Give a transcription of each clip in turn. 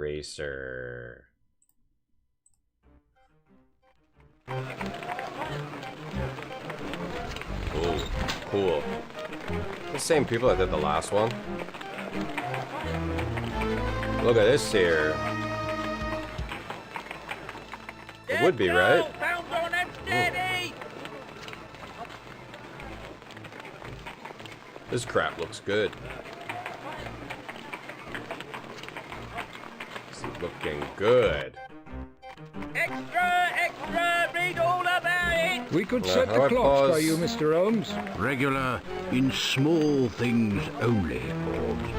racer. Ooh, cool. The same people that did the last one. Look at this here. It would be, right? This crap looks good. This is looking good. Extra, read all about it! We could set the clock by you, Mr. Holmes. Regular in small things only, Holmes.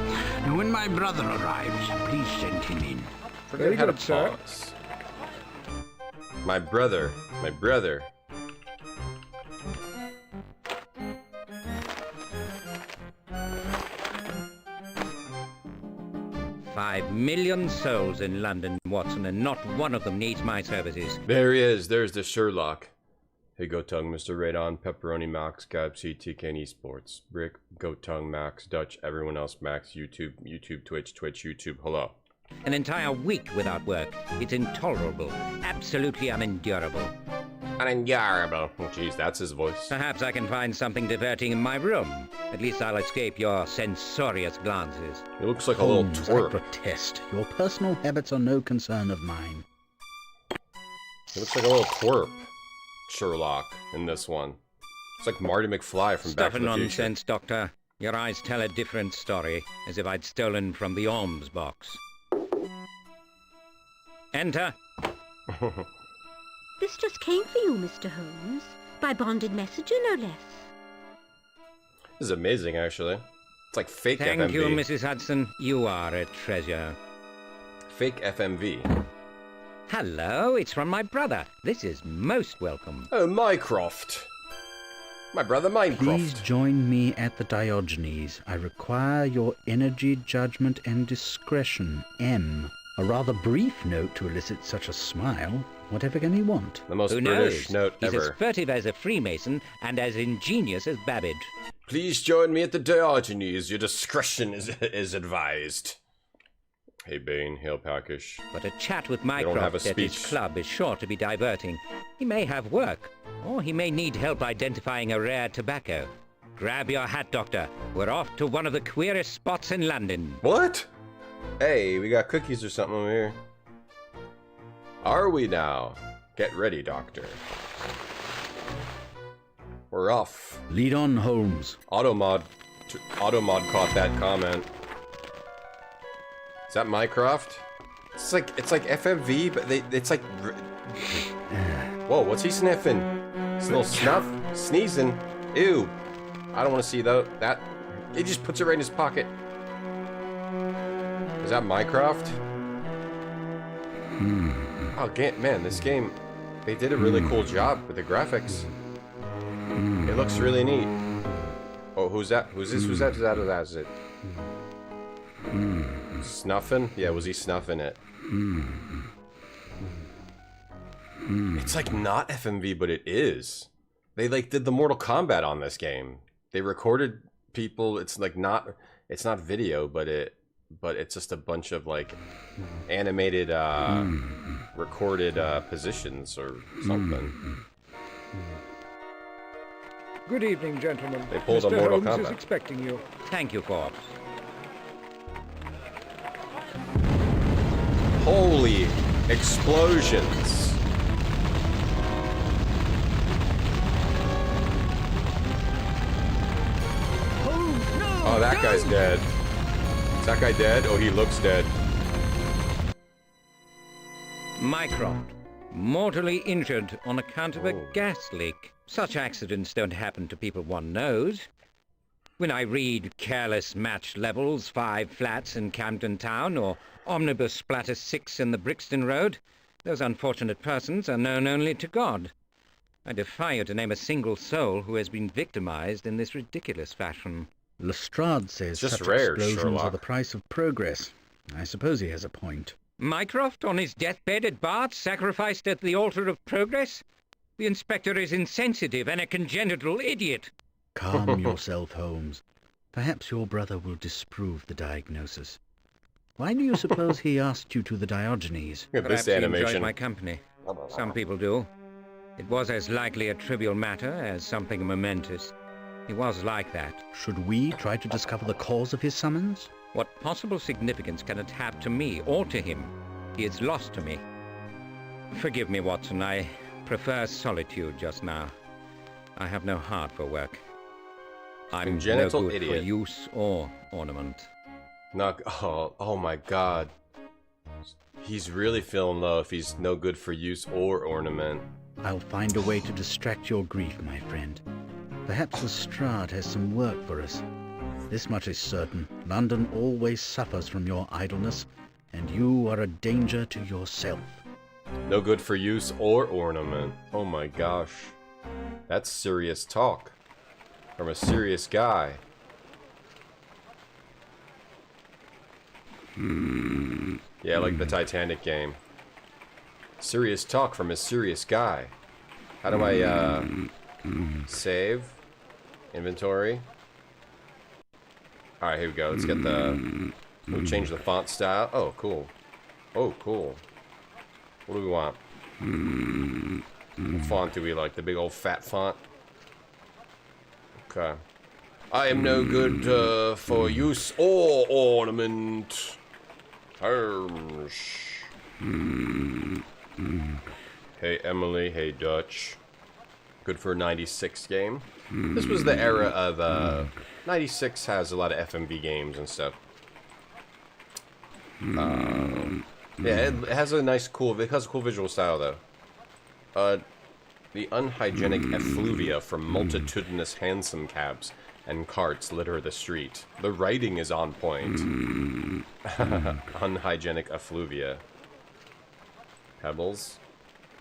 And when my brother arrives, please send him in. Very good, sir. My brother. 5 million souls in London, Watson, and not one of them needs my services. There he is. There's the Sherlock. Hey, Goat Tongue, Mr. Radon, Pepperoni, Max, Gabsy, TK, Esports, Brick, Goat Tongue, Max, Dutch, everyone else, Max, YouTube, Twitch, YouTube, hello. An entire week without work. It's intolerable. Absolutely unendurable. Unendurable. Oh, jeez, that's his voice. Perhaps I can find something diverting in my room. At least I'll escape your censorious glances. He looks like a little Holmes, twerp. I protest. Your personal habits are no concern of mine. He looks like a little twerp, Sherlock, in this one. It's like Marty McFly from Back to the Future. Nonsense, Doctor. Your eyes tell a different story, as if I'd stolen from the alms box. Enter. This just came for you, Mr. Holmes. By bonded messenger, no less. This is amazing, actually. It's like fake FMV. Thank you, Mrs. Hudson. You are a treasure. Fake FMV. Hello, it's from my brother. This is most welcome. Oh, Mycroft. My brother Minecraft. Please join me at the Diogenes. I require your energy, judgment, and discretion. M. A rather brief note to elicit such a smile. Whatever can he want? The most Who British knows? note He's ever. as furtive as a Freemason and as ingenious as Babbage. Please join me at the Diogenes. Your discretion is advised. Hey, Bane. Hail, Packish. But a chat with don't have a Mycroft at his speech. club is sure to be diverting. He may have work, or he may need help identifying a rare tobacco. Grab your hat, Doctor. We're off to one of the queerest spots in London. What? Hey, we got cookies or something over here. Are we now? Get ready, Doctor. We're off. Lead on, Holmes. Automod caught that comment. Is that Mycroft? It's like FMV, but it's like. Whoa, what's he sniffing? It's a little snuff, sneezing. Ew. I don't want to see that. He just puts it right in his pocket. Is that Mycroft? Oh, man, this game, they did a really cool job with the graphics. It looks really neat. Oh, who's that? Who's this? Who's that? Is it? Snuffing? Yeah, was he snuffing it? It's like not FMV, but it is. They like did the Mortal Kombat on this game. They recorded people. It's like it's not video, but it's just a bunch of like animated recorded positions or something. Good evening, gentlemen. They pulled a Mr. Mortal Holmes is Kombat. expecting you. Thank you, Corpse. Holy explosions. Oh, that guy's dead. Is that guy dead? Oh, he looks dead. Mycroft, mortally injured on account of a gas leak. Such accidents don't happen to people one knows. When I read careless match levels, 5 flats in Camden Town, or omnibus splatter 6 in the Brixton Road, those unfortunate persons are known only to God. I defy you to name a single soul who has been victimized in this ridiculous fashion. Lestrade says Just such rare, explosions Sherlock. are the price of progress. I suppose he has a point. Mycroft, on his deathbed at Bath, sacrificed at the altar of progress? The inspector is insensitive and a congenital idiot. Calm yourself, Holmes. Perhaps your brother will disprove the diagnosis. Why do you suppose he asked you to the Diogenes? Look at Perhaps this he enjoyed animation. my company. Some people do. It was as likely a trivial matter as something momentous. He was like that. Should we try to discover the cause of his summons? What possible significance can it have to me or to him? He is lost to me. Forgive me, Watson. I prefer solitude just now. I have no heart for work. I'm Congenital no good idiot. for use or ornament. Not. Oh my God. He's really feeling low if he's no good for use or ornament. I'll find a way to distract your grief, my friend. Perhaps Lestrade has some work for us. This much is certain. London always suffers from your idleness, and you are a danger to yourself. No good for use or ornament. Oh my gosh. That's serious talk. From a serious guy. Yeah, like the Titanic game. Serious talk from a serious guy. How do I, save? Inventory? Alright, here we go. Let's get the... We'll change the font style. Oh, cool. Oh, cool. What do we want? What font do we like? The big old fat font? Okay. I am no good for use or ornament. Holmes. Hey Emily, hey Dutch. Good for a 96 game. This was the era of 96 has a lot of FMV games and stuff. Yeah, it has a nice cool visual style though. The unhygienic effluvia from multitudinous hansom cabs and carts litter the street. The writing is on point. Unhygienic effluvia. Pebbles.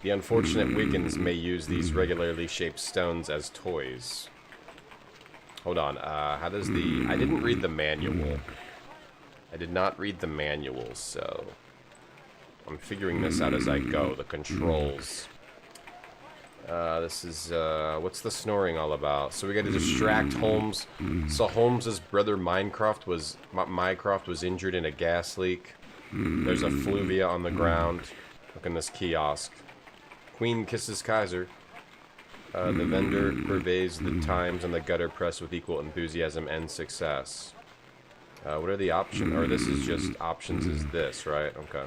The unfortunate Wiggins may use these regularly shaped stones as toys. Hold on, how does the... I didn't read the manual. I did not read the manual, so... I'm figuring this out as I go, the controls. This is, what's the snoring all about? So we gotta distract Holmes. So Holmes's brother Mycroft was injured in a gas leak. There's effluvia on the ground. Look in this kiosk. Queen kisses Kaiser. The vendor purveys the Times and the gutter press with equal enthusiasm and success. What are the options? Or this is just options is this, right? Okay.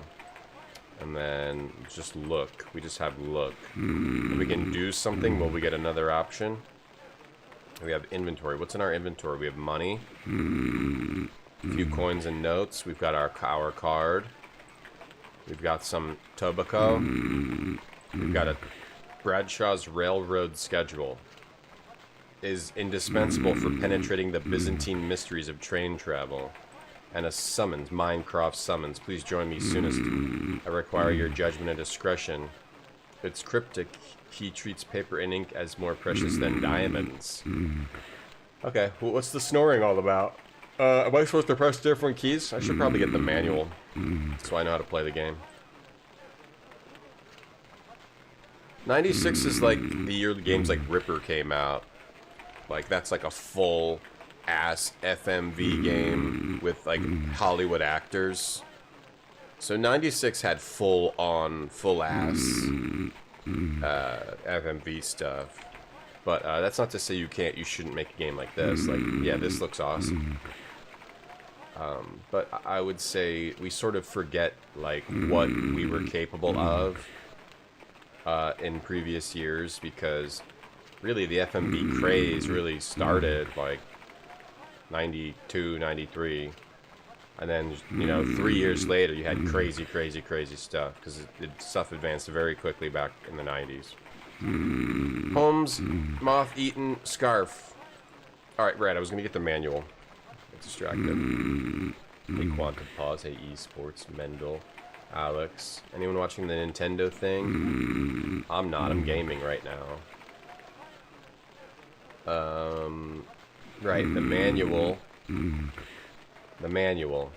And then just look. We just have look. If we can do something, will we get another option? We have inventory. What's in our inventory? We have money. A few coins and notes. We've got our card. We've got some tobacco. We've got a Bradshaw's railroad schedule. Is indispensable for penetrating the Byzantine mysteries of train travel. And a summons, Minecraft summons. Please join me soonest. I require your judgment and discretion. It's cryptic. He treats paper and ink as more precious than diamonds. Okay, well, what's the snoring all about? Am I supposed to press different keys? I should probably get the manual, so I know how to play the game. 96 is like the year the games like Ripper came out. Like, that's like a full... ass FMV game with like Hollywood actors. So 96 had full ass FMV stuff. But that's not to say you shouldn't make a game like this. Like, yeah, this looks awesome. But I would say we sort of forget like what we were capable of in previous years, because really the FMV craze really started like 92, 93, and then, you know, 3 years later you had crazy stuff, because stuff advanced very quickly back in the 90s. Holmes, moth-eaten scarf. Alright, right, I was gonna get the manual. Get distracted. Hey, Quantum Pause, hey, Esports, Mendel, Alex. Anyone watching the Nintendo thing? I'm not, I'm gaming right now. Right, the manual. The manual.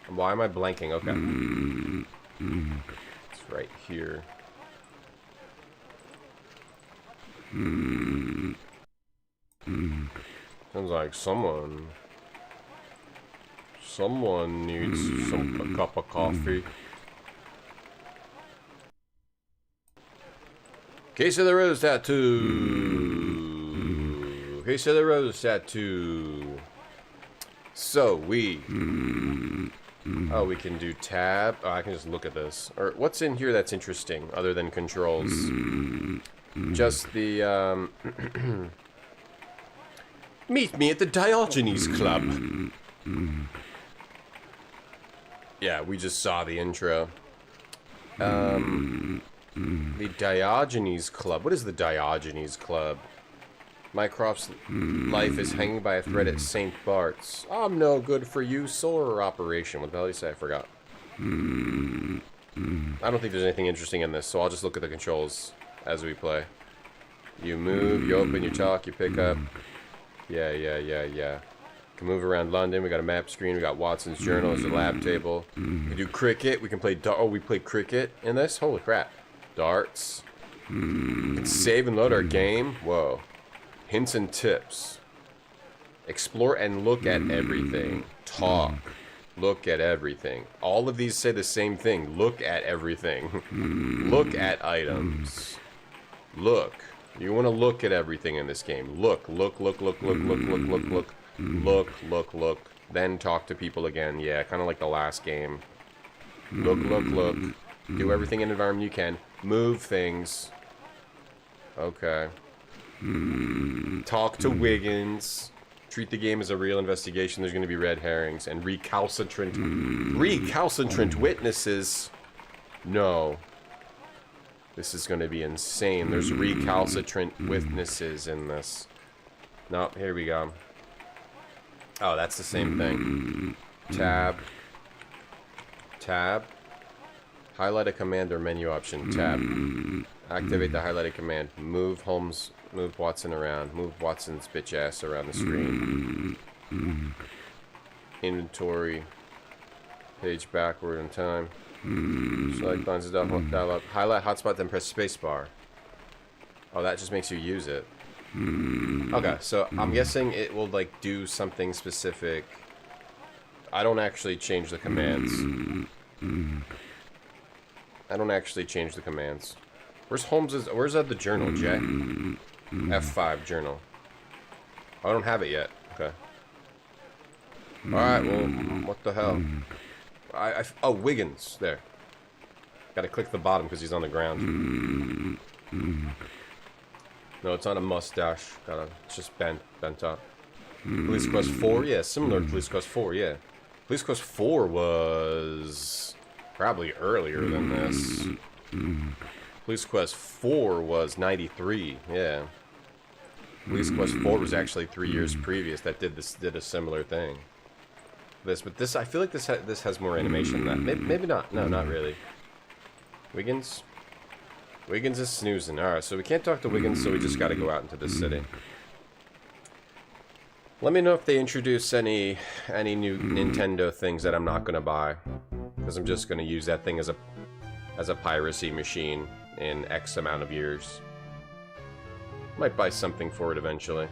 Why am I blanking? Okay. It's right here. Sounds like someone Someone needs a cup of coffee. Case of the Rose tattoo. Case of the Rose tattoo. So we. Oh, we can do tab. Oh, I can just look at this. Or what's in here that's interesting other than controls? Just the meet me at the Diogenes Club. Yeah, we just saw the intro. The Diogenes Club. What is the Diogenes Club? Mycroft's life is hanging by a thread at St. Bart's. I'm no good for you. Solar operation. What the hell did he say? I forgot. I don't think there's anything interesting in this, so I'll just look at the controls as we play. You move, you open, you talk, you pick up. Yeah. Can move around London. We got a map screen. We got Watson's journal as a lab table. We do cricket. We can play. Oh, we play cricket in this. Holy crap! Darts. We can save and load our game. Whoa. Hints and tips. Explore and look at everything. Talk. Look at everything. All of these say the same thing. Look at everything. Look at items. Look. You want to look at everything in this game. Look. Look. Then talk to people again. Yeah, kind of like the last game. Look. Do everything in the environment you can. Move things. Okay. Talk to Wiggins. Treat the game as a real investigation. There's going to be red herrings and recalcitrant witnesses. No. This is going to be insane. There's recalcitrant witnesses in this. No, here we go. Oh, that's the same thing. Tab. Highlight a command or menu option. Tab. Activate the highlighted command. Move Holmes. Move Watson around. Move Watson's bitch ass around the screen. Inventory. Page backward in time. Select lines of dialogue. Highlight hotspot, then press spacebar. Oh, that just makes you use it. Okay, so I'm guessing it will like do something specific. I don't actually change the commands. Where's Holmes's? Where's the journal, Jay? F5 journal. I don't have it yet. Okay. Alright, well, what the hell? Oh, Wiggins. There. Gotta click the bottom because he's on the ground. No, it's not a mustache. It's just bent up. Police Quest 4? Yeah, similar to Police Quest 4, yeah. Police Quest 4 was probably earlier than this. Police Quest 4 was 93, yeah. Police Quest 4 was actually 3 years previous that did a similar thing. But this, I feel like this has more animation than that. Maybe not. No, not really. Wiggins? Wiggins is snoozing. Alright, so we can't talk to Wiggins, so we just gotta go out into the city. Let me know if they introduce any new Nintendo things that I'm not gonna buy. Because I'm just gonna use that thing as a piracy machine in X amount of years. Might buy something for it eventually.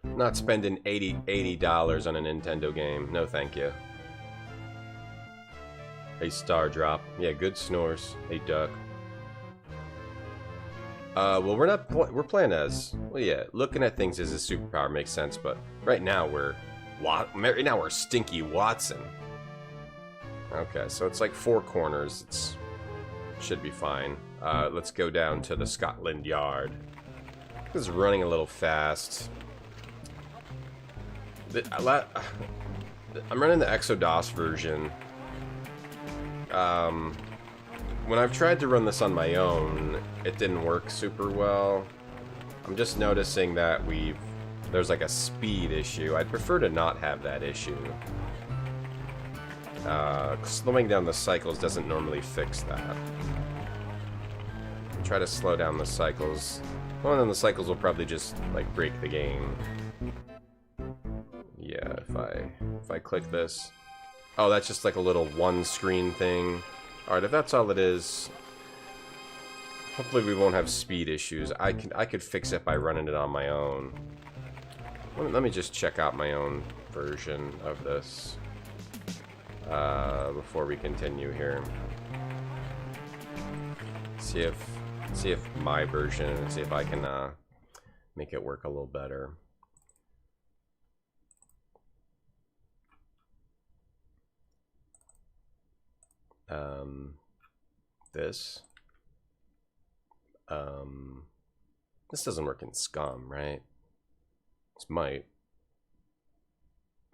Not spending $80 on a Nintendo game. No, thank you. Hey, Star Drop. Yeah, good snores. Hey, Duck. Well, we're playing as... Well, yeah, looking at things as a superpower makes sense, but right now we're Stinky Watson. Okay, so it's like 4 corners. Should be fine. Let's go down to the Scotland Yard. This is running a little fast. I'm running the Exodus version. When I've tried to run this on my own, it didn't work super well. I'm just noticing that there's like a speed issue. I'd prefer to not have that issue. Slowing down the cycles doesn't normally fix that. Try to slow down the cycles. Well, then the cycles will probably just like break the game. Yeah, if I click this. Oh, that's just like a little one screen thing. Alright, if that's all it is, hopefully we won't have speed issues. I could fix it by running it on my own. Let me just check out my own version of this before we continue here. See if my version, see if I can make it work a little better. This doesn't work in Scum, right? This might.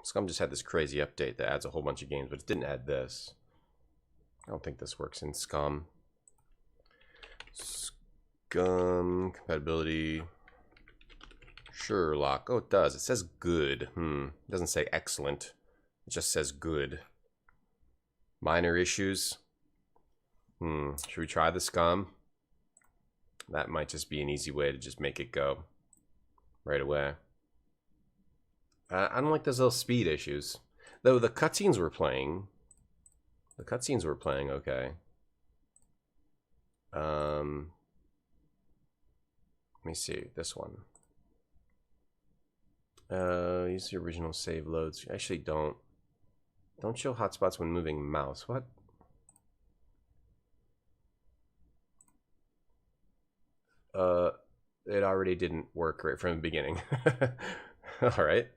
Scum just had this crazy update that adds a whole bunch of games, but it didn't add this. I don't think this works in Scum. Scum compatibility. Sherlock. Oh, it does. It says good. It doesn't say excellent. It just says good. Minor issues. Should we try the Scum? That might just be an easy way to just make it go right away. I don't like those little speed issues. Though the cutscenes were playing. The cutscenes were playing okay. Let me see. This one. Use the original save loads. Actually, don't show hotspots when moving mouse. What? It already didn't work right from the beginning. All right.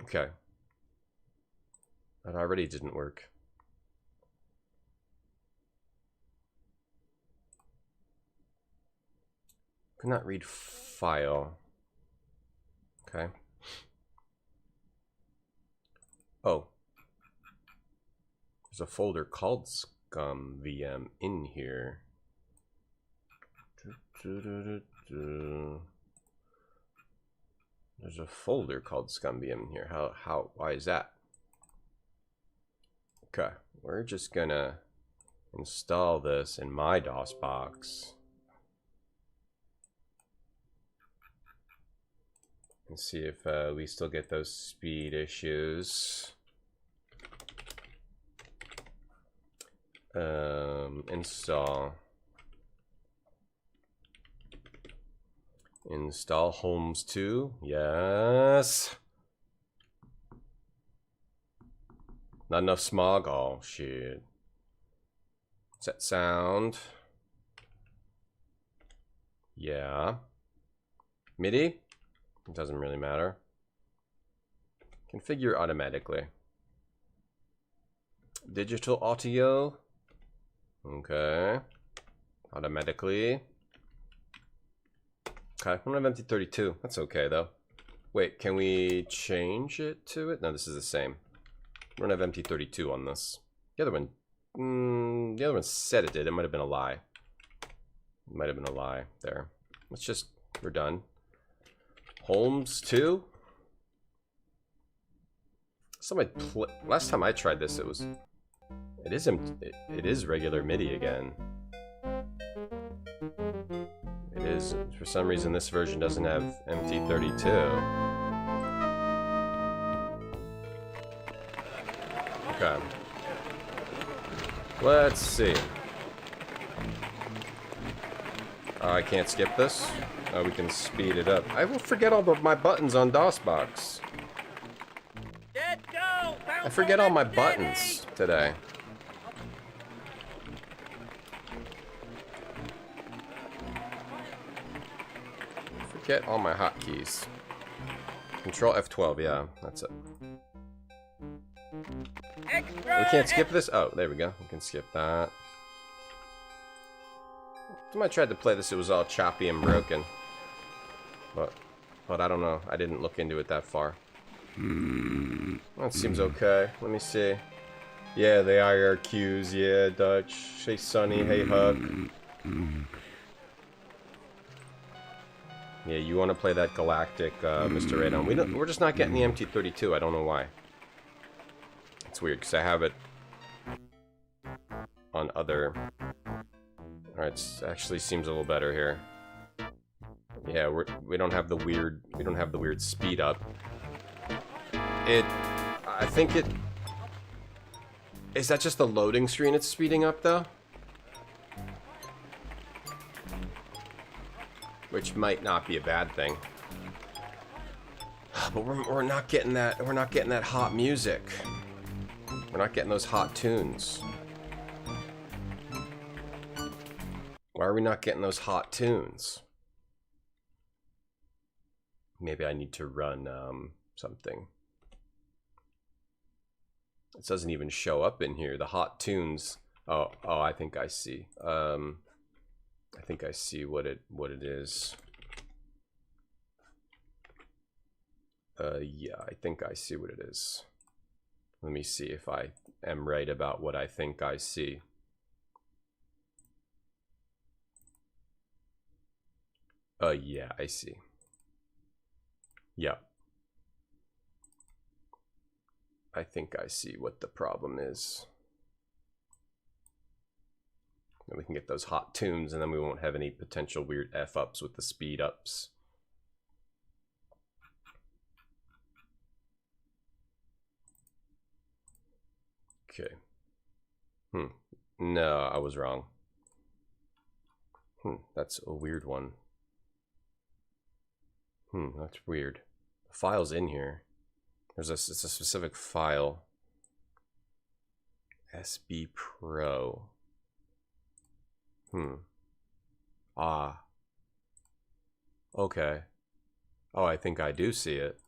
Okay. That already didn't work. Could not read file. Okay. Oh. There's a folder called Scum VM in here. There's a folder called Scum VM in here. Why is that? Okay, we're just gonna install this in my DOS box. And see if we still get those speed issues. Install Holmes 2. Yes. Not enough smog. Oh shit. Set sound. Yeah. MIDI. It doesn't really matter. Configure automatically. Digital audio. Okay. Automatically. Okay, I don't have MT32. That's okay though. Wait, can we change it to it? No, this is the same. I don't have MT32 on this. The other one said it did. It might have been a lie. It might have been a lie there. We're done. Holmes 2. Last time I tried this, it is regular MIDI again. It is. For some reason, this version doesn't have MT32. Okay. Let's see. I can't skip this. Oh, we can speed it up. I will forget all of my buttons on DOSBox. I forget all my buttons today. Forget all my hotkeys. Control F12, yeah, that's it. We can't skip this? Oh, there we go. We can skip that. When I tried to play this, it was all choppy and broken. But I don't know. I didn't look into it that far. That seems okay. Let me see. Yeah, the IRQs. Yeah, Dutch. Hey, Sonny. Hey, Hug. Yeah, you want to play that Galactic, Mr. Radon. We're just not getting the MT32. I don't know why. It's weird, because I have it on other... Alright, it actually seems a little better here. Yeah, we don't have the weird speed up. I think it... Is that just the loading screen it's speeding up, though? which might not be a bad thing. But we're not getting that. We're not getting that hot music. We're not getting those hot tunes. Why are we not getting those hot tunes? Maybe I need to run something. It doesn't even show up in here. The hot tunes. Oh, I think I see. I think I see what it is. Yeah, I think I see what it is. Let me see if I am right about what I think I see. Yeah, I see. Yeah. I think I see what the problem is. And we can get those hot tunes, and then we won't have any potential weird F-ups with the speed-ups. Okay. No, I was wrong. That's a weird one. That's weird. The file's in here. It's a specific file. SB Pro. Ah. Okay. Oh, I think I do see it.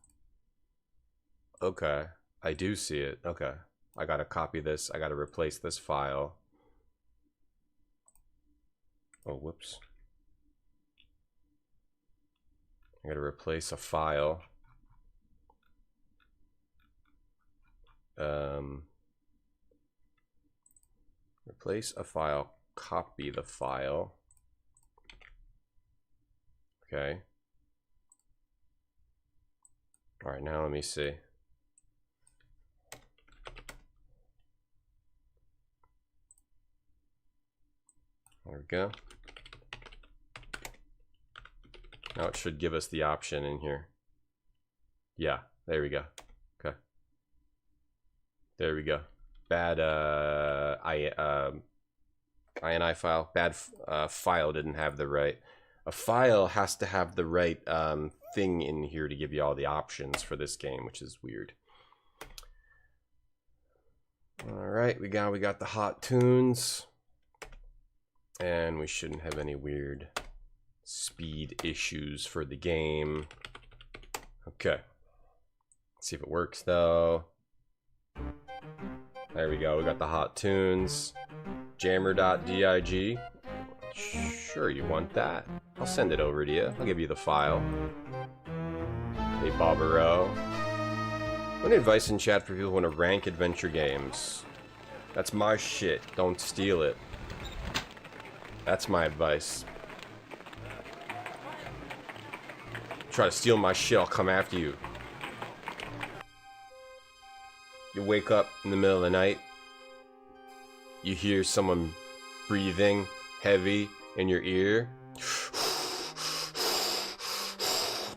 Okay. I do see it. Okay. I gotta copy this. I gotta replace this file. Oh, whoops. I gotta replace a file. Replace a file, copy the file. Okay. All right, now let me see. There we go. Now it should give us the option in here. Yeah, there we go. Okay. There we go. Bad INI file. Bad file didn't have the right. A file has to have the right thing in here to give you all the options for this game, which is weird. All right, we got the hot tunes, and we shouldn't have any weird speed issues for the game. Okay. Let's see if it works though. There we go. We got the hot tunes. Jammer.dig. Sure, you want that? I'll send it over to you. I'll give you the file. Hey, Bobbereau. What advice in chat for people who want to rank adventure games? That's my shit. Don't steal it. That's my advice. Try to steal my shit, I'll come after you. You wake up in the middle of the night. You hear someone breathing heavy in your ear.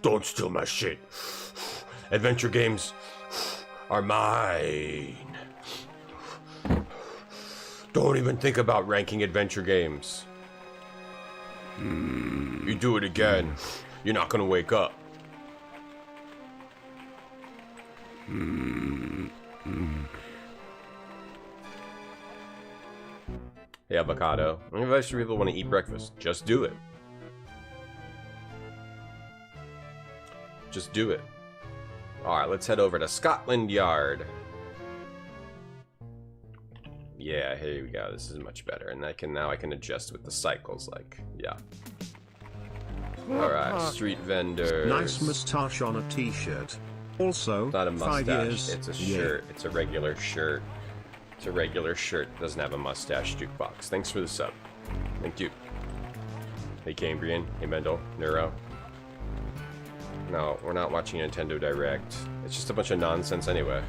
Don't steal my shit. Adventure games are mine. Don't even think about ranking adventure games. You do it again, you're not gonna wake up. Hey, Avocado. I'm advice for people who want to eat breakfast. Just do it. Just do it. Alright, let's head over to Scotland Yard. Yeah, here we go. This is much better. And now I can adjust with the cycles, like, yeah. Alright, street vendors. Nice moustache on a t-shirt. Also, Not a 5 mustache, years. it's a shirt. It's a regular shirt. It's a regular shirt. Doesn't have a mustache. Jukebox. Thanks for the sub. Thank you. Hey, Cambrian. Hey, Mendel. Neuro. No, we're not watching Nintendo Direct. It's just a bunch of nonsense anyway.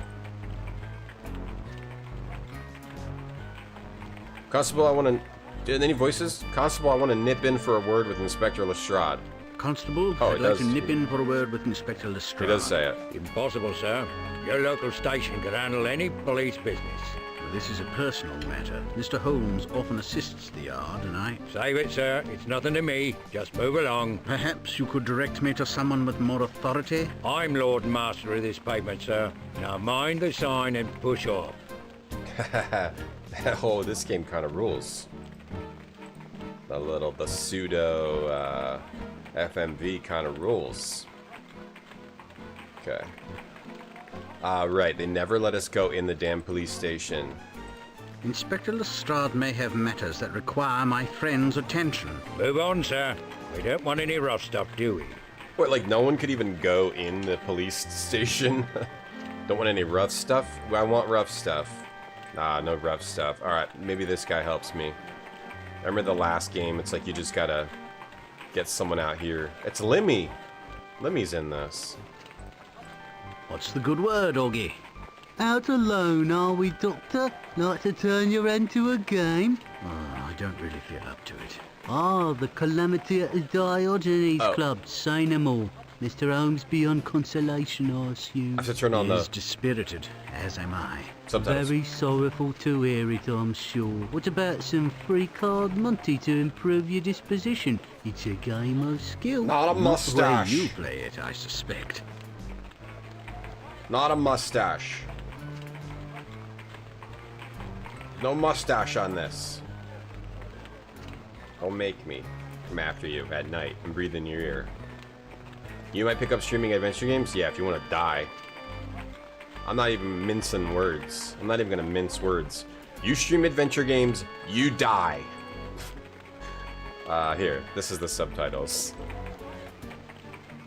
Constable, I want to... Any voices? Constable, I want to nip in for a word with Inspector Lestrade. Constable, Oh, I'd like to nip in for a word with Inspector Lestrade. He does say it. Impossible, sir. Your local station could handle any police business. this is a personal matter. Mr. Holmes often assists the Yard, and I... Save it, sir. It's nothing to me. Just move along. Perhaps you could direct me to someone with more authority? I'm Lord and Master of this pavement, sir. Now mind the sign and push off. Oh, this game kind of rules. The pseudo FMV kind of rules. Okay. Right, they never let us go in the damn police station. Inspector Lestrade may have matters that require my friend's attention. Move on, sir. We don't want any rough stuff, do we? What, like no one could even go in the police station? Don't want any rough stuff? Well, I want rough stuff. Nah, no rough stuff. Alright, maybe this guy helps me. I remember the last game, it's like you just gotta get someone out here. It's Lemmy. Lemmy's in this. What's the good word, Augie? Out alone, are we, Doctor? Like to turn your end to a game? Oh, I don't really feel up to it. Ah, the calamity at the Diogenes Club. Say no more. Mr. Holmes beyond consolation, I assume. I have to turn on He's the dispirited, as am I. subtitles. Very sorrowful to hear it, I'm sure. What about some free card Monty to improve your disposition? It's a game of skill. Not a Not the way mustache. you play it, I suspect. Not a mustache. No mustache on this. Don't make me come after you at night and breathe in your ear. You might pick up streaming adventure games? Yeah, if you want to die. I'm not even mincing words. I'm not even going to mince words. You stream adventure games, you die. Here, this is the subtitles.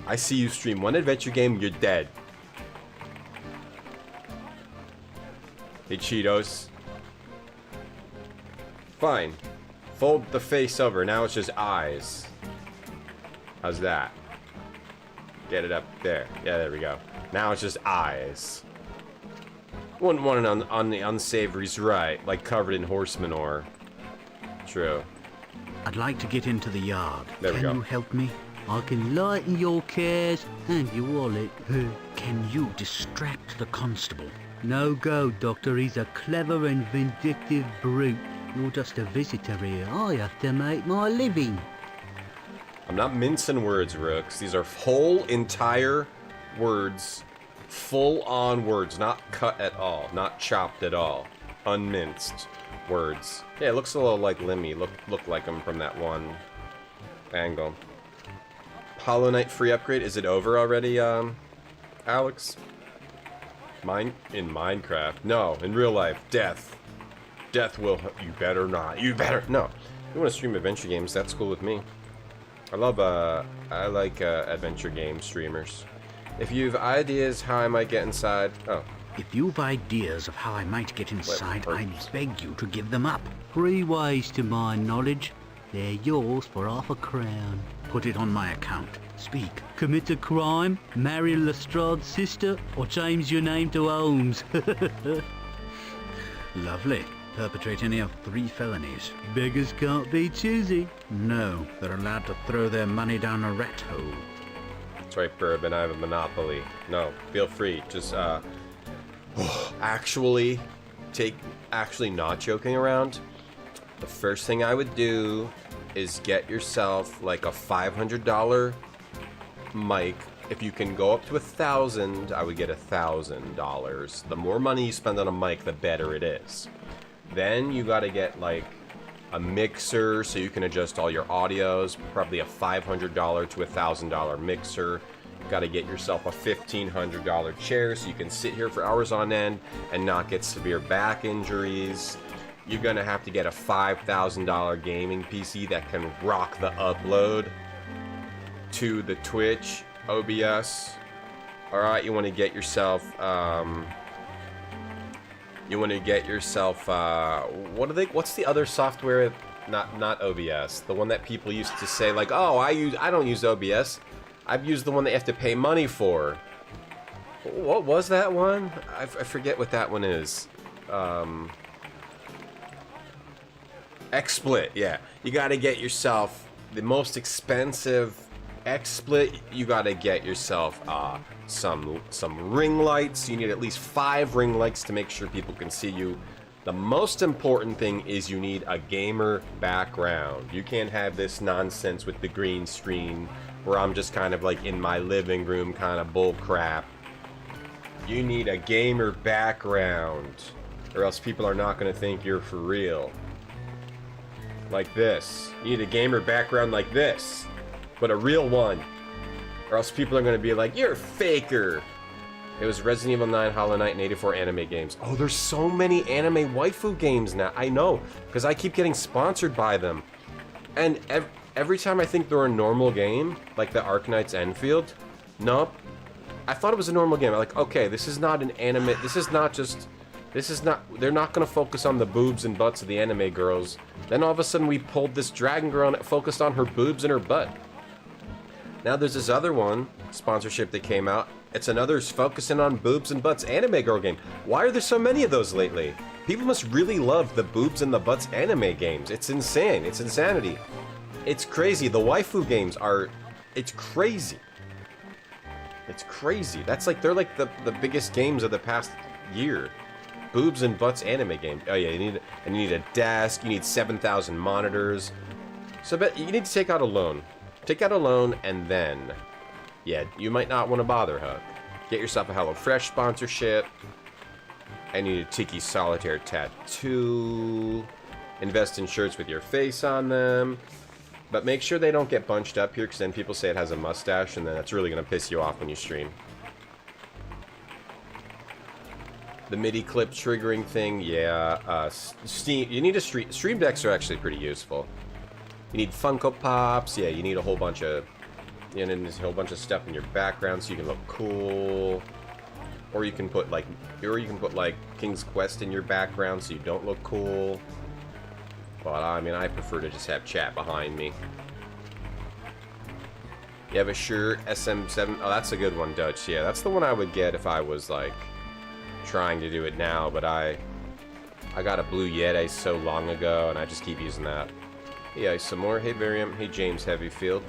I see you stream one adventure game, you're dead. Hey, Cheetos. Fine. Fold the face over. Now it's just eyes. How's that? Get it up there. Yeah, there we go. Now it's just eyes. Wouldn't want it on the unsavory's right, like covered in horse manure. True. I'd like to get into the Yard. There we Can go. you help me? I can lighten your cares and your wallet. Can you distract the constable? No go, Doctor. He's a clever and vindictive brute. You're just a visitor here. I have to make my living. I'm not mincing words, Rooks. These are whole, entire words. Full-on words. Not cut at all. Not chopped at all. Unminced words. Yeah, it looks a little like Lemmy. Look like him from that one angle. Hollow Knight free upgrade. Is it over already, Alex? In Minecraft? No, in real life. Death. Death will... You better not. You better... No. You want to stream adventure games, that's cool with me. I like adventure game streamers. If you have ideas how I might get inside... Oh. If you've ideas of how I might get inside, I beg you to give them up. 3 ways to my knowledge. They're yours for £0.50. Put it on my account. Speak. Commit a crime, marry Lestrade's sister, or change your name to Holmes. Lovely. Perpetrate any of 3 felonies. Beggars can't be choosy. No, they're allowed to throw their money down a rat hole. That's right, Bourbon. I have a monopoly. No, feel free. Just, actually not joking around. The first thing I would do is get yourself like a $500 mic. If you can go up to $1,000, I would get $1,000. The more money you spend on a mic, the better it is. Then you gotta get like a mixer so you can adjust all your audios. Probably a $500 to $1,000 mixer. You gotta get yourself a $1,500 chair so you can sit here for hours on end and not get severe back injuries. You're gonna have to get a $5,000 gaming PC that can rock the upload to the Twitch OBS. Alright, you wanna get yourself, what's the other software? Not OBS. The one that people used to say like, oh, I don't use OBS. I've used the one that you have to pay money for. What was that one? I forget what that one is. XSplit, yeah. You gotta get yourself the most expensive XSplit. You gotta get yourself some ring lights. You need at least 5 ring lights to make sure people can see you. The most important thing is you need a gamer background. You can't have this nonsense with the green screen where I'm just kind of like in my living room kind of bull crap. You need a gamer background, or else people are not going to think you're for real. Like this. You need a gamer background like this, but a real one. Or else people are going to be like, you're a faker. It was Resident Evil 9, Hollow Knight, and 84 anime games. Oh, there's so many anime waifu games now. I know, because I keep getting sponsored by them. And every time I think they're a normal game, like the Arknight's Enfield, nope. I thought it was a normal game. I'm like, okay, this is not an anime. This is not. They're not going to focus on the boobs and butts of the anime girls. Then all of a sudden we pulled this dragon girl and it focused on her boobs and her butt. Now there's this other one, sponsorship that came out. It's another focusing on boobs and butts anime girl game. Why are there so many of those lately? People must really love the boobs and the butts anime games. It's insane. It's insanity. It's crazy. The waifu games are... It's crazy. It's crazy. That's like... They're like the biggest games of the past year. Boobs and butts anime game. Oh yeah, you need a desk. You need 7,000 monitors. So but you need to take out a loan. Take out a loan and then... Yeah, you might not want to bother, huh? Get yourself a HelloFresh sponsorship. I need a Tiki Solitaire tattoo. Invest in shirts with your face on them. But make sure they don't get bunched up here, because then people say it has a mustache, and then that's really going to piss you off when you stream. The MIDI clip triggering thing, yeah. Steam. You need a stream decks are actually pretty useful. You need Funko Pops. Yeah, you need a whole bunch of... And then there's a whole bunch of stuff in your background so you can look cool. Or you can put like King's Quest in your background so you don't look cool. But I mean, I prefer to just have chat behind me. You have a shirt, SM7. Oh, that's a good one, Dutch. Yeah, that's the one I would get if I was like trying to do it now. But I got a blue Yeti so long ago, and I just keep using that. Yeah, some more. Hey, Varium. Hey, James Heavyfield.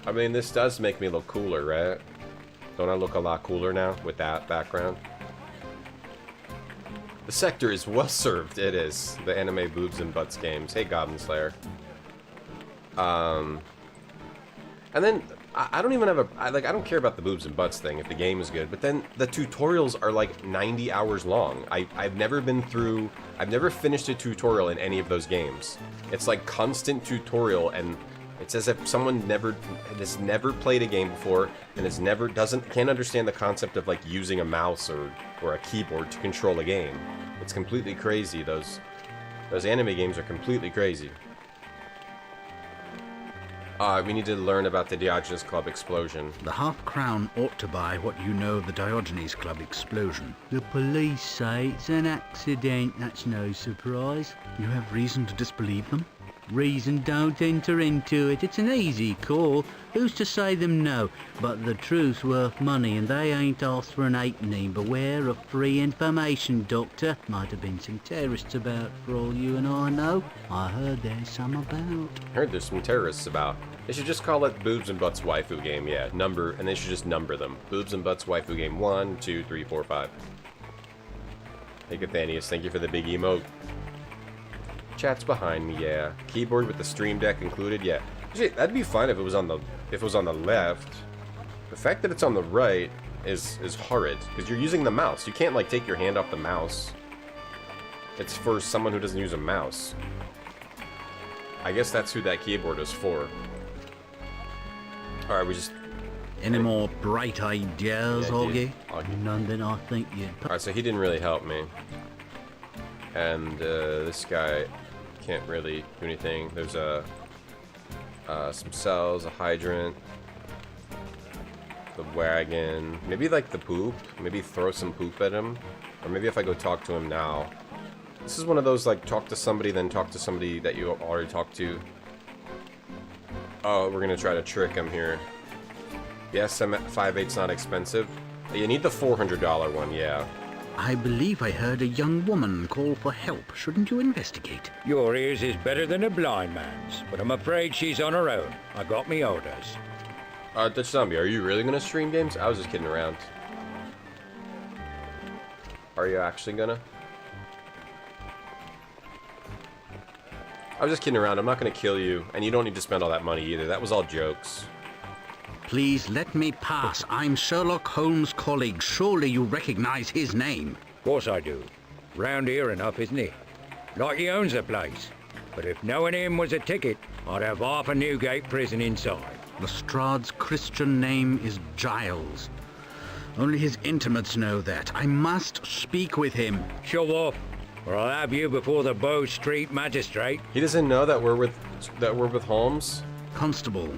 I mean, this does make me look cooler, right? Don't I look a lot cooler now with that background? The sector is well served. It is. The anime boobs and butts games. Hey, Goblin Slayer. And then I don't even have I don't care about the boobs and butts thing if the game is good. But then the tutorials are like 90 hours long. I've never finished a tutorial in any of those games. It's like constant tutorial, and it's as if someone has never played a game before and can't understand the concept of like using a mouse or a keyboard to control a game. It's completely crazy. Those anime games are completely crazy. We need to learn about the Diogenes Club explosion. The half-crown ought to buy what you know of the Diogenes Club explosion. The police say it's an accident. That's no surprise. You have reason to disbelieve them? Reason don't enter into it. It's an easy call. Who's to say them no? But the truth's worth money, and they ain't asked for an halfpenny. Beware of free information, Doctor. Might have been some terrorists about, for all you and I know. I heard there's some about. Heard there's some terrorists about. They should just call it Boobs and Butts Waifu Game, yeah. And they should just number them. Boobs and Butts Waifu Game 1, 2, 3, 4, 5. Hey, Gathanius, thank you for the big emote. Chat's behind me, yeah. Keyboard with the Stream Deck included, yeah. Actually, that'd be fun if it was on the left. The fact that it's on the right is horrid, because you're using the mouse. You can't like take your hand off the mouse. It's for someone who doesn't use a mouse. I guess that's who that keyboard is for. Alright, we just... Any more bright ideas, Augie? None that I think you'd... Alright, so he didn't really help me. And this guy can't really do anything. There's some cells, a hydrant, the wagon, maybe like the poop, maybe throw some poop at him, or maybe if I go talk to him now. This is one of those like talk to somebody, then talk to somebody that you already talked to. Oh, we're gonna try to trick him here. Yes, M58's not expensive. You need the $400 one, yeah. I believe I heard a young woman call for help. Shouldn't you investigate? Your ears is better than a blind man's, but I'm afraid she's on her own. I got me orders. Dutch Zombie, are you really gonna stream games? I was just kidding around. Are you actually gonna? I was just kidding around. I'm not gonna kill you, and you don't need to spend all that money either. That was all jokes. Please let me pass. I'm Sherlock Holmes' colleague. Surely you recognize his name. Of course I do. Round here enough, isn't he? Like he owns the place. But if knowing him was a ticket, I'd have half a Newgate prison inside. Lestrade's Christian name is Giles. Only his intimates know that. I must speak with him. Shove off, or I'll have you before the Bow Street magistrate. He doesn't know that we're with Holmes. Constable,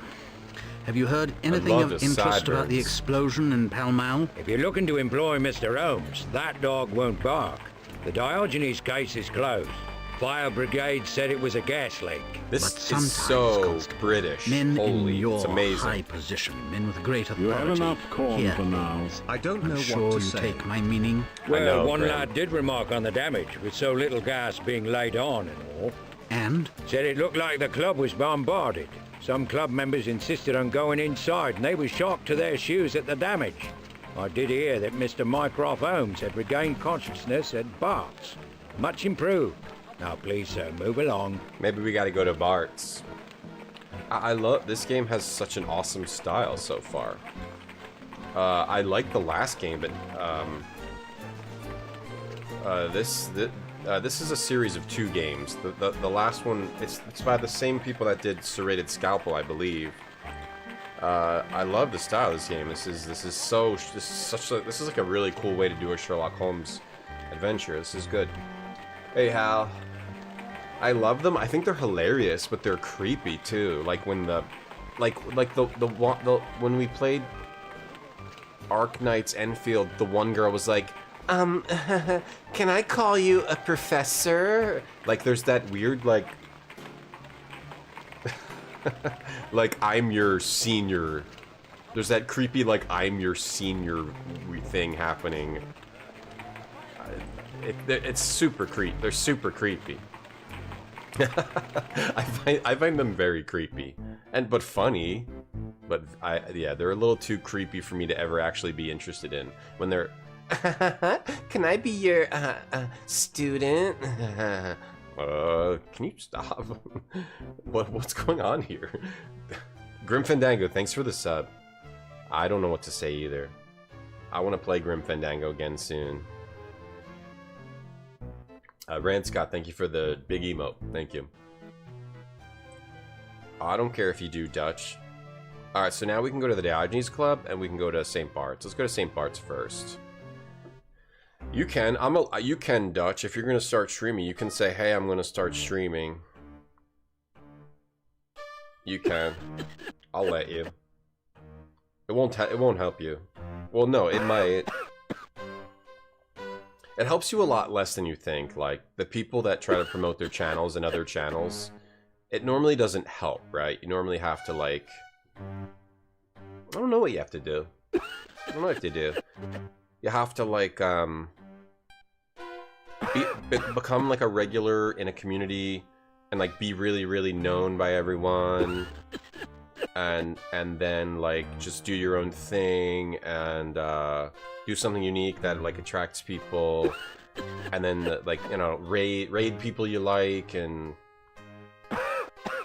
have you heard anything of interest about the explosion in Pall Mall? If you're looking to employ Mr. Holmes, that dog won't bark. The Diogenes case is closed. Fire brigade said it was a gas leak. This is so British. Men Holy, in your it's amazing. high position, men with great authority. You have enough corn for now. I don't know what to say. say. Take my meaning. Well, one lad did remark on the damage, with so little gas being laid on and all. And? Said it looked like the club was bombarded. Some club members insisted on going inside, and they were shocked to their shoes at the damage. I did hear that Mr. Mycroft Holmes had regained consciousness at Bart's. Much improved. Now, please, sir, move along. Maybe we gotta go to Bart's. I love... This game has such an awesome style so far. I like the last game, but... This is a series of 2 games. The last one, it's by the same people that did Serrated Scalpel, I believe. I love the style of this game. This is like a really cool way to do a Sherlock Holmes adventure. This is good. Hey, Hal. I love them. I think they're hilarious, but they're creepy too. Like when when we played Ark Knights Enfield, the one girl was like, can I call you a professor? Like there's that weird like like I'm your senior. There's that creepy like I'm your senior thing happening. It's super creepy. They're super creepy. I find them very creepy, but funny. But yeah, they're a little too creepy for me to ever actually be interested in. When they're, can I be your student? Can you stop? What's going on here? Grim Fandango, thanks for the sub. I don't know what to say either. I want to play Grim Fandango again soon. Rand Scott, thank you for the big emote. Thank you. I don't care if you do Dutch. Alright, so now we can go to the Diogenes Club and we can go to St. Bart's. Let's go to St. Bart's first. You can. You can Dutch. If you're going to start streaming, you can say, hey, I'm going to start streaming. You can. I'll let you. It won't help you. Well, no, it might. It helps you a lot less than you think. Like, the people that try to promote their channels and other channels, it normally doesn't help, right? You normally have to, like... I don't know what you have to do. I don't know what you have to do. You have to, like, become, like, a regular in a community and, like, be really, really known by everyone. And then, like, just do your own thing and, do something unique that like attracts people, and then like, you know, raid people you like, and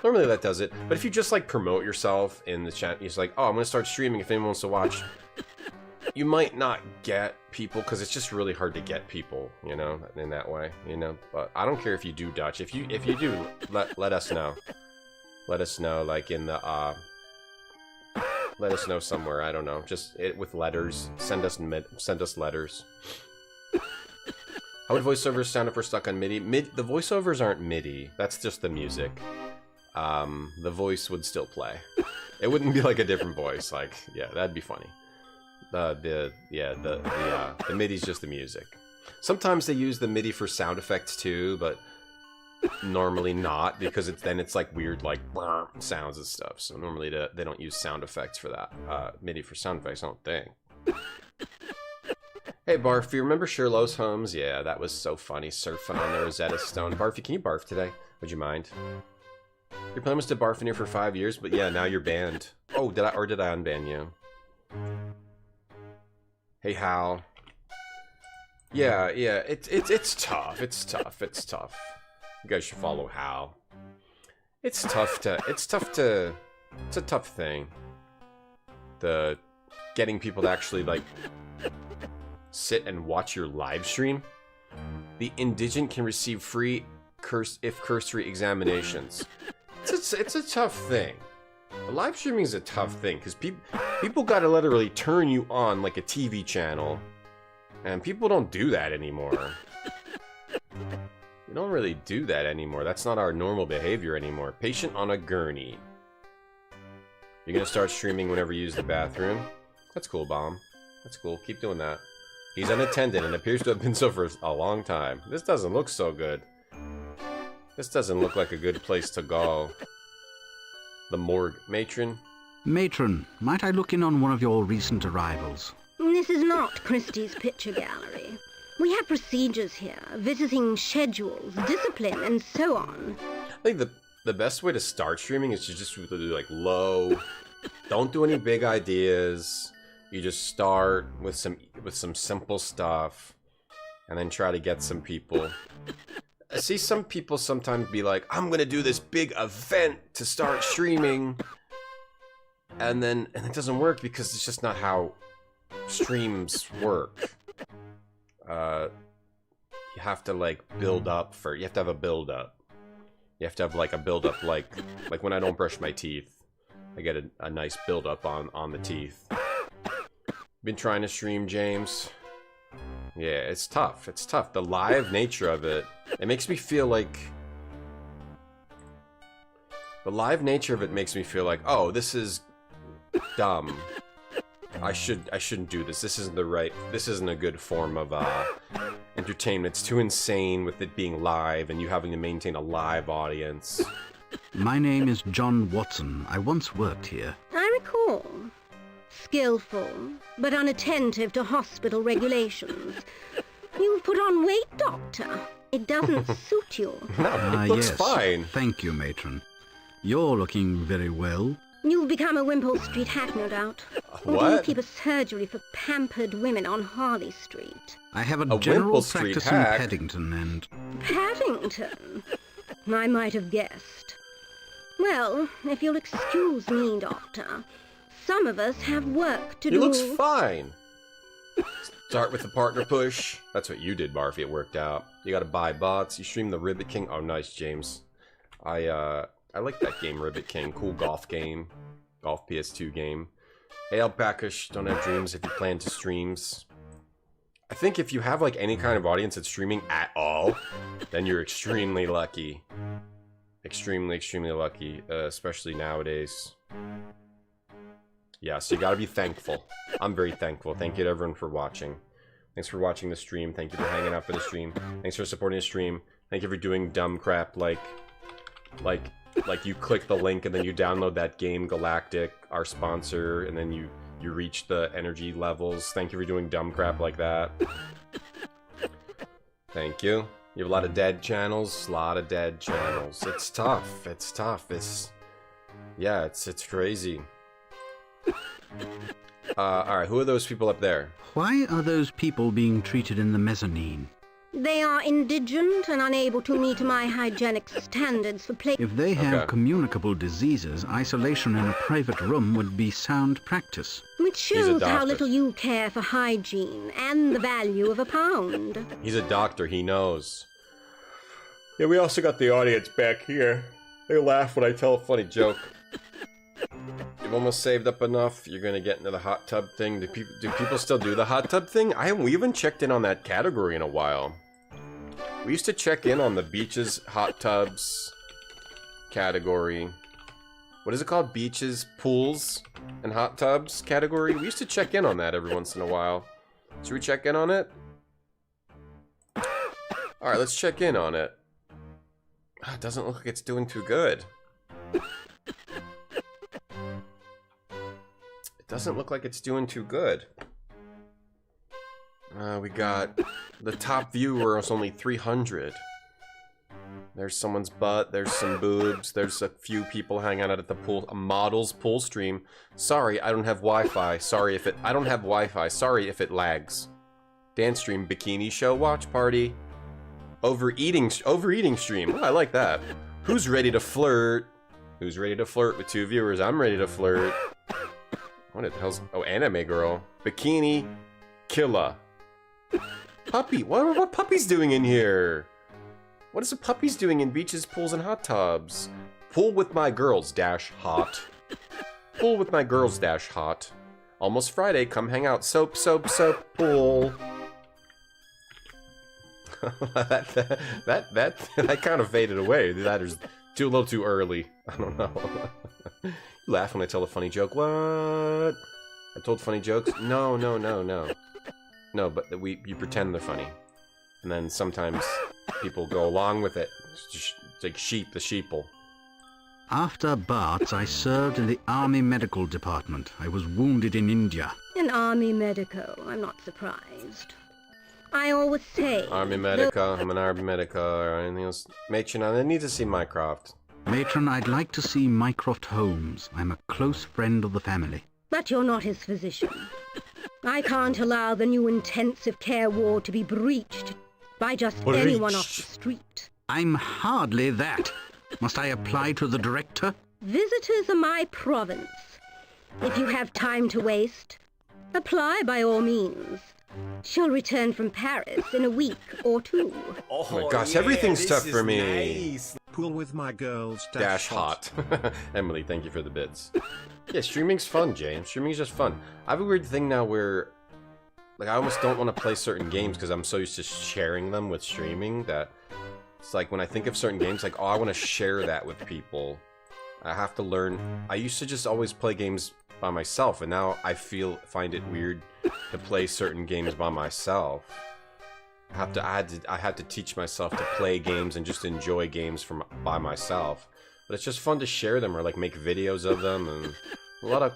normally that does it. But if you just like promote yourself in the chat, you're just like, oh, I'm gonna start streaming if anyone wants to watch, you might not get people because it's just really hard to get people, you know, in that way, you know. But I don't care if you do Dutch. If you do, let us know. Let us know, like in the let us know somewhere. I don't know. Just with letters. Send us letters. How would voiceovers sound if we're stuck on MIDI? The voiceovers aren't MIDI. That's just the music. The voice would still play. It wouldn't be like a different voice. Like, yeah, that'd be funny. The MIDI's just the music. Sometimes they use the MIDI for sound effects too, but normally not, because it's like weird like sounds and stuff. So normally they don't use sound effects for that. MIDI for sound effects, I don't think. Hey Barf, you remember Sherlock Holmes? Yeah, that was so funny, surfing on the Rosetta Stone. Barfy, can you barf today? Would you mind? Your plan was to barf in here for 5 years, but yeah, now you're banned. Oh, did I unban you? Hey Hal. Yeah, it's tough. It's tough. It's tough. You guys should follow Hal. It's a tough thing. The getting people to actually like sit and watch your live stream. The indigent can receive free cursory examinations. It's a tough thing. Live streaming is a tough thing because people gotta literally turn you on like a TV channel, and people don't do that anymore. We don't really do that anymore. That's not our normal behavior anymore. Patient on a gurney. You're gonna start streaming whenever you use the bathroom. That's cool, Bomb. That's cool. Keep doing that. He's unattended and appears to have been so for a long time. This doesn't look so good. This doesn't look like a good place to go. The morgue. Matron? Matron, might I look in on one of your recent arrivals? This is not Christie's picture gallery. We have procedures here, visiting schedules, discipline, and so on. I think the best way to start streaming is to just do like low. Don't do any big ideas. You just start with some simple stuff, and then try to get some people. I see some people sometimes be like, I'm gonna do this big event to start streaming, and it doesn't work because it's just not how streams work. You have to like build up for. You have to have a build up. You have to have like a build up, like when I don't brush my teeth, I get a nice build up on the teeth. Been trying to stream, James. Yeah, it's tough. It's tough. The live nature of it. It makes me feel like... The live nature of it makes me feel like, oh, this is dumb. I shouldn't do this. This isn't a good form of entertainment. It's too insane with it being live and you having to maintain a live audience. My name is John Watson. I once worked here. I recall. Skillful, but unattentive to hospital regulations. You've put on weight, Doctor. It doesn't suit you. No, it looks yes. fine. Thank you, Matron. You're looking very well. You've become a Wimpole Street hack, no doubt. Or do you What? keep a surgery for pampered women on Harley Street? I have A a general Wimpole Street practice hack? in Paddington and... Paddington? I might have guessed. Well, if you'll excuse me, Doctor, some of us have work to He do. looks fine. Start with the partner push. That's what you did, Barfy. It worked out. You gotta buy bots. You stream the Ribbit King. Oh, nice, James. I like that game, Ribbit King. Cool golf game. Golf PS2 game. Hey, Alpacash, don't have dreams if you plan to streams. I think if you have like any kind of audience that's streaming at all, then you're extremely lucky. Extremely lucky, especially nowadays. Yeah, so you gotta be thankful. I'm very thankful. Thank you to everyone for watching. Thanks for watching the stream. Thank you for hanging out for the stream. Thanks for supporting the stream. Thank you for doing dumb crap like you click the link and then you download that game, Galactic, our sponsor, and then you reach the energy levels. Thank you for doing dumb crap like that. Thank you. You have a lot of dead channels. It's tough. It's tough. Yeah, it's crazy. Alright, who are those people up there? Why are those people being treated in the mezzanine? They are indigent and unable to meet my hygienic standards for play. If they have Okay. communicable diseases, isolation in a private room would be sound practice. Which He's a shows how doctor. little you care for hygiene and the value of a pound. He's a doctor, he knows. Yeah, we also got the audience back here. They laugh when I tell a funny joke. You've almost saved up enough. You're gonna get into the hot tub thing. Do people still do the hot tub thing? We haven't checked in on that category in a while. We used to check in on the beaches, hot tubs category. What is it called? Beaches, pools, and hot tubs category? We used to check in on that every once in a while. Should we check in on it? Alright, let's check in on it. It doesn't look like it's doing too good. It doesn't look like it's doing too good. We got the top viewer is only 300. There's someone's butt, there's some boobs, there's a few people hanging out at the pool, a model's pool stream. Sorry, I don't have Wi-Fi. Sorry if it lags. Dance stream, bikini show, watch party, overeating stream. Oh, I like that. Who's ready to flirt? Who's ready to flirt with 2 viewers? I'm ready to flirt. What the hell's... Oh, anime girl. Bikini killer. Puppy. What are puppies doing in here? What is the puppies doing in beaches, pools, and hot tubs? Pool with my girls, dash hot. Pool with my girls, dash hot. Almost Friday, come hang out. Soap, pool. that kind of faded away. That is a little too early. I don't know. You laugh when I tell a funny joke. What? I told funny jokes? No. No, but you pretend they're funny. And then sometimes people go along with it. It's like sheep, the sheeple. After Bart's, I served in the Army Medical Department. I was wounded in India. An Army Medico. I'm not surprised. I always say... Army Medica. I'm an Army Medica. Or anything else? Matron, I need to see Mycroft. Matron, I'd like to see Mycroft Holmes. I'm a close friend of the family. But you're not his physician. I can't allow the new intensive care ward to be breached by just anyone off the street. I'm hardly that. Must I apply to the director? Visitors are my province. If you have time to waste, apply by all means. She'll return from Paris in a week or 2. Oh my gosh, yeah, everything's tough for me. Nice. Pool with my girls, dash hot. Emily, thank you for the bits. Yeah, streaming's fun, James. Streaming's just fun. I have a weird thing now where, like, I almost don't want to play certain games because I'm so used to sharing them with streaming that it's like when I think of certain games, like, oh, I want to share that with people. I have to learn. I used to just always play games by myself, and now I find it weird to play certain games by myself. I had to teach myself to play games and just enjoy games by myself. But it's just fun to share them or like make videos of them, and a lot of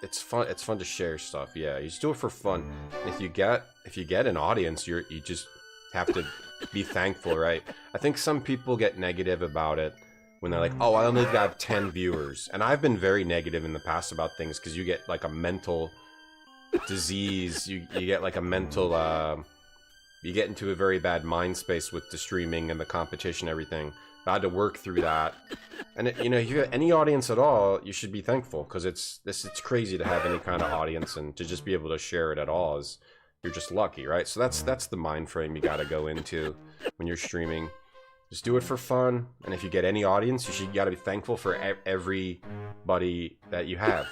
it's fun to share stuff. Yeah, you just do it for fun. And if you get an audience, you just have to be thankful, right? I think some people get negative about it when they're like, oh, I only got 10 viewers. And I've been very negative in the past about things because you get like a mental disease. You get like a mental you get into a very bad mind space with the streaming and the competition, everything. I had to work through that. And if you have any audience at all, you should be thankful because it's crazy to have any kind of audience, and to just be able to share it at all is, you're just lucky, right? So that's the mind frame you got to go into when you're streaming. Just do it for fun, and if you get any audience, you got to be thankful for everybody that you have,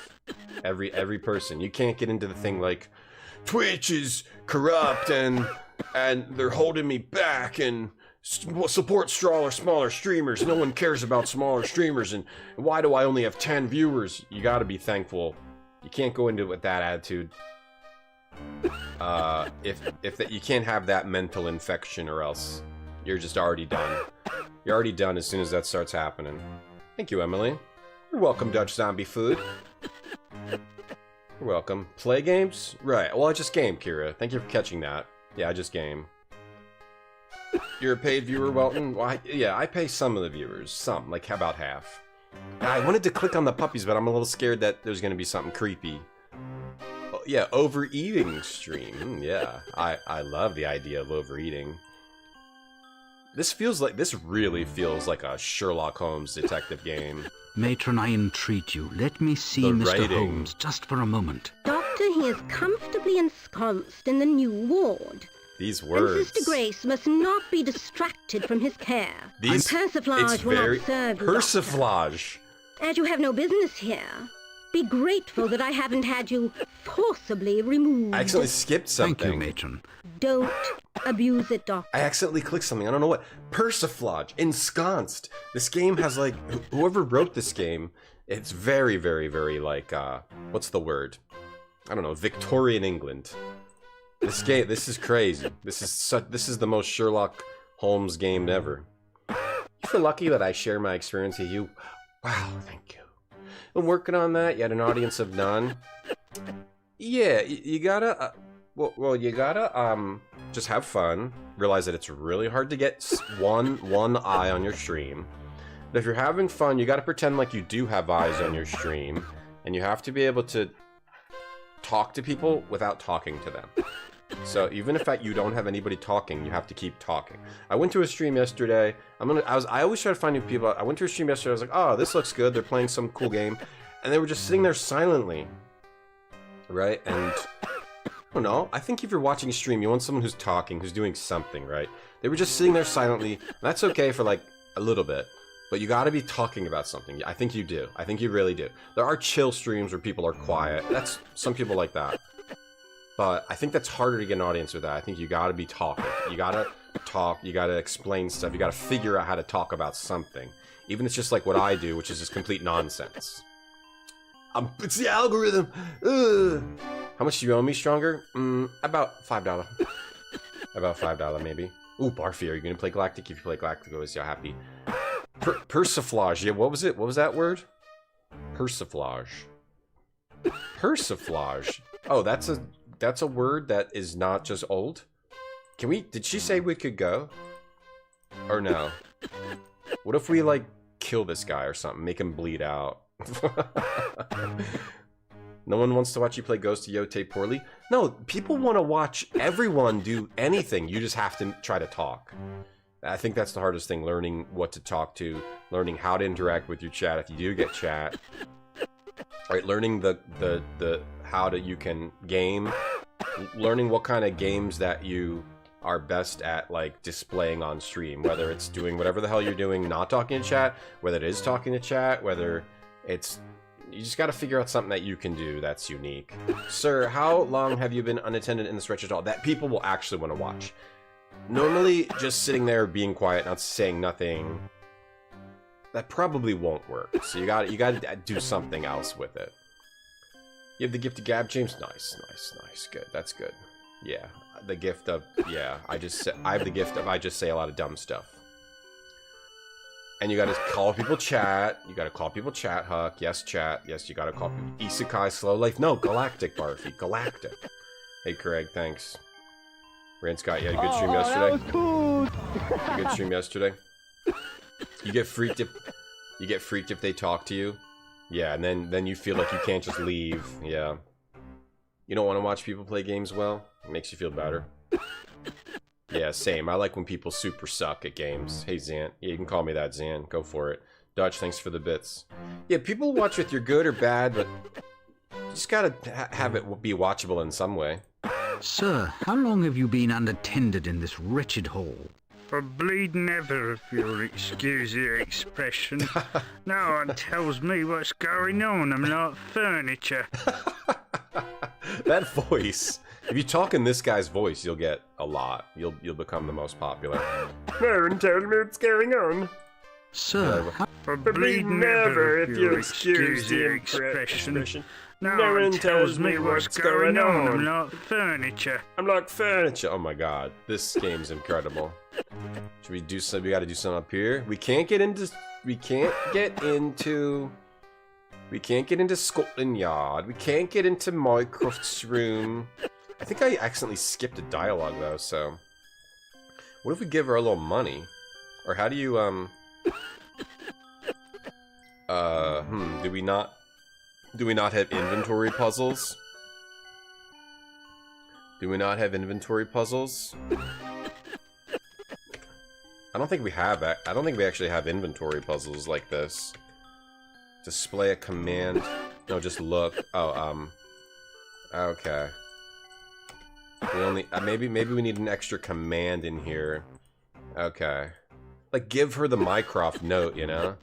every person. You can't get into the thing like Twitch is corrupt and they're holding me back and support smaller streamers. No one cares about smaller streamers, and why do I only have 10 viewers? You got to be thankful. You can't go into it with that attitude. You can't have that mental infection, or else you're just already done. You're already done as soon as that starts happening. Thank you, Emily. You're welcome, Dutch Zombie Food. You're welcome. Play games? Right. Well, I just game, Kira. Thank you for catching that. Yeah, I just game. You're a paid viewer, Welton? Well, I pay some of the viewers. Some, like about half. I wanted to click on the puppies, but I'm a little scared that there's going to be something creepy. Oh, yeah, overeating stream. Yeah, I love the idea of overeating. This really feels like a Sherlock Holmes detective game. Matron, I entreat you, let me see Mr. Holmes just for a moment. Doctor, he is comfortably ensconced in the new ward. These words. And Sister Grace must not be distracted from his care. Persiflage will not serve you, Persiflage. As you have no business here, be grateful that I haven't had you forcibly removed. I accidentally skipped something. Thank you, Matron. Don't abuse it, Doctor. I accidentally clicked something. I don't know what. Persiflage. Ensconced. This game has, like, whoever wrote this game, it's very, very, very, like, what's the word? I don't know. Victorian England. This game, this is crazy. This is the most Sherlock Holmes game ever. You feel lucky that I share my experience with you. Wow, thank you. I'm working on that. You had an audience of none. Yeah, you gotta. Well, you gotta just have fun. Realize that it's really hard to get one eye on your stream. But if you're having fun, you gotta pretend like you do have eyes on your stream, and you have to be able to talk to people without talking to them. So even if you don't have anybody talking, you have to keep talking. I went to a stream yesterday. I always try to find new people. I went to a stream yesterday. I was like, oh, this looks good. They're playing some cool game, and they were just sitting there silently, right? And I don't know. I think if you're watching a stream, you want someone who's talking, who's doing something, right? They were just sitting there silently. That's okay for like a little bit, but you got to be talking about something. I think you do. I think you really do. There are chill streams where people are quiet. That's some people like that. But I think that's harder to get an audience with that. I think you gotta be talking. You gotta talk, you gotta explain stuff, you gotta figure out how to talk about something. Even if it's just like what I do, which is just complete nonsense. It's the algorithm! Ugh. How much do you owe me, Stronger? About $5. About $5, maybe. Ooh, Barfy, are you gonna play Galactic? If you play Galactic, I was so happy. Persiflage, yeah, what was it? What was that word? Persiflage. Persiflage. Oh, that's a word that is not just old? Did she say we could go? Or no? What if we, like, kill this guy or something? Make him bleed out? No one wants to watch you play Ghost of Yote poorly? No, people want to watch everyone do anything. You just have to try to talk. I think that's the hardest thing, learning what to talk to, learning how to interact with your chat if you do get chat. Right, learning how you can game, learning what kind of games that you are best at, like, displaying on stream, whether it's doing whatever the hell you're doing, not talking to chat, whether it is talking to chat, whether it's... You just gotta figure out something that you can do that's unique. Sir, how long have you been unattended in this wretched hall? That people will actually want to watch. Normally, just sitting there being quiet, not saying nothing, that probably won't work. So you gotta do something else with it. You have the gift of gab, James? Nice. Good. That's good. Yeah. The gift of... Yeah. I have the gift of I just say a lot of dumb stuff. And you gotta call people chat. You gotta call people chat, Huck. Yes, chat. Yes, you gotta call people... Isekai, slow life. No, Galactic, Barfy. Galactic. Hey, Craig. Thanks. Rand Scott, you had a good stream yesterday? That was cool! A good stream yesterday? You get freaked if they talk to you. Yeah, and then you feel like you can't just leave. Yeah. You don't want to watch people play games well? It makes you feel better. Yeah, same. I like when people super suck at games. Hey, Zan. Yeah, you can call me that, Zan. Go for it. Dutch, thanks for the bits. Yeah, people watch if you're good or bad, but you just gotta have it be watchable in some way. Sir, how long have you been unattended in this wretched hall? For bleeding ever, if you'll excuse the expression. No one tells me what's going on. I'm like furniture. That voice. If you talk in this guy's voice, you'll get a lot. You'll become the most popular. No one tells me what's going on. Sir, for bleeding ever, if you'll excuse the expression. No one tells me what's going on. I'm like furniture. I'm like furniture. Oh my god, this game's incredible. Should we do something? We gotta do something up here. We can't get into Scotland Yard. We can't get into Mycroft's room. I think I accidentally skipped a dialogue though, so... What if we give her a little money? Or how do you, do we not have inventory puzzles? Do we not have inventory puzzles? I don't think we have. I don't think we actually have inventory puzzles like this. Display a command. No, just look. Oh, okay. We only maybe we need an extra command in here. Okay. Like give her the Mycroft note, you know?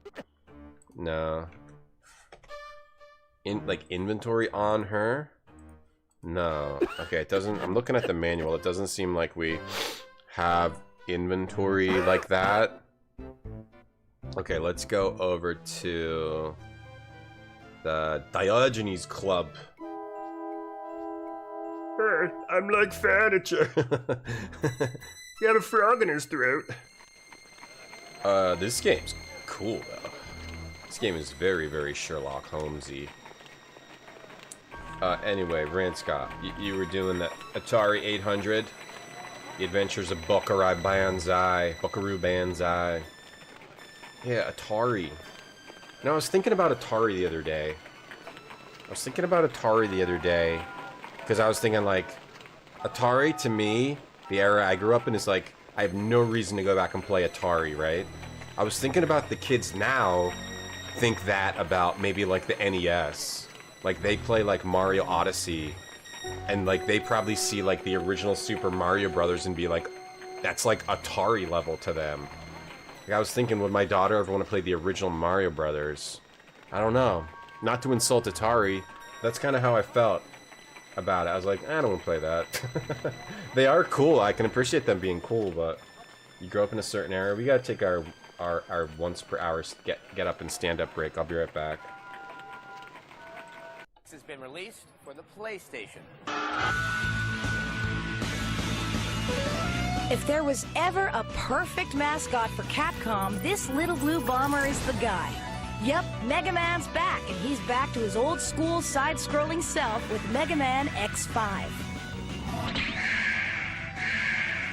No. Like inventory on her? No. Okay, it doesn't. I'm looking at the manual. It doesn't seem like we have inventory like that. Okay, let's go over to the Diogenes Club. I'm like furniture. He had a frog in his throat. This game's cool though. This game is very, very Sherlock Holmesy. Anyway, Rand Scott, you were doing that Atari 800, The Adventures of Buckaroo Banzai. Yeah, Atari. Now, I was thinking about Atari the other day. Because I was thinking, like, Atari, to me, the era I grew up in is like, I have no reason to go back and play Atari, right? I was thinking about the kids now think that about maybe like the NES. Like they play like Mario Odyssey and like they probably see like the original Super Mario Brothers and be like, that's like Atari level to them. Like I was thinking, would my daughter ever want to play the original Mario Brothers? I don't know. Not to insult Atari, that's kind of how I felt about it. I was like, I don't want to play that. They are cool. I can appreciate them being cool, but you grow up in a certain era. We gotta take our once per hour get up and stand up break. I'll be right back. This has been released for the PlayStation. If there was ever a perfect mascot for Capcom, this little blue bomber is the guy. Yep, Mega Man's back, and he's back to his old school side-scrolling self with Mega Man X5.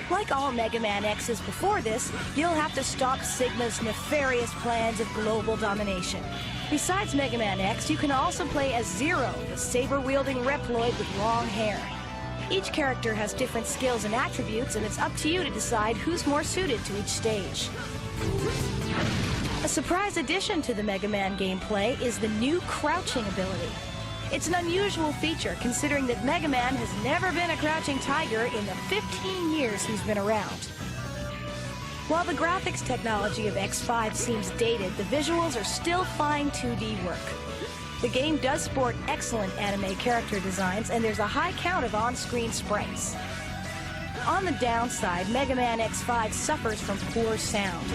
Like all Mega Man X's before this, you'll have to stop Sigma's nefarious plans of global domination. Besides Mega Man X, you can also play as Zero, the saber-wielding Reploid with long hair. Each character has different skills and attributes, and it's up to you to decide who's more suited to each stage. A surprise addition to the Mega Man gameplay is the new crouching ability. It's an unusual feature, considering that Mega Man has never been a crouching tiger in the 15 years he's been around. While the graphics technology of X5 seems dated, the visuals are still fine 2D work. The game does sport excellent anime character designs, and there's a high count of on-screen sprites. On the downside, Mega Man X5 suffers from poor sound.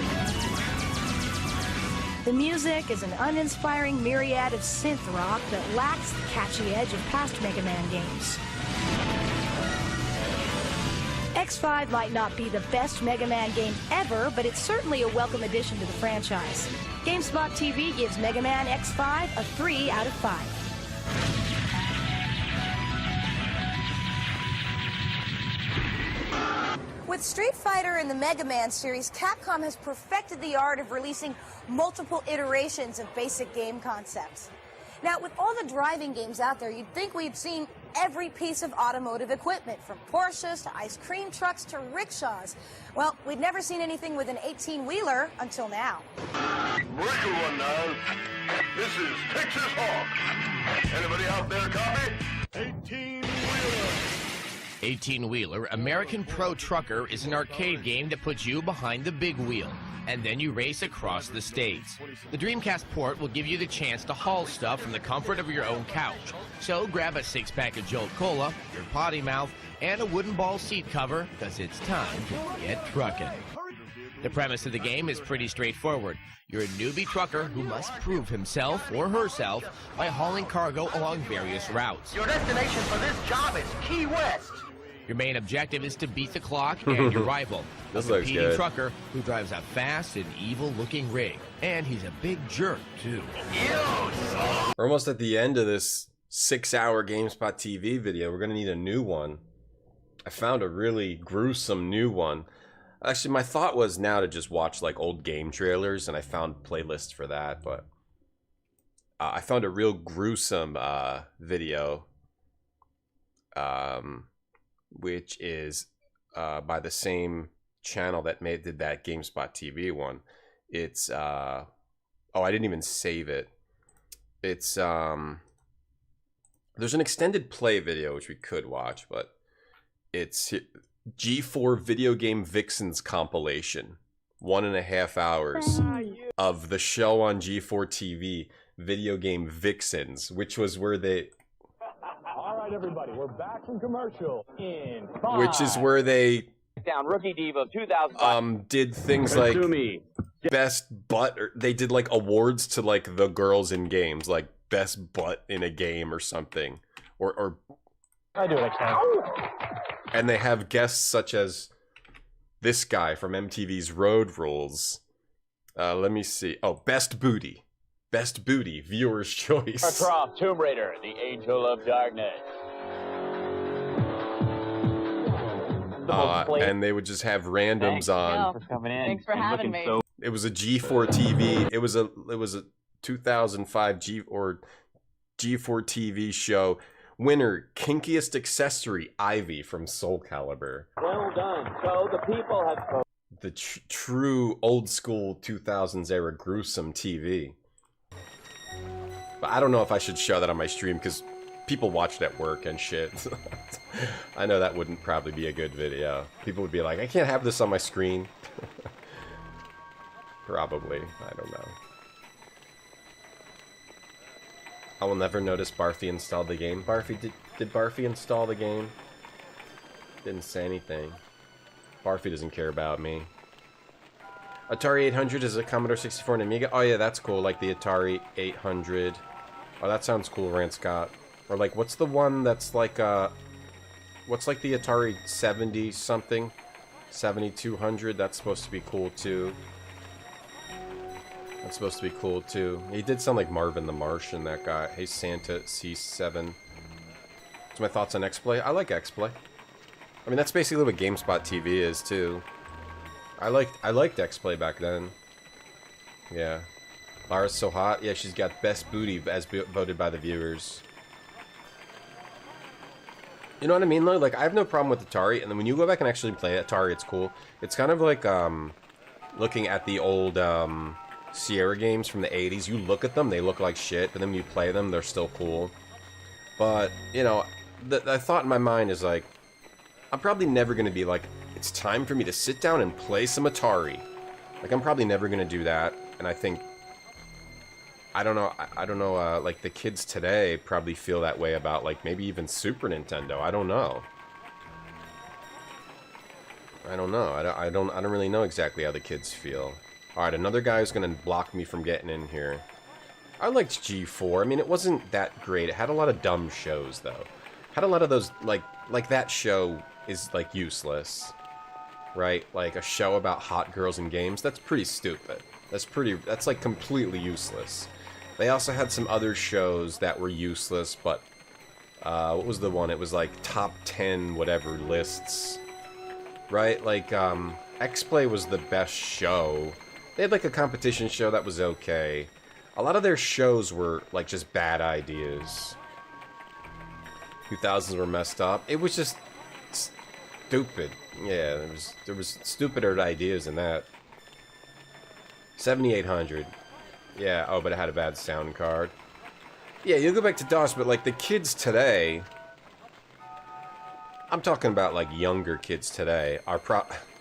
The music is an uninspiring myriad of synth rock that lacks the catchy edge of past Mega Man games. X5 might not be the best Mega Man game ever, but it's certainly a welcome addition to the franchise. GameSpot TV gives Mega Man X5 a 3 out of 5. With Street Fighter and the Mega Man series, Capcom has perfected the art of releasing multiple iterations of basic game concepts. Now, with all the driving games out there, you'd think we'd seen every piece of automotive equipment, from Porsches to ice cream trucks to rickshaws. Well, we'd never seen anything with an 18-wheeler until now. Breaker one now. This is Texas Hawk. Anybody out there copy? 18-wheeler. 18-Wheeler American Pro Trucker is an arcade game that puts you behind the big wheel, and then you race across the states. The Dreamcast port will give you the chance to haul stuff from the comfort of your own couch. So grab a six-pack of Jolt Cola, your potty mouth, and a wooden ball seat cover, because it's time to get trucking. The premise of the game is pretty straightforward. You're a newbie trucker who must prove himself or herself by hauling cargo along various routes. Your destination for this job is Key West. Your main objective is to beat the clock and your rival, a competing trucker who drives a fast and evil-looking rig. And he's a big jerk, too. We're almost at the end of this 6-hour GameSpot TV video. We're going to need a new one. I found a really gruesome new one. Actually, my thought was now to just watch like old game trailers, and I found playlists for that, but I found a real gruesome video, which is by the same channel that did that GameSpot TV one. It's oh, I didn't even save it. It's there's an extended play video which we could watch, but it's G4 Video Game Vixens compilation. 1.5 hours of the show on G4 TV, Video Game Vixens, which was where they... All right, everybody, we're back from commercial in 5. Which is where they... Down Rookie Diva 2005. Did things like best butt, or they did like awards to like the girls in games, like best butt in a game or something, or I do it next time. And they have guests such as this guy from MTV's Road Rules. Let me see. Oh, Best Booty. Best Booty, viewer's choice. Across Tomb Raider, the Angel of Darkness. And they would just have randoms on. Thanks for having me. It was a G4 TV. It was a 2005 G4 TV show Winner, kinkiest accessory, Ivy from Soul Calibur. Well done. So the people have... The true old school 2000s era gruesome TV. But I don't know if I should show that on my stream because people watch it at work and shit. I know that wouldn't probably be a good video. People would be like, I can't have this on my screen. Probably. I don't know. I will never notice Barfy installed the game. Barfy, did Barfy install the game? Didn't say anything. Barfy doesn't care about me. Atari 800 is a Commodore 64 and Amiga. Oh yeah, that's cool. Like the Atari 800. Oh, that sounds cool, Rand Scott. Or like, what's the one that's like what's like the Atari 70 something? 7200. That's supposed to be cool too. That's supposed to be cool too. He did sound like Marvin the Martian, that guy. Hey Santa C7. What's my thoughts on X-Play? I like X-Play. I mean, that's basically what GameSpot TV is too. I liked X-Play back then. Yeah. Lara's so hot. Yeah, she's got best booty as voted by the viewers. You know what I mean, though? Like, I have no problem with Atari, and then when you go back and actually play Atari, it's cool. It's kind of like, looking at the old, Sierra games from the 80s. You look at them, they look like shit, but then when you play them, they're still cool. But, you know, the thought in my mind is like, I'm probably never going to be like, it's time for me to sit down and play some Atari. Like, I'm probably never going to do that, and I think, I don't know, like, the kids today probably feel that way about, like, maybe even Super Nintendo. I don't know. I don't really know exactly how the kids feel. Alright, another guy who's going to block me from getting in here. I liked G4. I mean, it wasn't that great. It had a lot of dumb shows, though. Had a lot of those, like that show is, like, useless. Right? Like, a show about hot girls in games? That's pretty stupid. That's, like, completely useless. They also had some other shows that were useless, but, what was the one? It was, like, top 10 whatever lists. Right? Like, X-Play was the best show. They had, like, a competition show that was okay. A lot of their shows were, like, just bad ideas. 2000s were messed up. It was just stupid. Yeah, there was stupider ideas than that. 7800. Yeah, oh, but it had a bad sound card. Yeah, you'll go back to DOS, but, like, the kids today... I'm talking about, like, younger kids today are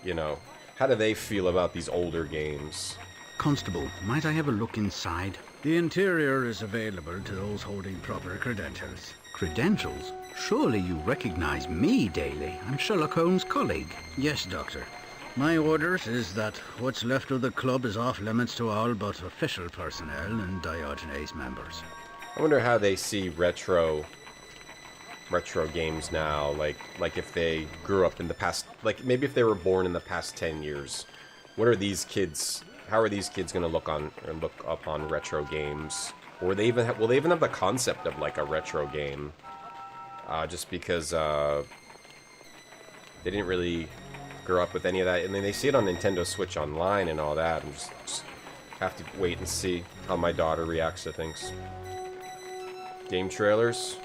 you know, how do they feel about these older games? Constable, might I have a look inside? The interior is available to those holding proper credentials. Credentials? Surely you recognize me, Daly. I'm Sherlock Holmes' colleague. Yes, Doctor. My orders is that what's left of the club is off limits to all but official personnel and Diogenes members. I wonder how they see retro games now, like if they grew up in the past, like maybe if they were born in the past 10 years. What are these kids, how are these kids going to look up on retro games? Or will they even have the concept of like a retro game? Just because they didn't really grow up with any of that. I mean, they see it on Nintendo Switch Online and all that, and just have to wait and see how my daughter reacts to things. Game trailers?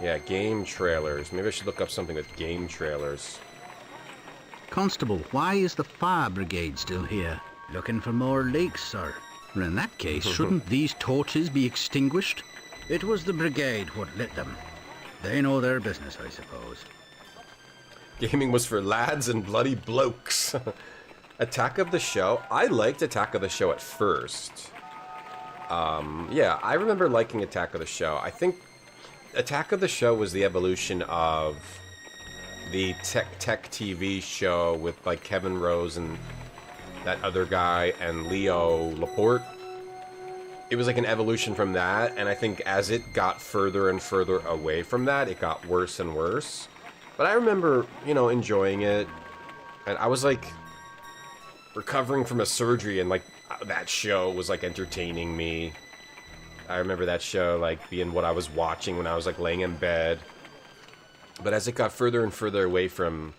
Yeah, game trailers. Maybe I should look up something with game trailers. Constable, why is the fire brigade still here? Looking for more leaks, sir. Well, in that case, shouldn't these torches be extinguished? It was the brigade what lit them. They know their business, I suppose. Gaming was for lads and bloody blokes. Attack of the Show? I liked Attack of the Show at first. Yeah, I remember liking Attack of the Show. I think Attack of the Show was the evolution of the tech TV show with like Kevin Rose and that other guy and Leo Laporte. It was like an evolution from that, and I think as it got further and further away from that, it got worse and worse. But I remember, you know, enjoying it, and I was like recovering from a surgery, and like that show was like entertaining me. I remember that show like being what I was watching when I was like laying in bed. But as it got further and further away from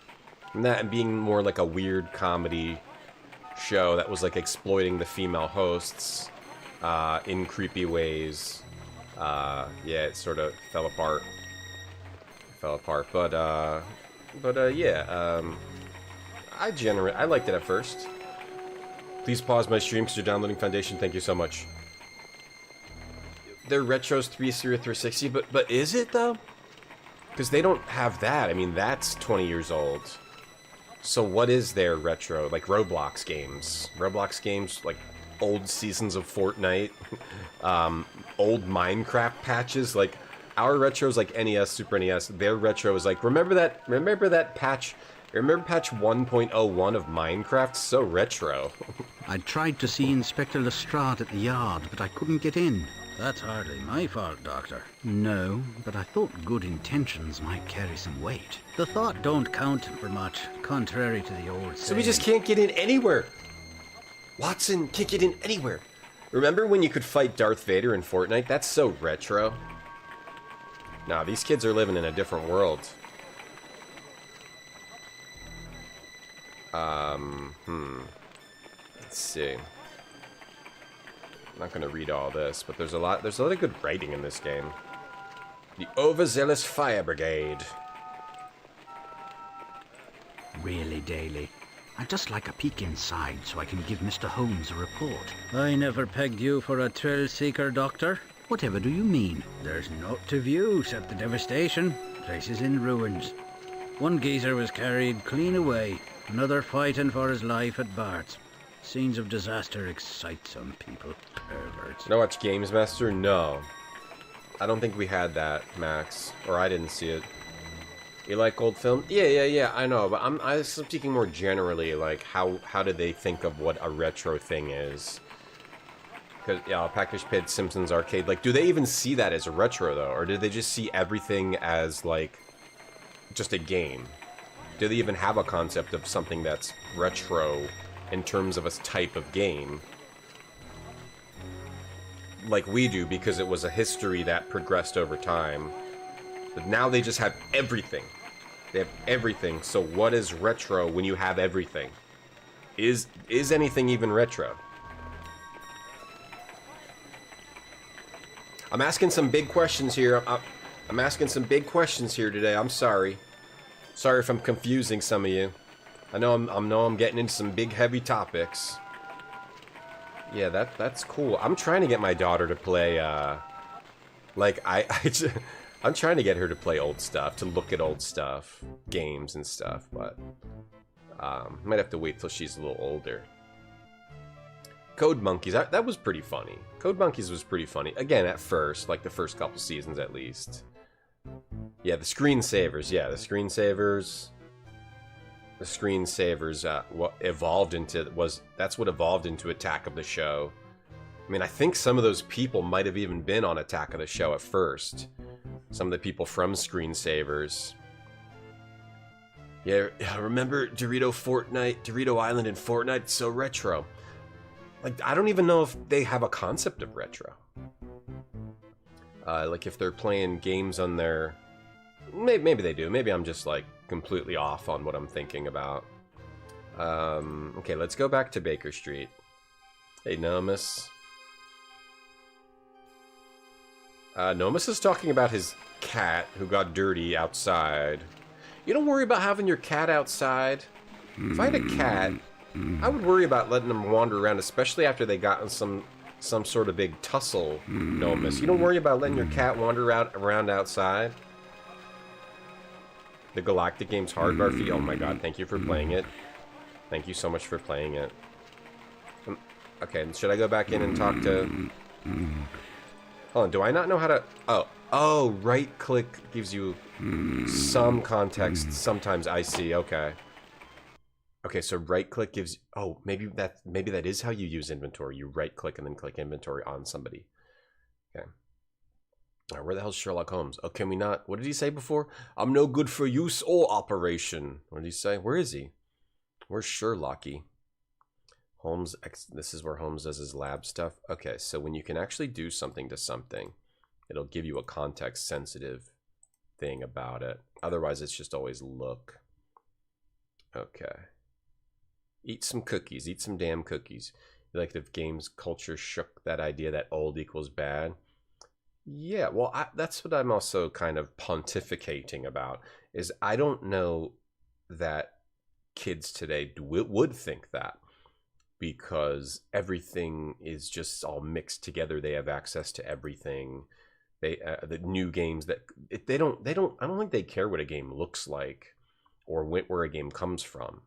that and being more like a weird comedy show that was like exploiting the female hosts in creepy ways, Yeah, it sort of fell apart. But yeah, I liked it at first. Please pause my stream because you're downloading Foundation. Thank you so much. Their retro's 360, but is it though? Because they don't have that. I mean, that's 20 years old. So what is their retro? Like Roblox games? Roblox games, like old seasons of Fortnite, old Minecraft patches. Like our retro is like NES, Super NES. Their retro is like, remember that patch? Remember patch 1.01 of Minecraft? So retro. I tried to see Inspector Lestrade at the yard, but I couldn't get in. That's hardly my fault, Doctor. No, but I thought good intentions might carry some weight. The thought don't count for much, contrary to the old saying. So we just can't get in anywhere. Watson can't get in anywhere. Remember when you could fight Darth Vader in Fortnite? That's so retro. Nah, these kids are living in a different world. Let's see. I'm not gonna read all this, but there's a lot of good writing in this game. The Overzealous Fire Brigade. Really, Daly? I'd just like a peek inside so I can give Mr. Holmes a report. I never pegged you for a thrill-seeker, Doctor. Whatever do you mean? There's naught to view except the devastation. Place is in ruins. One geezer was carried clean away. Another fighting for his life at Bart's. Scenes of disaster excite some people. Perverts. You know watch Games Master? No. I don't think we had that, Max. Or I didn't see it. You like old film? Yeah, I know, but I'm speaking more generally, like, how do they think of what a retro thing is? Because, yeah, Package Pit, Simpsons Arcade, like, do they even see that as a retro, though? Or do they just see everything as, like, just a game? Do they even have a concept of something that's retro in terms of a type of game? Like we do, because it was a history that progressed over time. But now they just have everything. They have everything. So what is retro when you have everything? Is anything even retro? I'm asking some big questions here. I'm asking some big questions here today. I'm sorry. Sorry if I'm confusing some of you. I know I'm getting into some big heavy topics. Yeah, that's cool. I'm trying to get my daughter to play I'm trying to get her to play old stuff, to look at old stuff, games and stuff, but might have to wait till she's a little older. Code Monkeys, that was pretty funny. Code Monkeys was pretty funny. Again, at first, like the first couple seasons at least. Yeah, the screensavers. Yeah, the screensavers. The screensavers what evolved into that's what evolved into Attack of the Show. I mean, I think some of those people might have even been on Attack of the Show at first. Some of the people from Screensavers. Yeah, remember Dorito Island in Fortnite? It's so retro. Like, I don't even know if they have a concept of retro. Like, if they're playing games on their... Maybe they do. Maybe I'm just, like, completely off on what I'm thinking about. Okay, let's go back to Baker Street. Hey, Nomus. Nomus is talking about his cat who got dirty outside. You don't worry about having your cat outside. If I had a cat, I would worry about letting them wander around, especially after they got in some sort of big tussle, Nomus. You don't worry about letting your cat wander around outside. The Galactic game's hard, Barfy. Oh my god, thank you for playing it. Thank you so much for playing it. Okay, should I go back in and talk to... Hold on, do I not know how to... Oh, right-click gives you some context. Sometimes I see, okay. Okay, so right-click gives... Oh, maybe that is how you use inventory. You right-click and then click inventory on somebody. Okay. All right, where the hell's Sherlock Holmes? Oh, can we not... What did he say before? I'm no good for use or operation. What did he say? Where is he? Where's Sherlocky? Holmes... This is where Holmes does his lab stuff. Okay, so when you can actually do something to something, it'll give you a context-sensitive thing about it. Otherwise, it's just always look. Okay. Eat some cookies. Eat some damn cookies. You like if games culture shook that idea that old equals bad? Yeah, well, that's what I'm also kind of pontificating about, is I don't know that kids today would think that, because everything is just all mixed together. They have access to everything. They the new games that they don't I don't think they care what a game looks like or where a game comes from.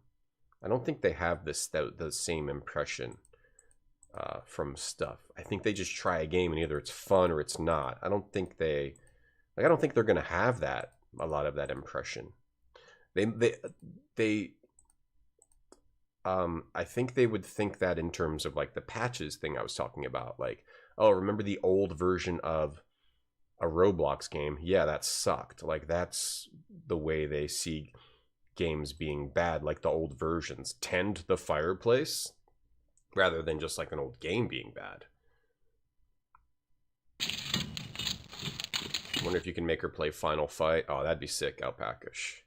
I don't think they have the same impression from stuff. I think they just try a game and either it's fun or it's not. I don't think they're gonna have a lot of that impression. I think they would think that in terms of like the patches thing I was talking about. Like, oh, remember the old version of a Roblox game? Yeah, that sucked. Like, that's the way they see games being bad. Like, the old versions tend the fireplace rather than just like an old game being bad. Wonder if you can make her play Final Fight. Oh, that'd be sick, Alpacash.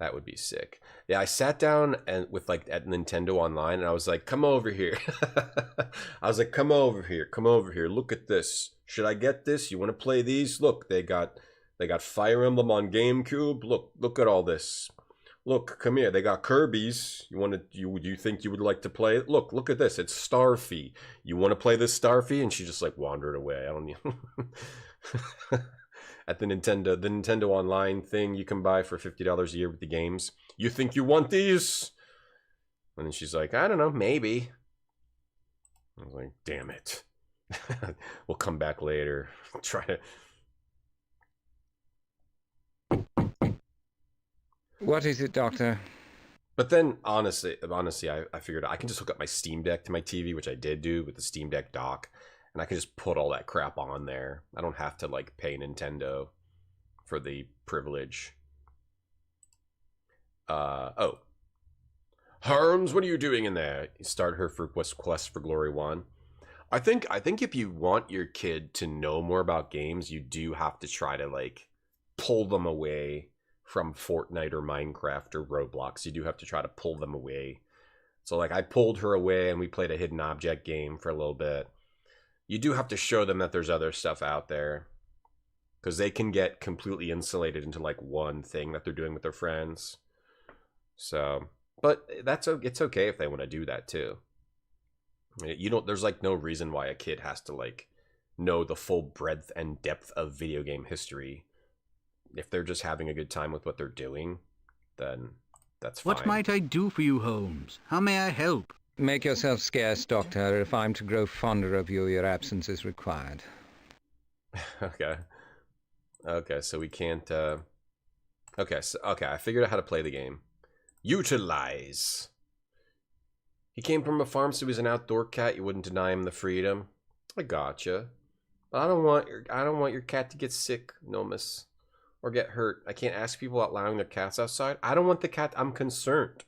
That would be sick. Yeah, I sat down and with like at Nintendo Online, and I was like, "Come over here." I was like, "Come over here, come over here. Look at this. Should I get this? You want to play these? Look, they got Fire Emblem on GameCube. Look at all this. Look, come here. They got Kirby's. Do you think you would like to play it? Look at this. It's Starfy. You want to play this Starfy?" And she just like wandered away. I don't know. At the Nintendo Online thing you can buy for $50 a year with the games. You think you want these? And then she's like, I don't know, maybe. I was like, damn it. We'll come back later. Try to. What is it, Doctor? But then, honestly, I figured I can just hook up my Steam Deck to my TV, which I did do with the Steam Deck dock. And I can just put all that crap on there. I don't have to, like, pay Nintendo for the privilege. Oh. Holmes, what are you doing in there? You start her for Quest for Glory 1. I think if you want your kid to know more about games, you do have to try to, like, pull them away from Fortnite or Minecraft or Roblox. You do have to try to pull them away. So, like, I pulled her away and we played a hidden object game for a little bit. You do have to show them that there's other stuff out there, because they can get completely insulated into like one thing that they're doing with their friends. So, but it's okay if they want to do that too. There's like no reason why a kid has to like know the full breadth and depth of video game history. If they're just having a good time with what they're doing, then that's fine. What might I do for you, Holmes? How may I help? Make yourself scarce, Doctor. If I'm to grow fonder of you, your absence is required. Okay, so we can't, Okay, I figured out how to play the game. Utilize. He came from a farm, so he was an outdoor cat. You wouldn't deny him the freedom. I gotcha. But I don't want your cat to get sick, Nomus, or get hurt. I can't ask people about allowing their cats outside. I don't want the cat. I'm concerned.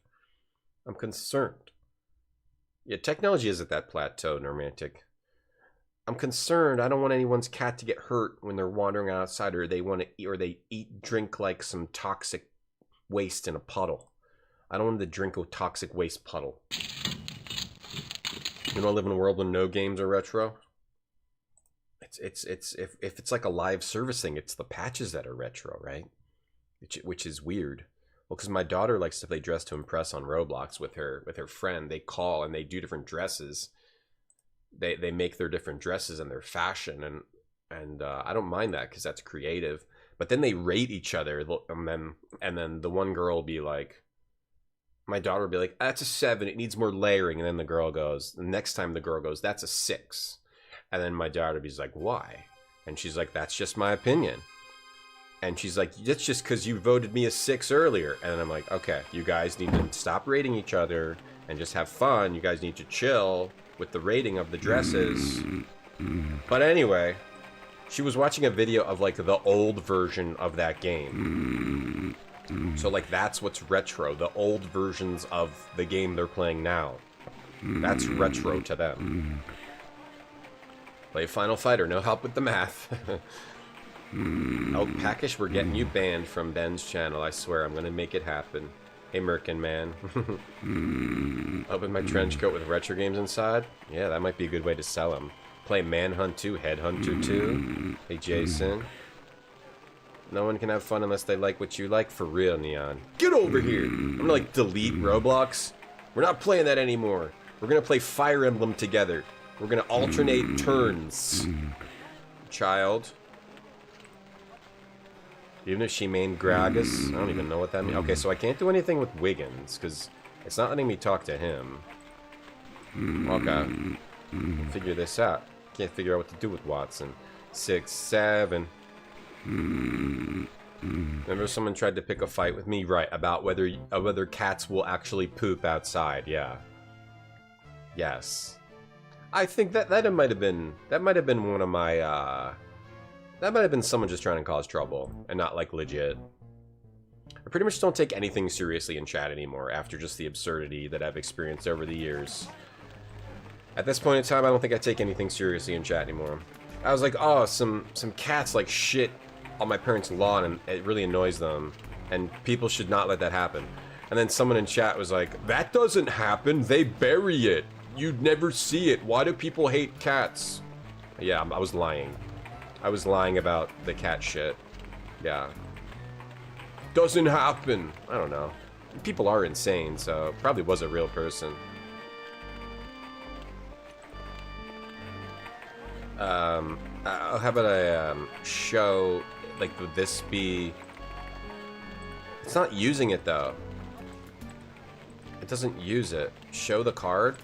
Yeah, technology is at that plateau, Romantic. I'm concerned. I don't want anyone's cat to get hurt when they're wandering outside, or they drink like some toxic waste in a puddle. I don't want them to drink a toxic waste puddle. You don't live in a world where no games are retro. If it's like a live service thing, it's the patches that are retro, right? Which is weird. Well, because my daughter likes to play Dress to Impress on Roblox with her friend. They call and they do different dresses. They make their different dresses and their fashion, and I don't mind that because that's creative. But then they rate each other, and then the one girl will be like, my daughter will be like, that's a 7. It needs more layering. And then the next time the girl goes, that's a 6. And then my daughter will be like, why? And she's like, that's just my opinion. And she's like, that's just because you voted me a 6 earlier. And then I'm like, okay, you guys need to stop rating each other and just have fun. You guys need to chill with the rating of the dresses. But anyway, she was watching a video of like the old version of that game. So like that's what's retro, the old versions of the game they're playing now. That's retro to them. Play Final Fighter, no help with the math. Oh, Packish, we're getting you banned from Ben's channel. I swear, I'm gonna make it happen. Hey, Merkin man. Open my trench coat with retro games inside? Yeah, that might be a good way to sell them. play Manhunt 2, Headhunter 2. Hey, Jason. No one can have fun unless they like what you like. For real, Neon. Get over here. I'm gonna, like, delete Roblox. We're not playing that anymore. We're gonna play Fire Emblem together. We're gonna alternate turns. Child. Even if she main Gragas. I don't even know what that means. Okay, so I can't do anything with Wiggins, because it's not letting me talk to him. Okay. Figure this out. Can't figure out what to do with Watson. 6, 7. Remember someone tried to pick a fight with me? Right, about whether cats will actually poop outside. Yeah. Yes. I think that might have been one of my that might have been someone just trying to cause trouble and not like legit. I pretty much don't take anything seriously in chat anymore after just the absurdity that I've experienced over the years. At this point in time, I don't think I take anything seriously in chat anymore. I was like, oh, some cats like shit on my parents' lawn and it really annoys them, and people should not let that happen. And then someone in chat was like, that doesn't happen, they bury it. You'd never see it. Why do people hate cats? Yeah, I was lying. I was lying about the cat shit. Yeah. Doesn't happen. I don't know. People are insane, so it probably was a real person. How about I show, like, would this be... It's not using it, though. It doesn't use it. Show the card?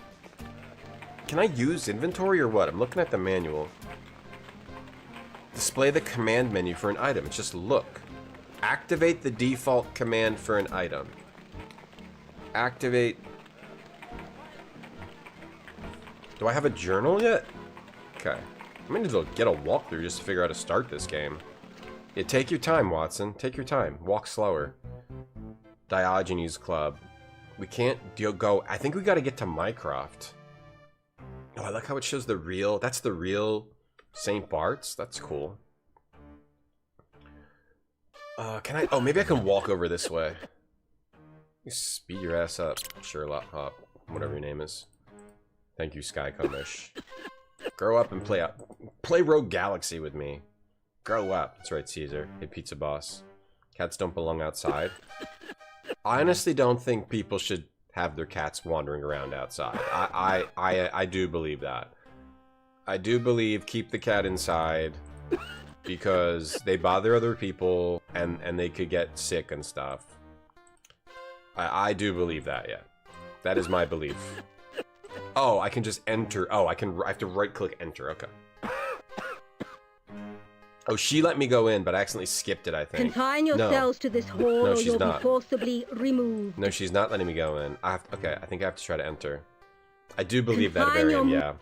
Can I use inventory or what? I'm looking at the manual. Display the command menu for an item. It's just look. Activate the default command for an item. Activate... Do I have a journal yet? Okay. I'm gonna need to get a walkthrough just to figure out how to start this game. Yeah, take your time, Watson. Take your time. Walk slower. Diogenes Club. We can't go... I think we gotta get to Mycroft. Oh, I like how it shows the real... That's the real St. Bart's? That's cool. Can I... Oh, maybe I can walk over this way. You speed your ass up, Sherlock Hop. Whatever your name is. Thank you, Skycomish. Grow up and play Rogue Galaxy with me. Grow up. That's right, Caesar. Hey, Pizza Boss. Cats don't belong outside. I honestly don't think people should have their cats wandering around outside. I do believe that. I do believe keep the cat inside because they bother other people and they could get sick and stuff. I do believe that, yeah. That is my belief. Oh, I can just enter. Oh, I have to right-click enter. Okay. Oh, she let me go in, but I accidentally skipped it, I think. Confine yourselves to this hall or you'll be forcibly removed. No, she's not letting me go in. Okay, I think I have to try to enter. I do believe that, Varian, yeah.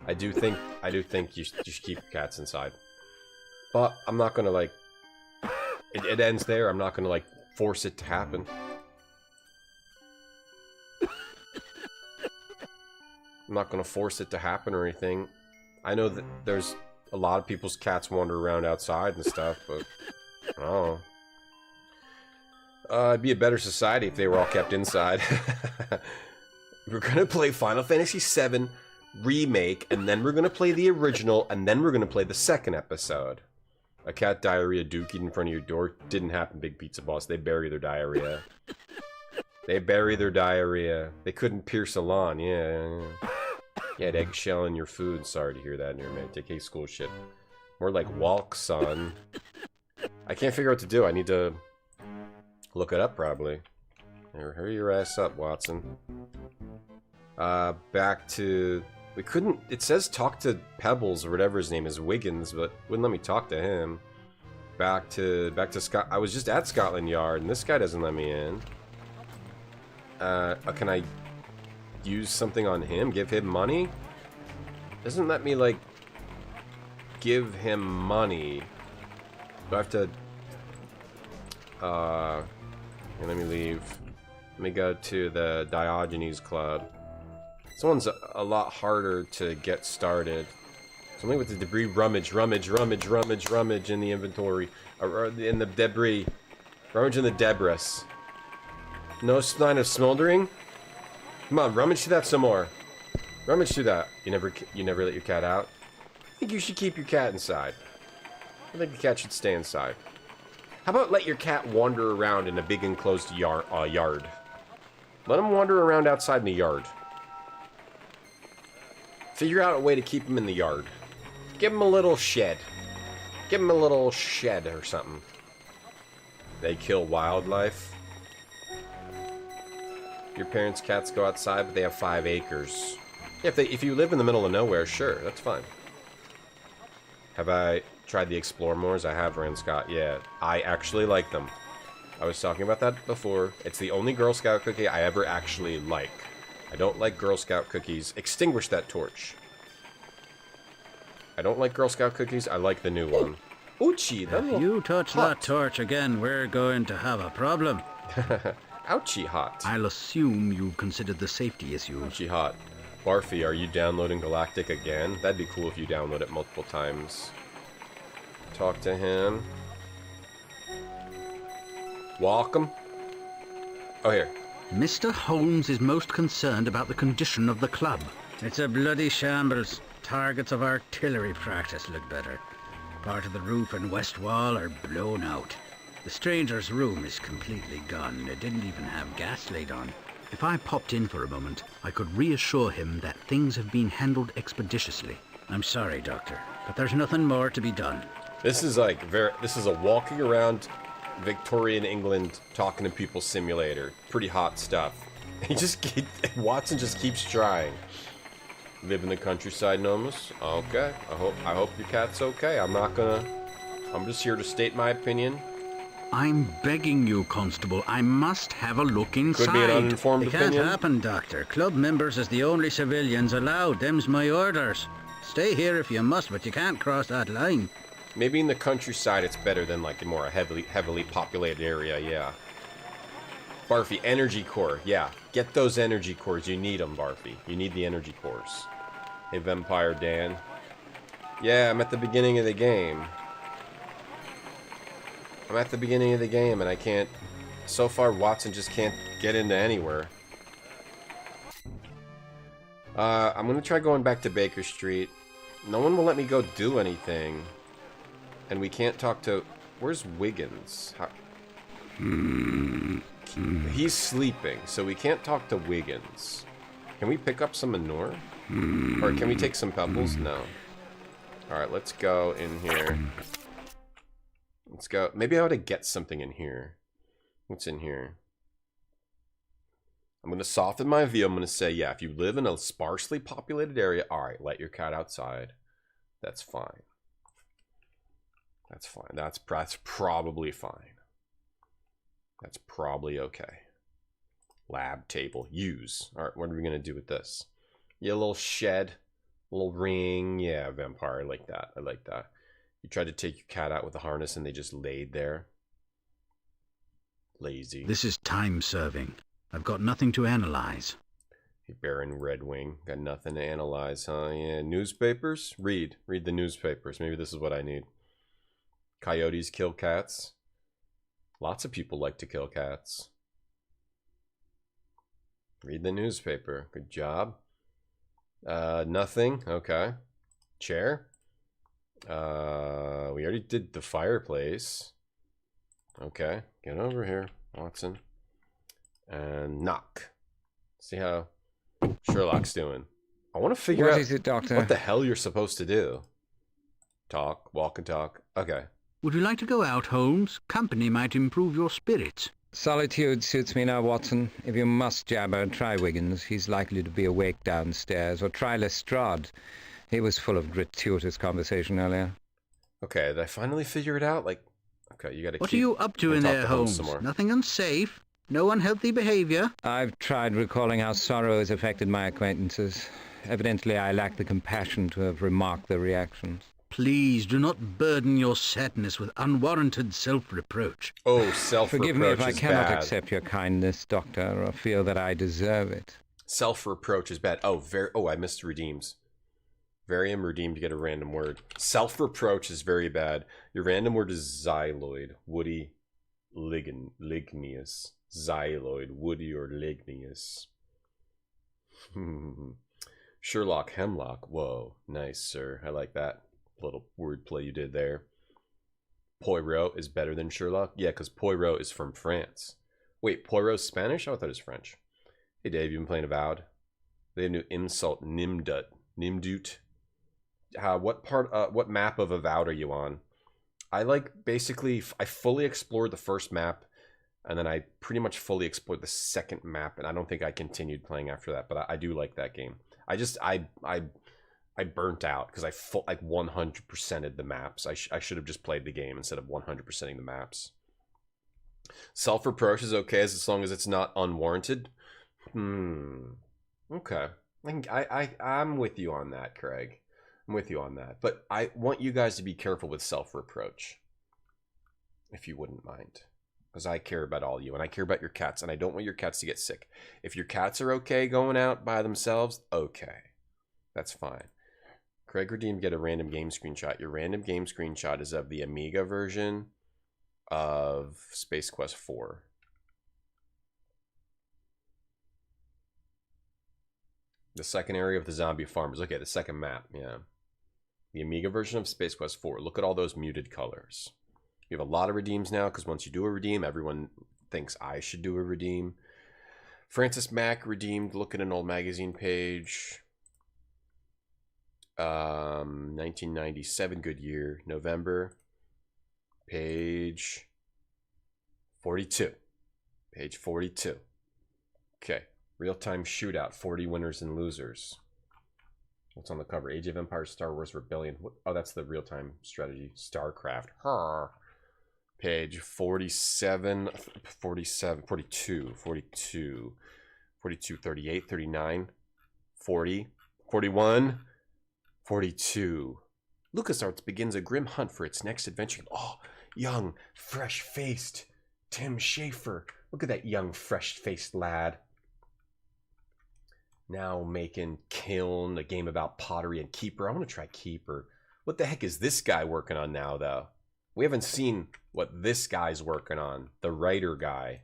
I do think you should keep your cats inside. But I'm not gonna, like... It ends there. I'm not gonna, like, force it to happen. I'm not gonna force it to happen or anything. I know that there's a lot of people's cats wander around outside and stuff, but I don't know. It'd be a better society if they were all kept inside. We're gonna play Final Fantasy VII Remake, and then we're gonna play the original, and then we're gonna play the second episode. A cat diarrhea dookied in front of your door. Didn't happen, Big Pizza Boss. They bury their diarrhea. They bury their diarrhea. They couldn't pierce a lawn, yeah. You had eggshell in your food. Sorry to hear that in your romantic. Hey, school shit. More like walk, son. I can't figure out what to do. I need to look it up, probably. Here, hurry your ass up, Watson. Back to... We couldn't... It says talk to Pebbles, or whatever his name is, Wiggins, but wouldn't let me talk to him. Back to I was just at Scotland Yard, and this guy doesn't let me in. Can I use something on him? Give him money? Doesn't let me, like, give him money. Do I have to... Here, let me leave. Let me go to the Diogenes Club. This one's a lot harder to get started. Something with the debris. Rummage in the inventory. In the debris. Rummage in the debris. No sign of smoldering? Come on, rummage through that some more. Rummage through that. You never let your cat out? think you should keep your cat inside. I think the cat should stay inside. How about let your cat wander around in a big enclosed yard? Let him wander around outside in the yard. Figure out a way to keep him in the yard. Give him a little shed. Give him a little shed or something. They kill wildlife. Your parents' cats go outside, but they have 5 acres. Yeah, if you live in the middle of nowhere, sure, that's fine. Have I tried the Explore Mores? I have, Rand Scott. Yeah, I actually like them. I was talking about that before. It's the only Girl Scout cookie I ever actually like. I don't like Girl Scout cookies. Extinguish that torch. I don't like Girl Scout cookies. I like the new one. Ouchie, if you touch that torch again, we're going to have a problem. Ouchie hot. I'll assume you've considered the safety issues. Ouchie hot. Barfy, are you downloading Galactic again? That'd be cool if you download it multiple times. Talk to him. Welcome. Oh, here. Mr. Holmes is most concerned about the condition of the club. It's a bloody shambles. Targets of artillery practice look better. Part of the roof and west wall are blown out. The stranger's room is completely gone. It didn't even have gas laid on. If I popped in for a moment, I could reassure him that things have been handled expeditiously. I'm sorry, Doctor, but there's nothing more to be done. This is like this is a walking around Victorian England talking to people simulator. Pretty hot stuff. Watson just keeps trying. Live in the countryside, Nomus? Okay. I hope your cat's okay. I'm just here to state my opinion. I'm begging you, Constable. I must have a look inside. Could be an uninformed opinion. It can't happen, Doctor. Club members is the only civilians allowed. Them's my orders. Stay here if you must, but you can't cross that line. Maybe in the countryside it's better than like a more heavily populated area, yeah. Barfy, energy core, yeah. Get those energy cores. You need them, Barfy. You need the energy cores. Hey, Vampire Dan. Yeah, I'm at the beginning of the game. I'm at the beginning of the game and I can't... So far, Watson just can't get into anywhere. I'm gonna try going back to Baker Street. No one will let me go do anything. And we can't talk to... Where's Wiggins? He's sleeping, so we can't talk to Wiggins. Can we pick up some manure? Or can we take some pebbles? No. Alright, let's go in here. Let's go. Maybe I ought to get something in here. What's in here? I'm going to soften my view. I'm going to say, yeah, if you live in a sparsely populated area, alright, let your cat outside. That's fine. That's fine. That's probably fine. That's probably okay. Lab table. Use. Alright, what are we going to do with this? Yeah, a little shed. A little ring. Yeah, vampire. I like that. I like that. You tried to take your cat out with a harness and they just laid there. Lazy. This is time-serving. I've got nothing to analyze. Hey, Baron Redwing. Got nothing to analyze, huh? Yeah, newspapers? Read. Read the newspapers. Maybe this is what I need. Coyotes kill cats. Lots of people like to kill cats. Read the newspaper. Good job. Nothing. Okay. Chair. We already did the fireplace. Okay. Get over here, Watson. And knock. See how Sherlock's doing. I want to figure out what the hell you're supposed to do. Talk. Walk and talk. Okay. Would you like to go out, Holmes? Company might improve your spirits. Solitude suits me now, Watson. If you must jabber, try Wiggins. He's likely to be awake downstairs. Or try Lestrade. He was full of gratuitous conversation earlier. Okay, did I finally figure it out? Like, okay, you gotta What are you up to in there, Holmes? Nothing unsafe? No unhealthy behavior? I've tried recalling how sorrow has affected my acquaintances. Evidently, I lack the compassion to have remarked their reactions. Please do not burden your sadness with unwarranted self-reproach. Oh, self-reproach Forgive me if I cannot bad. accept your kindness, Doctor, or feel that I deserve it. Self-reproach is bad. Oh, I missed redeems. Varium redeemed to get a random word. Self-reproach is very bad. Your random word is xyloid. Woody, ligneous. Xyloid, woody or ligneous. Sherlock Hemlock. Whoa, nice, sir. I like that. little wordplay you did there. Poirot is better than Sherlock? Yeah, because Poirot is from France. Wait, Poirot's Spanish? Oh, I thought it was French. Hey, Dave, you been playing Avowed? They have new insult, Nimdut. Nimdut. What map of Avowed are you on? I fully explored the first map, and then I pretty much fully explored the second map, and I don't think I continued playing after that, but I do like that game. I burnt out because I 100%ed the maps. I should have just played the game instead of 100%ing the maps. Self-reproach is okay as long as it's not unwarranted. Okay. I'm with you on that, Craig. I'm with you on that. But I want you guys to be careful with self-reproach, if you wouldn't mind. Because I care about all of you, and I care about your cats, and I don't want your cats to get sick. If your cats are okay going out by themselves, okay. That's fine. Craig redeemed, get a random game screenshot. Your random game screenshot is of the Amiga version of Space Quest 4. The second area of the zombie farmers. Okay, the second map, yeah. The Amiga version of Space Quest 4. Look at all those muted colors. You have a lot of redeems now, because once you do a redeem, everyone thinks I should do a redeem. Francis Mack redeemed. Look at an old magazine page. 1997, good year. November. Page 42. Page 42. Okay. Real-time shootout. 40 winners and losers. What's on the cover? Age of Empires, Star Wars Rebellion. Oh, that's the real-time strategy. StarCraft. Page 47, 47, 42, 42, 42, 38, 39, 40, 41, 42. LucasArts begins a grim hunt for its next adventure. Oh, young, fresh-faced Tim Schafer. Look at that young, fresh-faced lad. Now making Kiln, a game about pottery, and Keeper. I want to try Keeper. What the heck is this guy working on now, though? We haven't seen what this guy's working on. The writer guy.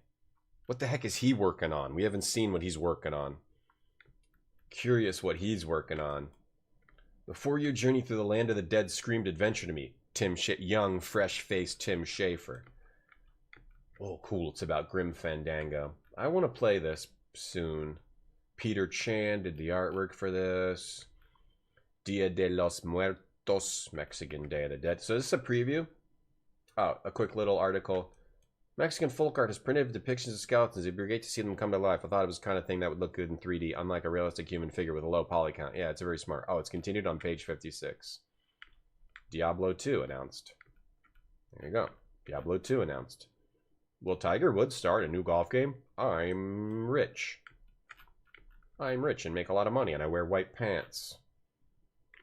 What the heck is he working on? We haven't seen what he's working on. Curious what he's working on. The 4-year journey through the land of the dead screamed adventure to me. Young, fresh-faced Tim Schafer. Oh, cool. It's about Grim Fandango. I want to play this soon. Peter Chan did the artwork for this. Dia de los Muertos, Mexican Day of the Dead. So this is a preview. Oh, a quick little article. Mexican folk art has printed depictions of skeletons. It'd be great to see them come to life. I thought it was the kind of thing that would look good in 3D, unlike a realistic human figure with a low poly count. Yeah, it's very smart. Oh, it's continued on page 56. Diablo 2 announced. There you go. Diablo 2 announced. Will Tiger Woods start a new golf game? I'm rich. I'm rich and make a lot of money, and I wear white pants.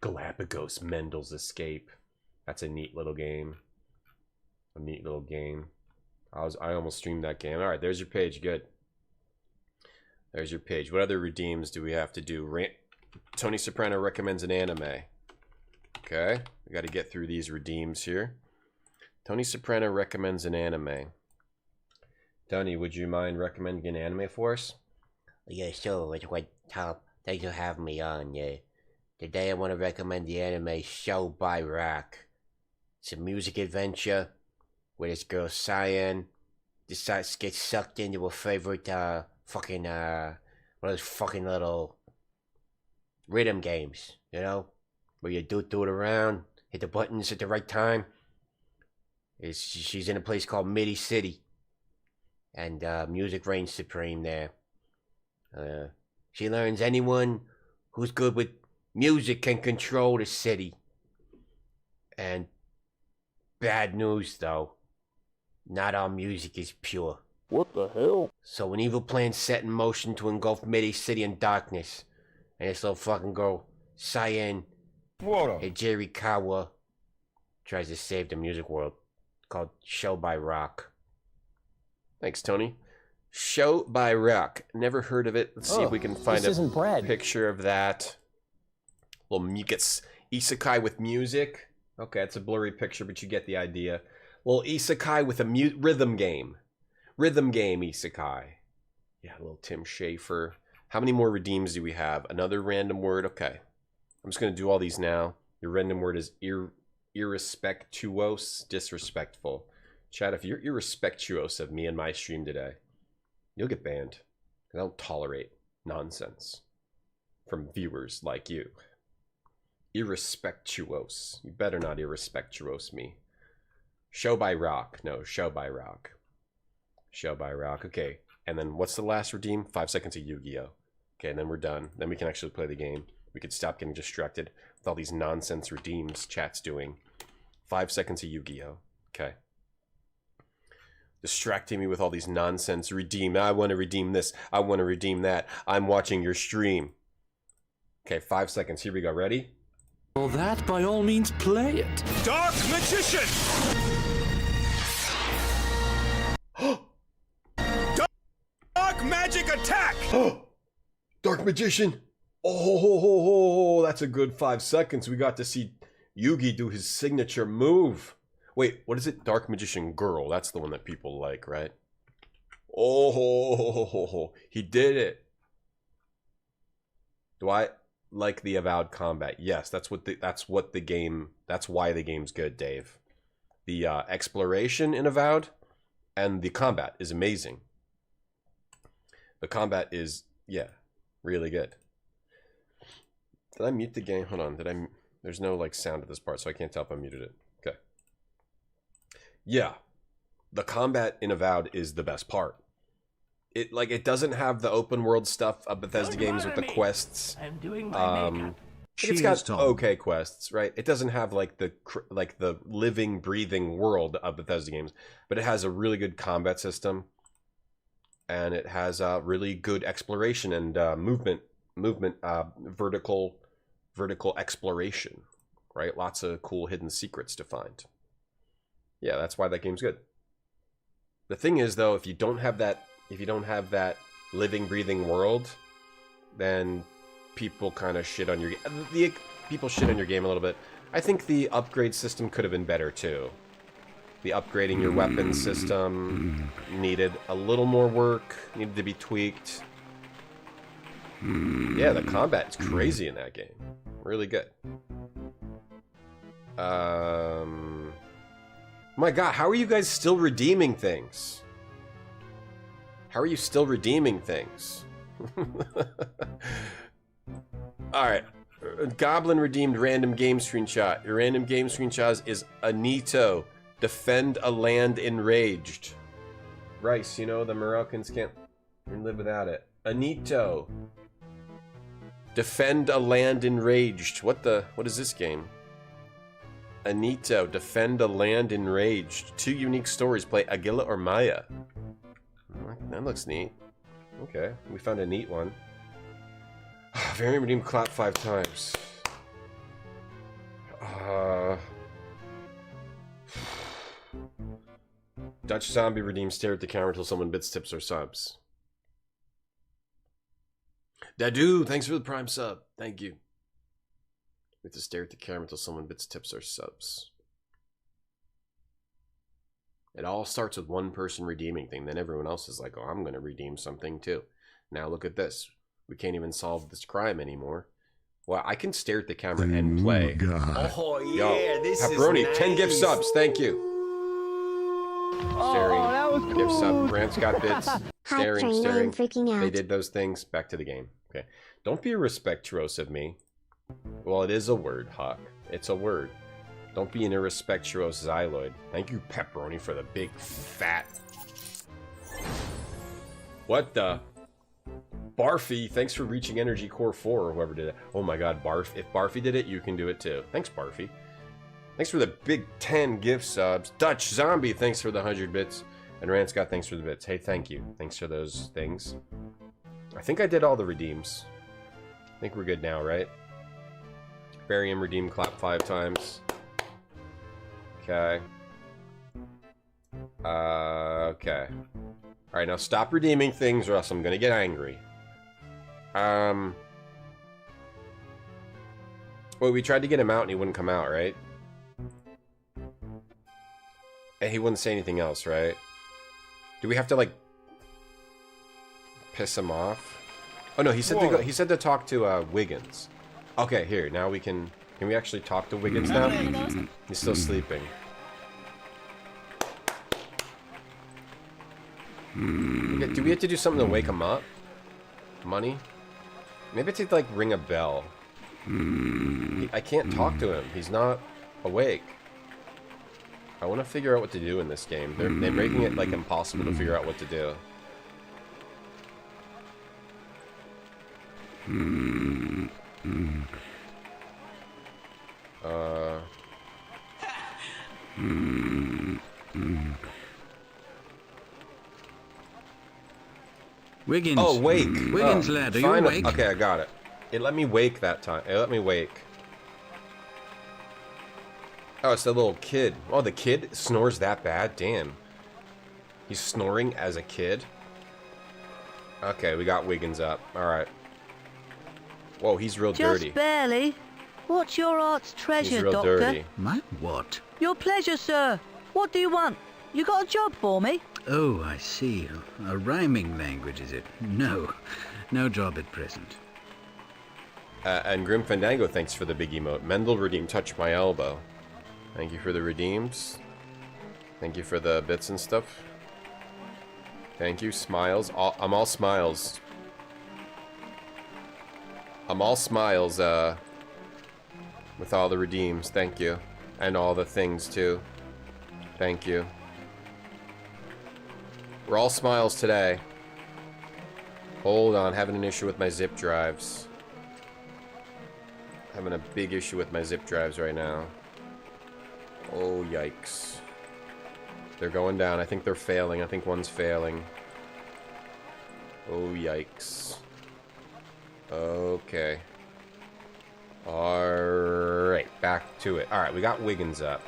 Galapagos Mendel's Escape. That's a neat little game. A neat little game. I almost streamed that game. All right, there's your page. Good. There's your page. What other redeems do we have to do? Tony Soprano recommends an anime. Okay, we got to get through these redeems here. Tony Soprano recommends an anime. Tony, would you mind recommending an anime for us? Yeah, sure. It's what Tom. Thanks for having me on. Yeah, today I want to recommend the anime Show by Rock. It's a music adventure where this girl Cyan decides to get sucked into her favorite one of those fucking little rhythm games, you know, where you do it around, hit the buttons at the right time. She's in a place called Midi City, and music reigns supreme there. She learns anyone who's good with music can control the city. And bad news, though. Not all music is pure. What the hell? So an evil plan set in motion to engulf Midi City in darkness. And this little fucking girl, Cyan Hijirikawa, tries to save the music world. Called Show by Rock. Thanks, Tony. Show by Rock. Never heard of it. Let's see if we can find a picture of that. Little gets isekai with music. Okay, it's a blurry picture, but you get the idea. Little isekai with a rhythm game. Rhythm game isekai. Yeah, little Tim Schafer. How many more redeems do we have? Another random word. Okay. I'm just going to do all these now. Your random word is irrespectuous, disrespectful. Chat, if you're irrespectuous of me and my stream today, you'll get banned. I don't tolerate nonsense from viewers like you. Irrespectuous. You better not irrespectuous me. Show by rock. No, show by rock. Show by rock. Okay. And then what's the last redeem? 5 seconds of Yu-Gi-Oh! Okay, and then we're done. Then we can actually play the game. We could stop getting distracted with all these nonsense redeems chat's doing. 5 seconds of Yu-Gi-Oh! Okay. Distracting me with all these nonsense redeem. I want to redeem this. I want to redeem that. I'm watching your stream. Okay, 5 seconds. Here we go. Ready? Well, that by all means play it. Dark Magician! Dark Magic Attack! Dark Magician! Oh, that's a good 5 seconds. We got to see Yugi do his signature move. Wait, what is it? Dark Magician Girl. That's the one that people like, right? Oh, he did it. Do I like the Avowed combat? Yes, that's why the game's good, Dave. The exploration in Avowed and the combat is amazing. The combat is, yeah, really good. Did I mute the game? Hold on. There's no like sound at this part, so I can't tell if I muted it. Okay. Yeah. The combat in Avowed is the best part. It doesn't have the open world stuff of Bethesda games with the quests. I'm doing my makeup. It's got okay quests, right? It doesn't have like the living, breathing world of Bethesda games, but it has a really good combat system, and it has really good exploration and movement, vertical exploration, right? Lots of cool hidden secrets to find. Yeah, that's why that game's good. The thing is, though, if you don't have that living, breathing world, then people kind of shit on your game. People shit on your game a little bit. I think the upgrade system could have been better too. The upgrading your weapon system needed a little more work. Needed to be tweaked. Yeah, the combat's crazy in that game. Really good. My God, how are you guys still redeeming things? How are you still redeeming things? Alright. Goblin redeemed random game screenshot. Your random game screenshot is Anito. Defend a land enraged. Rice, you know, the Moroccans can't live without it. Anito. Defend a land enraged. What is this game? Anito. Defend a land enraged. 2 unique stories. Play Aguila or Maya. That looks neat. Okay, we found a neat one. Variant redeemed clap 5 times. Dutch zombie redeemed stare at the camera until someone bits, tips, or subs. Dadu, thanks for the prime sub. Thank you. We have to stare at the camera until someone bits, tips, or subs. It all starts with one person redeeming thing, then everyone else is like, oh, I'm going to redeem something too. Now look at this. We can't even solve this crime anymore. Well, I can stare at the camera and play. Oh, yeah, this Pepperoni, is nice. 10 gift subs, thank you. Staring, that was cool. gift sub, Grant's got bits. Staring, staring. freaking out. They did those things. Back to the game. Okay. Don't be irrespectuous of me. Well, it is a word, Hawk. It's a word. Don't be an irrespectuous xyloid. Thank you, Pepperoni, for the big fat. What the? Barfy, thanks for reaching Energy Core 4 or whoever did it. Oh my God, Barf. If Barfy did it, you can do it too. Thanks, Barfy. Thanks for the big 10 gift subs. Dutch Zombie, thanks for the 100 bits. And Rant Scott, thanks for the bits. Hey, thank you. Thanks for those things. I think I did all the redeems. I think we're good now, right? Barium redeem clap 5 times. Okay. Okay. Alright, now stop redeeming things or else I'm gonna get angry. Well, we tried to get him out and he wouldn't come out, right? And he wouldn't say anything else, right? Do we have to, like, piss him off? Oh, no, he said to talk to, Wiggins. Okay, here, now we can Can we actually talk to Wiggins now? He's still sleeping. Okay, do we have to do something to wake him up? Money? Maybe it's to, like, ring a bell. I can't talk to him. He's not awake. I want to figure out what to do in this game. They're making it, like, impossible to figure out what to do. Wiggins. Oh, wake. Wiggins, lad, are you awake? Okay, I got it. It let me wake that time. It let me wake. Oh, it's the little kid. Oh, the kid snores that bad? Damn. He's snoring as a kid? Okay, we got Wiggins up. Alright. Whoa, he's real dirty. Just barely. What's your heart's treasure, He's real Doctor? dirty. My what? Your pleasure, sir. What do you want? You got a job for me? Oh, I see. A rhyming language, is it? No. No job at present. And Grim Fandango, thanks for the big emote. Mendel redeem, touch my elbow. Thank you for the redeems. Thank you for the bits and stuff. Thank you, smiles. I'm all smiles. I'm all smiles, with all the redeems. Thank you. And all the things, too. Thank you. We're all smiles today. Hold on, having an issue with my zip drives. Having a big issue with my zip drives right now. Oh, yikes. They're going down. I think they're failing. I think one's failing. Oh, yikes. Okay. Alright, back to it. Alright, we got Wiggins up.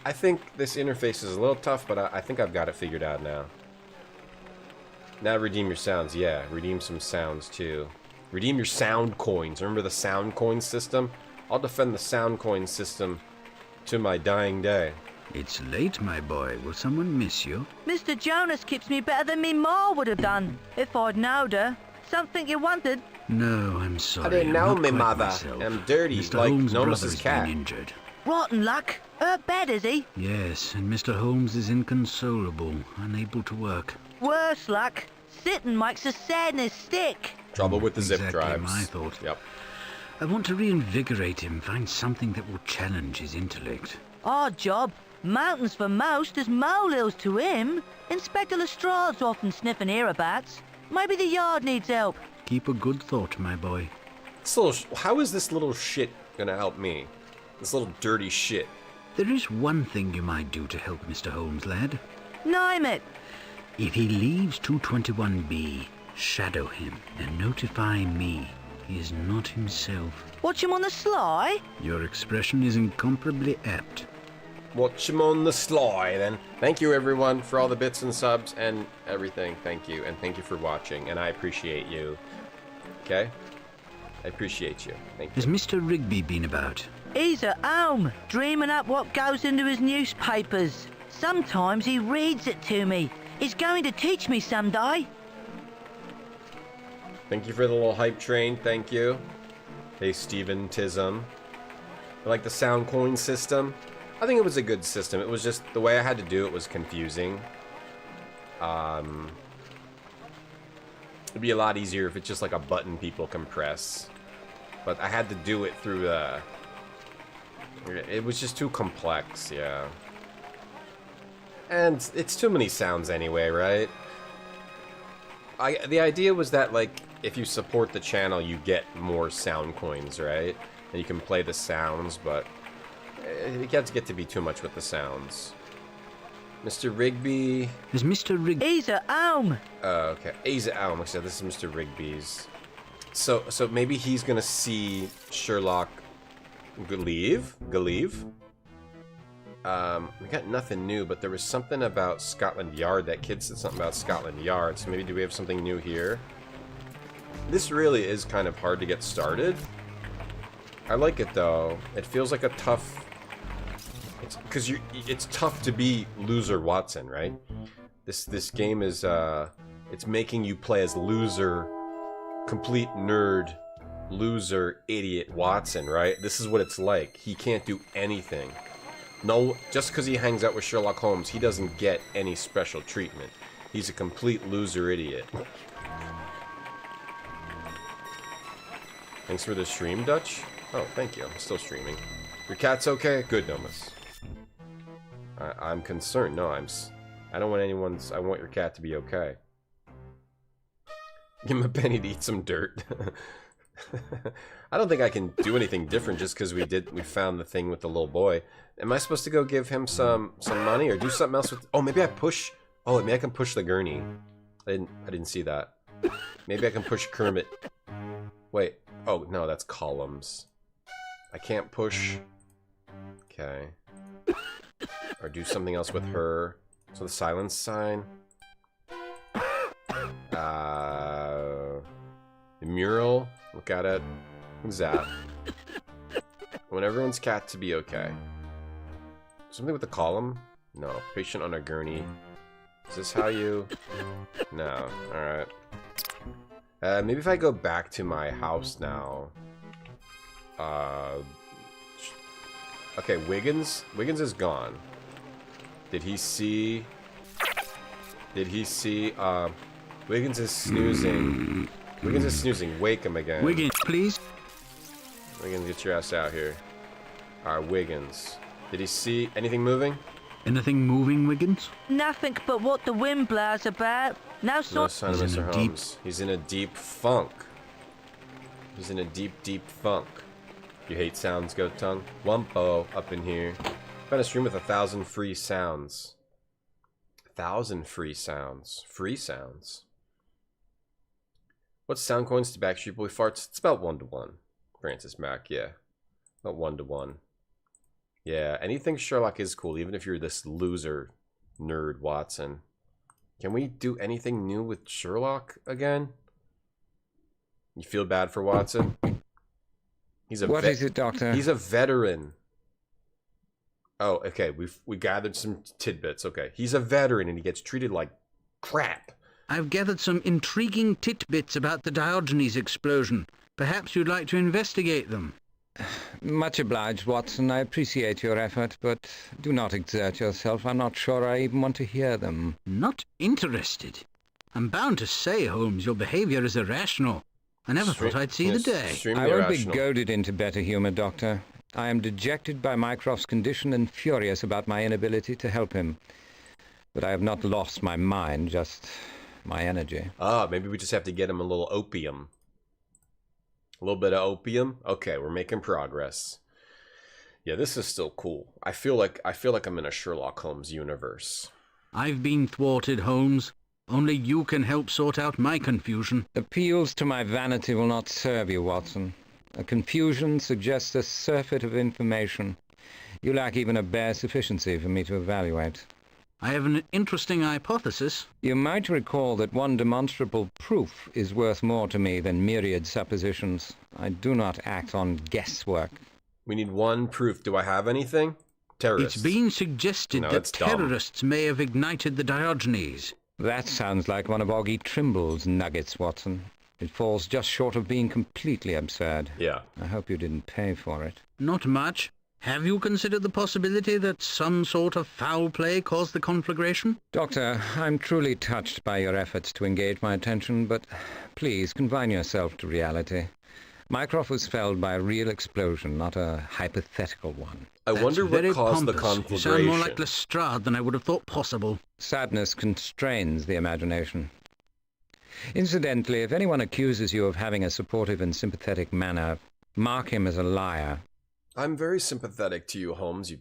I think this interface is a little tough, but I think I've got it figured out now. Now redeem your sounds. Yeah, redeem some sounds, too. Redeem your sound coins. Remember the sound coin system? I'll defend the sound coin system to my dying day. It's late, my boy. Will someone miss you? Mr. Jonas keeps me better than me ma would have done, if I'd knowed her. Something you wanted? No, I'm sorry. I didn't know I'm not me, quite mother. myself. I'm dirty, Mr. like Holmes' Nomus's brother's cat. been injured. Rotten luck. Hurt bad, is he? Yes, and Mr. Holmes is inconsolable, unable to work. Worse luck. Sitting makes the sadness stick. Trouble with the zip Exactly drives. my thought. Yep. I want to reinvigorate him, find something that will challenge his intellect. Our job. Mountains for most, as molehills to him. Inspector Lestrade's often sniffing hereabouts. Maybe the yard needs help. Keep a good thought, my boy. How is this little shit gonna help me? This little dirty shit. There is one thing you might do to help Mr. Holmes, lad. Name it. If he leaves 221B, shadow him and notify me. He is not himself. Watch him on the sly? Your expression is incomparably apt. Watch him on the sly, then. Thank you, everyone, for all the bits and subs and everything. Thank you, and thank you for watching, and I appreciate you. Okay? I appreciate you. Thank you. Has Mr. Rigby been about? He's at home, dreaming up what goes into his newspapers. Sometimes he reads it to me. He's going to teach me someday. Thank you for the little hype train. Thank you. Hey, Steven Tism. I like the sound coin system. I think it was a good system. It was just the way I had to do it was confusing. It'd be a lot easier if it's just like a button people can press. But I had to do it through the... It was just too complex, yeah. And it's too many sounds anyway, right? The idea was that, like, if you support the channel, you get more sound coins, right? And you can play the sounds, but it gets to be too much with the sounds. Mr. Rigby... Is Mr. Rigby... He's at home. Oh, okay. He's at home. So this is Mr. Rigby's. So maybe he's gonna see Sherlock leave? We got nothing new, but there was something about Scotland Yard. That kid said something about Scotland Yard, so maybe do we have something new here? This really is kind of hard to get started. I like it, though. It feels like a tough... Because it's tough to be loser Watson, right? This game is, it's making you play as loser, complete nerd loser, idiot Watson, right? This is what it's like. He can't do anything. No, just because he hangs out with Sherlock Holmes, he doesn't get any special treatment. He's a complete loser idiot. Thanks for the stream, Dutch. Oh, thank you. I'm still streaming. Your cat's okay? Good, Nomus. I'm concerned. No, I don't want anyone's... I want your cat to be okay. Give him a penny to eat some dirt. I don't think I can do anything different just because we found the thing with the little boy. Am I supposed to go give him some money or do something else with... Oh, maybe I push... Oh, maybe I can push the gurney. I didn't see that. Maybe I can push Kermit. Wait. Oh, no, that's columns. I can't push... Okay. Or do something else with her. So the silence sign. The mural. Look at it. Who's that? I want everyone's cat to be okay. Something with the column? No. Patient on a gurney. Is this how you... No. Alright. Maybe if I go back to my house now. Okay, Wiggins? Wiggins is gone. Did he see... Wiggins is snoozing. Wiggins is snoozing. Wake him again. Wiggins, please. Wiggins, get your ass out here. Alright, Wiggins. Did he see anything moving? Anything moving, Wiggins? Nothing but what the wind blows about. No sign of Mr. Holmes. He's in a deep funk. He's in a deep, deep funk. You hate sounds, goat tongue? Wumpo up in here. Found a stream with 1,000 free sounds. 1,000 free sounds. Free sounds. What's sound coins to Backstreet Boy farts? It's about 1 to 1. Francis Mac, yeah. About 1 to 1. Yeah, anything Sherlock is cool, even if you're this loser nerd Watson. Can we do anything new with Sherlock again? You feel bad for Watson? What is it, Doctor? He's a veteran. Oh, okay. We gathered some tidbits. Okay, he's a veteran and he gets treated like crap. I've gathered some intriguing tidbits about the Diogenes explosion. Perhaps you'd like to investigate them. Much obliged, Watson. I appreciate your effort, but do not exert yourself. I'm not sure I even want to hear them. Not interested? I'm bound to say, Holmes, your behavior is irrational. I never thought I'd see the day. I won't be goaded into better humor, Doctor. I am dejected by Mycroft's condition and furious about my inability to help him. But I have not lost my mind, just my energy. Ah, maybe we just have to get him a little opium. A little bit of opium? Okay, we're making progress. Yeah, this is still cool. I feel like I'm in a Sherlock Holmes universe. I've been thwarted, Holmes. Only you can help sort out my confusion. Appeals to my vanity will not serve you, Watson. A confusion suggests a surfeit of information. You lack even a bare sufficiency for me to evaluate. I have an interesting hypothesis. You might recall that one demonstrable proof is worth more to me than myriad suppositions. I do not act on guesswork. We need one proof. Do I have anything? Terrorists. It's been suggested that terrorists may have ignited the Diogenes. That sounds like one of Augie Trimble's nuggets, Watson. It falls just short of being completely absurd. Yeah. I hope you didn't pay for it. Not much. Have you considered the possibility that some sort of foul play caused the conflagration? Doctor, I'm truly touched by your efforts to engage my attention, but please confine yourself to reality. Mycroft was felled by a real explosion, not a hypothetical one. I wonder what caused the conflagration. You sound more like Lestrade than I would have thought possible. Sadness constrains the imagination. Incidentally, if anyone accuses you of having a supportive and sympathetic manner, mark him as a liar. I'm very sympathetic to you, Holmes.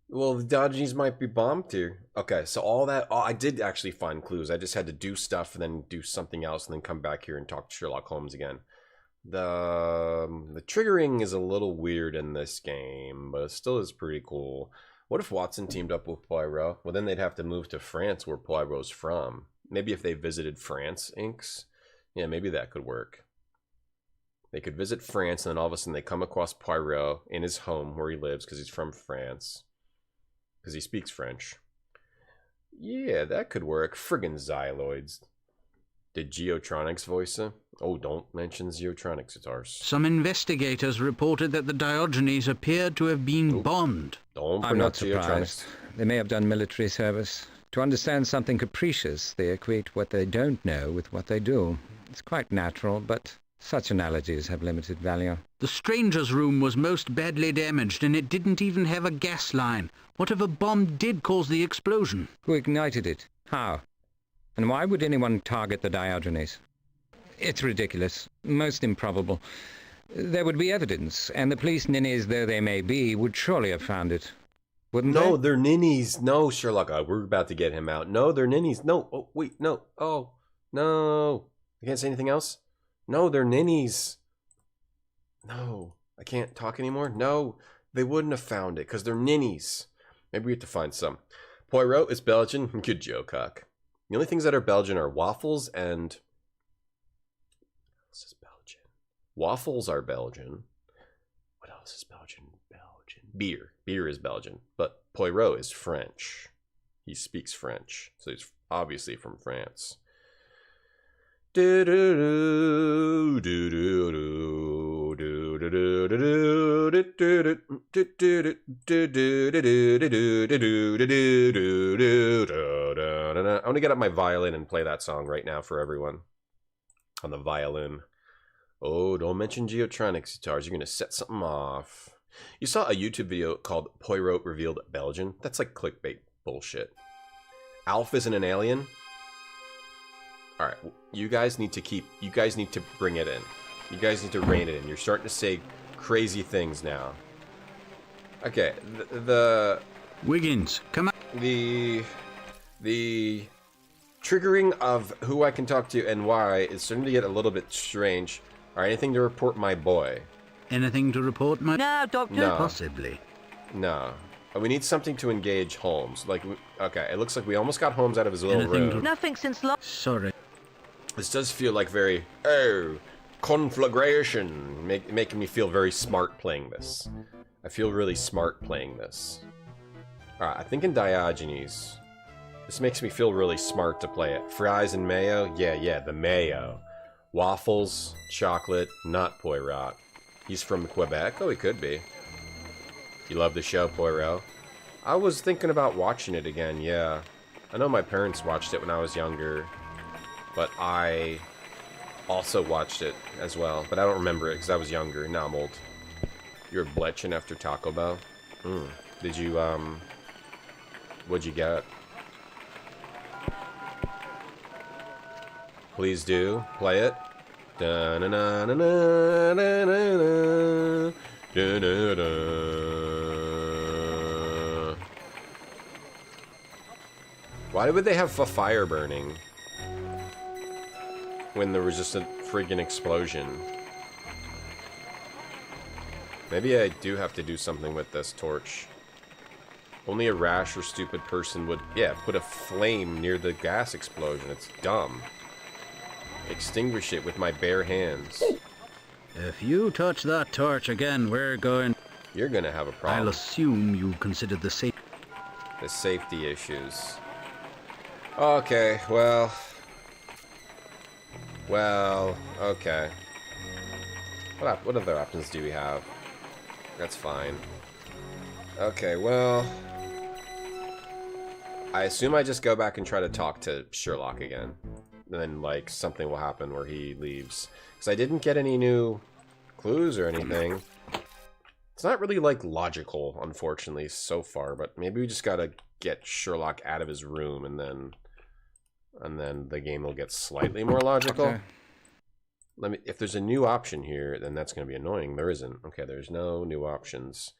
Well, the Diogenes might be bombed here. Okay, so all that... I did actually find clues. I just had to do stuff and then do something else and then come back here and talk to Sherlock Holmes again. The triggering is a little weird in this game, but it still is pretty cool. What if Watson teamed up with Poirot? Well, then they'd have to move to France, where Poirot's from. Maybe if they visited France, Inks? Yeah, maybe that could work. They could visit France, and then all of a sudden they come across Poirot in his home where he lives because he's from France. Because he speaks French. Yeah, that could work. Friggin' xyloids. Did Geotronics voice it? Oh, don't mention Geotronics, it's ours. Some investigators reported that the Diogenes appeared to have been bombed. I'm not surprised. They may have done military service. To understand something capricious, they equate what they don't know with what they do. It's quite natural, but such analogies have limited value. The stranger's room was most badly damaged, and it didn't even have a gas line. What if a bomb did cause the explosion? Who ignited it? How? And why would anyone target the Diogenes? It's ridiculous. Most improbable. There would be evidence, and the police, ninnies though they may be, would surely have found it. Wouldn't they? No, they're ninnies. No, Sherlock, we're about to get him out. No, they're ninnies. No, oh, wait, no. Oh, no. I can't say anything else? No, they're ninnies. No, I can't talk anymore? No, they wouldn't have found it, because they're ninnies. Maybe we have to find some. Poirot is Belgian. Good joke, Huck. The only things that are Belgian are waffles and... What else is Belgian? Waffles are Belgian. What else is Belgian? Beer. Beer is Belgian. But Poirot is French. He speaks French. So he's obviously from France. I want to get up my violin and play that song right now for everyone. On the violin. Oh, don't mention Geotronics guitars. You're going to set something off. You saw a YouTube video called Poirot Revealed Belgian? That's like clickbait bullshit. Alf isn't an alien? Alright, you guys need to bring it in. You guys need to rein it in. You're starting to say crazy things now. Okay, the Wiggins, come on. The triggering of who I can talk to and why is starting to get a little bit strange. Alright, anything to report my boy? Anything to report, my... No, Doctor. No. Possibly. No. We need something to engage Holmes. Like, okay, it looks like we almost got Holmes out of his little room. Nothing since last... Sorry. This does feel like very, conflagration. Making me feel very smart playing this. I feel really smart playing this. Alright, I think in Diogenes. This makes me feel really smart to play it. Fries and mayo? Yeah, the mayo. Waffles, chocolate, not Poirot. He's from Quebec? Oh, he could be. You love the show, Poirot? I was thinking about watching it again, yeah. I know my parents watched it when I was younger. But I also watched it as well. But I don't remember it because I was younger. Now I'm old. You're bletching after Taco Bell? Did you, what'd you get? Please do. Play it. Why would they have a fire burning when there was just a friggin' explosion? Maybe I do have to do something with this torch. Only a rash or stupid person would, put a flame near the gas explosion. It's dumb. Extinguish it with my bare hands. If you touch that torch again, we're going... You're gonna have a problem. I'll assume you considered the safety issues. Okay, well, okay. What other options do we have? That's fine. Okay, well, I assume I just go back and try to talk to Sherlock again. And then, like, something will happen where he leaves. Because I didn't get any new clues or anything. It's not really, like, logical, unfortunately, so far. But maybe we just gotta get Sherlock out of his room, and then the game will get slightly more logical. Okay. If there's a new option here, then that's gonna be annoying. There isn't. Okay, there's no new options.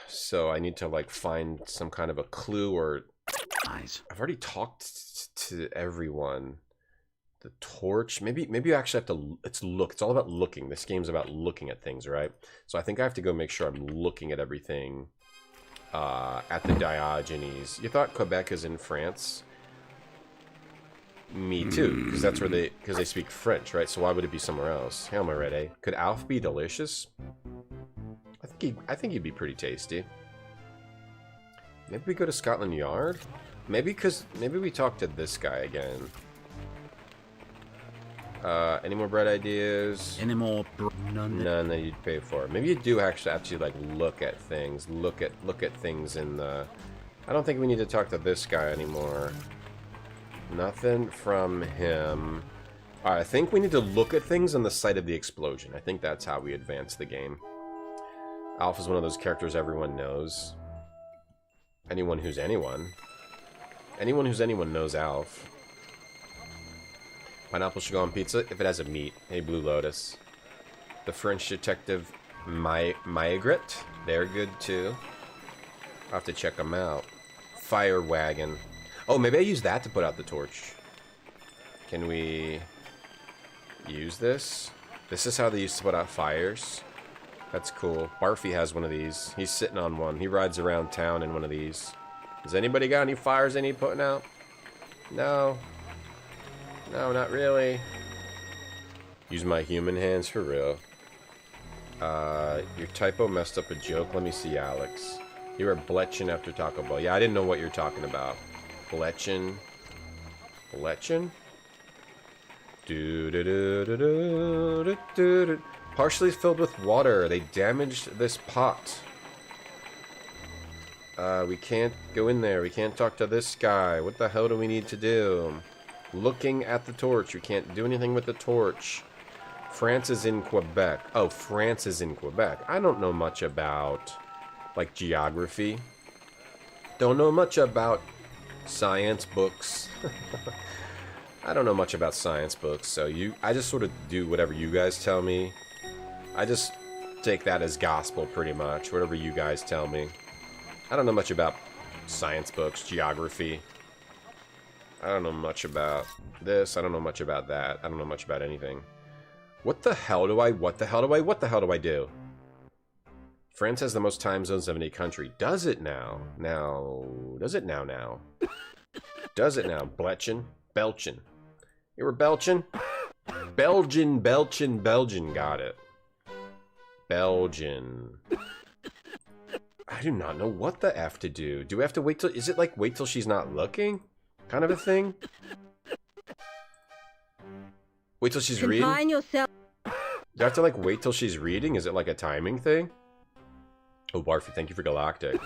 So I need to, like, find some kind of a clue or... Nice. I've already talked to everyone. The torch. Maybe you actually have to... It's all about looking. This game's about looking at things, right? So I think I have to go make sure I'm looking at everything at the Diogenes. You thought Quebec is in France? Me too, because that's where because they speak French, right? So why would it be somewhere else? Hail my red, eh? Could Alf be delicious? I think he'd be pretty tasty. Maybe we go to Scotland Yard? Maybe we talk to this guy again. Any more bread ideas? Any more none that you'd pay for. Maybe you do actually like look at things. Look at things in the... I don't think we need to talk to this guy anymore. Nothing from him. Alright, I think we need to look at things on the site of the explosion. I think that's how we advance the game. Alf is one of those characters everyone knows. Anyone who's anyone. Anyone who's anyone knows Alf. Pineapple should go on pizza if it has a meat. Hey, Blue Lotus. The French detective Maigret. They're good too. I'll have to check them out. Fire wagon. Oh, maybe I use that to put out the torch. Can we use this? This is how they used to put out fires. That's cool. Barfy has one of these. He's sitting on one. He rides around town in one of these. Does anybody got any fires they need putting out? No. No, not really. Use my human hands for real. Your typo messed up a joke. Let me see, Alex. You were bletching after Taco Bell. Yeah, I didn't know what you're talking about. Bletchin. Bletchin? Partially filled with water. They damaged this pot. We can't go in there. We can't talk to this guy. What the hell do we need to do? Looking at the torch. We can't do anything with the torch. France is in Quebec. Oh, France is in Quebec. I don't know much about, like, geography. Don't know much about science books. I don't know much about science books, so I just sort of do whatever you guys tell me. I just take that as gospel, pretty much. Whatever you guys tell me. I don't know much about science books, geography. I don't know much about this. I don't know much about that. I don't know much about anything. What the hell do I do? France has the most time zones of any country. Does it now? Does it now? Does it now? Bletchin? Belchin. You were Belchin? Belgian. Got it. Belgian. I do not know what the F to do. Do we have to wait till... Is it like wait till she's not looking? Kind of a thing? Wait till she's reading? Confine yourself. Do I have to like wait till she's reading? Is it like a timing thing? Oh, Barfy, thank you for Galactic.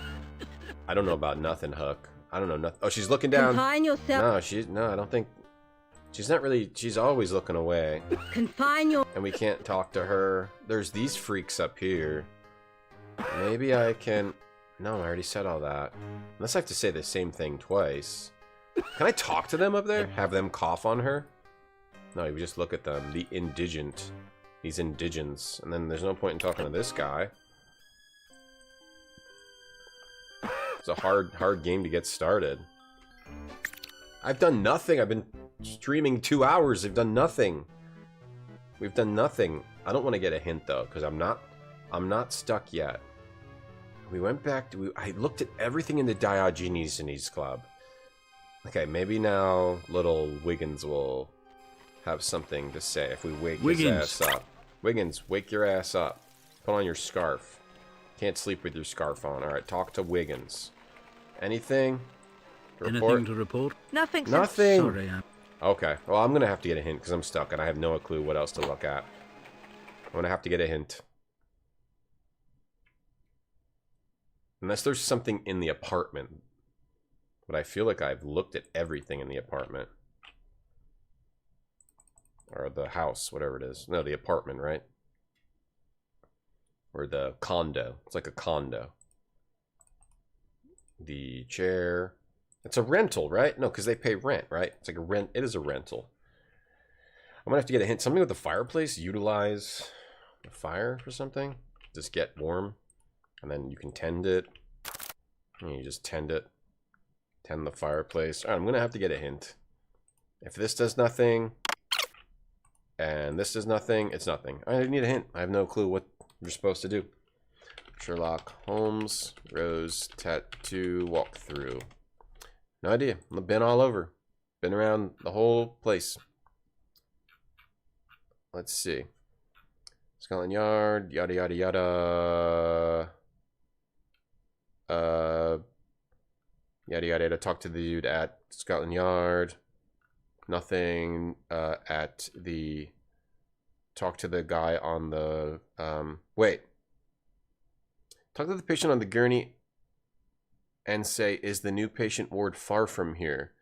I don't know about nothing, Hook. I don't know nothing. Oh, she's looking down. Confine yourself. No, I don't think... She's not really... She's always looking away. Confine your... And we can't talk to her. There's these freaks up here. Maybe I can... No, I already said all that. Unless I have to say the same thing twice. Can I talk to them up there? Have them cough on her? No, you just look at them. The indigent. These indigents. And then there's no point in talking to this guy. It's a hard game to get started. I've done nothing. I've been streaming 2 hours. I've done nothing. We've done nothing. I don't want to get a hint though, because I'm not stuck yet. We went back to... I looked at everything in the Diogenes Club. Okay, maybe now little Wiggins will have something to say if we wake his ass up. Wiggins, wake your ass up. Put on your scarf. Can't sleep with your scarf on. Alright, talk to Wiggins. Anything? Anything to report? Nothing. Nothing. Sorry, Okay, well I'm gonna have to get a hint because I'm stuck and I have no clue what else to look at. I'm gonna have to get a hint. Unless there's something in the apartment. But I feel like I've looked at everything in the apartment. Or the house, whatever it is. No, the apartment, right? Or the condo. It's like a condo. The chair. It's a rental, right? No, because they pay rent, right? It's like a rent. It is a rental. I'm going to have to get a hint. Something with the fireplace. Utilize the fire for something. Just get warm. And then you can tend it. And you just tend it. Tend the fireplace. Alright, I'm going to have to get a hint. If this does nothing, and this does nothing, it's nothing. I need a hint. I have no clue what you're supposed to do. Sherlock Holmes, Rose, Tattoo, Walkthrough. No idea. I've been all over. Been around the whole place. Let's see. Scotland Yard, yada yada yada. Yada yada yada. Talk to the dude at Scotland Yard. Nothing at the... Talk to the guy on the... wait. Talk to the patient on the gurney and say, is the new patient ward far from here?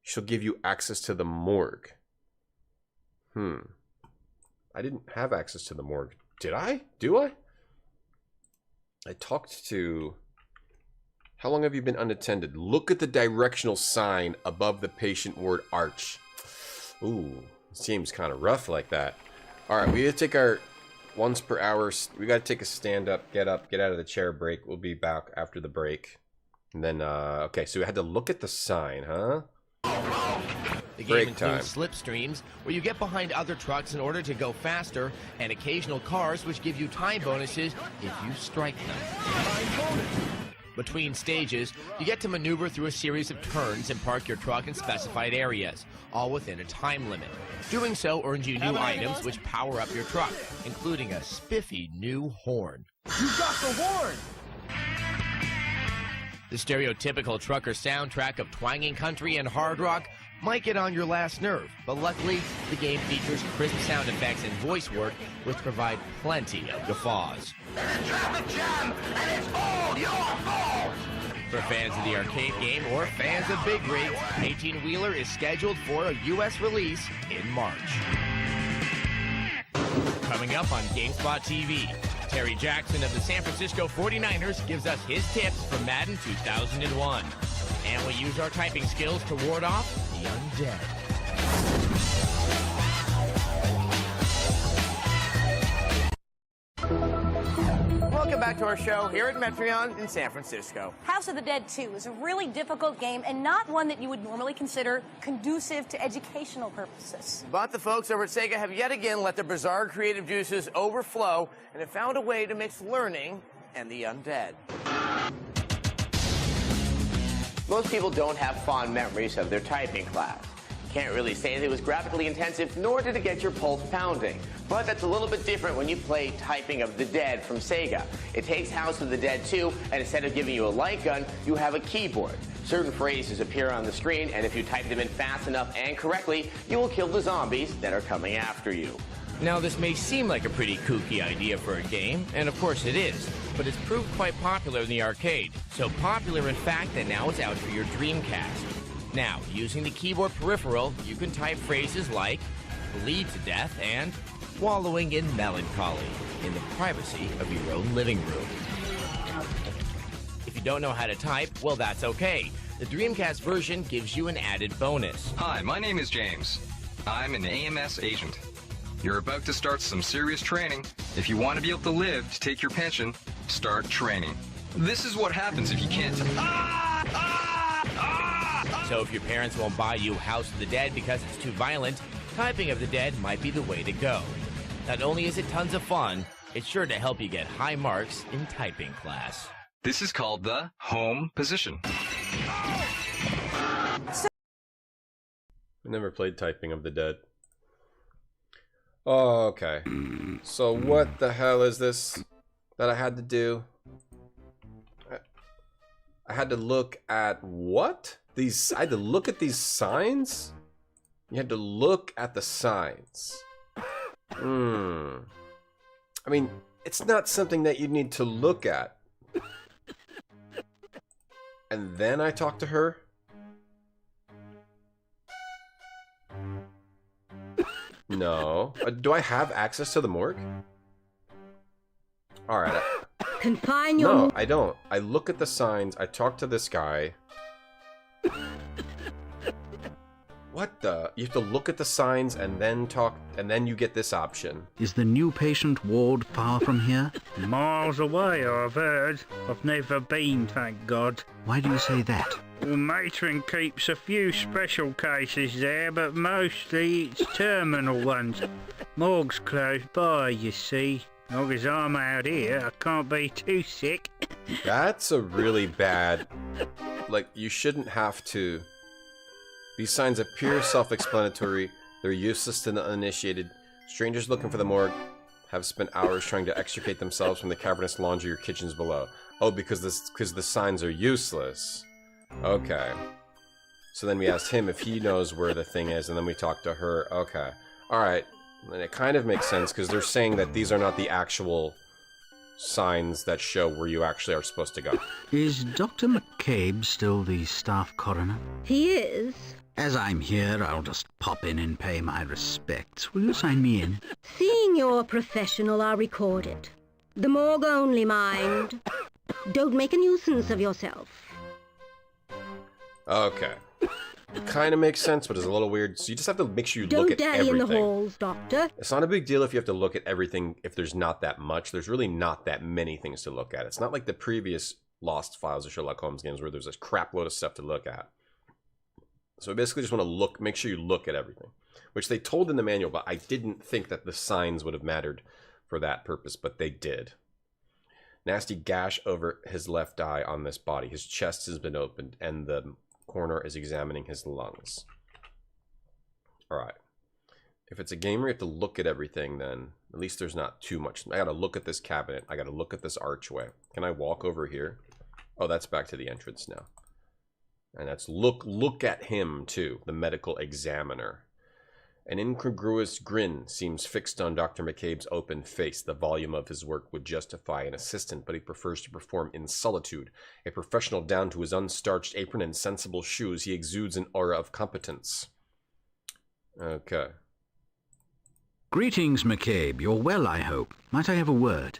She'll give you access to the morgue. I didn't have access to the morgue. Did I? Do I? I talked to... How long have you been unattended? Look at the directional sign above the patient ward arch. Ooh, seems kind of rough like that. Alright, we gotta take our once per hour... We gotta take a stand up, get out of the chair break. We'll be back after the break. And then, okay, so we had to look at the sign, huh? The game includes slipstreams, where you get behind other trucks in order to go faster, and occasional cars, which give you time bonuses if you strike them. Between stages, you get to maneuver through a series of turns and park your truck in specified areas, all within a time limit. Doing so earns you new items which power up your truck, including a spiffy new horn. You got the horn! The stereotypical trucker soundtrack of twanging country and hard rock might get on your last nerve, but luckily, the game features crisp sound effects and voice work, which provide plenty of guffaws. There's a traffic jam, and it's all your fault! For fans of the arcade game or fans of big rigs, 18-Wheeler is scheduled for a U.S. release in March. Coming up on GameSpot TV, Terry Jackson of the San Francisco 49ers gives us his tips from Madden 2001. And we use our typing skills to ward off the undead. Welcome back to our show here at Metreon in San Francisco. House of the Dead 2 is a really difficult game and not one that you would normally consider conducive to educational purposes. But the folks over at Sega have yet again let their bizarre creative juices overflow and have found a way to mix learning and the undead. Most people don't have fond memories of their typing class. Can't really say that it was graphically intensive, nor did it get your pulse pounding. But that's a little bit different when you play Typing of the Dead from Sega. It takes House of the Dead 2, and instead of giving you a light gun, you have a keyboard. Certain phrases appear on the screen, and if you type them in fast enough and correctly, you will kill the zombies that are coming after you. Now, this may seem like a pretty kooky idea for a game, and of course it is, but it's proved quite popular in the arcade. So popular, in fact, that now it's out for your Dreamcast. Now, using the keyboard peripheral, you can type phrases like bleed to death and wallowing in melancholy in the privacy of your own living room. If you don't know how to type, well, that's okay. The Dreamcast version gives you an added bonus. Hi, my name is James. I'm an AMS agent. You're about to start some serious training. If you want to be able to live to take your pension, start training. This is what happens if you can't... So if your parents won't buy you House of the Dead because it's too violent, Typing of the Dead might be the way to go. Not only is it tons of fun, it's sure to help you get high marks in typing class. This is called the home position. I never played Typing of the Dead. Oh, okay. So what the hell is this that I had to do? I had to look at what? I had to look at these signs? You had to look at the signs. I mean, it's not something that you need to look at. And then I talk to her? No. Do I have access to the morgue? Alright. Confine your... No, I don't. I look at the signs, I talk to this guy. What the? You have to look at the signs and then talk, and then you get this option. Is the new patient ward far from here? Miles away, I've heard. I've never been, thank God. Why do you say that? Well, Matron keeps a few special cases there, but mostly it's terminal ones. Morgue's close by, you see. Long as I'm out here, I can't be too sick. That's a really bad... Like, you shouldn't have to... These signs appear self-explanatory. They're useless to the uninitiated. Strangers looking for the morgue have spent hours trying to extricate themselves from the cavernous laundry or kitchens below. Oh, because the signs are useless. Okay. So then we asked him if he knows where the thing is, and then we talked to her. Okay. Alright. And it kind of makes sense, because they're saying that these are not the actual signs that show where you actually are supposed to go. Is Dr. McCabe still the staff coroner? He is. As I'm here, I'll just pop in and pay my respects. Will you sign me in? Seeing you're professional, I'll record it. The morgue only, mind. Don't make a nuisance of yourself. Okay. It kind of makes sense, but it's a little weird. So you just have to make sure you look at everything. Don't dally in the halls, Doctor. It's not a big deal if you have to look at everything if there's not that much. There's really not that many things to look at. It's not like the previous Lost Files of Sherlock Holmes games where there's a crap load of stuff to look at. So I basically just want to look, make sure you look at everything. Which they told in the manual, but I didn't think that the signs would have mattered for that purpose, but they did. Nasty gash over his left eye on this body. His chest has been opened, and the coroner is examining his lungs. Alright. If it's a game where you have to look at everything, then at least there's not too much. I gotta look at this cabinet. I gotta look at this archway. Can I walk over here? Oh, that's back to the entrance now. And that's look at him, too. The medical examiner. An incongruous grin seems fixed on Dr. McCabe's open face. The volume of his work would justify an assistant, but he prefers to perform in solitude. A professional down to his unstarched apron and sensible shoes, he exudes an aura of competence. Okay. Greetings, McCabe. You're well, I hope. Might I have a word?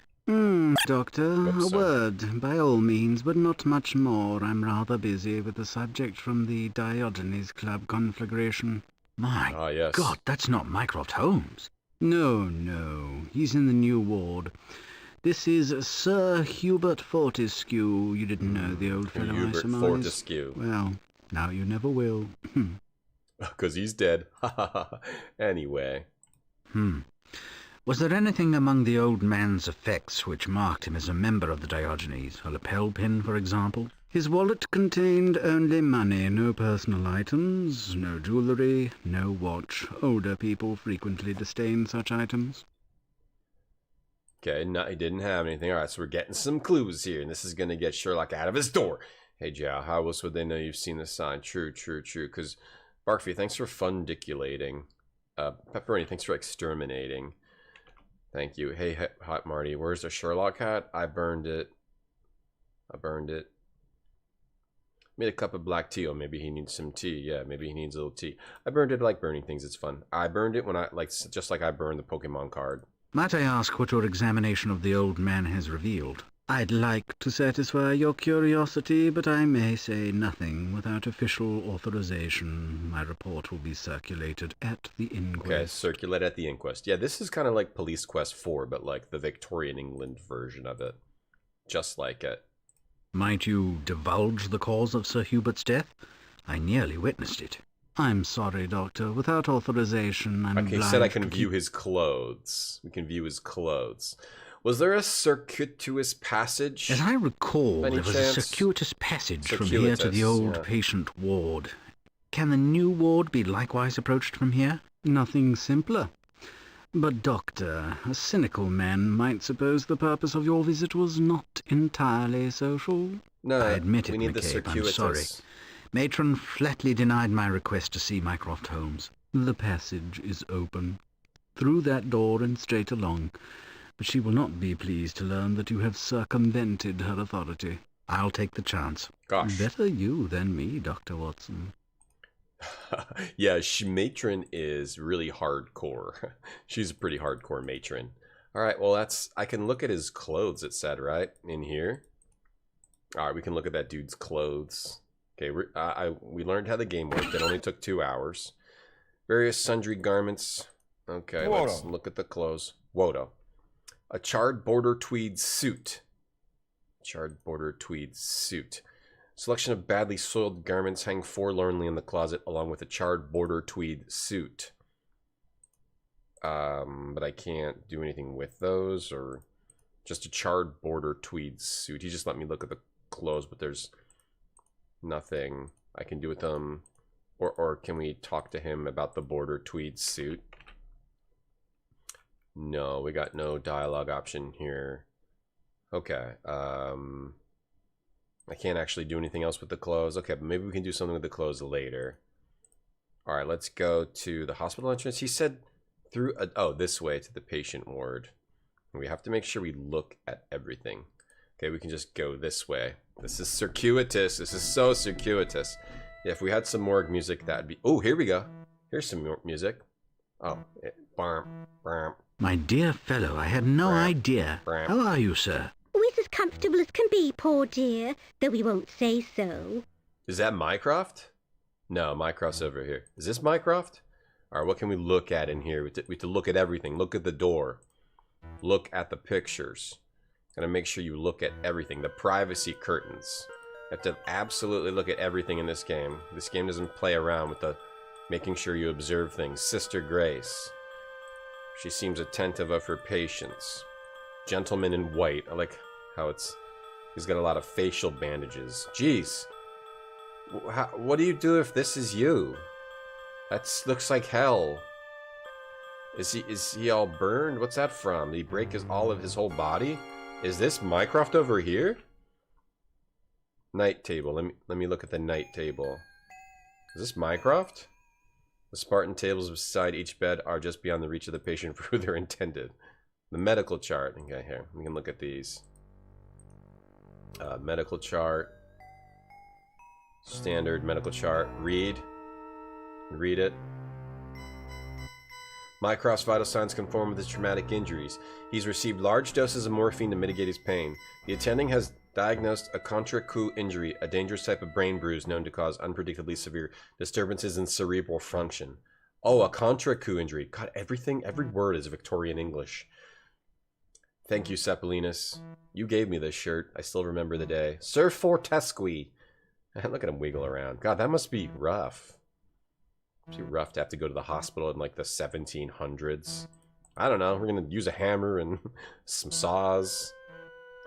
Doctor, a word, by all means, but not much more. I'm rather busy with the subject from the Diogenes Club conflagration. My yes. God, that's not Mycroft Holmes. No, he's in the new ward. This is Sir Hubert Fortescue. You didn't know the old fellow, I surmise. Fortescue. Well, now you never will. Because he's dead. Anyway. Was there anything among the old man's effects which marked him as a member of the Diogenes? A lapel pin, for example? His wallet contained only money, no personal items, no jewellery, no watch. Older people frequently disdain such items. Okay, no, he didn't have anything. Alright, so we're getting some clues here, and this is going to get Sherlock out of his door. Hey, Joe, how else would they know you've seen the sign? True. Because, Barkfy, thanks for fundiculating. Pepperoni, thanks for exterminating. Thank you. Hey, Hot Marty, where's the Sherlock hat? I burned it. Made a cup of black tea. Oh, maybe he needs some tea. Yeah, maybe he needs a little tea. I burned it. I like burning things. It's fun. I burned it when just like I burned the Pokemon card. Might I ask what your examination of the old man has revealed? I'd like to satisfy your curiosity, but I may say nothing without official authorization. My report will be circulated at the inquest. Okay, circulate at the inquest. Yeah, this is kind of like Police Quest 4, but like the Victorian England version of it. Just like it. Might you divulge the cause of Sir Hubert's death? I nearly witnessed it. I'm sorry, Doctor. Without authorization, I'm obliged. Okay, said I can view his clothes. We can view his clothes. Was there a circuitous passage? As I recall, there was a circuitous passage from here to the old patient ward. Can the new ward be likewise approached from here? Nothing simpler. But, Doctor, a cynical man might suppose the purpose of your visit was not entirely social. No, I admit we it, need the McCabe, I'm circuitous. sorry. Matron flatly denied my request to see Mycroft Holmes. The passage is open. Through that door and straight along. But she will not be pleased to learn that you have circumvented her authority. I'll take the chance. Gosh. Better you than me, Dr. Watson. Yeah, Matron is really hardcore. She's a pretty hardcore matron. Alright, well I can look at his clothes, it said, right? In here. Alright, we can look at that dude's clothes. Okay, we learned how the game worked. It only took 2 hours. Various sundry garments. Okay, let's look at the clothes. Wodo. A charred border tweed suit. Selection of badly soiled garments hang forlornly in the closet, along with a charred border tweed suit. But I can't do anything with those, or just a charred border tweed suit. He just let me look at the clothes, but there's nothing I can do with them. Or can we talk to him about the border tweed suit? No, we got no dialogue option here. Okay, I can't actually do anything else with the clothes. Okay, but maybe we can do something with the clothes later. All right, let's go to the hospital entrance. He said through this way to the patient ward. We have to make sure we look at everything. Okay, we can just go this way. This is circuitous. This is so circuitous. Yeah, if we had some more music, that'd be... Oh, here we go. Here's some more music. Oh, My dear fellow, I had no idea. How are you, sir? Always as comfortable as can be, poor dear, though we won't say so. Is that Mycroft? No, Mycroft's over here. Is this Mycroft? All right, what can we look at in here? We have to look at everything. Look at the door. Look at the pictures. Gotta make sure you look at everything. The privacy curtains. You have to absolutely look at everything in this game. This game doesn't play around with the making sure you observe things. Sister Grace. She seems attentive of her patients. Gentleman in white. I like how he's got a lot of facial bandages. Jeez. What do you do if this is you? That looks like hell. Is he all burned? What's that from? Did he break all of his whole body? Is this Mycroft over here? Night table. Let me look at the night table. Is this Mycroft? The Spartan tables beside each bed are just beyond the reach of the patient for who they're intended. The medical chart. Okay, here. We can look at these. Medical chart. Standard medical chart. Read it. Mycroft's vital signs conform with his traumatic injuries. He's received large doses of morphine to mitigate his pain. The attending has diagnosed a contre coup injury, a dangerous type of brain bruise known to cause unpredictably severe disturbances in cerebral function. Oh, a contre coup injury. God, every word is Victorian English. Thank you, Cephalinus. You gave me this shirt. I still remember the day. Sir Fortescue. Look at him wiggle around. God, that must be rough. It'd be rough to have to go to the hospital in like the 1700s. I don't know. We're gonna use a hammer and some saws.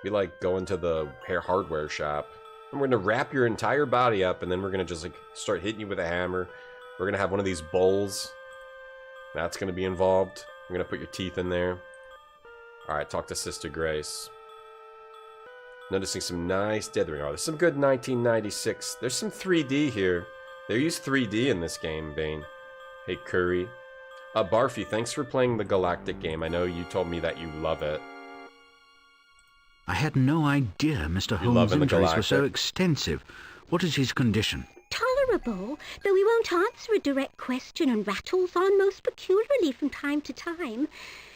Be like going to the hair hardware shop. And we're gonna wrap your entire body up, and then we're gonna just like start hitting you with a hammer. We're gonna have one of these bowls. That's gonna be involved. We're gonna put your teeth in there. Alright, talk to Sister Grace. Noticing some nice dithering. Oh, there's some good 1996. There's some 3D here. They use 3D in this game, Bane. Hey, Curry. Barfy, thanks for playing the Galactic game. I know you told me that you love it. I had no idea Mr. Holmes' injuries were so extensive. What is his condition? Tolerable, though we won't answer a direct question and rattles on most peculiarly from time to time.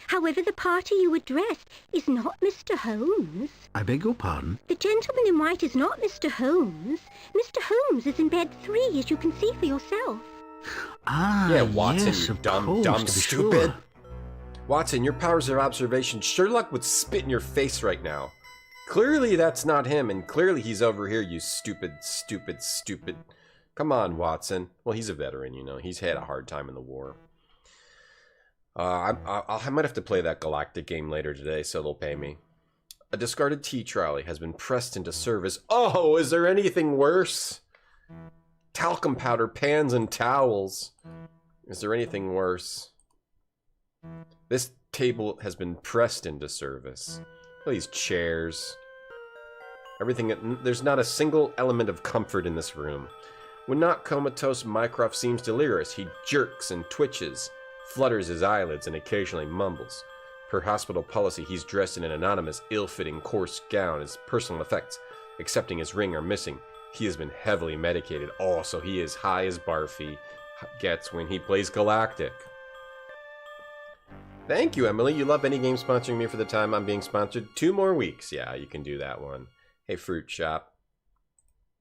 However, the party you addressed is not Mr. Holmes. I beg your pardon? The gentleman in white is not Mr. Holmes. Mr. Holmes is in bed 3, as you can see for yourself. Ah, yeah, Watson, yes, you of dumb, course, stupid. Sure. Watson, your powers of observation. Sherlock would spit in your face right now. Clearly that's not him, and clearly he's over here, you stupid. Come on, Watson. Well, he's a veteran, you know. He's had a hard time in the war. I might have to play that Galactic game later today, so they'll pay me. A discarded tea trolley has been pressed into service. Oh, is there anything worse? Talcum powder, pans, and towels. Is there anything worse? This table has been pressed into service. All these chairs. Everything. There's not a single element of comfort in this room. When not comatose, Mycroft seems delirious. He jerks and twitches, flutters his eyelids, and occasionally mumbles. Per hospital policy, he's dressed in an anonymous, ill-fitting, coarse gown. His personal effects, excepting his ring, are missing. He has been heavily medicated. Oh, so he is high as Barfy gets when he plays Galactic. Thank you, Emily. You love any game sponsoring me for the time I'm being sponsored. 2 more weeks. Yeah, you can do that one. Hey, Fruit Shop.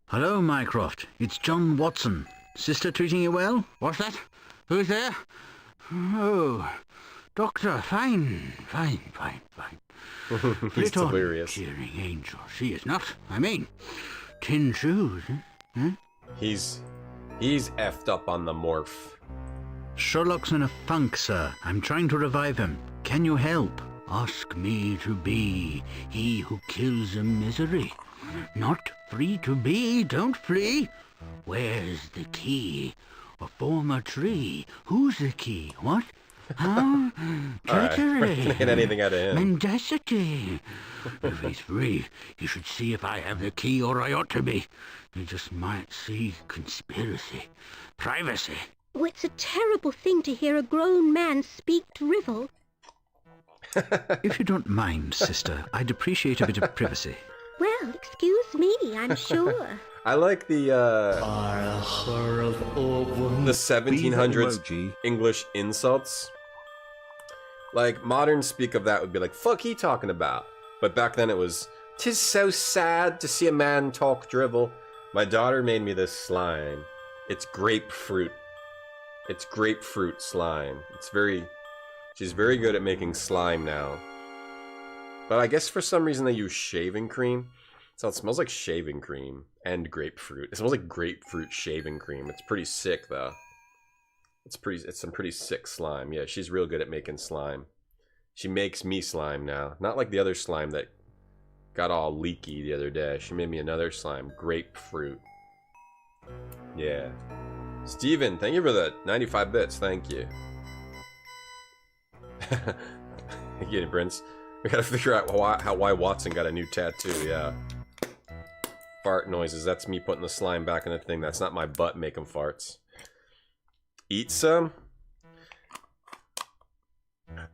Hello, Mycroft. It's John Watson. Sister treating you well? What's that? Who's there? Oh, Doctor, fine. He's delirious. Cheering angel. She is not. I mean, tin shoes, huh? He's effed up on the morph. Sherlock's in a funk, sir. I'm trying to revive him. Can you help? Ask me to be he who kills a misery. Not free to be, don't flee. Where's the key? A former tree. Who's the key? What? Huh? Alright, we're not Treachery. gonna get anything out of him. Mendacity. If he's free, you should see if I have the key, or I ought to be. You just might see conspiracy. Privacy. Oh, it's a terrible thing to hear a grown man speak drivel. If you don't mind, sister, I'd appreciate a bit of privacy. Well, excuse me, I'm sure. I like the 1700s English insults. Like, modern speak of that would be like, fuck he talking about? But back then it was, 'tis so sad to see a man talk drivel. My daughter made me this slime. It's grapefruit. It's grapefruit slime. She's very good at making slime now. But I guess for some reason they use shaving cream. So it smells like shaving cream and grapefruit. It smells like grapefruit shaving cream. It's pretty sick though. It's some pretty sick slime. Yeah, she's real good at making slime. She makes me slime now. Not like the other slime that got all leaky the other day. She made me another slime. Grapefruit. Yeah. Steven, thank you for the 95 bits. Thank you. Get it, Prince. We gotta figure out why Watson got a new tattoo, yeah. Fart noises. That's me putting the slime back in the thing. That's not my butt making farts. Eat some?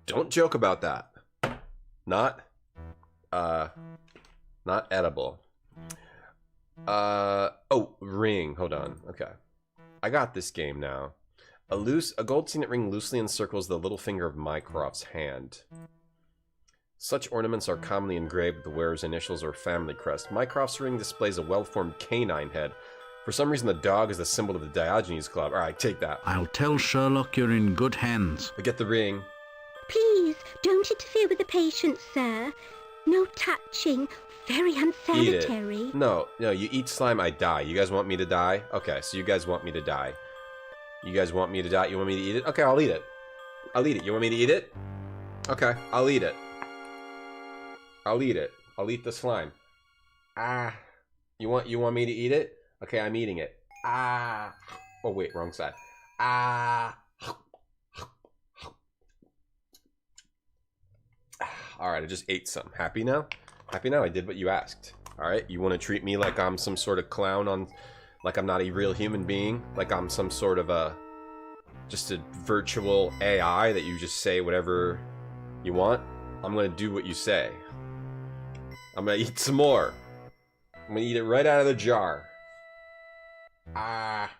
Don't joke about that. Not edible. Oh, ring. Hold on. Okay. I got this game now. A gold signet ring loosely encircles the little finger of Mycroft's hand. Such ornaments are commonly engraved with the wearer's initials or family crest. Mycroft's ring displays a well-formed canine head. For some reason, the dog is the symbol of the Diogenes Club. Alright, take that. I'll tell Sherlock you're in good hands. I get the ring. Please, don't interfere with the patient, sir. No touching. Very unsanitary. Eat it. No, you eat slime, I die. You guys want me to die? Okay, so you guys want me to die. You guys want me to die? You want me to eat it? Okay, I'll eat it. I'll eat it. You want me to eat it? Okay, I'll eat it. I'll eat it. I'll eat the slime. Ah. You want me to eat it? Okay, I'm eating it. Ah. Oh wait, wrong side. Ah. Alright, I just ate some. Happy now? Happy now? I did what you asked. Alright, you want to treat me like I'm some sort of clown like I'm not a real human being? Like I'm some sort of just a virtual AI that you just say whatever you want? I'm gonna do what you say. I'm gonna eat some more. I'm gonna eat it right out of the jar. Ah.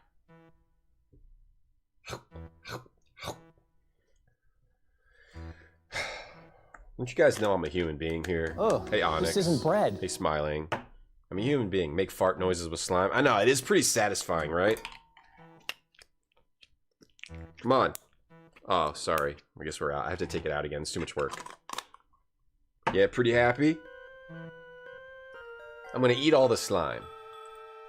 Don't you guys know I'm a human being here? Oh, hey Onyx. This isn't bread. Hey Smiling. I'm a human being. Make fart noises with slime. I know, it is pretty satisfying, right? Come on. Oh, sorry. I guess we're out. I have to take it out again. It's too much work. Yeah, pretty happy? I'm gonna eat all the slime.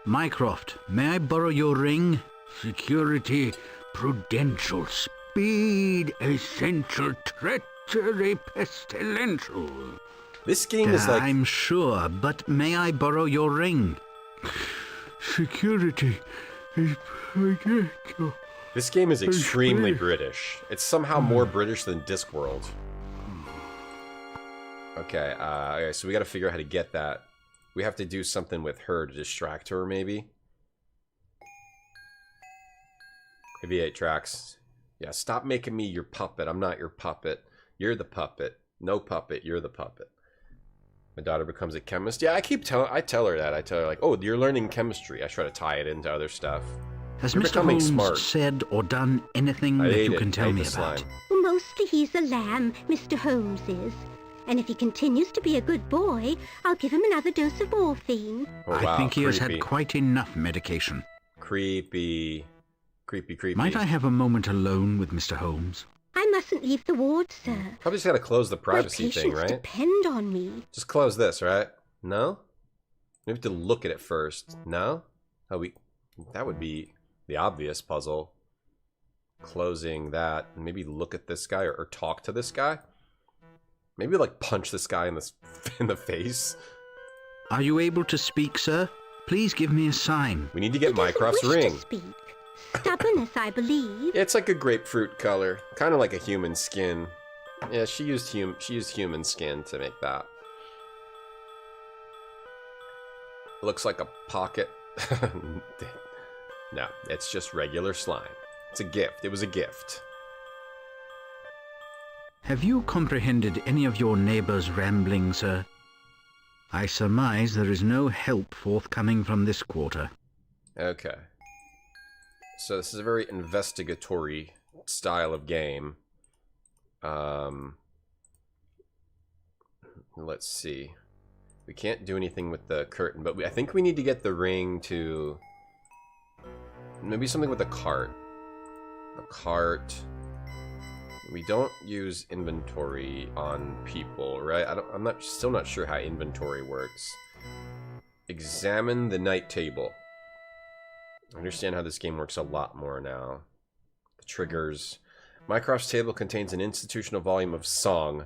Mycroft, may I borrow your ring? Security, prudential, speed, essential, treachery, pestilential. This game is like... I'm sure, but may I borrow your ring? Security is prudential. This game is extremely British. It's somehow more British than Discworld. Okay, okay, so we gotta figure out how to get that. We have to do something with her to distract her, maybe? Maybe 8 tracks. Yeah, stop making me your puppet. I'm not your puppet. You're the puppet. No puppet, you're the puppet. My daughter becomes a chemist. Yeah, I tell her that. I tell her, like, oh, you're learning chemistry. I try to tie it into other stuff. Has You're Mr. becoming Holmes smart. said or done anything that you can tell me about? Well, mostly he's a lamb, Mr. Holmes is. And if he continues to be a good boy, I'll give him another dose of morphine. Oh, wow, I think he has creepy. had quite enough medication. Creepy. Creepy, creepy. Might I have a moment alone with Mr. Holmes? I mustn't leave the ward, sir. Probably just gotta close the privacy My thing, patients right? depend on me. Just close this, right? No? We have to look at it first. No? Oh, that would be the obvious puzzle. Closing that, and maybe look at this guy or talk to this guy. Maybe like punch this guy in the face. Are you able to speak, sir? Please give me a sign. We need to get Mycroft's ring. Speak. Stubbornness, I believe. It's like a grapefruit color, kind of like a human skin. Yeah, she used human skin to make that. Looks like a pocket. No, it's just regular slime. It's a gift. It was a gift. Have you comprehended any of your neighbor's ramblings, sir? I surmise there is no help forthcoming from this quarter. Okay. So this is a very investigatory style of game. Let's see. We can't do anything with the curtain, but I think we need to get the ring to... Maybe something with the cart. The cart... We don't use inventory on people, right? I'm still not sure how inventory works. Examine the night table. I understand how this game works a lot more now. The triggers. Mycroft's table contains an institutional volume of song,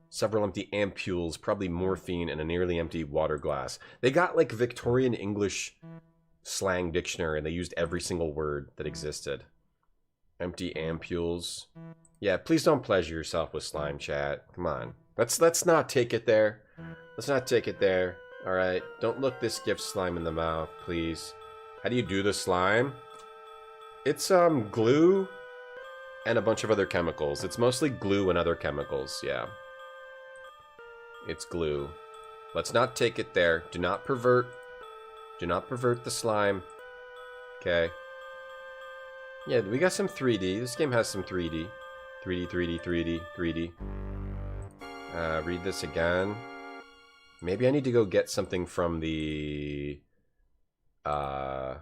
several empty ampules, probably morphine, and a nearly empty water glass. They got like Victorian English slang dictionary, and they used every single word that existed. Empty ampules. Yeah, please don't pleasure yourself with slime, chat. Come on. Let's not take it there. Let's not take it there. Alright? Don't look this gift slime in the mouth, please. How do you do the slime? It's glue and a bunch of other chemicals. It's mostly glue and other chemicals, yeah. It's glue. Let's not take it there. Do not pervert. Do not pervert the slime. Okay. Yeah, we got some 3D. This game has some 3D. 3D, 3D, 3D, 3D. Read this again. Maybe I need to go get something from the... So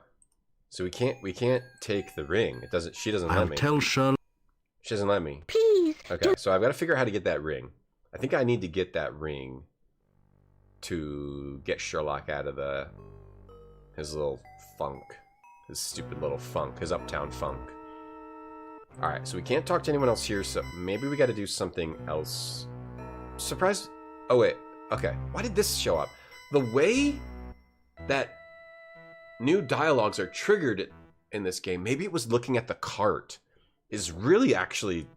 we can't take the ring. It doesn't. She doesn't let me. I'll tell Sherlock. She doesn't let me. Please. Okay, so I've got to figure out how to get that ring. I think I need to get that ring to get Sherlock out of his little funk, his stupid little funk, his uptown funk. All right, so we can't talk to anyone else here. So maybe we got to do something else. Surprise! Oh wait. Okay. Why did this show up? The way that new dialogues are triggered in this game, maybe it was looking at the cart, is really actually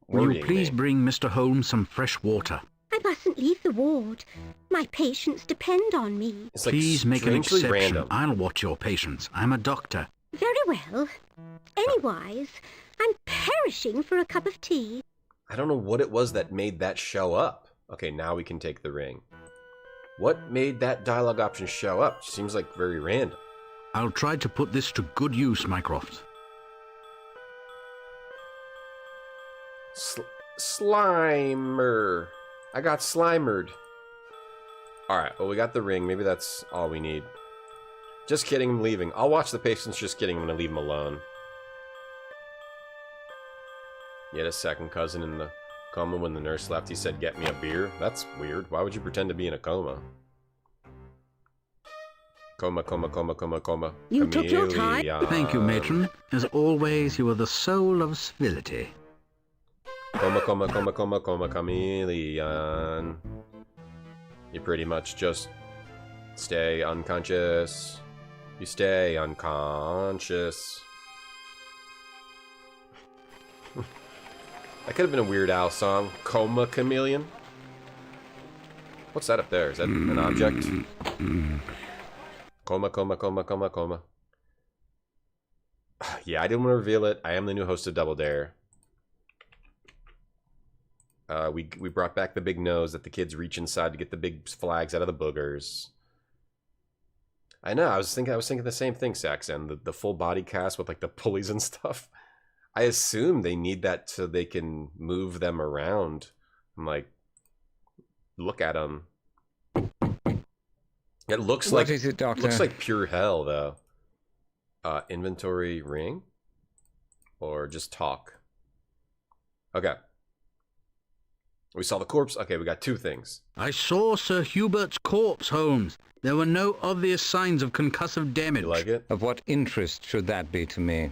Will you worrying please me. bring Mr. Holmes some fresh water? I mustn't leave the ward. My patients depend on me. It's like Please make an strangely exception. random. I'll watch your patients. I'm a doctor. Very well. Anyways, I'm perishing for a cup of tea. I don't know what it was that made that show up. Okay, now we can take the ring. What made that dialogue option show up? Seems like very random. I'll try to put this to good use, Mycroft. Slimer. I got slimered. Alright, well we got the ring. Maybe that's all we need. Just kidding, I'm leaving. I'll watch the patients. Just kidding, I'm gonna leave them alone. Yet a second cousin in the coma. When the nurse left, he said, "Get me a beer." That's weird. Why would you pretend to be in a coma? Coma, coma, coma, coma, coma. You took your time. Thank you, matron. As always, you are the soul of civility. Coma, coma, coma, coma, coma, chameleon. You pretty much just stay unconscious. You stay unconscious. That could have been a Weird Al song. Coma chameleon. What's that up there? Is that an object? Coma, coma, coma, coma, coma. Yeah, I didn't want to reveal it. I am the new host of Double Dare. We brought back the big nose that the kids reach inside to get the big flags out of the boogers. I know. I was thinking the same thing, Saxon. The full body cast with like the pulleys and stuff. I assume they need that so they can move them around. I'm like, look at them. It looks like What is it, Doctor? Looks like pure hell, though. Inventory ring, or just talk. Okay. We saw the corpse. Okay, we got two things. I saw Sir Hubert's corpse, Holmes. There were no obvious signs of concussive damage. You like it? Of what interest should that be to me?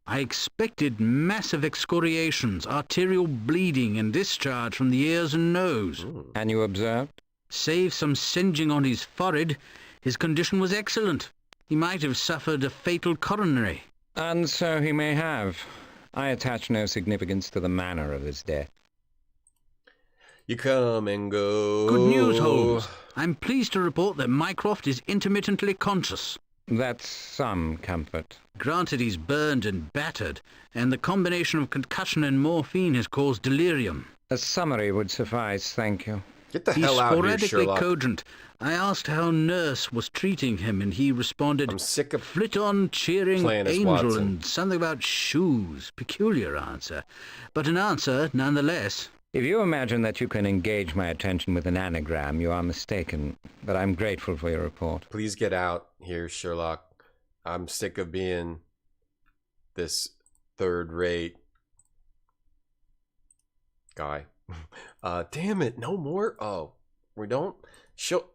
I expected massive excoriations, arterial bleeding, and discharge from the ears and nose. And you observed? Save some singeing on his forehead, his condition was excellent. He might have suffered a fatal coronary. And so he may have. I attach no significance to the manner of his death. You come and go. Good news, Holmes. I'm pleased to report that Mycroft is intermittently conscious. That's some comfort. Granted, he's burned and battered, and the combination of concussion and morphine has caused delirium. A summary would suffice, thank you. Get the hell out of here, He's Sherlock. sporadically cogent. I asked how Nurse was treating him, and he responded, I'm sick of flit on, cheering angel, Watson. and something about shoes. Peculiar answer. But an answer, nonetheless. If you imagine that you can engage my attention with an anagram, you are mistaken. But I'm grateful for your report. Please get out here, Sherlock. I'm sick of being this third-rate guy. Damn it, no more? Oh, we don't? Show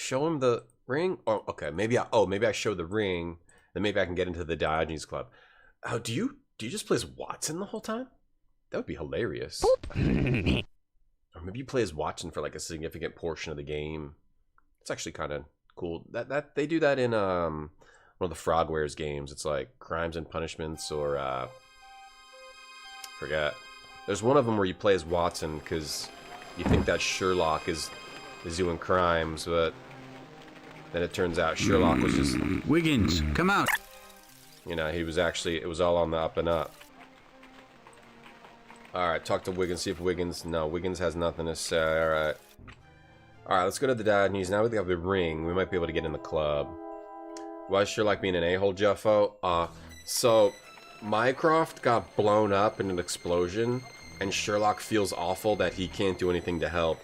him the ring? Oh, okay, maybe I show the ring, then maybe I can get into the Diogenes Club. Oh, do you just play as Watson the whole time? That would be hilarious. Or maybe you play as Watson for like a significant portion of the game. It's actually kind of cool. That they do that in one of the Frogwares games. It's like Crimes and Punishments or forget. There's one of them where you play as Watson because you think that Sherlock is doing crimes, but then it turns out Sherlock was just Wiggins, come out. You know, he was actually, it was all on the up and up. Alright, talk to Wiggins, see if Wiggins... No, Wiggins has nothing to say. Alright. Alright, let's go to the Diogenes. Now we have the ring. We might be able to get in the club. Why is Sherlock being an a-hole, Jeffo? So, Mycroft got blown up in an explosion, and Sherlock feels awful that he can't do anything to help.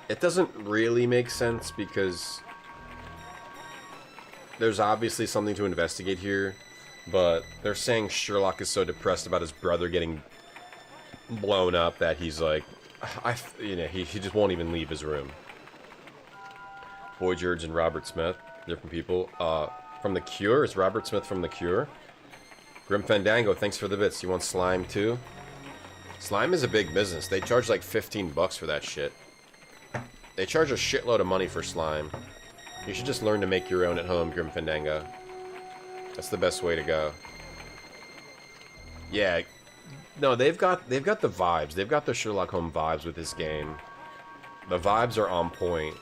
It doesn't really make sense because there's obviously something to investigate here. But they're saying Sherlock is so depressed about his brother getting blown up that he's like, he just won't even leave his room. Boy George and Robert Smith, different people. From The Cure, is Robert Smith from The Cure? Grim Fandango, thanks for the bits. You want slime too? Slime is a big business. They charge like 15 bucks for that shit. They charge a shitload of money for slime. You should just learn to make your own at home, Grim Fandango. That's the best way to go. Yeah, no, they've got the vibes. They've got the Sherlock Holmes vibes with this game. The vibes are on point.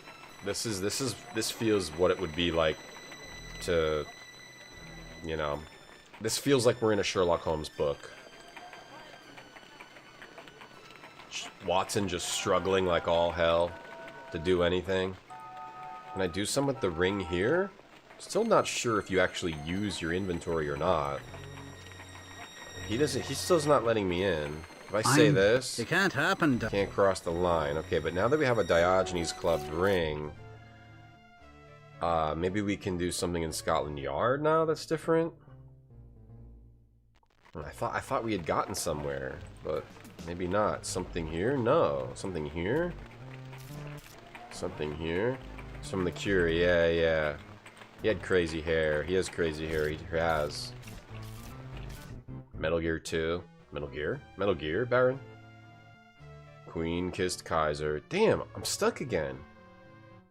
This feels what it would be like to, you know, this feels like we're in a Sherlock Holmes book. Watson just struggling like all hell to do anything. Can I do some with the ring here? Still not sure if you actually use your inventory or not. He's still's not letting me in. If I say this... It can't happen. Can't cross the line. Okay, but now that we have a Diogenes Club ring... maybe we can do something in Scotland Yard now that's different? I thought we had gotten somewhere, but maybe not. Something here? No. Something here? Something here? It's from The Cure, yeah. He had crazy hair. He has crazy hair. He has. Metal Gear 2. Metal Gear? Metal Gear, Baron? Queen kissed Kaiser. Damn, I'm stuck again.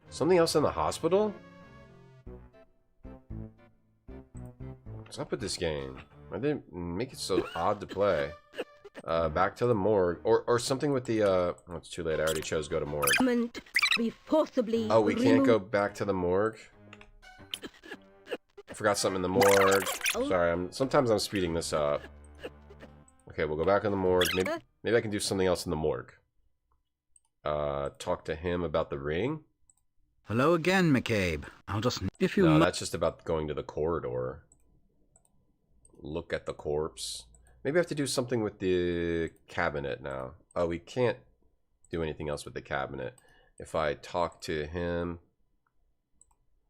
Something else in the hospital? What's up with this game? Why did they make it so odd to play? Back to the morgue. Or something with the, oh, it's too late. I already chose go to morgue. Oh, we can't go back to the morgue? I forgot something in the morgue. Sorry, sometimes I'm speeding this up. Okay, we'll go back in the morgue. Maybe I can do something else in the morgue. Talk to him about the ring. Hello again, McCabe. I'll just... No, that's just about going to the corridor. Look at the corpse. Maybe I have to do something with the cabinet now. Oh, we can't do anything else with the cabinet. If I talk to him...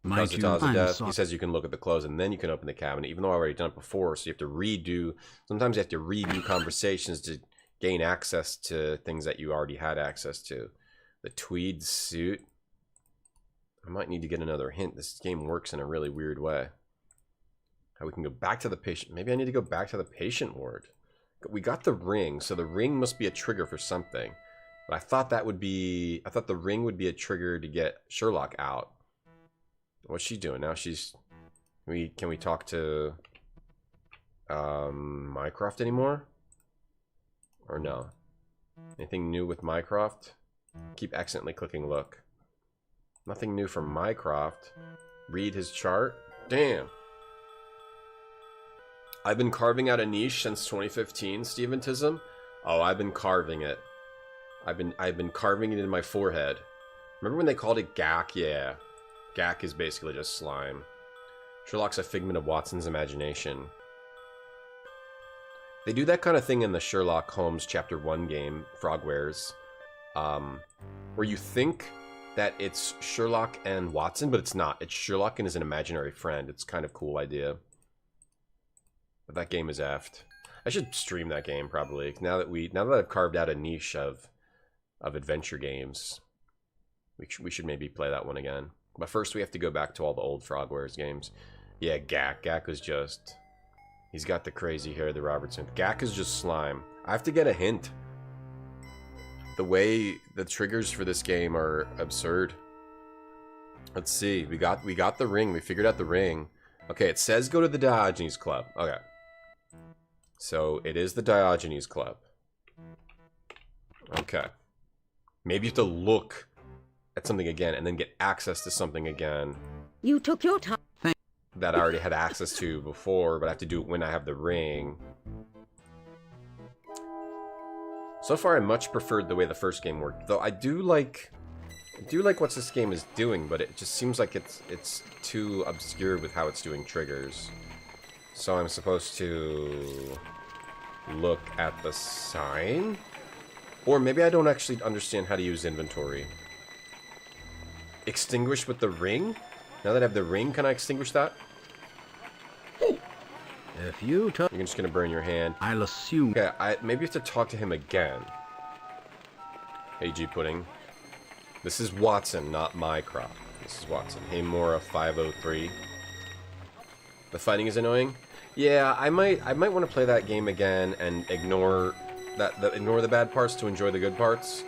Cause of death. He says you can look at the clothes and then you can open the cabinet, even though I already done it before, so you have to redo... Sometimes you have to redo conversations to gain access to things that you already had access to. The tweed suit. I might need to get another hint. This game works in a really weird way. How we can go back to the patient... Maybe I need to go back to the patient ward. We got the ring, so the ring must be a trigger for something. But I thought that would be... I thought the ring would be a trigger to get Sherlock out. What's she doing now? She's... Can we talk to Mycroft anymore? Or no? Anything new with Mycroft? Keep accidentally clicking look. Nothing new from Mycroft. Read his chart? Damn. I've been carving out a niche since 2015, Steven Tism. Oh, I've been carving it. I've been carving it in my forehead. Remember when they called it Gak? Yeah. Gak is basically just slime. Sherlock's a figment of Watson's imagination. They do that kind of thing in the Sherlock Holmes Chapter 1 game, Frogwares, where you think that it's Sherlock and Watson, but it's not. It's Sherlock and his an imaginary friend. It's kind of cool idea. But that game is effed. I should stream that game probably. Now that I've carved out a niche of adventure games, we should maybe play that one again. But first we have to go back to all the old Frogwares games. Yeah, Gak. Gak was just... He's got the crazy hair, the Robertson. Gak is just slime. I have to get a hint. The way the triggers for this game are absurd. Let's see. We got the ring. We figured out the ring. Okay, it says go to the Diogenes Club. Okay. So it is the Diogenes Club. Okay. Maybe you have to look at something again and then get access to something again. You took your time. That I already had access to before, but I have to do it when I have the ring. So far, I much preferred the way the first game worked, though I do like what this game is doing, but it just seems like it's too obscure with how it's doing triggers. So I'm supposed to look at the sign? Or maybe I don't actually understand how to use inventory. Extinguish with the ring? Now that I have the ring, can I extinguish that? If you talk... You're just gonna burn your hand. I'll assume... Okay, maybe you have to talk to him again. Hey, G Pudding. This is Watson, not Mycroft. This is Watson. Hey, Mora 503. The fighting is annoying? Yeah, I might want to play that game again and ignore the bad parts to enjoy the good parts.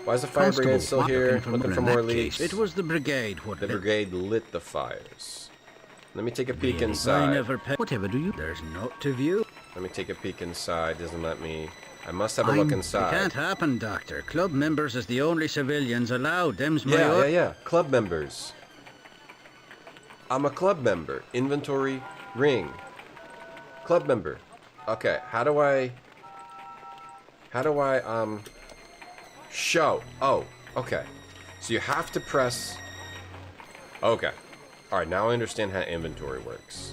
Why is the fire brigade still here? Looking for more leads. It was the brigade. The brigade lit the fires. Let me take a peek inside. Whatever do you... There's not to view. Let me take a peek inside. Doesn't let me... I must have a look inside. It can't happen, Doctor. Club members is the only civilians allowed. Them's my... Yeah. Club members. I'm a club member. Inventory, ring. Club member. Okay, how do I... Show. Oh, okay. So you have to press... Okay. Alright, now I understand how inventory works.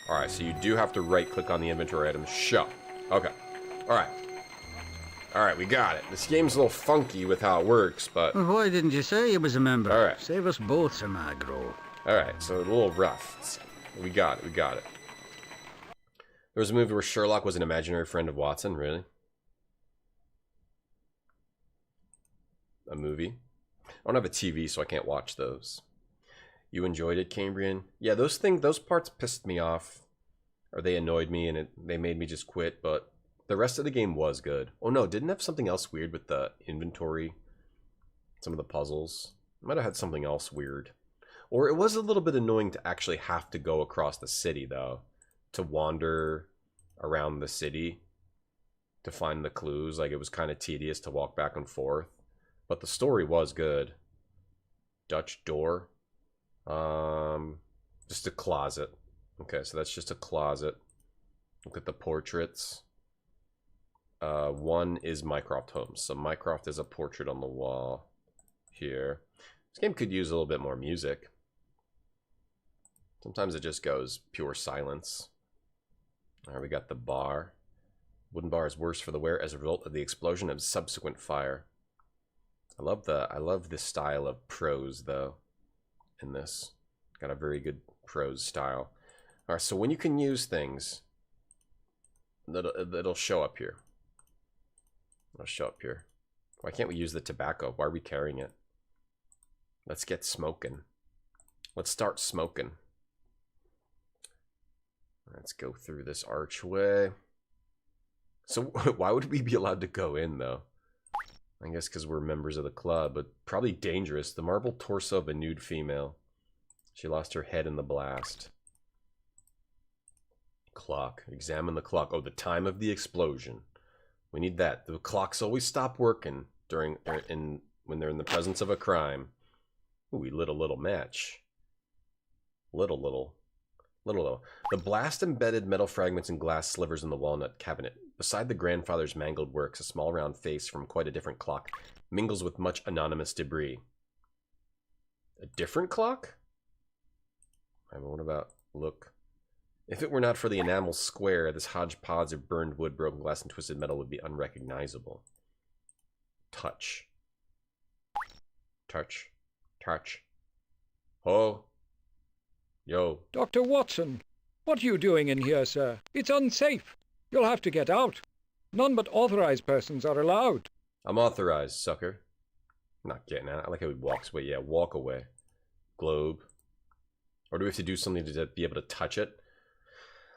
Alright, so you do have to right-click on the inventory item. Show. Okay. Alright. Alright, we got it. This game's a little funky with how it works, but... Well, why didn't you say you was a member? Alright. Save us both some aggro. Alright, so a little rough. We got it. There was a movie where Sherlock was an imaginary friend of Watson, really? A movie? I don't have a TV, so I can't watch those. You enjoyed it, Cambrian? Yeah, those parts pissed me off. Or they annoyed me, and they made me just quit, but the rest of the game was good. Oh no, didn't it have something else weird with the inventory? Some of the puzzles? It might have had something else weird. Or it was a little bit annoying to actually have to go across the city, though. To wander around the city to find the clues. Like, it was kind of tedious to walk back and forth. But the story was good. Dutch door. Just a closet. Okay, so that's just a closet. Look at the portraits. One is Mycroft Holmes. So Mycroft is a portrait on the wall here. This game could use a little bit more music. Sometimes it just goes pure silence. Alright, we got the bar. Wooden bar is worse for the wearer as a result of the explosion of subsequent fire. I love this style of prose though. In this, got a very good prose style. All right, so when you can use things, it'll show up here. It'll show up here. Why can't we use the tobacco? Why are we carrying it? Let's get smoking. Let's start smoking. Let's go through this archway. So why would we be allowed to go in though? I guess because we're members of the club, but probably dangerous. The marble torso of a nude female. She lost her head in the blast. Clock. Examine the clock. Oh, the time of the explosion. We need that. The clocks always stop working when they're in the presence of a crime. Ooh, we lit a little match. Little. The blast embedded metal fragments and glass slivers in the walnut cabinet. Beside the grandfather's mangled works, a small round face from quite a different clock mingles with much anonymous debris. A different clock? What about look? If it were not for the enamel square, this hodgepodge of burned wood, broken glass, and twisted metal would be unrecognizable. Touch. Oh. Yo. Dr. Watson, what are you doing in here, sir? It's unsafe. You'll have to get out. None but authorized persons are allowed. I'm authorized, sucker. I'm not getting out. I like how he walks away. Yeah, walk away. Globe. Or do we have to do something to be able to touch it?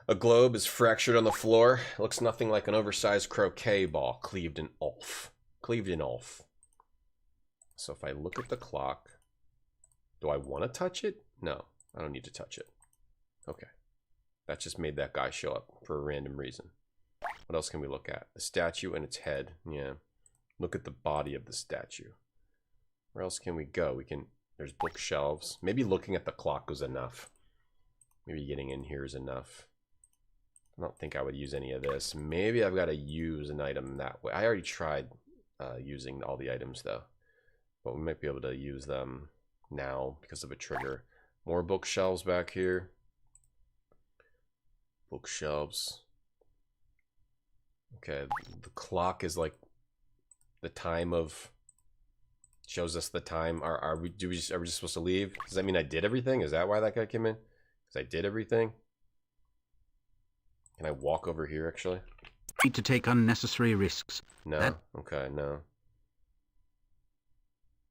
A globe is fractured on the floor. It looks nothing like an oversized croquet ball cleaved in off. So if I look at the clock, do I want to touch it? No, I don't need to touch it. Okay. That just made that guy show up for a random reason. What else can we look at? The statue and its head. Yeah. Look at the body of the statue. Where else can we go? There's bookshelves. Maybe looking at the clock was enough. Maybe getting in here is enough. I don't think I would use any of this. Maybe I've got to use an item that way. I already tried using all the items though. But we might be able to use them now because of a trigger. More bookshelves back here. Bookshelves. Okay, the clock is like the time of... Shows us the time. Are we just supposed to leave? Does that mean I did everything? Is that why that guy came in? Because I did everything? Can I walk over here actually? Need to take unnecessary risks. No. Okay, no.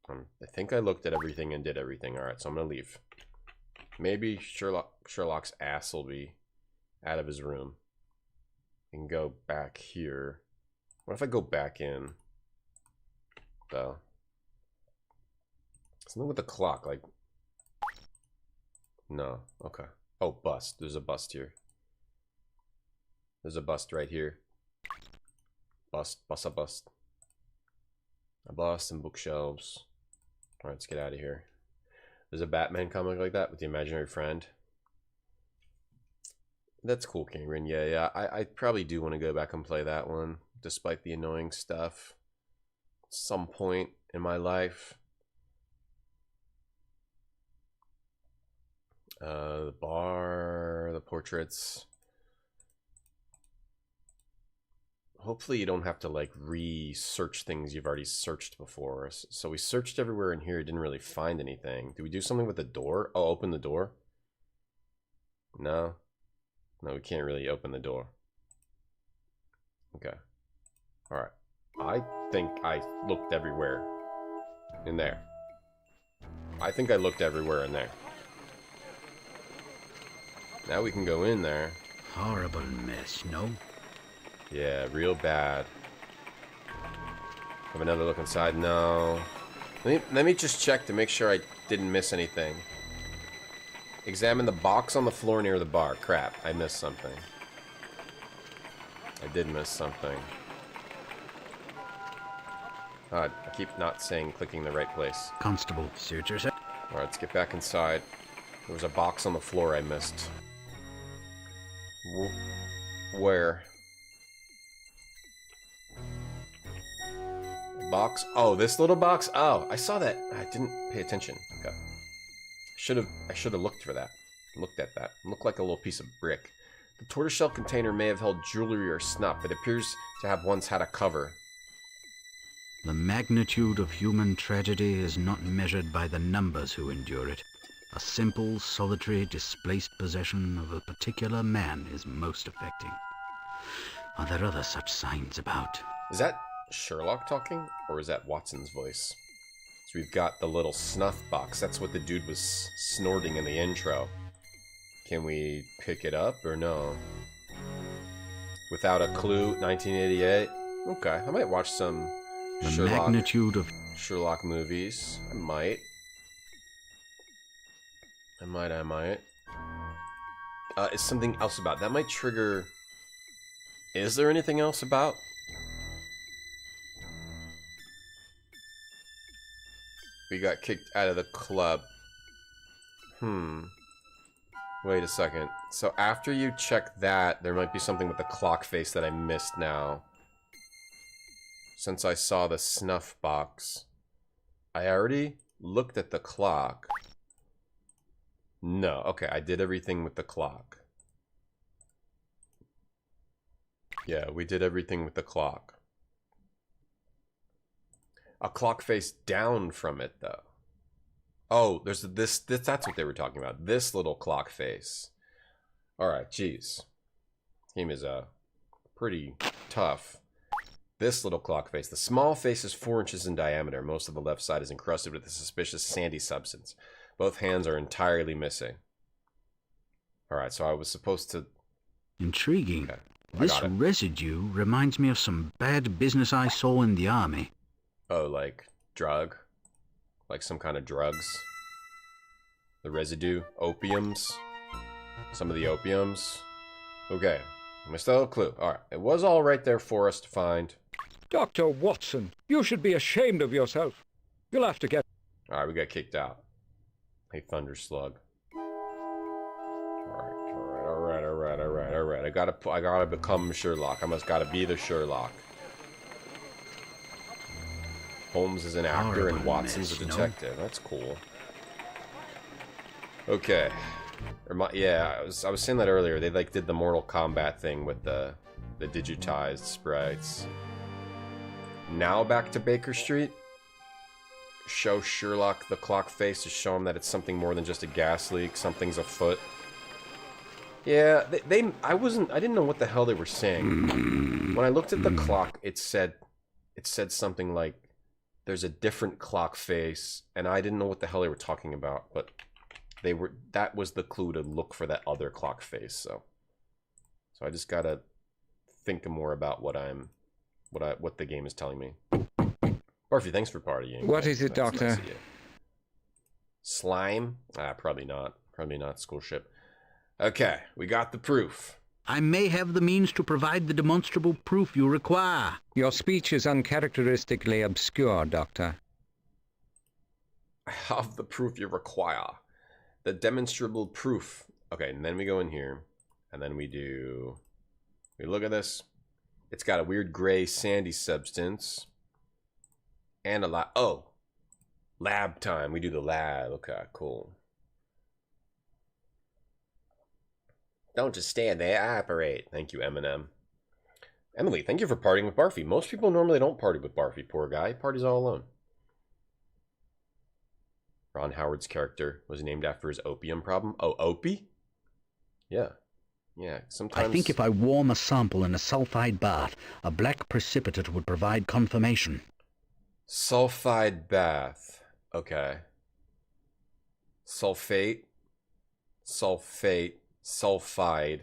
I think I looked at everything and did everything. Alright, so I'm gonna leave. Maybe Sherlock's ass will be out of his room. I can go back here. What if I go back in? Though. Something with the clock, like... No, okay. Oh, bust. There's a bust here. There's a bust right here. Bust. A bust and bookshelves. Alright, let's get out of here. There's a Batman comic like that with the imaginary friend. That's cool, Kingrin. Yeah. I probably do want to go back and play that one, despite the annoying stuff. At some point in my life. The bar, the portraits. Hopefully you don't have to like research things you've already searched before. So we searched everywhere in here, didn't really find anything. Did we do something with the door? Oh, open the door? No. No, we can't really open the door. Okay. Alright. I think I looked everywhere in there. I think I looked everywhere in there. Now we can go in there. Horrible mess, no? Yeah, real bad. Have another look inside. No. Let me just check to make sure I didn't miss anything. Examine the box on the floor near the bar. Crap, I missed something. I did miss something. I keep not saying clicking the right place. Constable, suit yourself. Alright, let's get back inside. There was a box on the floor I missed. Where? Box? Oh, this little box? Oh, I saw that. I didn't pay attention. Okay. I should have looked for that. Looked at that. It looked like a little piece of brick. The tortoiseshell container may have held jewelry or snuff. It appears to have once had a cover. The magnitude of human tragedy is not measured by the numbers who endure it. A simple, solitary, displaced possession of a particular man is most affecting. Are there other such signs about? Is that Sherlock talking, or is that Watson's voice? So we've got the little snuff box. That's what the dude was snorting in the intro. Can we pick it up, or no? Without a clue, 1988? Okay, I might watch some Sherlock movies. I might. is something else about. That might trigger... Is there anything else about? We got kicked out of the club. Wait a second. So after you check that, there might be something with the clock face that I missed now. Since I saw the snuff box. I already looked at the clock. No, okay, I did everything with the clock. Yeah, we did everything with the clock. A clock face down from it, though. Oh, there's this that's what they were talking about. This little clock face. Alright, jeez. Game is pretty tough. This little clock face. The small face is 4 inches in diameter. Most of the left side is encrusted with a suspicious sandy substance. Both hands are entirely missing. Alright, so I was supposed to... Intriguing. Okay, this residue reminds me of some bad business I saw in the army. Oh, like drug? Like some kind of drugs? The residue? Opiums? Some of the opiums? Okay, I still have a clue. Alright, it was all right there for us to find. Dr. Watson, you should be ashamed of yourself. You'll have to get... Alright, we got kicked out. Hey, Thunder Slug. Alright. I gotta become Sherlock. I must gotta be the Sherlock. Holmes is an actor and Watson's a detective. That's cool. Okay. Yeah, I was saying that earlier. They like did the Mortal Kombat thing with the digitized sprites. Now back to Baker Street. Show Sherlock the clock face to show him that it's something more than just a gas leak. Something's afoot. Yeah, I didn't know what the hell they were saying. When I looked at the clock, it said something like there's a different clock face, and I didn't know what the hell they were talking about, but that was the clue to look for that other clock face, so I just gotta think more about what the game is telling me. Barfy, thanks for partying. What is it, Doctor? Nice slime? Probably not. Probably not school ship. Okay, we got the proof. I may have the means to provide the demonstrable proof you require. Your speech is uncharacteristically obscure, Doctor. I have the proof you require. The demonstrable proof. Okay, and then we go in here, and then we look at this. It's got a weird gray sandy substance. And a lot. Oh, lab time. We do the lab. Okay, cool. Don't just stand there, operate. Thank you, Eminem. Emily, thank you for partying with Barfy. Most people normally don't party with Barfy. Poor guy. He parties all alone. Ron Howard's character was named after his opium problem. Oh, Opie? Yeah. Yeah, sometimes... I think if I warm a sample in a sulfide bath, a black precipitate would provide confirmation. Sulfide bath. Okay. Sulfate. Sulfate. Sulfide.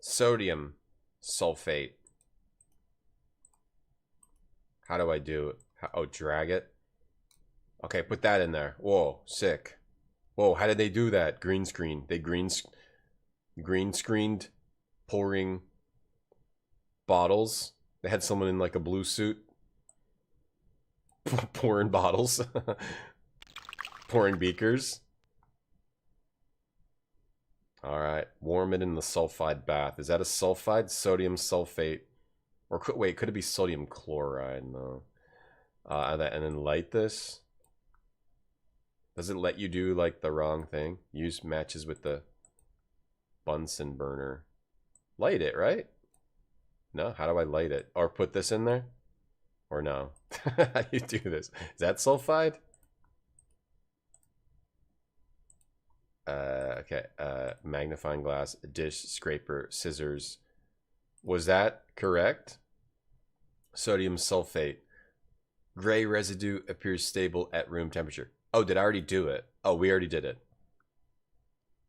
Sodium sulfate. How do I do it? Oh, drag it. Okay, put that in there. Whoa, sick. Whoa, how did they do that? Green screen. They green screened pouring bottles. They had someone in like a blue suit pouring bottles. Pouring beakers. Alright, warm it in the sulfide bath. Is that a sulfide? Sodium sulfate. Or wait, could it be sodium chloride? No. And then light this. Does it let you do like the wrong thing? Use matches with the Bunsen burner. Light it, right? No? How do I light it? Or put this in there? Or no? How do you do this? Is that sulfide? Okay. Magnifying glass, dish, scraper, scissors. Was that correct? Sodium sulfate. Gray residue appears stable at room temperature. Oh, did I already do it? Oh, we already did it.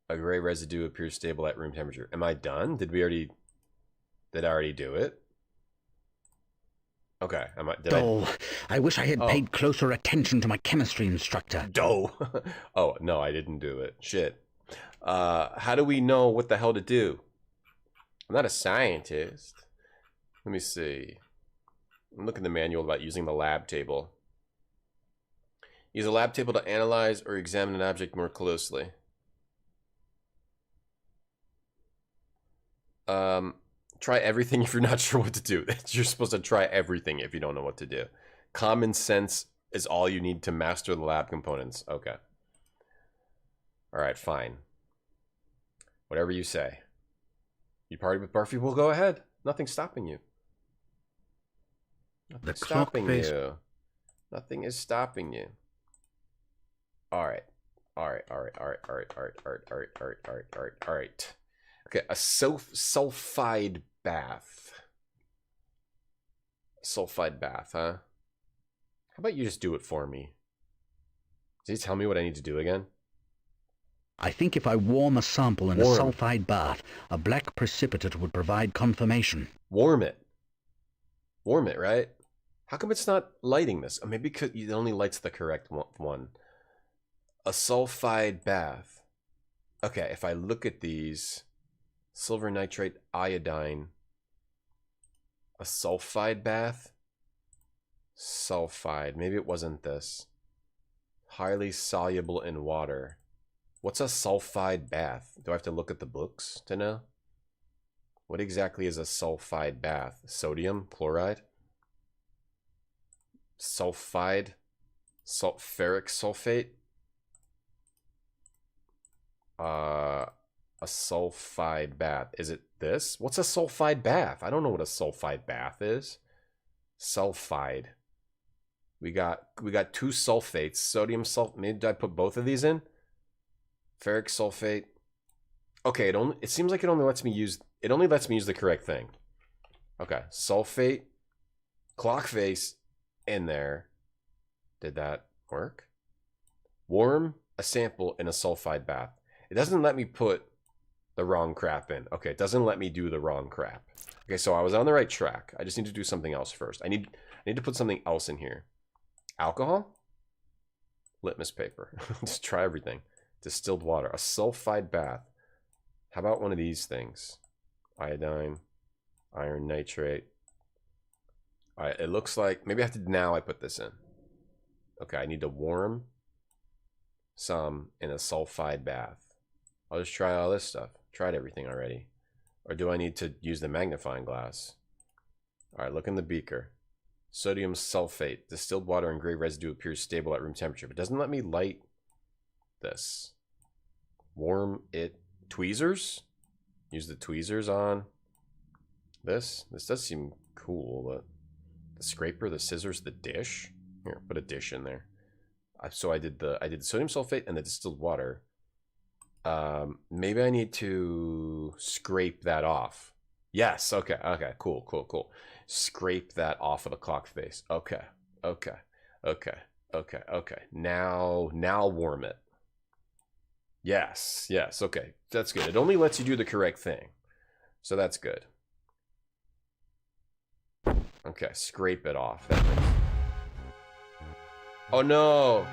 A gray residue appears stable at room temperature. Am I done? Did I already do it? Okay. I wish I had paid closer attention to my chemistry instructor. Oh, no, I didn't do it. Shit. How do we know what the hell to do? I'm not a scientist. Let me see. I'm looking at the manual about using the lab table. Use a lab table to analyze or examine an object more closely. Try everything if you're not sure what to do. You're supposed to try everything if you don't know what to do. Common sense is all you need to master the lab components. Okay. Alright, fine. Whatever you say. You party with Barfy? Well, go ahead. Nothing's stopping you. Nothing's stopping you. Nothing is stopping you. Alright. Alright. Okay, a sulfide bath. Sulfide bath, huh? How about you just do it for me? Does he tell me what I need to do again? I think if I warm a sample in a sulfide bath, a black precipitate would provide confirmation. Warm it. Warm it, right? How come it's not lighting this? Or maybe because it only lights the correct one. A sulfide bath. Okay, if I look at these... Silver nitrate, iodine. A sulfide bath? Sulfide. Maybe it wasn't this. Highly soluble in water. What's a sulfide bath? Do I have to look at the books to know? What exactly is a sulfide bath? Sodium? Chloride? Sulfide? Ferric sulfate? A sulfide bath. Is it this? What's a sulfide bath? I don't know what a sulfide bath is. Sulfide. We got two sulfates. Sodium sulfate. Maybe did I put both of these in? Ferric sulfate. Okay, it seems like it only lets me use the correct thing. Okay, sulfate, clock face in there. Did that work? Warm a sample in a sulfide bath. It doesn't let me put the wrong crap in. Okay, it doesn't let me do the wrong crap. Okay, so I was on the right track. I just need to do something else first. I need to put something else in here. Alcohol? Litmus paper. Just try everything. Distilled water. A sulfide bath. How about one of these things? Iodine. Iron nitrate. Alright, it looks like... Maybe I have to... Now I put this in. Okay, I need to warm some in a sulfide bath. I'll just try all this stuff. Tried everything already. Or do I need to use the magnifying glass? Alright, look in the beaker. Sodium sulfate. Distilled water and gray residue appears stable at room temperature. But doesn't let me light this. Warm it. Tweezers? Use the tweezers on this. This does seem cool, but... The scraper, the scissors, the dish? Here, put a dish in there. So I did sodium sulfate and the distilled water. Maybe I need to scrape that off. Yes, okay, cool. Scrape that off of the clock face. Okay. Now warm it. Yes, okay. That's good. It only lets you do the correct thing. So that's good. Okay, scrape it off. Oh no!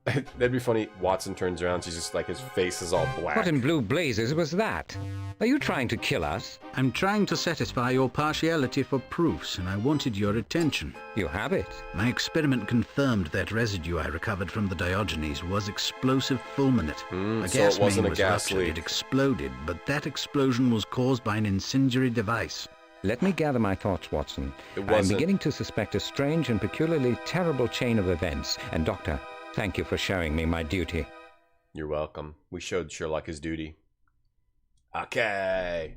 That'd be funny. Watson turns around. She's just like, his face is all black. What in blue blazes was that? Are you trying to kill us? I'm trying to satisfy your partiality for proofs, and I wanted your attention. You have it. My experiment confirmed that residue I recovered from the Diogenes was explosive fulminate. A gas main was ruptured. It exploded, but that explosion was caused by an incendiary device. Let me gather my thoughts, Watson. I'm beginning to suspect a strange and peculiarly terrible chain of events. And Doctor, thank you for showing me my duty. You're welcome. We showed Sherlock his duty. Okay.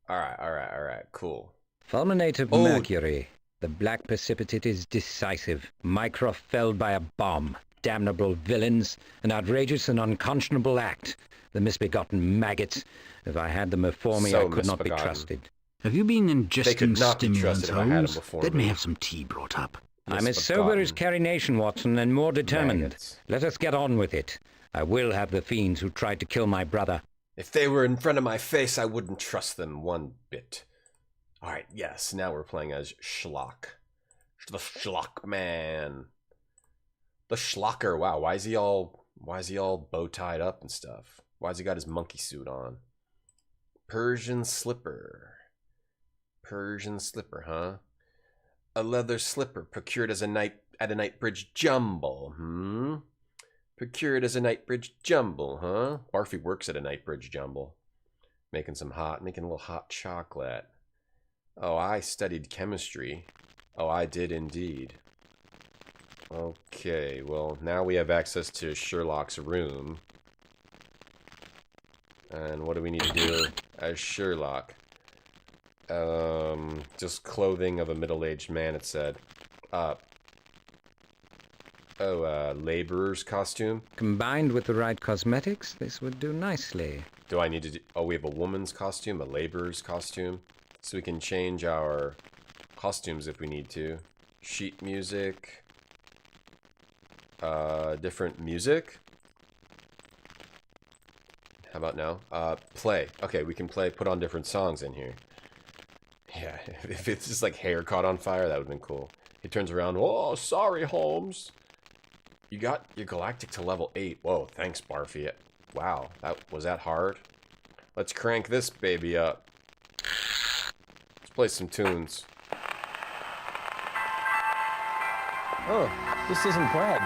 Alright. Cool. Fulminate of mercury. The black precipitate is decisive. Mycroft felled by a bomb. Damnable villains. An outrageous and unconscionable act. The misbegotten maggots. If I had them before me, I could not be trusted. Have you been ingesting stimulants, Holmes? Let me have some tea brought up. I'm as sober as Carrie Nation, Watson, and more determined. Let us get on with it. I will have the fiends who tried to kill my brother. If they were in front of my face, I wouldn't trust them one bit. Alright, yes, now we're playing as Sherlock. The Sherlock man. The Schlocker. Wow, why is he all bow tied up and stuff? Why's he got his monkey suit on? Persian slipper. Persian slipper, huh? A leather slipper procured as at a Knightbridge jumble, Procured as a Knightbridge jumble, huh? Barfy works at a Knightbridge jumble. Making a little hot chocolate. Oh, I studied chemistry. Oh, I did indeed. Okay, well, now we have access to Sherlock's room. And what do we need to do as Sherlock? Just clothing of a middle-aged man, it said. Laborer's costume? Combined with the right cosmetics, this would do nicely. Do I need to do... Oh, we have a woman's costume, a laborer's costume. So we can change our costumes if we need to. Sheet music. Different music. How about now? Play. Okay, we can put on different songs in here. Yeah, if it's just like hair caught on fire, that would have been cool. He turns around. Oh, sorry, Holmes. You got your Galactic to level 8. Whoa, thanks, Barfy. Wow, was that hard? Let's crank this baby up. Let's play some tunes. Oh, this isn't Brad.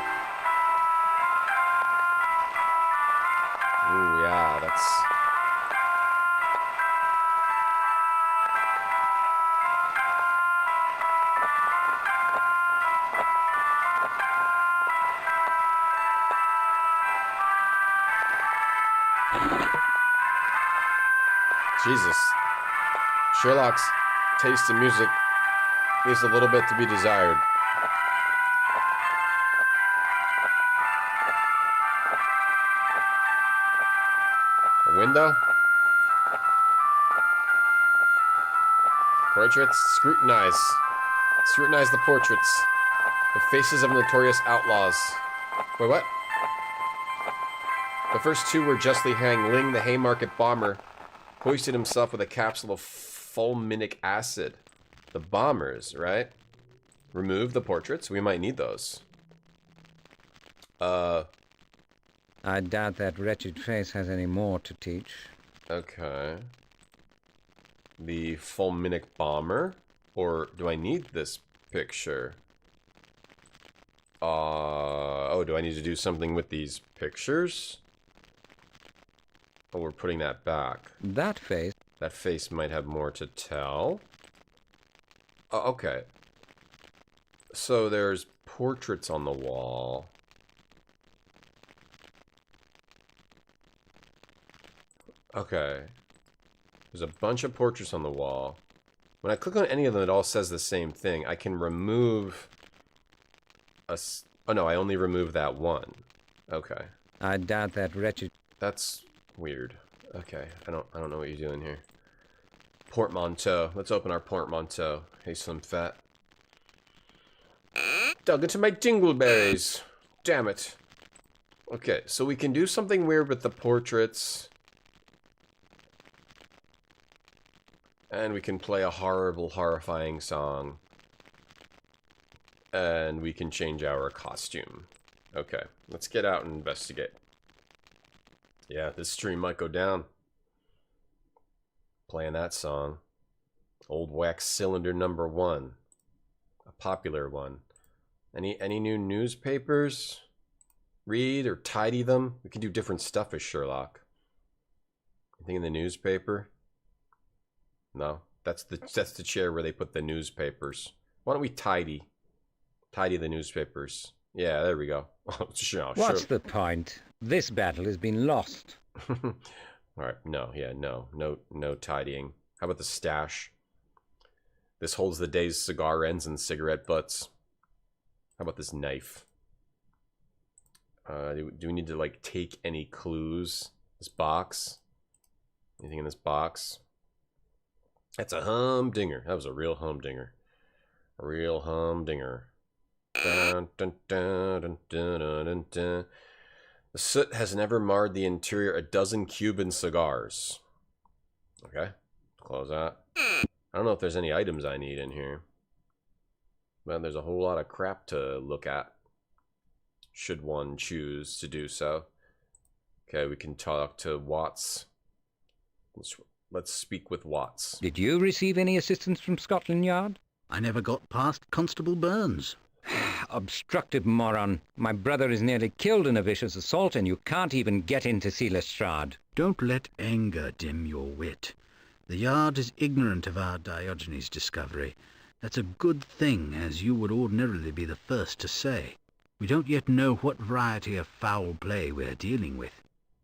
Ooh, yeah, that's... Jesus. Sherlock's taste in music leaves a little bit to be desired. A window? Portraits? Scrutinize. Scrutinize the portraits. The faces of notorious outlaws. Wait, what? The first two were justly hanged. Ling, the Haymarket bomber, hoisted himself with a capsule of fulminic acid. The bombers, right? Remove the portraits. We might need those. I doubt that wretched face has any more to teach. Okay. The fulminic bomber? Or do I need this picture? Oh, do I need to do something with these pictures? Oh, we're putting that back. That face might have more to tell. Oh, okay. So there's portraits on the wall. Okay. There's a bunch of portraits on the wall. When I click on any of them, it all says the same thing. I can remove oh no, I only remove that one. Okay. I doubt that wretched... That's weird. Okay, I don't know what you're doing here. Portmanteau. Let's open our portmanteau. Hey, Slim Fat. Dug into my dingleberries. Damn it. Okay, so we can do something weird with the portraits. And we can play a horrible, horrifying song. And we can change our costume. Okay, let's get out and investigate. Yeah, this stream might go down. Playing that song. Old Wax Cylinder #1. A popular one. Any new newspapers? Read or tidy them? We can do different stuff as Sherlock. Anything in the newspaper? No, that's the chair where they put the newspapers. Why don't we tidy the newspapers? Yeah, there we go. What's the point? This battle has been lost. All right, no tidying. How about the stash? This holds the day's cigar ends and cigarette butts. How about this knife? Do we need to like take any clues? This box? Anything in this box? That's a humdinger. That was a real humdinger. A real humdinger. Dun, dun, dun, dun, dun, dun, dun, dun. The soot has never marred the interior a dozen Cuban cigars. Okay, close that. I don't know if there's any items I need in here. But there's a whole lot of crap to look at. should one choose to do so. Okay, we can talk to Watts. Let's speak with Watts. Did you receive any assistance from Scotland Yard? I never got past Constable Burns. Obstructive moron. My brother is nearly killed in a vicious assault, and you can't even get in to see Lestrade. Don't let anger dim your wit. The Yard is ignorant of our Diogenes discovery. That's a good thing, as you would ordinarily be the first to say. We don't yet know what variety of foul play we're dealing with.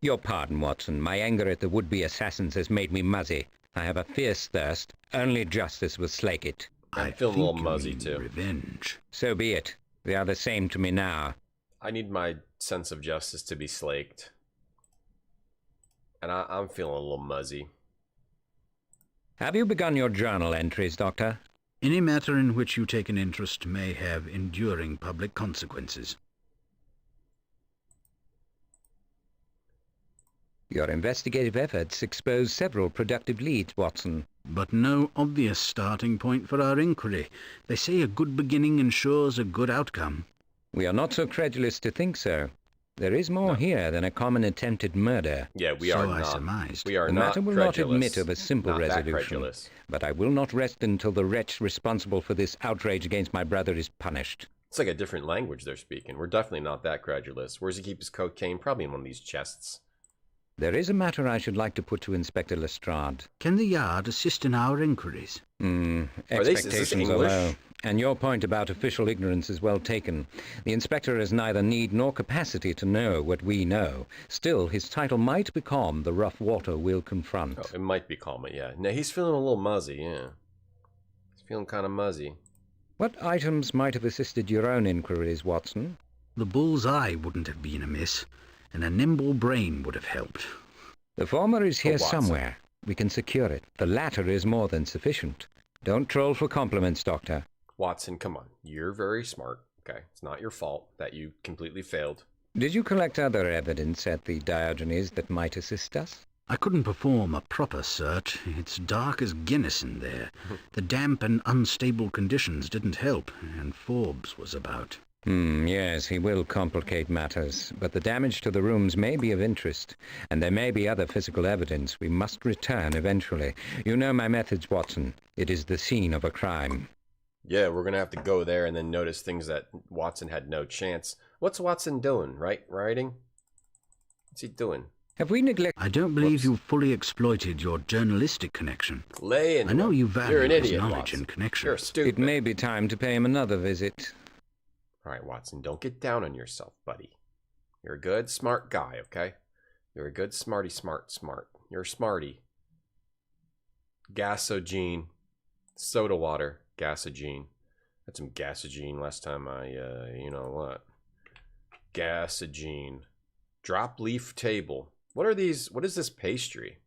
Your pardon, Watson. My anger at the would-be assassins has made me muzzy. I have a fierce thirst. Only justice will slake it. I feel a little muzzy, too. Revenge. So be it. They are the same to me now. I need my sense of justice to be slaked. And I'm feeling a little muzzy. Have you begun your journal entries, Doctor? Any matter in which you take an interest may have enduring public consequences. Your investigative efforts expose several productive leads, Watson. But no obvious starting point for our inquiry. They say a good beginning ensures a good outcome. We are not so credulous to think so. There is more here than a common attempted murder. Yeah, we are not. So I surmised. We are the not matter will credulous. not admit of a simple Not that resolution. credulous. But I will not rest until the wretch responsible for this outrage against my brother is punished. It's like a different language they're speaking. We're definitely not that credulous. Where does he keep his cocaine? Probably in one of these chests. There is a matter I should like to put to Inspector Lestrade. Can the Yard assist in our inquiries? Is this Expectations are English? low. And your point about official ignorance is well taken. The inspector has neither need nor capacity to know what we know. Still, his title might be calm the rough water we'll confront. Oh, it might be calm, yeah. No, he's feeling a little muzzy, yeah. He's feeling kind of muzzy. What items might have assisted your own inquiries, Watson? The bull's eye wouldn't have been amiss, and a nimble brain would have helped. The former is here Watson. somewhere. We can secure it. The latter is more than sufficient. Don't troll for compliments, Doctor. Watson, come on. You're very smart, okay? It's not your fault that you completely failed. Did you collect other evidence at the Diogenes that might assist us? I couldn't perform a proper search. It's dark as Guinness in there. The damp and unstable conditions didn't help, and Forbes was about. Yes, he will complicate matters, but the damage to the rooms may be of interest, and there may be other physical evidence we must return eventually. You know my methods, Watson. It is the scene of a crime. Yeah, we're going to have to go there and then notice things that Watson had no chance. What's Watson doing, right? Writing? What's he doing? Have we neglected... I don't believe you've fully exploited your journalistic connection. I know you value You're an his idiot, knowledge Watson. and connection. You're stupid. It may be time to pay him another visit. All right, Watson, don't get down on yourself, buddy. You're a good, smart guy, okay? You're a good, smart. You're a smarty. Gasogene. Soda water. Gasogene. Had some gasogene last time I, you know what? Gasogene. Drop leaf table. What are these? What is this pastry?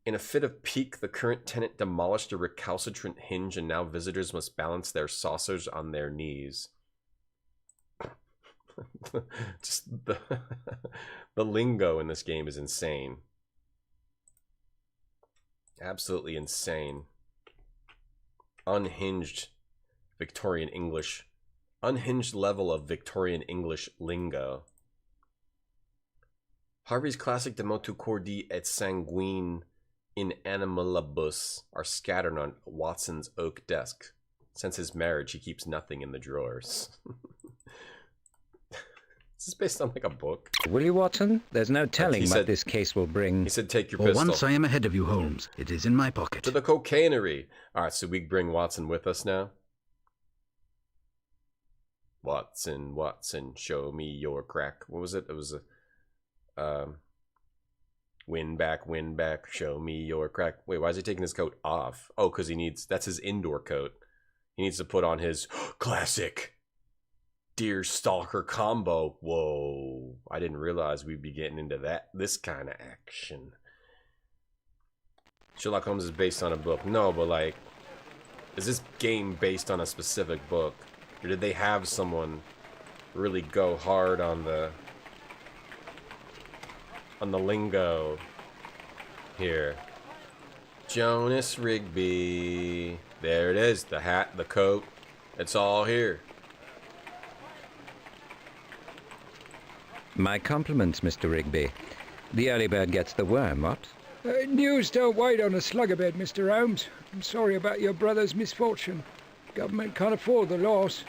In a fit of pique, the current tenant demolished a recalcitrant hinge, and now visitors must balance their saucers on their knees. Just the lingo in this game is insane. Absolutely insane. Unhinged Victorian English. Unhinged level of Victorian English lingo. Harvey's classic de motu cordi et sanguine in animalibus are scattered on Watson's oak desk. Since his marriage, he keeps nothing in the drawers. Is this based on like a book? Will you, Watson? There's no telling He what said- this case will bring. He said take your For pistol. once I am ahead of you, Holmes. It is in my pocket. To the cocainery. Alright, so we bring Watson with us now. Watson, show me your crack. What was it? It was a... win back, show me your crack. Wait, why is he taking his coat off? Oh, because he needs... That's his indoor coat. He needs to put on his classic Deer Stalker combo. Whoa. I didn't realize we'd be getting into this kind of action. Sherlock Holmes is based on a book. No, but like... Is this game based on a specific book? Or did they have someone really go hard on the lingo here? Jonas Rigby. There it is. The hat, the coat. It's all here. My compliments, Mr. Rigby. The early bird gets the worm, what? News don't wait on a slugabed, Mr. Holmes. I'm sorry about your brother's misfortune. Government can't afford the loss.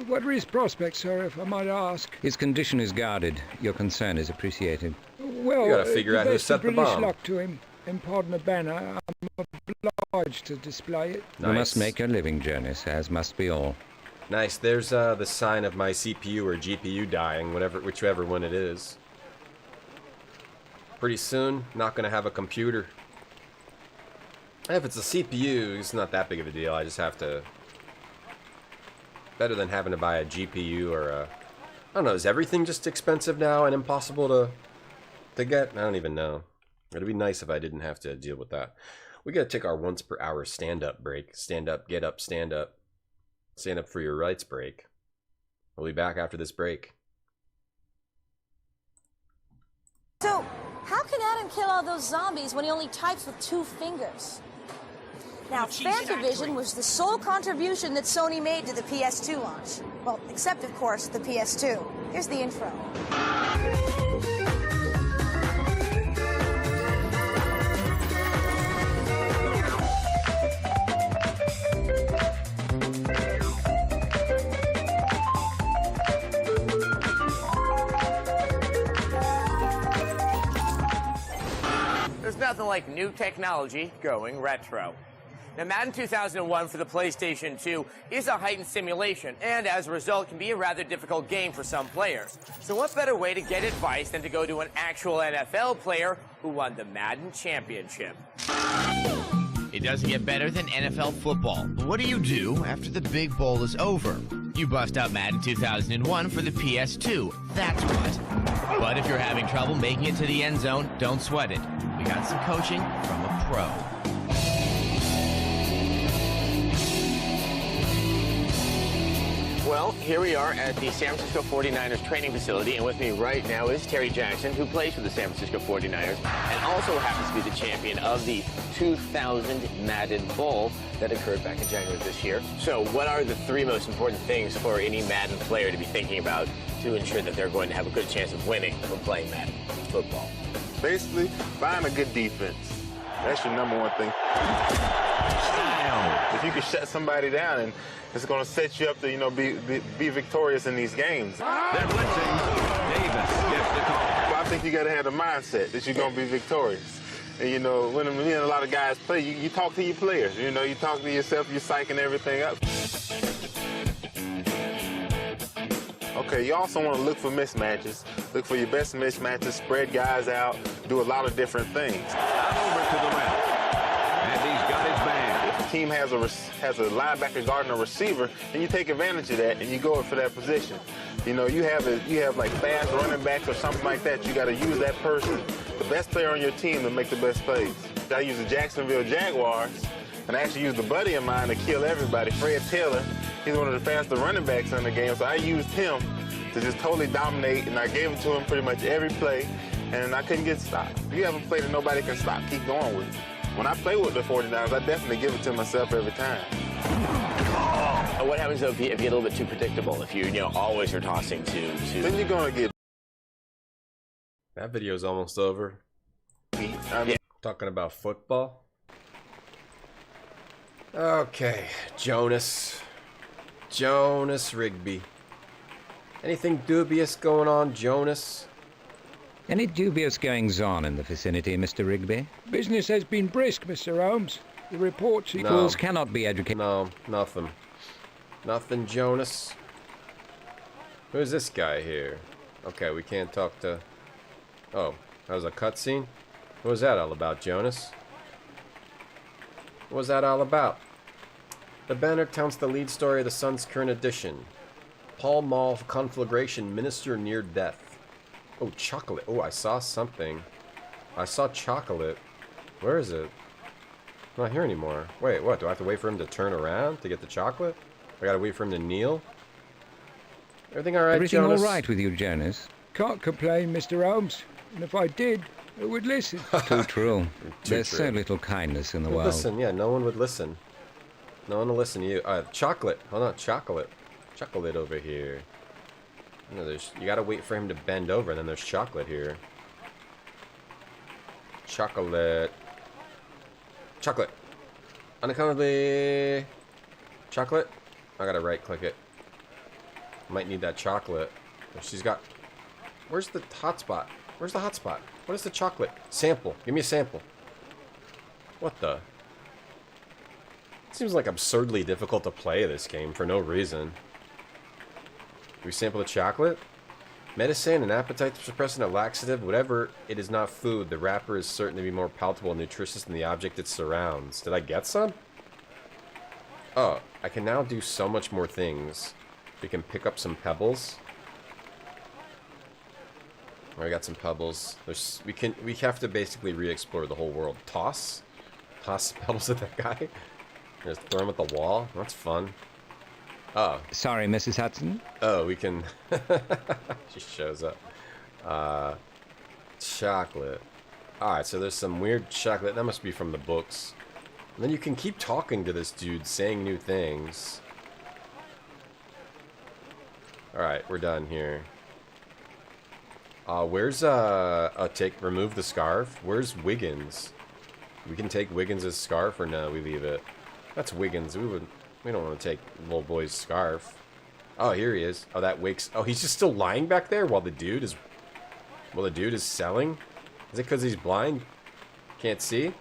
What are his prospects, sir, if I might ask? His condition is guarded. Your concern is appreciated. Well, you gotta figure out who set the British bomb. luck to him. And pardon the banner, I'm obliged to display it. You must make your living, Jonas, as must be all. Nice. There's the sign of my CPU or GPU dying, whichever one it is. Pretty soon, not gonna have a computer. If it's a CPU, it's not that big of a deal. I just have to. Better than having to buy a GPU or a. I don't know. Is everything just expensive now and impossible to get? I don't even know. It'd be nice if I didn't have to deal with that. We gotta take our once per hour stand-up break. Stand up, get up, stand up. Stand up for your rights break. We'll be back after this break. So, how can Adam kill all those zombies when he only types with 2 fingers? Now, Fantavision was the sole contribution that Sony made to the PS2 launch. Well, except, of course, the PS2. Here's the intro. There's nothing like new technology going retro. Now, Madden 2001 for the PlayStation 2 is a heightened simulation, and as a result can be a rather difficult game for some players. So what better way to get advice than to go to an actual NFL player who won the Madden Championship? It doesn't get better than NFL football. But what do you do after the big bowl is over? You bust out Madden 2001 for the PS2. That's what. But if you're having trouble making it to the end zone, don't sweat it. We got some coaching from a pro. Well, here we are at the San Francisco 49ers training facility, and with me right now is Terry Jackson, who plays for the San Francisco 49ers and also happens to be the champion of the 2000 Madden Bowl that occurred back in January of this year. So what are the 3 most important things for any Madden player to be thinking about to ensure that they're going to have a good chance of winning when playing Madden football? Basically, find a good defense. That's your number one thing. If you can shut somebody down, and it's going to set you up to, be victorious in these games. They're blitzing. Davis gets the call. Well, I think you got to have the mindset that you're going to be victorious. And, when a lot of guys play, you talk to your players. You talk to yourself, you're psyching everything up. Okay, you also want to look for mismatches. Look for your best mismatches, spread guys out, do a lot of different things. Now over to the left. And he's got his man. If the team has a linebacker guarding a receiver, then you take advantage of that and you go for that position. You have like fast running backs or something like that. You got to use that person, the best player on your team, to make the best plays. I use the Jacksonville Jaguars, and I actually used a buddy of mine to kill everybody, Fred Taylor. He's one of the fastest running backs in the game, so I used him to just totally dominate, and I gave it to him pretty much every play, and I couldn't get stopped. If you have a play that nobody can stop, keep going with it. When I play with the 49ers, I definitely give it to myself every time. What happens though if you get a little bit too predictable? If you always are tossing to... Then you're going to get... That video's almost over. Talking about football. Okay, Jonas Rigby. Anything dubious going on, Jonas? Any dubious goings-on in the vicinity, Mr. Rigby? Business has been brisk, Mr. Holmes. The reports Fools cannot be educated. No, nothing. Nothing, Jonas. Who's this guy here? Okay, we can't talk to... Oh, that was a cutscene? What was that all about, Jonas? What was that all about? The banner tells the lead story of the Sun's current edition. Pall Mall conflagration, minister near death. Oh, chocolate. Oh, I saw something. I saw chocolate. Where is it? I'm not here anymore. Wait, what? Do I have to wait for him to turn around to get the chocolate? I gotta wait for him to kneel? Everything alright, Everything Jonas? all right with you, Jonas? Can't complain, Mr. Holmes. And if I did, I would listen. Too true. There's true. so little kindness in the world. Listen, yeah, no one would listen. No one will listen to you. Chocolate. Hold on, chocolate. Chocolate over here. No, you gotta wait for him to bend over, and then there's chocolate here. Chocolate. Chocolate. Unaccountably. Chocolate? I gotta right click it. Might need that chocolate. She's got... Where's the hotspot? Where's the hotspot? What is the chocolate? Sample. Give me a sample. What the? Seems like absurdly difficult to play this game for no reason. Do we sample the chocolate? Medicine, an appetite suppressant, a laxative, whatever it is not food, the wrapper is certain to be more palatable and nutritious than the object it surrounds. Did I get some? Oh, I can now do so much more things. We can pick up some pebbles. I got some pebbles. We have to basically re-explore the whole world. Toss pebbles at that guy. Just throw them at the wall. That's fun. Oh. Sorry, Mrs. Hudson. Oh, we can... She shows up. Chocolate. Alright, so there's some weird chocolate. That must be from the books. And then you can keep talking to this dude, saying new things. Alright, we're done here. Where's, remove the scarf? Where's Wiggins? We can take Wiggins' scarf, or no, we leave it? That's Wiggins. We don't want to take little boy's scarf. Oh, here he is. Oh, that wakes... Oh, he's just still lying back there while the dude is... While the dude is selling? Is it because he's blind? Can't see?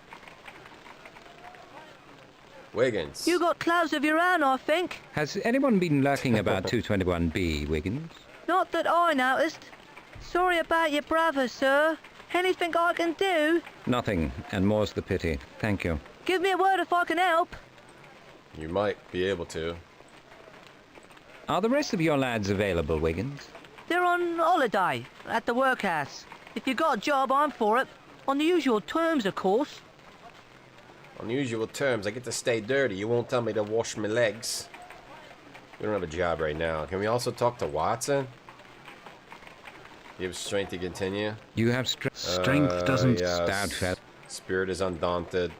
Wiggins. You got clothes of your own, I think. Has anyone been lurking about 221B, Wiggins? Not that I noticed. Sorry about your brother, sir. Anything I can do? Nothing, and more's the pity. Thank you. Give me a word if I can help. You might be able to. Are the rest of your lads available, Wiggins? They're on holiday at the workhouse. If you got a job, I'm for it. On the usual terms, of course. On usual terms, I get to stay dirty. You won't tell me to wash my legs. We don't have a job right now. Can we also talk to Watson? You have strength to continue? You have strength. Strength doesn't... Stout. Spirit is undaunted.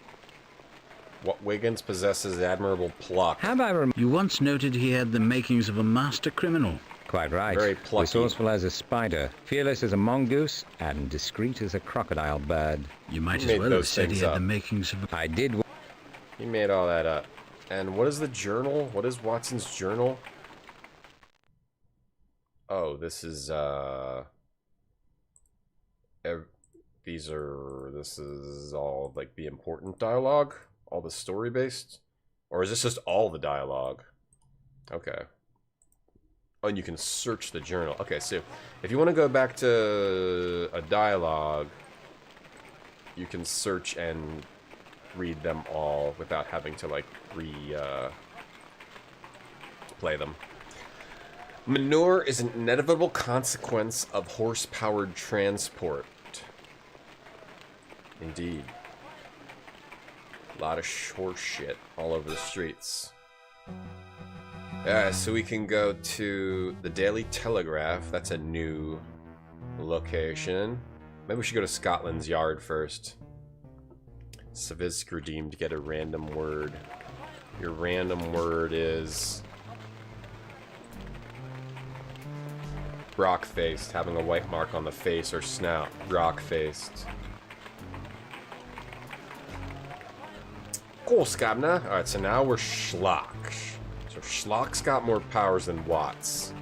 What Wiggins possesses admirable pluck. Have I You once noted he had the makings of a master criminal. Quite right. Very plucky. Resourceful as a spider, fearless as a mongoose, and discreet as a crocodile bird. You might as well have said he had the makings of I did. He made all that up. And what is the journal? What is Watson's journal? Oh, this is, this is all, like, the important dialogue? All the story-based? Or is this just all the dialogue? Okay. Oh, and you can search the journal. Okay, so if you want to go back to a dialogue, you can search and read them all without having to, like, play them. Manure is an inevitable consequence of horse-powered transport. Indeed. A lot of horse shit all over the streets. So we can go to the Daily Telegraph. That's a new location. Maybe we should go to Scotland's Yard first. Savisk redeemed to get a random word. Your random word is... Rock-faced, having a white mark on the face or snout. Rock-faced. Cool, Scabna. Alright, so now we're Schlock. So Schlock's got more powers than Watts.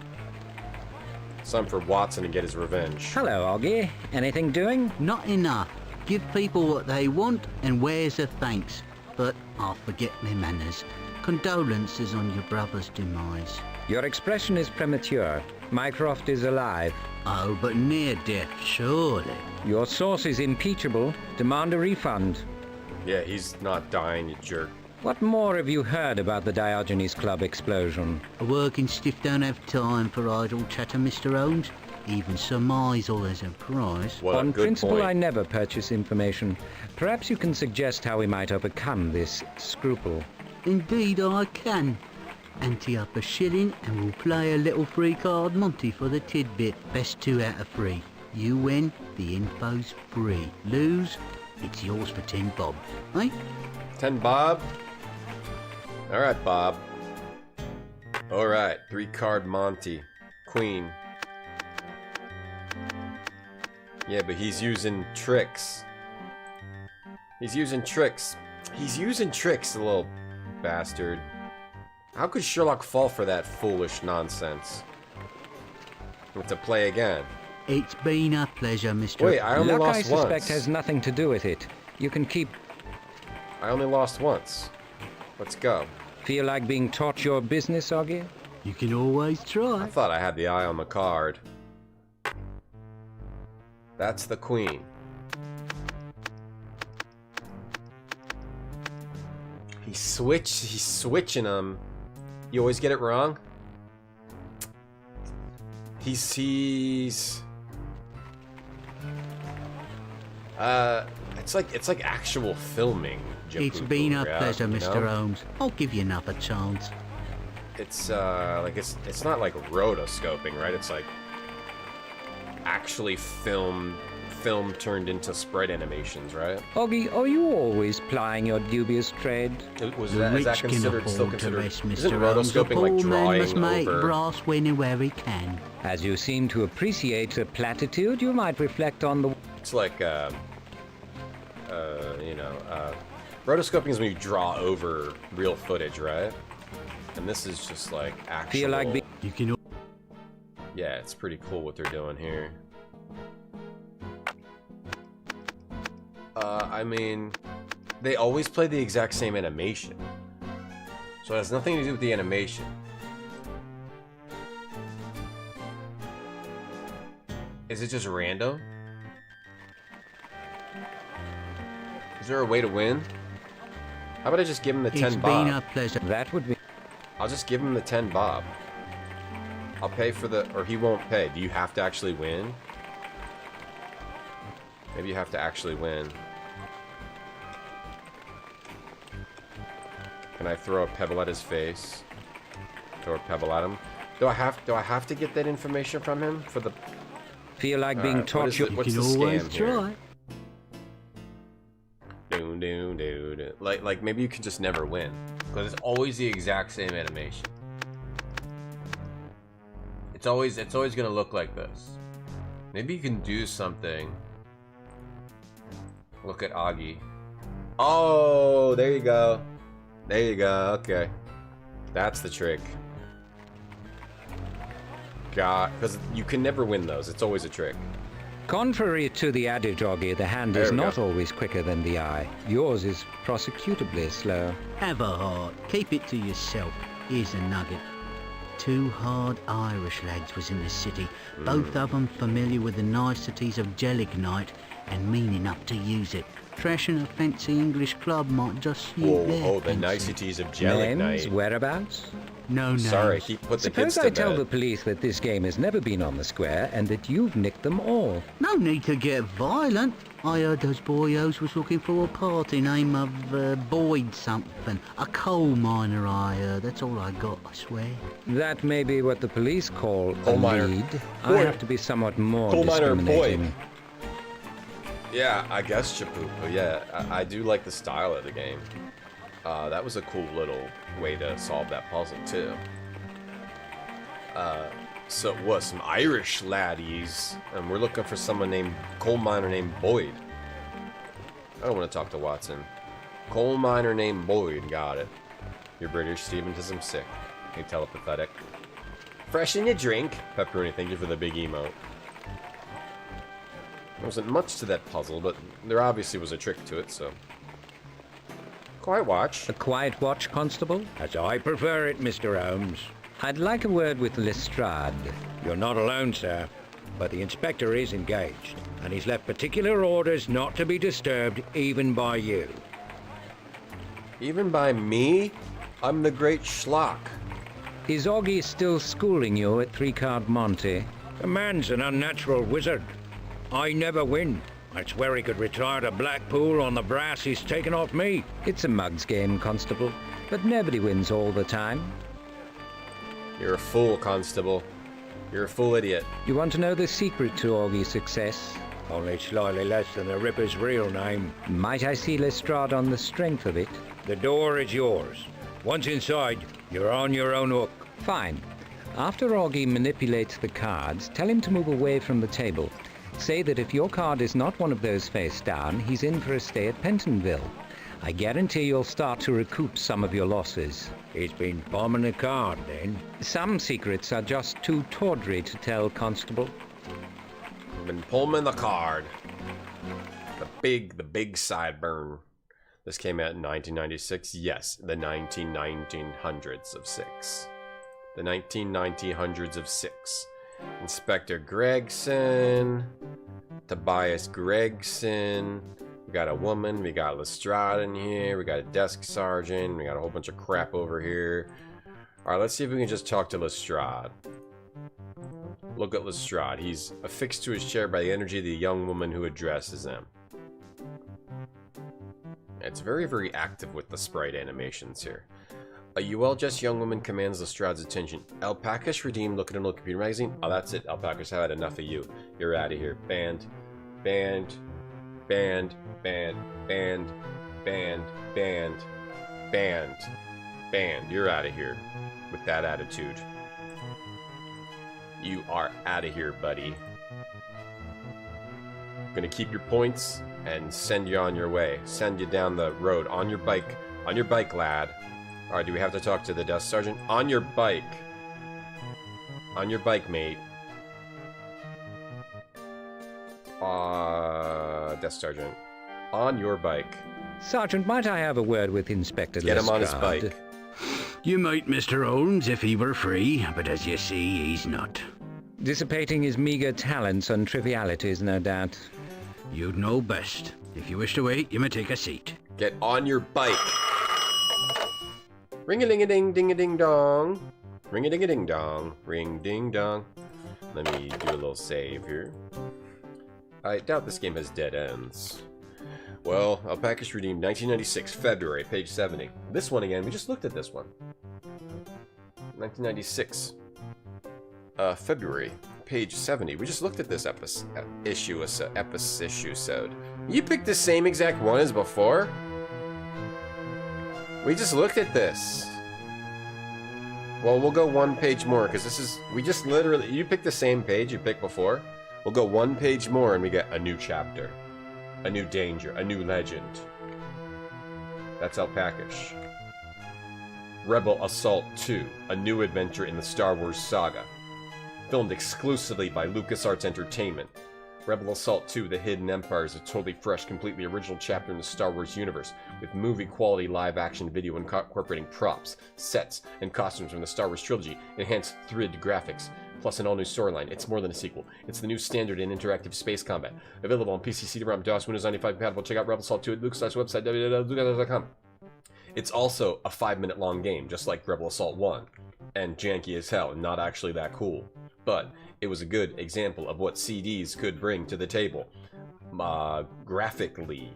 Time for Watson to get his revenge. Hello, Augie. Anything doing? Not enough. Give people what they want, and where's a thanks? But I'll forget my manners. Condolences on your brother's demise. Your expression is premature. Mycroft is alive. Oh, but near death, surely. Your source is impeachable. Demand a refund. Yeah, he's not dying, you jerk. What more have you heard about the Diogenes Club explosion? A working stiff don't have time for idle chatter, Mr. Holmes. Even surmise all as a prize. On principle, I never purchase information. Perhaps you can suggest how we might overcome this scruple. Indeed I can. Ante up a shilling and we'll play a little free card Monty for the tidbit. Best 2 out of 3. You win, the info's free. Lose, it's yours for 10 bob. Eh? 10 bob? Alright, Bob. Alright, 3 card Monty. Queen. Yeah, but he's using tricks. He's using tricks. He's using tricks, the little bastard. How could Sherlock fall for that foolish nonsense? To play again. It's been a pleasure, Mr. Wait, I only Luck, lost I suspect, once. has nothing to do with it. You can keep... I only lost once. Let's go. Feel like being taught your business, Augie? You can always try. I thought I had the eye on the card. That's the queen. He's switching them. You always get it wrong? It's like actual filming. It's been a pleasure, you Mr. know? Holmes. I'll give you another chance. It's it's not like rotoscoping, right? It's like actually film turned into sprite animations, right? Augie, are you always plying your dubious trade? Is The that rich can considered still afford to considered? rest, Isn't Mr. Holmes. The rotoscoping like poor man must drawing make over? brass where he can. As you seem to appreciate a platitude, you might reflect on the... It's like rotoscoping is when you draw over real footage, right? And this is just like actual. Feel like you can. Yeah, it's pretty cool what they're doing here. I mean, they always play the exact same animation, so it has nothing to do with the animation. Is it just random? Is there a way to win? How about I just give him the 10 bob? Been a pleasure. That would be... I'll just give him the 10 bob. I'll pay for the... Or he won't pay. Do you have to actually win? Maybe you have to actually win. Can I throw a pebble at his face? Throw a pebble at him? Do I have to get that information from him for the... Feel like being taught your... What's You the can always scam here? try. Like maybe you can just never win because it's always the exact same animation. It's always gonna look like this. Maybe you can do something. Look at Augie. Oh, there you go. There you go. Okay, that's the trick. Because you can never win those. It's always a trick. Contrary to the adage, Augie, the hand There is we not go. always quicker than the eye. Yours is prosecutably slow. Have a heart. Keep it to yourself. Here's a nugget. Two hard Irish lads was in the city, both of them familiar with the niceties of gelignite and mean enough to use it. Trashing a fancy English club might just suit their Oh, the fancy. niceties of Names, gelignite. whereabouts? No names. Sorry, he put the kids Suppose to I tell bed. the police that this game has never been on the square and that you've nicked them all. No need to get violent. I heard those boyos was looking for a party name of Boyd something. A coal miner, I heard. That's all I got, I swear. That may be what the police call Coal a miner. lead. I Boyd. have to be somewhat more Coal miner discriminating. Boyd. Yeah, I guess Chapupa. Yeah, I do like the style of the game. That was a cool little way to solve that puzzle too. So it was some Irish laddies, and we're looking for someone named coal miner named Boyd. I don't want to talk to Watson. Coal miner named Boyd, got it. You're British, Steventism sick. Hey, telepathetic. Fresh in your drink. Pepperoni, thank you for the big emote. There wasn't much to that puzzle, but there obviously was a trick to it, so... Quiet watch. A quiet watch, Constable? As I prefer it, Mr. Holmes. I'd like a word with Lestrade. You're not alone, sir. But the inspector is engaged, and he's left particular orders not to be disturbed even by you. Even by me? I'm the great schlock. Is Augie still schooling you at Three-Card Monte? The man's an unnatural wizard. I never win. I swear he could retire to Blackpool on the brass he's taken off me. It's a mug's game, Constable, but nobody wins all the time. You're a fool, Constable. You're a fool idiot. You want to know the secret to Augie's success? Only slightly less than the Ripper's real name. Might I see Lestrade on the strength of it? The door is yours. Once inside, you're on your own hook. Fine. After Augie manipulates the cards, tell him to move away from the table. say that if your card is not one of those face down, he's in for a stay at Pentonville. I guarantee you'll start to recoup some of your losses. He's been bombing a card, then? Some secrets are just too tawdry to tell, Constable. Been pulling the card. The big sideburn. This came out in 1996. Yes, the 1900s of 6. The 1900s of 6. Inspector Gregson. Tobias Gregson. We got a woman. We got Lestrade in here. We got a desk sergeant. We got a whole bunch of crap over here. Alright, let's see if we can just talk to Lestrade. Look at Lestrade. He's affixed to his chair by the energy of the young woman who addresses him. It's very, very active with the sprite animations here. A well-dressed young woman commands Lestrade's attention. Alpacas redeemed. Look at an old computer magazine. Oh, that's it. Alpacas have had enough of you. You're out of here. Banned. Banned. Banned. Banned. Banned. Banned. Banned. Banned. Banned. You're out of here. With that attitude. You are out of here, buddy. Gonna keep your points and send you on your way. Send you down the road on your bike. On your bike, lad. Alright, do we have to talk to the desk sergeant? On your bike. On your bike, mate. Desk sergeant. On your bike. Sergeant, might I have a word with Inspector Lestrade? Get him on his bike. You might, Mr. Holmes, if he were free, but as you see, he's not. Dissipating his meagre talents and trivialities, no doubt. You'd know best. If you wish to wait, you may take a seat. Get on your bike. Ring-a-ding-a-ding-ding-a-ding-dong. Ring-a-ding-a-ding-dong. Ring-ding-dong. Let me do a little save here. I doubt this game has dead ends. Well, Alpacas redeemed 1996, February, page 70. This one again, we just looked at this one. 1996. February, page 70. We just looked at this episode. You picked the same exact one as before? We just looked at this. Well, we'll go one page more, because this is... We just literally... You picked the same page you picked before? We'll go one page more and we get a new chapter. A new danger. A new legend. That's Alpacas. Rebel Assault 2. A new adventure in the Star Wars saga. Filmed exclusively by LucasArts Entertainment. Rebel Assault 2, The Hidden Empire is a totally fresh, completely original chapter in the Star Wars universe, with movie-quality live-action video incorporating props, sets, and costumes from the Star Wars trilogy, enhanced 3D graphics, plus an all-new storyline. It's more than a sequel. It's the new standard in interactive space combat. Available on PC, CD-ROM, DOS, Windows 95 compatible. Check out Rebel Assault 2 at LucasArts website, www.lucasarts.com. It's also a 5-minute long game, just like Rebel Assault 1, and janky as hell, and not actually that cool. But it was a good example of what CDs could bring to the table. Graphically,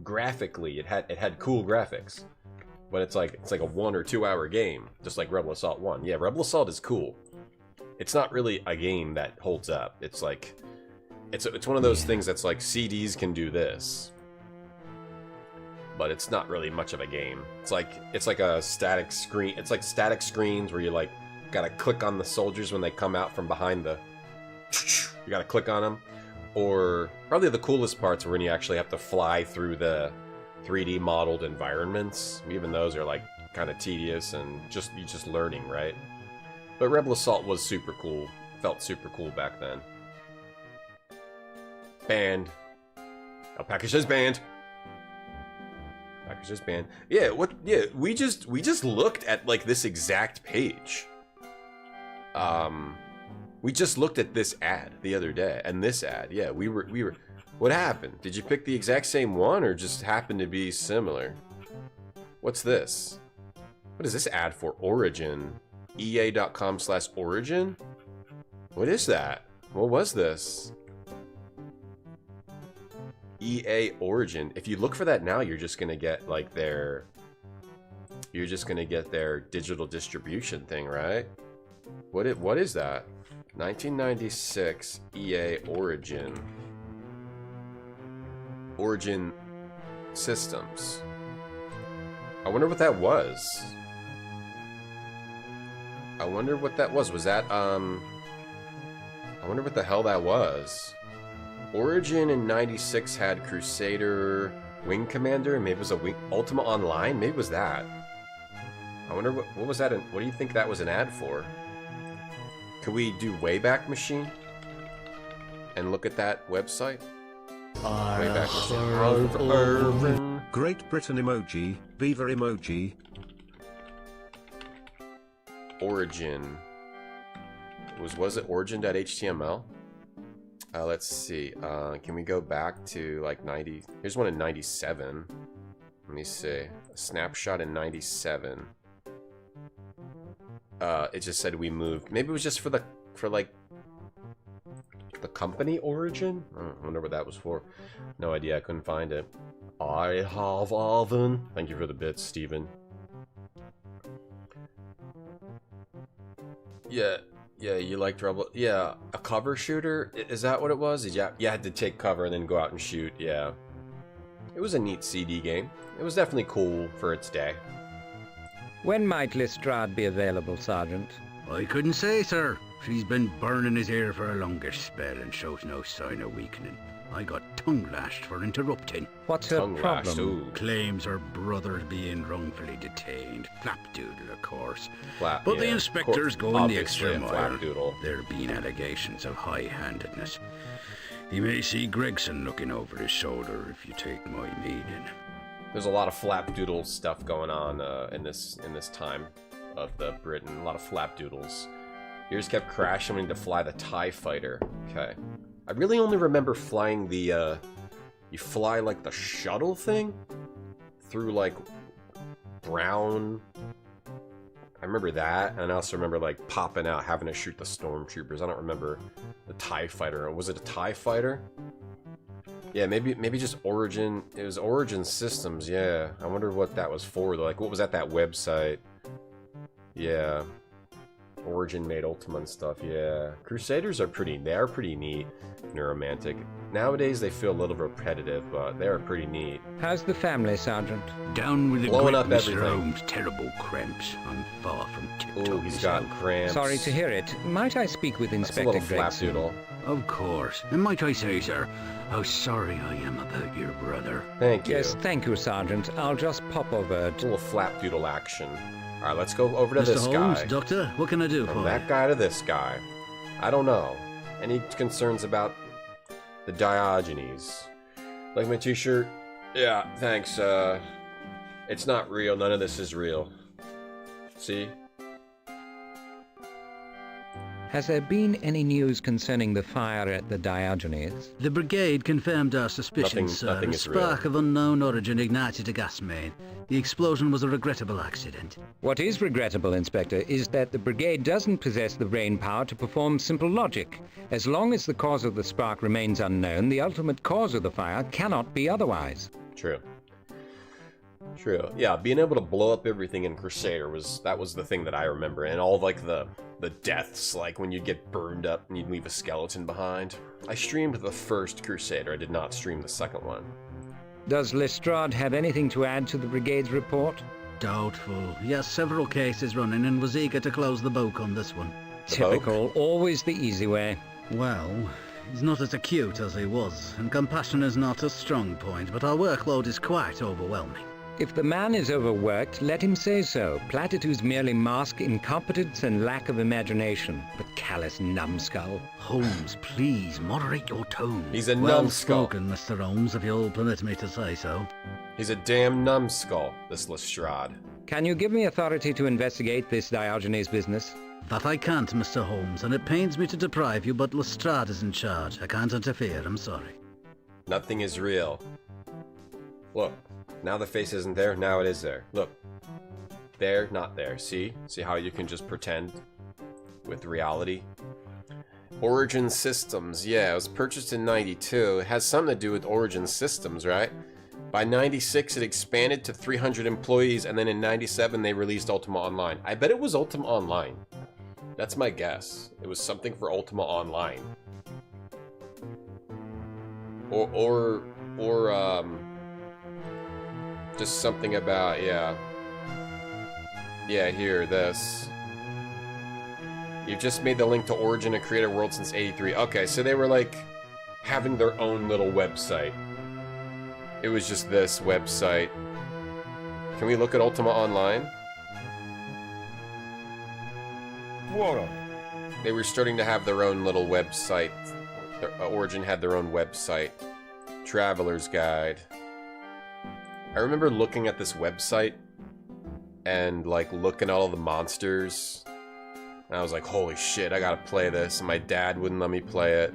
it had cool graphics, but it's like a 1 or 2 hour game, just like Rebel Assault 1. Yeah, Rebel Assault is cool. It's not really a game that holds up. It's like it's one of those things that's like CDs can do this, but it's not really much of a game. It's like a static screen. It's like static screens where you like gotta click on the soldiers when they come out from behind the... You gotta click on them. Or probably the coolest parts are when you actually have to fly through the 3D modeled environments. Even those are like kind of tedious and you're just learning, right? But Rebel Assault was super cool. Felt super cool back then. Banned. Alpacas is banned. Alpacas is banned. Yeah, we just looked at like this exact page. We just looked at this ad the other day, and this ad, yeah, we were, what happened? Did you pick the exact same one, or just happened to be similar? What's this? What is this ad for? Origin. EA.com/Origin? What is that? What was this? EA Origin. If you look for that now, you're just gonna get like their digital distribution thing, right? What is that? 1996 EA Origin. Origin Systems. I wonder what that was. I wonder what that was. Was that I wonder what the hell that was. Origin in 96 had Crusader, Wing Commander, maybe it was a Wing Ultima Online, maybe it was that. I wonder what was that, what do you think that was an ad for? Could we do Wayback Machine? And look at that website? Wayback Machine. Great Britain emoji, Beaver emoji. Origin. Was it origin.html? Let's see. Can we go back to like 90? Here's one in 97. Let me see. A snapshot in 97. It just said we moved. Maybe it was just for like the company Origin? I wonder what that was for. No idea. I couldn't find it. I have oven. Thank you for the bits, Steven. Yeah, you liked Rebel. Yeah, a cover shooter? Is that what it was? You had to take cover and then go out and shoot, yeah. It was a neat CD game. It was definitely cool for its day. When might Lestrade be available, Sergeant? I couldn't say, sir. She's been burning his ear for a longer spell and shows no sign of weakening. I got tongue-lashed for interrupting. What's her problem? Claims her brother's being wrongfully detained. Flapdoodle, of course. But the inspector's going the extra mile. Flapdoodle. There have been allegations of high-handedness. He may see Gregson looking over his shoulder if you take my meaning. There's a lot of flapdoodle stuff going on in this time of the Britain. A lot of flapdoodles. Yours kept crashing when to fly the TIE fighter. Okay. I really only remember flying the, you fly like the shuttle thing through like brown. I remember that, and I also remember like popping out, having to shoot the stormtroopers. I don't remember the TIE fighter. Was it a TIE fighter? Yeah, maybe just Origin. It was Origin Systems. Yeah, I wonder what that was for. Like, what was at that website? Yeah. Origin made Ultima and stuff, yeah. Crusaders are pretty neat and romantic. Nowadays they feel a little repetitive, but they're pretty neat. How's the family, Sergeant? Down with the blowing great up Mr. everything. Holmes' terrible cramps. I'm far from tip-top. Oh, he's got cramps. Sorry to hear it. Might I speak with That's a Inspector little Gregson? flapdoodle. Of course. And might I say, sir, how sorry I am about your brother. Thank you. Yes, thank you, Sergeant. I'll just pop over. A little flapdoodle action. Alright, let's go over to Mr. this Holmes, guy. Doctor, what can I do From for that you? guy to this guy. I don't know. Any concerns about the Diogenes? Like my t-shirt? Yeah, thanks. It's not real. None of this is real. See? Has there been any news concerning the fire at the Diogenes? The brigade confirmed our suspicions, sir. Nothing A is real. spark of unknown origin ignited a gas main. The explosion was a regrettable accident. What is regrettable, Inspector, is that the brigade doesn't possess the brain power to perform simple logic. As long as the cause of the spark remains unknown, the ultimate cause of the fire cannot be otherwise. True. True. Yeah, being able to blow up everything in Crusader was the thing that I remember, and all of like the deaths, like when you'd get burned up and you'd leave a skeleton behind. I streamed the first Crusader. I did not stream the second one. Does Lestrade have anything to add to the brigade's report? Doubtful. He has several cases running and was eager to close the book on this one. Typical. Always the easy way. Well, he's not as acute as he was, and compassion is not a strong point, but our workload is quite overwhelming. If the man is overworked, let him say so. Platitudes merely mask incompetence and lack of imagination. But callous numbskull. Holmes, please, moderate your tone. He's a Well numbskull. spoken, Mr. Holmes, if you'll permit me to say so. He's a damn numbskull, this Lestrade. Can you give me authority to investigate this Diogenes business? That I can't, Mr. Holmes, and it pains me to deprive you, but Lestrade is in charge. I can't interfere, I'm sorry. Nothing is real. Look, now the face isn't there, now it is there. Look. There, not there. See? See how you can just pretend with reality? Origin Systems. Yeah, it was purchased in 92. It has something to do with Origin Systems, right? By 96, it expanded to 300 employees, and then in 97, they released Ultima Online. I bet it was Ultima Online. That's my guess. It was something for Ultima Online. Or just something about, yeah. Yeah, here, this. You've just made the link to Origin and Creator World since 83. Okay, so they were like having their own little website. It was just this website. Can we look at Ultima Online? What? They were starting to have their own little website. Origin had their own website. Traveler's Guide. I remember looking at this website and like looking at all the monsters. And I was like, holy shit, I gotta play this. And my dad wouldn't let me play it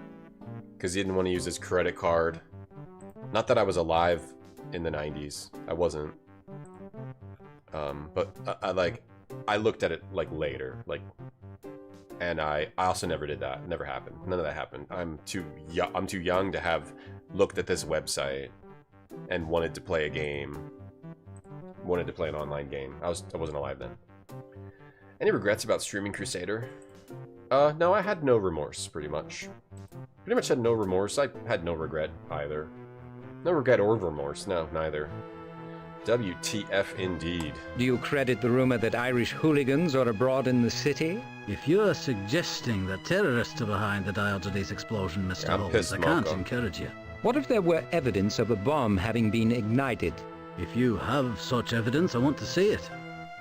because he didn't want to use his credit card. Not that I was alive in the 90s. I wasn't. But I looked at it like later, like, and I also never did that. Never happened. None of that happened. I'm too young to have looked at this website and wanted to play a game. Wanted to play an online game. I wasn't alive then. Any regrets about streaming Crusader? No, I had no remorse, pretty much. Pretty much had no remorse. I had no regret either. No regret or remorse. No, neither. WTF indeed. Do you credit the rumor that Irish hooligans are abroad in the city? If you're suggesting that terrorists are behind the Diogenes explosion, Mr. Holmes, I can't encourage you. What if there were evidence of a bomb having been ignited? If you have such evidence, I want to see it.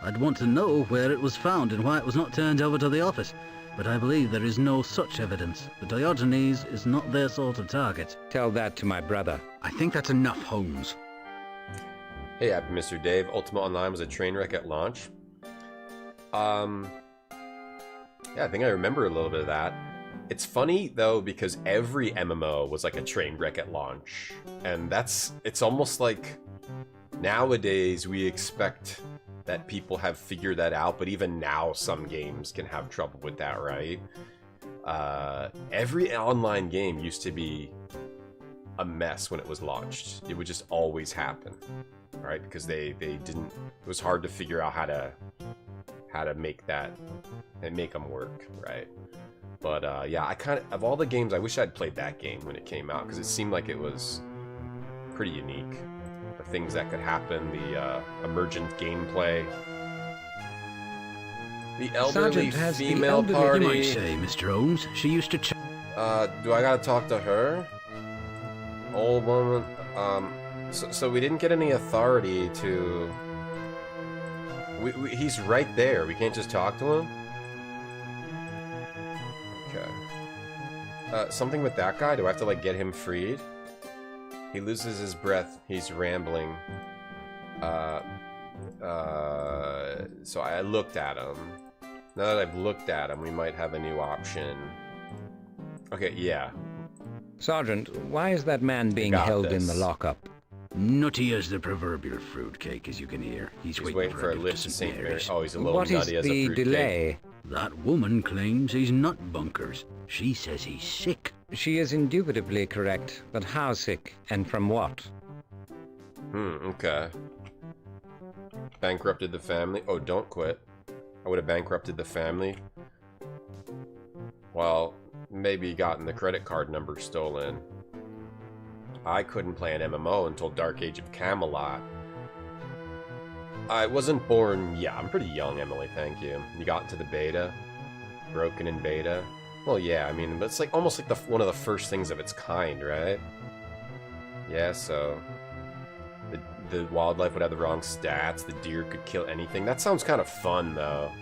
I'd want to know where it was found and why it was not turned over to the office. But I believe there is no such evidence. The Diogenes is not their sort of target. Tell that to my brother. I think that's enough, Holmes. Hey, Happy Mr. Dave. Ultima Online was a train wreck at launch. Yeah, I think I remember a little bit of that. It's funny, though, because every MMO was like a train wreck at launch. And it's almost like nowadays we expect that people have figured that out, but even now some games can have trouble with that, right? Every online game used to be a mess when it was launched. It would just always happen, right? Because they didn't, it was hard to figure out how to make that and make them work, right? But yeah, I kind of all the games, I wish I'd played that game when it came out because it seemed like it was pretty unique. The things that could happen, the emergent gameplay, the elderly female party. You might say, Mr. Holmes. She used to. Do I gotta talk to her? Old woman. So we didn't get any authority to. He's right there. We can't just talk to him. Okay. Something with that guy? Do I have to like get him freed? He loses his breath. He's rambling. So I looked at him. Now that I've looked at him, we might have a new option. Okay, yeah. Sergeant, why is that man being held in the lockup? Nutty as the proverbial fruitcake, as you can hear. He's waiting for a lift to St. Mary's. Oh, he's a little nutty as a fruitcake. What is the delay? That woman claims he's nut bunkers. She says he's sick. She is indubitably correct, but how sick and from what? Okay. Bankrupted the family. Oh, don't quit. I would have bankrupted the family. Well, maybe gotten the credit card number stolen. I couldn't play an MMO until Dark Age of Camelot. I wasn't born... Yeah, I'm pretty young, Emily, thank you. You got into the beta? Broken in beta? Well, yeah, I mean, but it's like almost like one of the first things of its kind, right? Yeah, so... The wildlife would have the wrong stats, the deer could kill anything. That sounds kind of fun, though.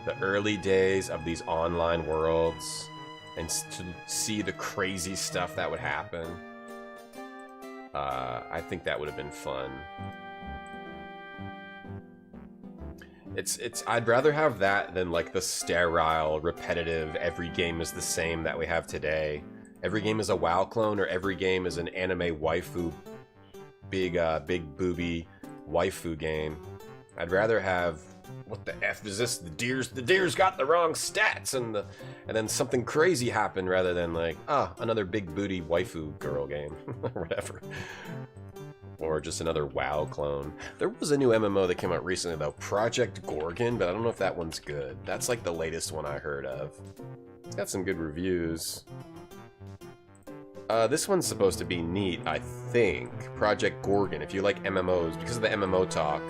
The early days of these online worlds, and to see the crazy stuff that would happen. I think that would have been fun. I'd rather have that than like the sterile, repetitive, every game is the same that we have today. Every game is a WoW clone, or every game is an anime waifu, big booby waifu game. I'd rather have, what the F is this? The deer's got the wrong stats, and then something crazy happened, rather than like, another big booty waifu girl game, or whatever. Or just another WoW clone. There was a new MMO that came out recently though, Project Gorgon, but I don't know if that one's good. That's like the latest one I heard of. It's got some good reviews. This one's supposed to be neat, I think. Project Gorgon, if you like MMOs, because of the MMO talk.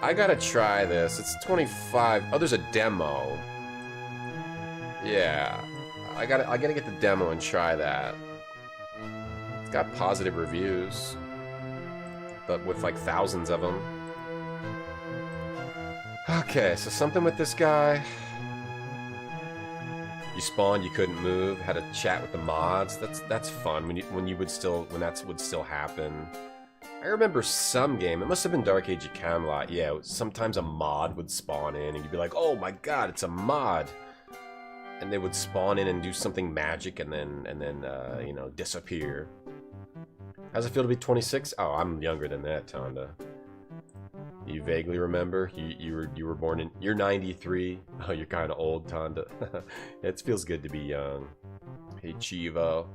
I gotta try this. It's 25. Oh, there's a demo. Yeah. I gotta get the demo and try that. It's got positive reviews, but with like thousands of them. Okay, so something with this guy. You spawned, you couldn't move, had a chat with the mods. That's fun when that would still happen. I remember some game, it must have been Dark Age of Camelot. Yeah, sometimes a mod would spawn in and you'd be like, "Oh my god, it's a mod." And they would spawn in and do something magic and then you know, disappear. How's it feel to be 26? Oh, I'm younger than that, Tonda. You vaguely remember? You were born in... You're 93. Oh, you're kind of old, Tonda. It feels good to be young. Hey, Chivo.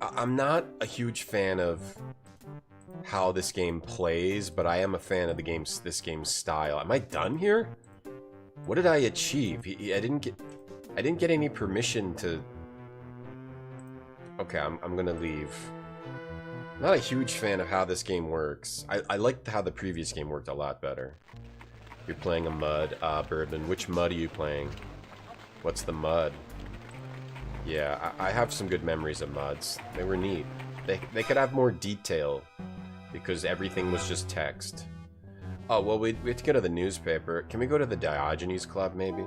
I'm not a huge fan of how this game plays, but I am a fan of this game's style. Am I done here? What did I achieve? I didn't get any permission to... Okay, I'm gonna leave. Not a huge fan of how this game works. I liked how the previous game worked a lot better. You're playing a mud, Bourbon. Which mud are you playing? What's the mud? Yeah, I have some good memories of muds. They were neat. They could have more detail, because everything was just text. Oh, well, we have to go to the newspaper. Can we go to the Diogenes Club, maybe?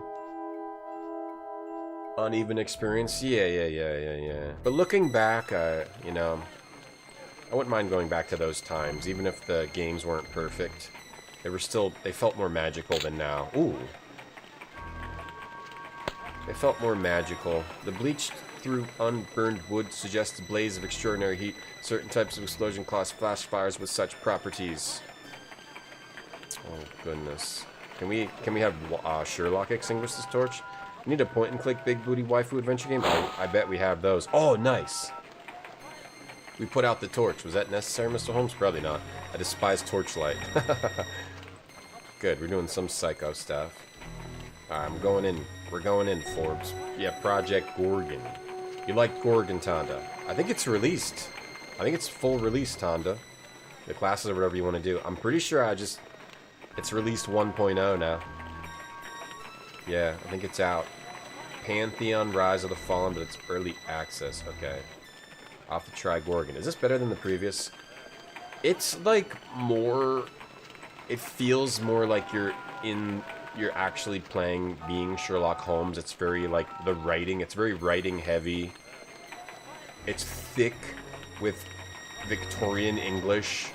Uneven experience? Yeah. But looking back, you know... I wouldn't mind going back to those times, even if the games weren't perfect. They felt more magical than now. Ooh. They felt more magical. The bleached through unburned wood suggests a blaze of extraordinary heat. Certain types of explosion cause flash fires with such properties. Oh, goodness. Can we have Sherlock extinguish this torch? We need a point-and-click big booty waifu adventure game? I bet we have those. Oh, nice! We put out the torch. Was that necessary, Mr. Holmes? Probably not. I despise torchlight. Good, we're doing some psycho stuff. Alright, I'm going in. We're going in, Forbes. Yeah, Project Gorgon. You like Gorgon, Tonda? I think it's released. I think it's full release, Tonda. The classes or whatever you want to do. I'm pretty sure it's released 1.0 now. Yeah, I think it's out. Pantheon Rise of the Fallen, but it's early access. Okay. I'll have to try Gorgon. Is this better than the previous? It's like more... It feels more like you're actually being Sherlock Holmes. It's very like the writing. It's very writing heavy. It's thick with Victorian English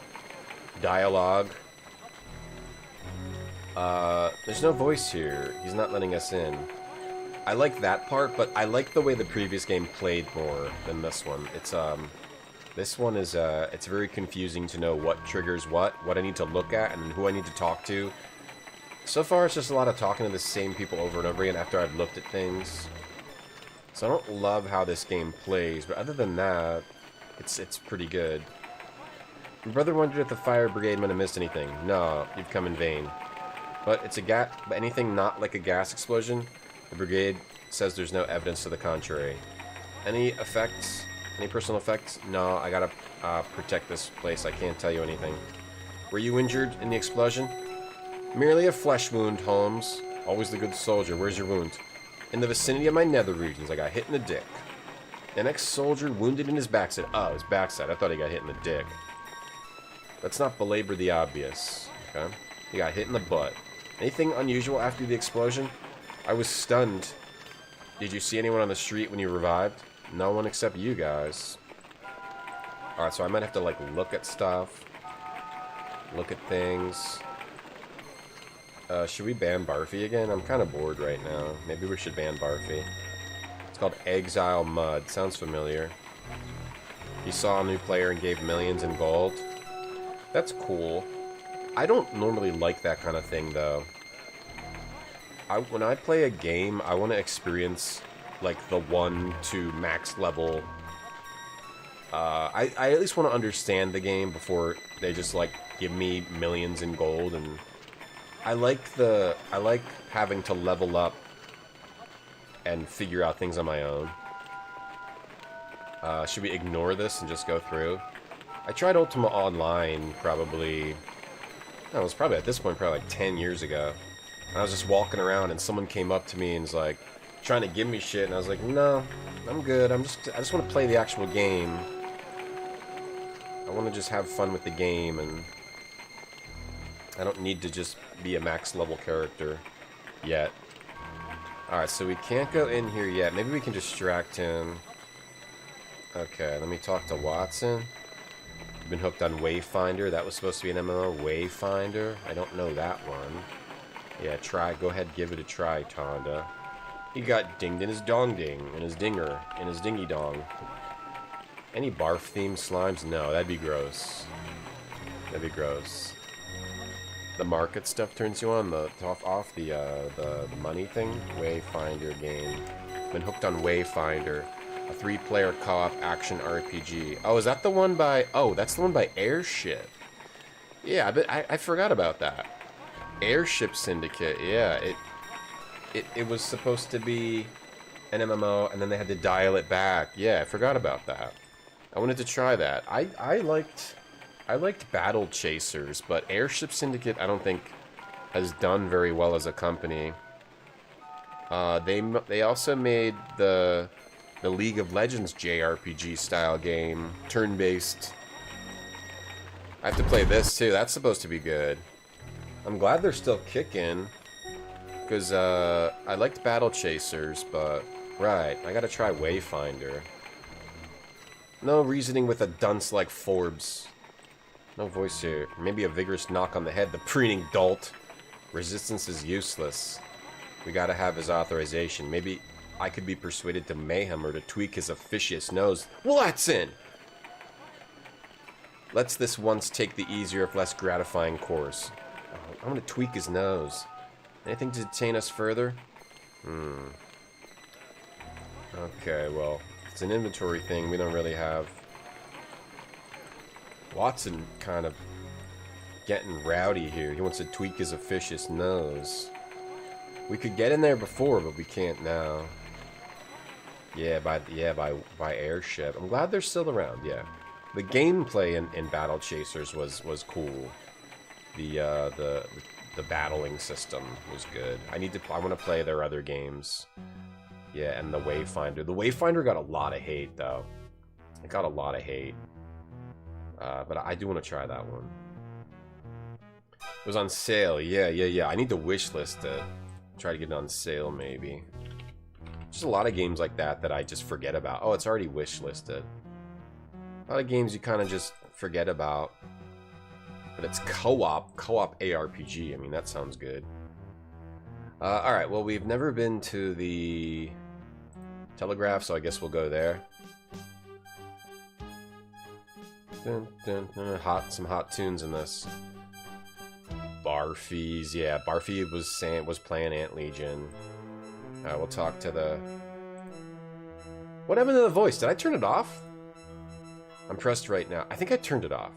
dialogue. There's no voice here. He's not letting us in. I like that part, but I like the way the previous game played more than this one. This one is, it's very confusing to know what triggers what I need to look at, and who I need to talk to. So far, it's just a lot of talking to the same people over and over again after I've looked at things. So I don't love how this game plays, but other than that, it's pretty good. My brother wondered if the fire brigade might have missed anything. No, you've come in vain. But it's anything not like a gas explosion. The brigade says there's no evidence to the contrary. Any effects? Any personal effects? No, I gotta protect this place. I can't tell you anything. Were you injured in the explosion? Merely a flesh wound, Holmes. Always the good soldier. Where's your wound? In the vicinity of my nether regions. I got hit in the dick. The next soldier wounded in his backside. Oh, his backside. I thought he got hit in the dick. Let's not belabor the obvious. Okay? He got hit in the butt. Anything unusual after the explosion? I was stunned. Did you see anyone on the street when you revived? No one except you guys. Alright, so I might have to, like, look at stuff. Look at things. Should we ban Barfy again? I'm kind of bored right now. Maybe we should ban Barfy. It's called Exile Mud. Sounds familiar. He saw a new player and gave millions in gold. That's cool. I don't normally like that kind of thing, though. When I play a game, I want to experience, like, the 1 to max level. I at least want to understand the game before they just, like, give me millions in gold. And I like having to level up and figure out things on my own. Should we ignore this and just go through? I tried Ultima Online probably... No, it was probably at this point, probably like 10 years ago. And I was just walking around and someone came up to me and was like, trying to give me shit, and I was like, no, I'm good. I just want to play the actual game. I want to just have fun with the game, and I don't need to just be a max level character yet. Alright, so we can't go in here yet. Maybe we can distract him. Okay, let me talk to Watson. Been hooked on Wayfinder. That was supposed to be an MMO. Wayfinder. I don't know that one. Yeah, try. Go ahead, give it a try, Tonda. He got dinged in his dong ding, in his dinger, in his dingy dong. Any barf-themed slimes? No, that'd be gross. That'd be gross. The market stuff turns you on. The off the money thing. Wayfinder game. Been hooked on Wayfinder. A 3-player co-op action RPG. Oh, is that the one by... Oh, that's the one by Airship. Yeah, but I forgot about that. Airship Syndicate, yeah. It was supposed to be an MMO, and then they had to dial it back. Yeah, I forgot about that. I wanted to try that. I liked Battle Chasers, but Airship Syndicate I don't think has done very well as a company. They also made the League of Legends JRPG style game, turn-based. I have to play this too. That's supposed to be good. I'm glad they're still kicking, because I liked Battle Chasers, but right, I gotta try Wayfinder. No reasoning with a dunce like Forbes. No voice here. Maybe a vigorous knock on the head. The preening dolt. Resistance is useless. We gotta have his authorization. Maybe I could be persuaded to mayhem or to tweak his officious nose. Watson! Let's this once take the easier if less gratifying course. Oh, I'm gonna tweak his nose. Anything to detain us further? Okay, well, it's an inventory thing. We don't really have... Watson kind of getting rowdy here. He wants to tweak his officious nose. We could get in there before, but we can't now. Yeah, by Airship. I'm glad they're still around. Yeah, the gameplay in Battle Chasers was cool. The battling system was good. I want to play their other games. Yeah, and the Wayfinder. The Wayfinder got a lot of hate though. It got a lot of hate. But I do want to try that one. It was on sale. Yeah. I need to wishlist it. Try to get it on sale, maybe. Just a lot of games like that I just forget about. Oh, it's already wishlisted. A lot of games you kind of just forget about. But it's co-op ARPG. I mean, that sounds good. Alright, well, we've never been to the Telegraph, so I guess we'll go there. Dun, dun, dun. Some hot tunes in this. Barfies, yeah. Barfy was playing Ant Legion. We'll talk to the... What happened to the voice? Did I turn it off? I'm pressed right now. I think I turned it off.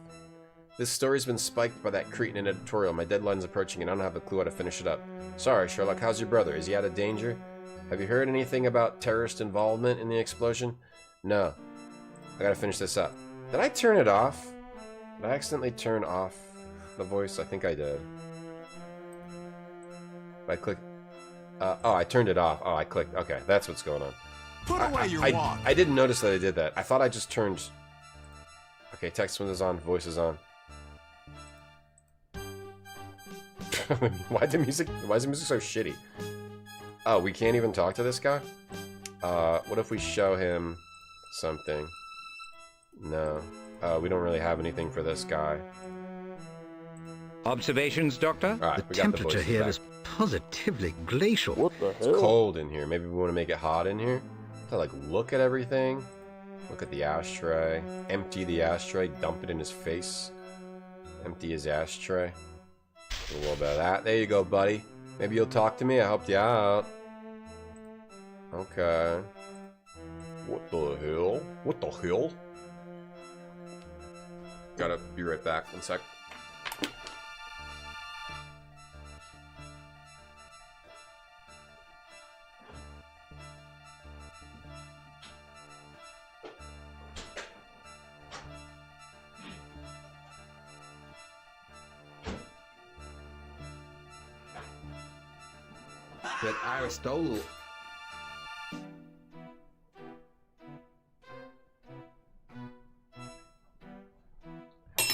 This story's been spiked by that cretin in editorial. My deadline's approaching and I don't have a clue how to finish it up. Sorry, Sherlock. How's your brother? Is he out of danger? Have you heard anything about terrorist involvement in the explosion? No. I gotta finish this up. Did I turn it off? Did I accidentally turn off the voice? I think I did. I click. Oh, I turned it off. Oh, I clicked. Okay, that's what's going on. Put away your watch. I didn't notice that I did that. I thought I just turned... Okay, text windows on, voice is on. Why is the music so shitty? Oh, we can't even talk to this guy? What if we show him something? No. We don't really have anything for this guy. Observations, Doctor? All right, the temperature here is positively glacial. What the hell? It's cold in here. Maybe we want to make it hot in here? To like look at everything. Look at the ashtray. Empty the ashtray. Dump it in his face. Empty his ashtray. A little bit of that. There you go, buddy. Maybe you'll talk to me. I helped you out. Okay. What the hell? What the hell? Gotta be right back. 1 sec. That Aristotle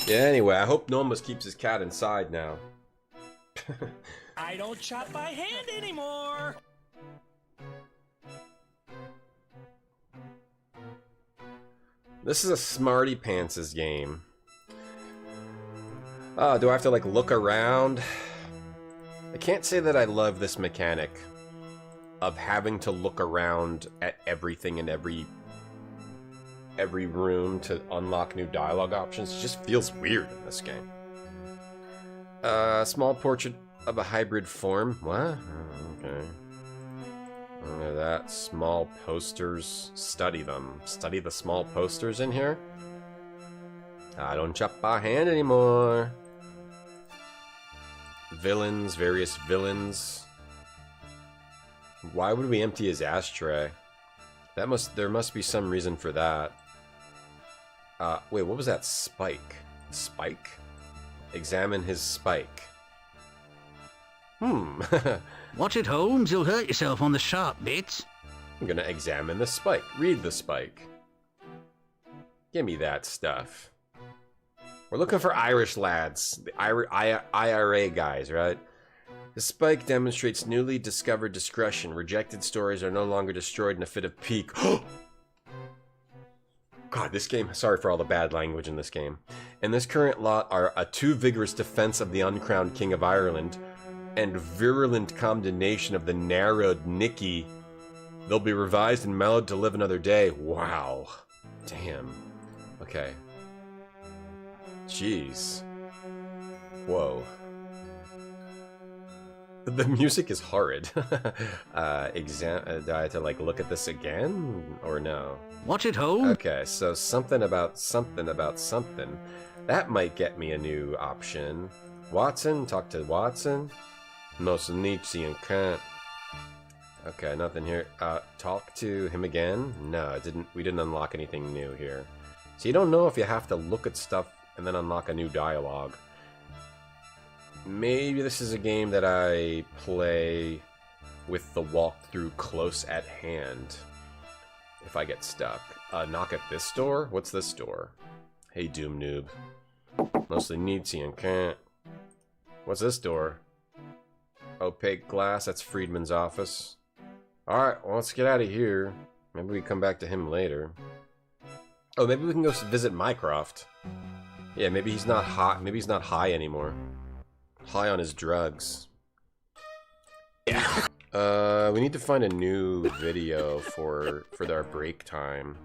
Yeah, anyway, I hope Nomus keeps his cat inside now. I don't chop by hand anymore. This is a Smarty Pants' game. Do I have to, like, look around? I can't say that I love this mechanic of having to look around at everything in every room to unlock new dialogue options. It just feels weird in this game. Small portrait of a hybrid form. What? Oh, okay. Look at that. Small posters. Study them. Study the small posters in here. I don't chop by hand anymore. Villains. Various villains. Why would we empty his ashtray? There must be some reason for that. Wait, what was that? Spike. Spike? Examine his spike. Watch it, Holmes. You'll hurt yourself on the sharp bits. I'm gonna examine the spike. Read the spike. Give me that stuff. We're looking for Irish lads. The IRA guys, right? The spike demonstrates newly discovered discretion. Rejected stories are no longer destroyed in a fit of pique. God, this game... Sorry for all the bad language in this game. In this current lot are a too vigorous defense of the uncrowned King of Ireland and virulent condemnation of the narrowed Nicky. They'll be revised and mellowed to live another day. Wow. Damn. Okay. Jeez. Whoa. The music is horrid. Do I have to, like, look at this again? Or no? Watch it, Holmes. Okay, so something about something about something. That might get me a new option. Watson? Talk to Watson? Most Nietzsche and Kant. Okay, nothing here. Talk to him again? No, we didn't unlock anything new here. So you don't know if you have to look at stuff and then unlock a new dialogue. Maybe this is a game that I play with the walkthrough close at hand. If I get stuck. Knock at this door? What's this door? Hey, Doom Noob. Mostly Nietzsche and Kant. What's this door? Opaque glass? That's Friedman's office. Alright, well, let's get out of here. Maybe we come back to him later. Oh, maybe we can go visit Mycroft. Yeah, maybe he's not hot. Maybe he's not high anymore. High on his drugs. Yeah. We need to find a new video for our break time.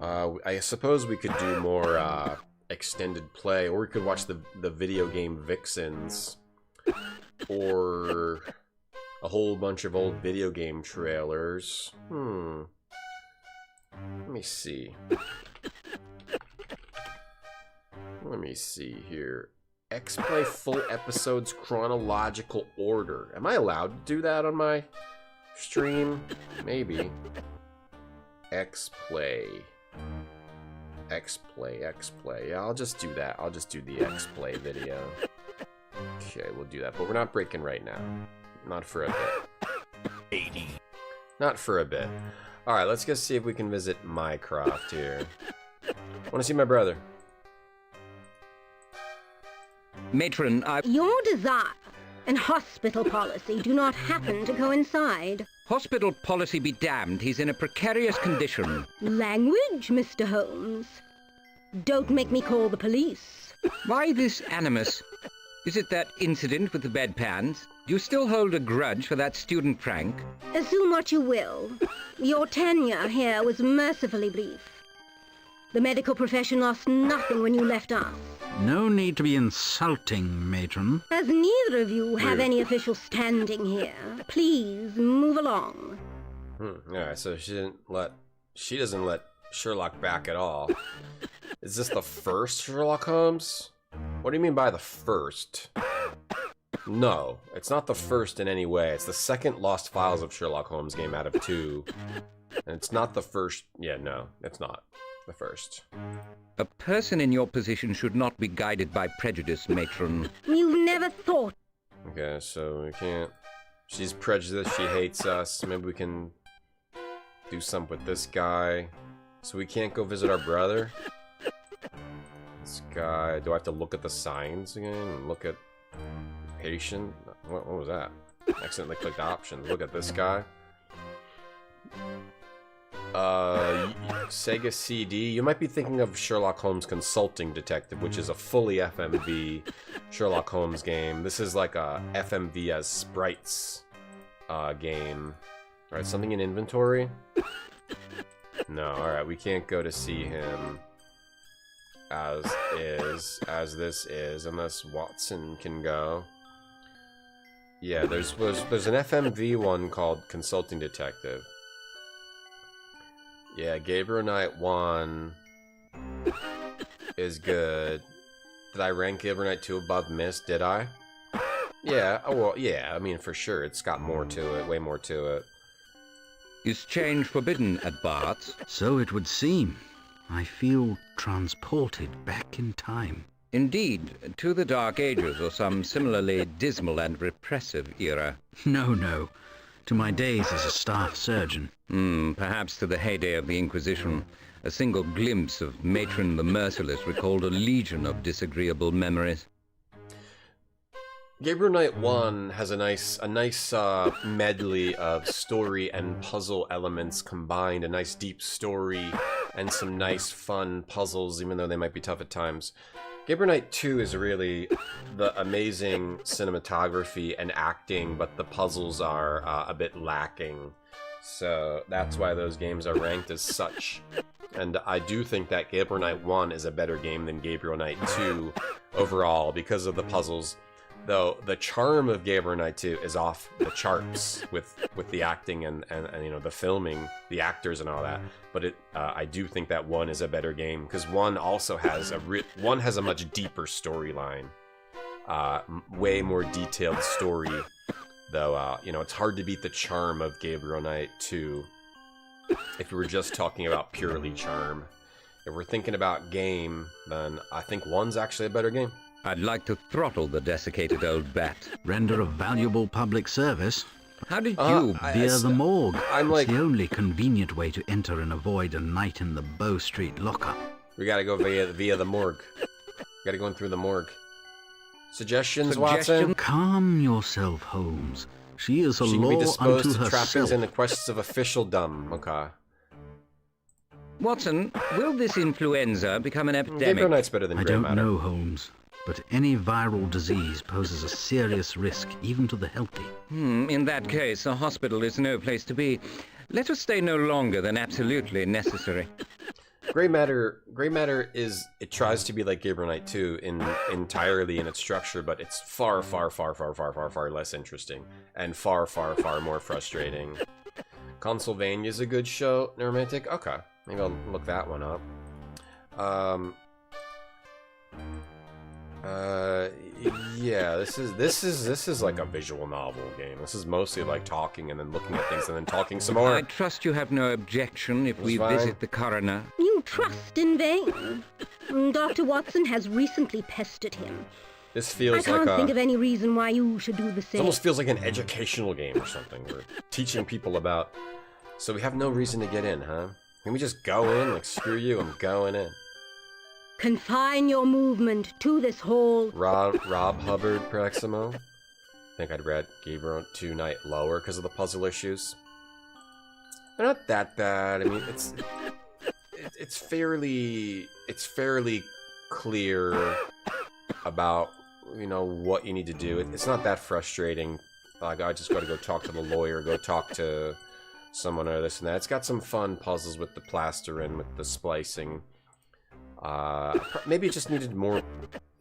I suppose we could do more extended play, or we could watch the video game Vixens, or a whole bunch of old video game trailers. Let me see. Let me see here. X-Play full episodes chronological order. Am I allowed to do that on my stream? Maybe. X-Play. X-Play, X-Play. Yeah, I'll just do that. I'll just do the X-Play video. Okay, we'll do that. But we're not breaking right now. Not for a bit. 80. Not for a bit. Alright, let's go see if we can visit Mycroft here. Want to see my brother. Matron, Your desire and hospital policy do not happen to coincide. Hospital policy be damned. He's in a precarious condition. Language, Mr. Holmes. Don't make me call the police. Why this animus? Is it that incident with the bedpans? Do you still hold a grudge for that student prank? Assume what you will. Your tenure here was mercifully brief. The medical profession lost nothing when you left us. No need to be insulting, matron. As neither of you have any official standing here, please move along. Alright, so she doesn't let Sherlock back at all. Is this the first Sherlock Holmes? What do you mean by the first? No, it's not the first in any way. It's the second Lost Files of Sherlock Holmes game out of 2. And it's not the first. Yeah, no, it's not the first. A person in your position should not be guided by prejudice, matron. You've never thought. Okay, so we can't... She's prejudiced, she hates us. Maybe we can do something with this guy. So we can't go visit our brother? This guy. Do I have to look at the signs again? And look at patient? What was that? Accidentally clicked options. Look at this guy. Sega CD. You might be thinking of Sherlock Holmes Consulting Detective, which is a fully FMV Sherlock Holmes game. This is like a FMV as sprites game. Alright, something in inventory? No, alright, we can't go to see him as this is, unless Watson can go. Yeah, there's an FMV one called Consulting Detective. Yeah, Gabriel Knight 1 is good. Did I rank Gabriel Knight 2 above Mist? Did I? Yeah, oh, well, yeah, I mean, for sure. It's got more to it, way more to it. Is change forbidden at Bart's? So it would seem. I feel transported back in time. Indeed, to the Dark Ages or some similarly dismal and repressive era. No. To my days as a staff surgeon. Perhaps to the heyday of the Inquisition. A single glimpse of Matron the Merciless recalled a legion of disagreeable memories. Gabriel Knight 1 has a nice medley of story and puzzle elements combined. A nice deep story and some nice fun puzzles, even though they might be tough at times. Gabriel Knight 2 is really the amazing cinematography and acting, but the puzzles are a bit lacking. So that's why those games are ranked as such. And I do think that Gabriel Knight 1 is a better game than Gabriel Knight 2 overall because of the puzzles. Though the charm of Gabriel Knight 2 is off the charts with the acting and you know, the filming, the actors and all that. But I do think that 1 is a better game because 1 also has a much deeper storyline, way more detailed story. Though you know, it's hard to beat the charm of Gabriel Knight 2 if we were just talking about purely charm. If we're thinking about game, then I think 1's actually a better game. I'd like to throttle the desiccated old bat. Render a valuable public service. How did you... Via the morgue. It's the only convenient way to enter and avoid a night in the Bow Street lockup. We gotta go via the morgue. Gotta go in through the morgue. Suggestions, Watson? Calm yourself, Holmes. She is a she can law be disposed unto to herself. trappings and the quests of officialdom. Okay. Watson, will this influenza become an epidemic? Gabriel Knight's better than I Grey don't Matter. know, Holmes. But any viral disease poses a serious risk, even to the healthy. In that case, a hospital is no place to be. Let us stay no longer than absolutely necessary. Grey Matter is, it tries to be like Gabriel Knight 2 entirely in its structure, but it's far less interesting and far more frustrating. Consulvania's a good show. Romantic? Okay. Maybe I'll look that one up. Yeah, this is like a visual novel game. This is mostly like talking and then looking at things and then talking some more. I trust you have no objection if we visit the coroner. You trust in vain. Dr. Watson has recently pestered him. This feels I can't like think of any reason why you should do the it same. almost feels like an educational game or something. We're teaching people about... So we have no reason to get in, huh? Can we just go in? Like, screw you, I'm going in. Confine your movement to this hall. Rob Hubbard, Praximo. I think I'd read Gabriel 2 Knight lower because of the puzzle issues. They're not that bad. I mean, it's fairly clear about, you know, what you need to do. It's not that frustrating. Like, I just got to go talk to the lawyer, go talk to someone or this and that. It's got some fun puzzles with the plastering, with the splicing. Maybe it just needed more,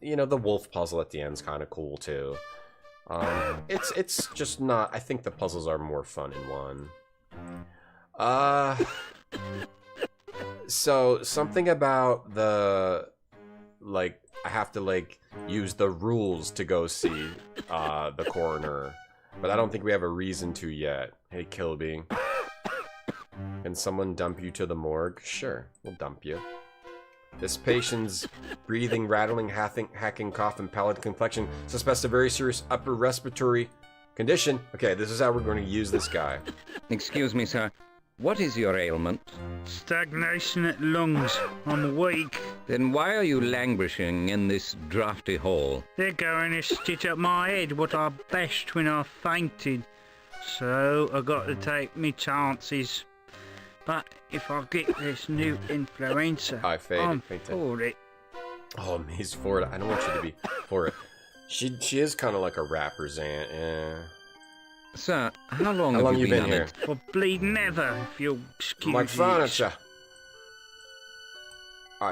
you know, the wolf puzzle at the end's kind of cool too. It's just not, I think the puzzles are more fun in 1. So something about the, like, I have to like use the rules to go see the coroner, but I don't think we have a reason to yet. Hey Kilby, can someone dump you to the morgue? Sure, we'll dump you. This patient's breathing, rattling, hacking, cough, and pallid complexion suspects a very serious upper respiratory condition. Okay, this is how we're going to use this guy. Excuse me, sir. What is your ailment? Stagnation at lungs. I'm weak. Then why are you languishing in this draughty hall? They're going to stitch up my head what I bashed when I fainted. So I got to take me chances. But if I get this new influenza, I'm for it. Oh, he's for it. I don't want you to be for it. She is kind of like a rapper's aunt, yeah. Sir, how long have you been here? For bleeding ever, if you'll excuse My me. furniture.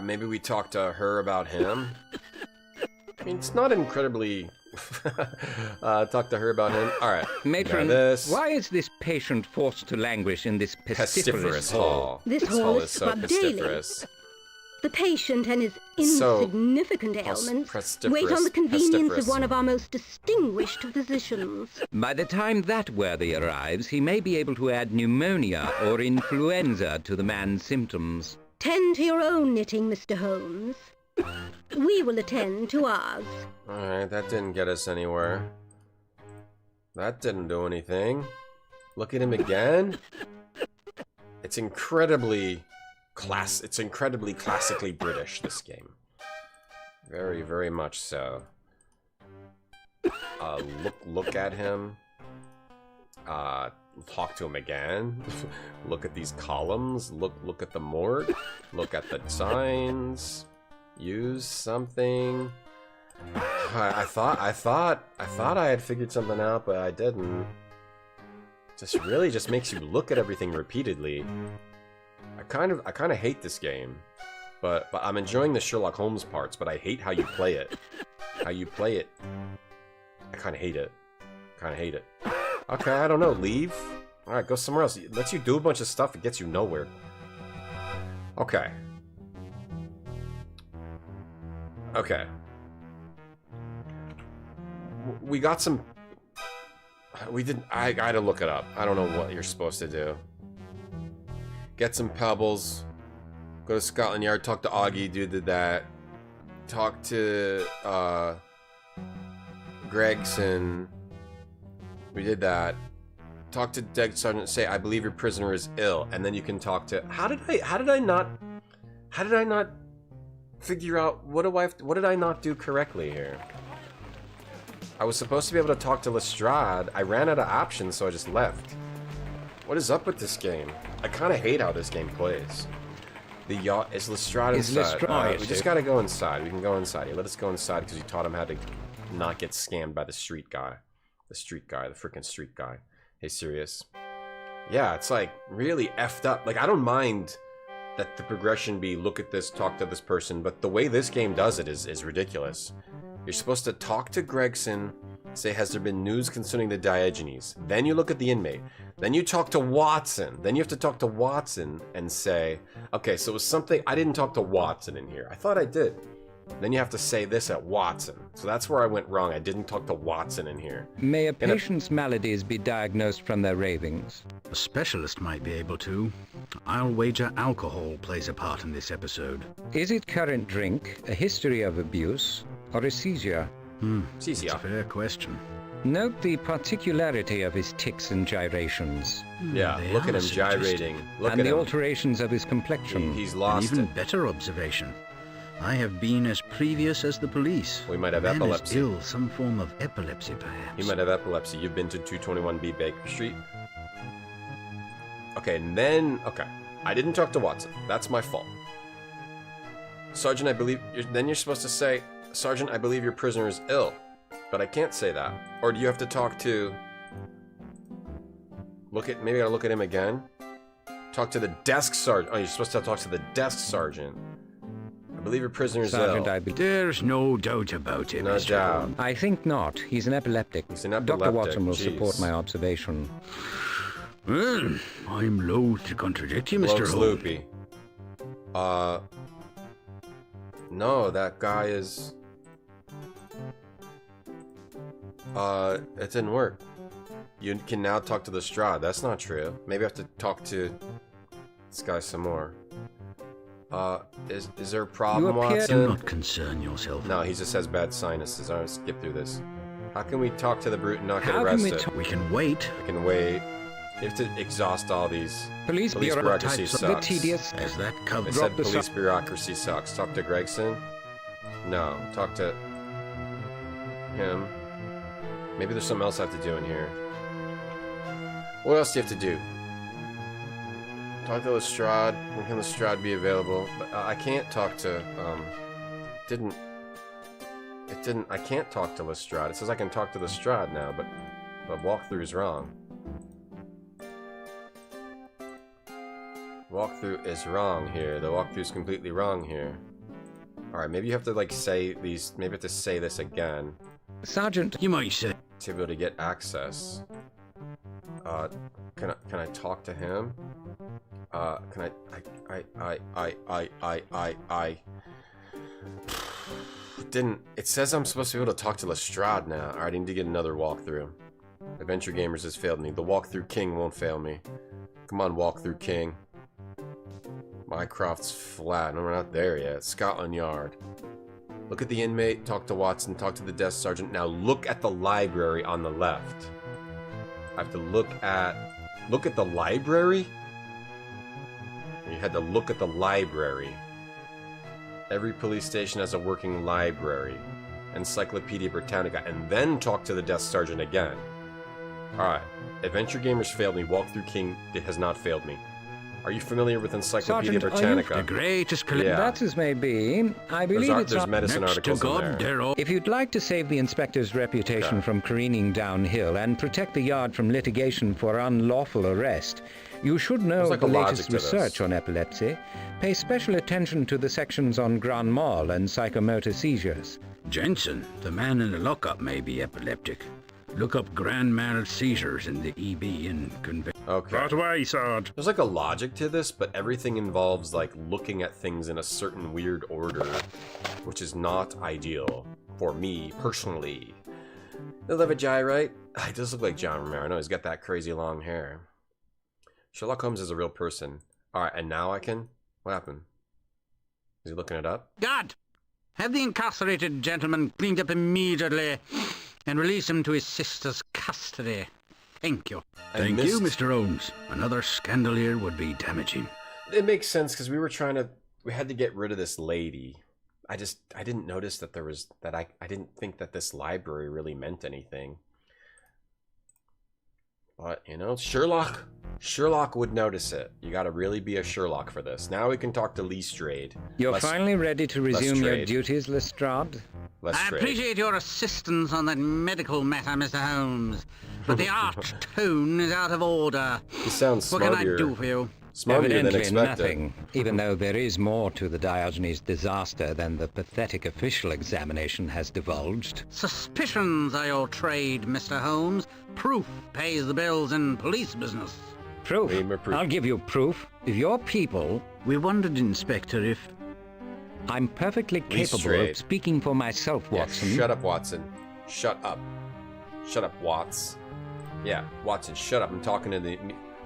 Maybe we talk to her about him. I mean, it's not incredibly... talk to her about him. Alright. Matron, why is this patient forced to languish in this pestiferous hall? This hall is scrubbed daily. The patient and his insignificant ailments wait on the convenience of one of our most distinguished physicians. By the time that worthy arrives, he may be able to add pneumonia or influenza to the man's symptoms. Tend to your own knitting, Mr. Holmes. We will attend to ours. Alright, that didn't get us anywhere. That didn't do anything. Look at him again. It's incredibly classically British, this game. Very, very much so. Look at him. Talk to him again. Look at these columns. Look at the morgue. Look at the signs. Use something. I thought I had figured something out, but I didn't. Just really just makes you look at everything repeatedly. I kind of hate this game, but I'm enjoying the Sherlock Holmes parts. But I hate how you play it. How you play it. I kind of hate it. Okay, I don't know. Leave. All right, go somewhere else. It lets you do a bunch of stuff. It gets you nowhere. Okay. Okay. We got some... We didn't... I gotta look it up. I don't know what you're supposed to do. Get some pebbles. Go to Scotland Yard. Talk to Augie. Dude did that. Talk to... Gregson. We did that. Talk to Deg Sergeant. Say, I believe your prisoner is ill. And then you can talk to... How did I not figure out what did I not do correctly here? I was supposed to be able to talk to Lestrade. I ran out of options, so I just left. What is up with this game? I kind of hate how this game plays. The yacht is Lestrade inside. We just gotta go inside. We can go inside. Let us go inside because you taught him how to not get scammed by the street guy. The freaking street guy. Hey, serious? Yeah, it's like really effed up. Like, I don't mind that the progression be look at this, talk to this person, but the way this game does it is ridiculous. You're supposed to talk to Gregson, say, has there been news concerning the Diogenes? Then you look at the inmate. Then you talk to Watson. Then you have to talk to Watson and say, okay, so it was something, I didn't talk to Watson in here. I thought I did. Then you have to say this at Watson. So that's where I went wrong. I didn't talk to Watson in here. May a patient's maladies be diagnosed from their ravings? A specialist might be able to. I'll wager alcohol plays a part in this episode. Is it current drink, a history of abuse, or a seizure? Seizure. That's a fair question. Note the particularity of his tics and gyrations. Yeah, look at him gyrating. Look and at the him. alterations of his complexion. He's lost An even it. better observation. I have been as previous as the police. We might have Man epilepsy. Is ill, some form of epilepsy, perhaps. He might have epilepsy. You've been to 221B Baker Street? Okay, and then... Okay. I didn't talk to Watson. That's my fault. Sergeant, I believe... Then you're supposed to say, Sergeant, I believe your prisoner is ill. But I can't say that. Or do you have to talk to... Maybe I gotta look at him again? Talk to the desk sergeant. Oh, you're supposed to talk to the desk sergeant. I believe your prisoner is ill. There's no doubt about it, No Mr. doubt. Holmes. I think not. He's an epileptic. He's an epileptic. Dr. Watson will Jeez. support my observation. Well, I'm loath to contradict you, Mr. Looks Holmes. loopy. No, that guy is... it didn't work. You can now talk to the Strahd. That's not true. Maybe I have to talk to this guy some more. Is there a problem, Watson? Do not concern yourself. No, he just has bad sinuses. Alright, skip through this. How can we talk to the brute and not get arrested? We can wait. We can wait. You have to exhaust all these. Police bureaucracy types sucks. the tedious. As that cover. They said police bureaucracy sucks. Talk to Gregson? No. Talk to him. Maybe there's something else I have to do in here. What else do you have to do? Talk to Lestrade. When can Lestrade be available? But I can't talk to, I can't talk to Lestrade. It says I can talk to Lestrade now, but the walkthrough is wrong. Walkthrough is wrong here. The walkthrough is completely wrong here. Alright, maybe you have to, like, say these, maybe you have to say this again. Sergeant, you might say. To be able to get access. Can I talk to him? Can I didn't, it says I'm supposed to be able to talk to Lestrade now. Alright, I need to get another walkthrough. Adventure Gamers has failed me. The walkthrough king won't fail me. Come on, walkthrough king. Mycroft's flat. No, we're not there yet. Scotland Yard. Look at the inmate, talk to Watson, talk to the desk sergeant. Now look at the library on the left. I have to look at the library? You had to look at the library. Every police station has a working library. Encyclopedia Britannica, and then talk to the desk sergeant again. Alright. Adventure Gamers failed me. Walkthrough King has not failed me. Are you familiar with Encyclopedia Sergeant, Britannica? The greatest yeah. That as may be. I believe there's medicine articles in there. If you'd like to save the inspector's reputation from careening downhill and protect the yard from litigation for unlawful arrest, you should know like the a logic latest to this. research on epilepsy. Pay special attention to the sections on grand mal and psychomotor seizures. Jensen, the man in the lockup, may be epileptic. Look up grand mal seizures in the EB and convict. Okay. Right away, Sarge. There's like a logic to this, but everything involves like looking at things in a certain weird order, which is not ideal for me personally. They live at Jai, right? He does look like John Romero. I know he's got that crazy long hair. Sherlock Holmes is a real person. Alright, and now I can... What happened? Is he looking it up? Guard! Have the incarcerated gentleman cleaned up immediately and release him to his sister's custody. Thank you. Thank you, Mr. Holmes. Another scandal here would be damaging. It makes sense because we had to get rid of this lady. I didn't notice that I didn't think that this library really meant anything. But, you know, Sherlock would notice it. You gotta really be a Sherlock for this. Now we can talk to Lestrade. You're finally ready to resume your duties, Lestrade? I appreciate your assistance on that medical matter, Mr. Holmes, but the arch tone is out of order. He sounds What smarter. can I do for you? Smarter than Evidently expected. nothing, even though there is more to the Diogenes disaster than the pathetic official examination has divulged. Suspicions are your trade, Mr. Holmes. Proof pays the bills in police business. Proof? I'll give you proof. If your people... We wondered, Inspector, if... I'm perfectly capable Lestrade. of speaking for myself, Watson. Yeah, shut up, Watson. Shut up. Shut up, Watts. Yeah, Watson, shut up. I'm talking to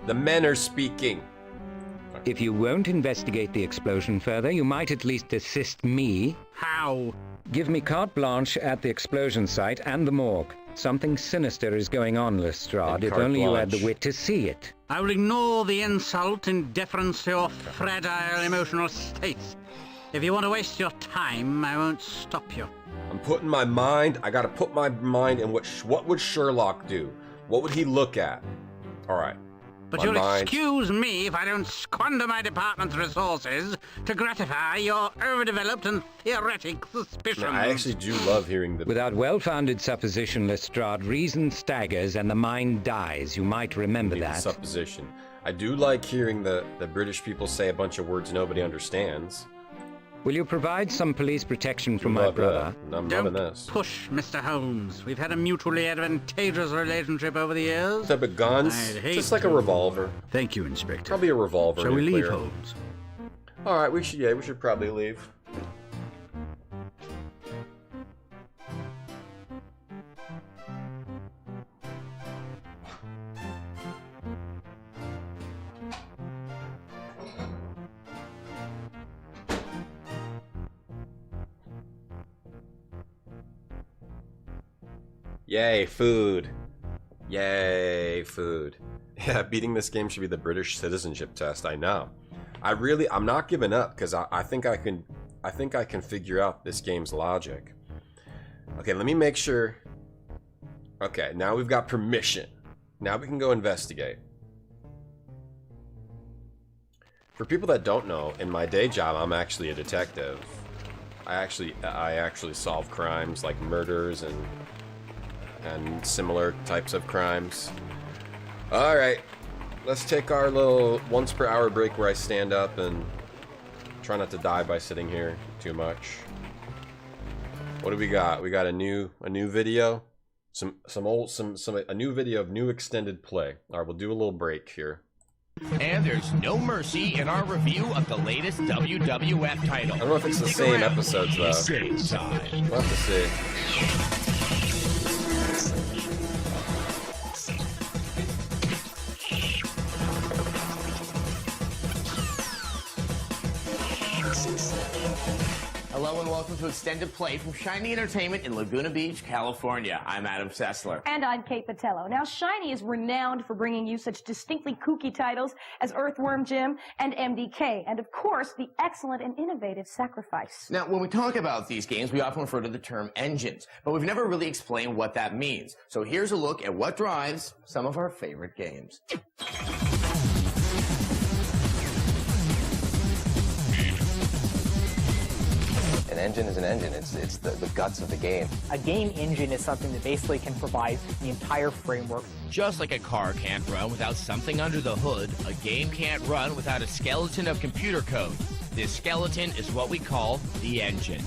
the men are speaking. If you won't investigate the explosion further, you might at least assist me. How? Give me carte blanche at the explosion site and the morgue. Something sinister is going on, Lestrade, if only you had the wit to see it. I will ignore the insult in deference to your fragile emotional states. If you want to waste your time, I won't stop you. I'm putting my mind, I gotta put my mind in what would Sherlock do? What would he look at? Alright. But you'll excuse me if I don't squander my department's resources to gratify your overdeveloped and theoretic suspicions. I actually do love hearing the... Without well-founded supposition, Lestrade, reason staggers and the mind dies. You might remember that. Supposition. I do like hearing the British people say a bunch of words nobody understands. Will you provide some police protection for my brother? I'm Don't loving this. push, Mr. Holmes. We've had a mutually advantageous relationship over the years. Type of guns? Just like a revolver. Thank you, Inspector. Probably a revolver. Shall we leave, nuclear. Holmes? Alright, we should probably leave. Yay, food. Yay, food. Yeah, beating this game should be the British citizenship test. I know. I'm not giving up because I think I can figure out this game's logic. Okay, let me make sure. Okay, now we've got permission. Now we can go investigate. For people that don't know, in my day job, I'm actually a detective. I actually solve crimes like murders and similar types of crimes. All right, let's take our little once per hour break where I stand up and try not to die by sitting here too much. What do we got? We got a new video, a new video of new extended play. All right, we'll do a little break here. And there's no mercy in our review of the latest WWF title. I don't know if it's the same episodes though. We'll have to see. Hello and welcome to Extended Play from Shiny Entertainment in Laguna Beach, California. I'm Adam Sessler. And I'm Kate Patello. Now, Shiny is renowned for bringing you such distinctly kooky titles as Earthworm Jim and MDK, and of course, the excellent and innovative Sacrifice. Now, when we talk about these games, we often refer to the term engines, but we've never really explained what that means. So here's a look at what drives some of our favorite games. An engine is an engine. It's the guts of the game. A game engine is something that basically can provide the entire framework. Just like a car can't run without something under the hood, a game can't run without a skeleton of computer code. This skeleton is what we call the engine.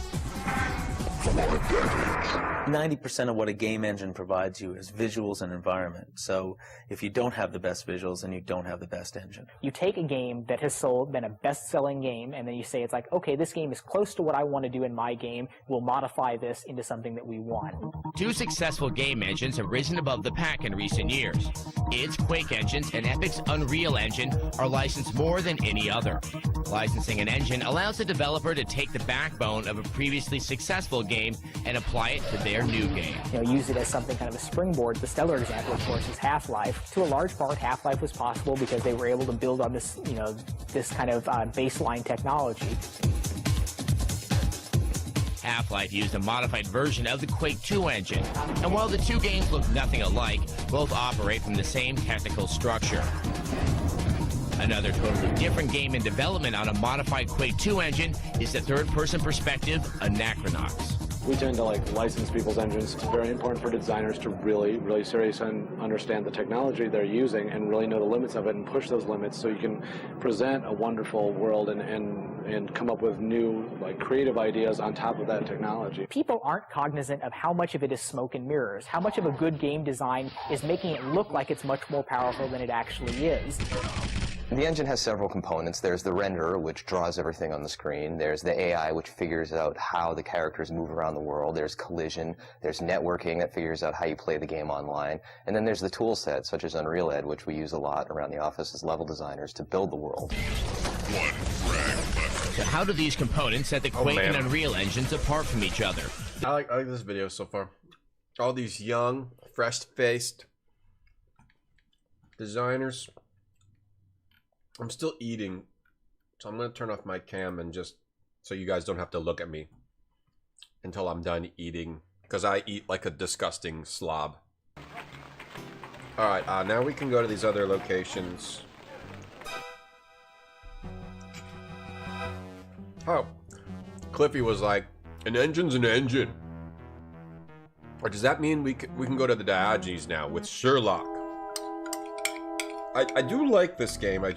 90% of what a game engine provides you is visuals and environment. So if you don't have the best visuals, then you don't have the best engine. You take a game that has been a best-selling game, and then you say, it's like, okay, this game is close to what I want to do in my game. We'll modify this into something that we want. Two successful game engines have risen above the pack in recent years. Its Quake engines and Epic's Unreal Engine are licensed more than any other. Licensing an engine allows the developer to take the backbone of a previously successful game and apply it to their new game. Use it as something kind of a springboard. The stellar example, of course, is Half-Life. To a large part, Half-Life was possible because they were able to build on this, this kind of baseline technology. Half-Life used a modified version of the Quake 2 engine, and while the two games look nothing alike, both operate from the same technical structure. Another totally different game in development on a modified Quake 2 engine is the third-person perspective Anachronox. We tend to license people's engines. It's very important for designers to really seriously understand the technology they're using and really know the limits of it and push those limits so you can present a wonderful world and come up with new creative ideas on top of that technology. People aren't cognizant of how much of it is smoke and mirrors, how much of a good game design is making it look like it's much more powerful than it actually is. The engine has several components. There's the renderer, which draws everything on the screen. There's the AI, which figures out how the characters move around the world. There's collision. There's networking that figures out how you play the game online. And then there's the tool set, such as Unreal Ed, which we use a lot around the office as level designers to build the world. So how do these components set the Quake and Unreal engines apart from each other? I like this video so far. All these young, fresh-faced designers. I'm still eating, so I'm going to turn off my cam and just so you guys don't have to look at me until I'm done eating, because I eat like a disgusting slob. Alright, now we can go to these other locations. Oh, Cliffy was like, an engine's an engine. Or does that mean we can go to the Diogenes now with Sherlock? I do like this game. I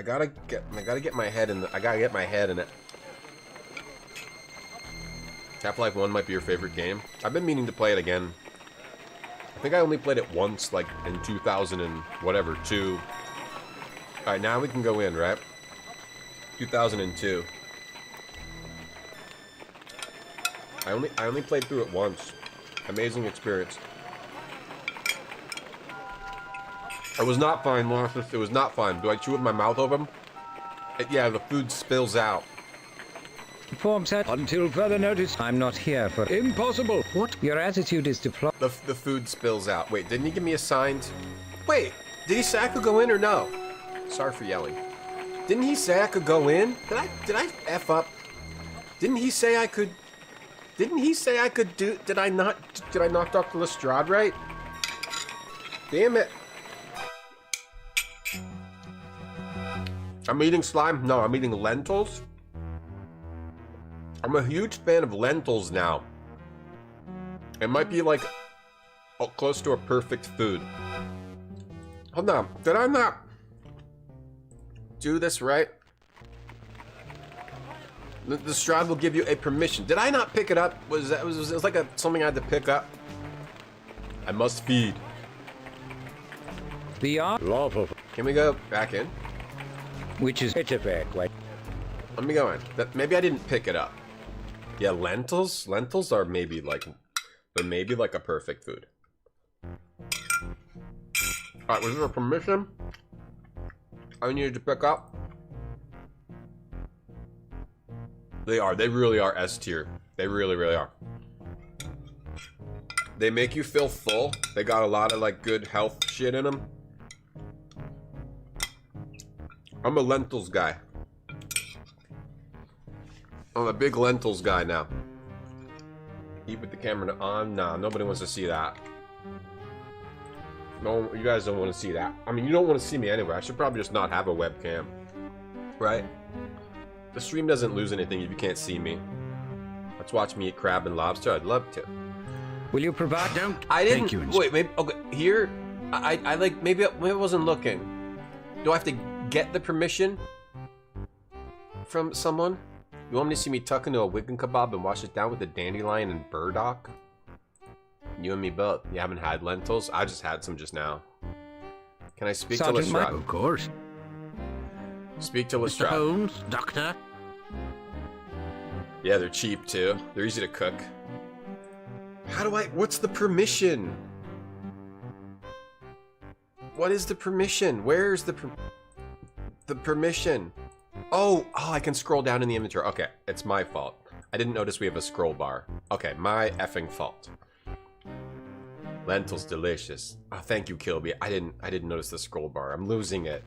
gotta get my head in it. Half-Life 1 might be your favorite game. I've been meaning to play it again. I think I only played it once, like in 2000 and whatever, 2. All right, now we can go in, right? 2002. I only played through it once. Amazing experience. It was not fine, Martha. It was not fine. Do I chew with my mouth open? Yeah, the food spills out. Form set until further notice. I'm not here for impossible. What? Your attitude is to plot. The food spills out. Wait, didn't he give me a signed? Wait, Did he say I could go in or no? Sorry for yelling. Didn't he say I could go in? Did I F up? Didn't he say I could... Didn't he say I could do... Did I not Dr. Lestrade right? Damn it. I'm eating slime? No, I'm eating lentils. I'm a huge fan of lentils now. It might be like close to a perfect food. Hold on, did I not do this right? The Strahd will give you a permission. Did I not pick it up? Was it like something I had to pick up? I must feed. Lawful. Can we go back in? Which is it's a fair question. Let me go in. Maybe I didn't pick it up. Yeah, lentils. Lentils are maybe like a perfect food. All right, was there a permission I needed to pick up? They are. They really are S tier. They really, really are. They make you feel full. They got a lot of like good health shit in them. I'm a lentils guy. I'm a big lentils guy now. Eat with the camera on? Nah, nobody wants to see that. No, you guys don't want to see that. I mean, you don't want to see me anyway. I should probably just not have a webcam. Right? The stream doesn't lose anything if you can't see me. Let's watch me eat crab and lobster. I'd love to. Will you provide? Don't. I didn't. Wait, maybe. Okay, here. I like. Maybe I wasn't looking. Do I have to get the permission from someone? You want me to see me tuck into a Wigan kebab and wash it down with a dandelion and burdock? You and me both. You haven't had lentils? I just had some just now. Can I speak to Lestrade? Of course. Speak to Mr. Lestrade. Holmes, Doctor. Yeah, they're cheap too. They're easy to cook. How do I... What's the permission? What is the permission? Where's the permission? Oh, I can scroll down in the inventory. Okay, it's my fault. I didn't notice we have a scroll bar. Okay, my effing fault. Lentils delicious. Oh, thank you, Kilby. I didn't notice the scroll bar. I'm losing it.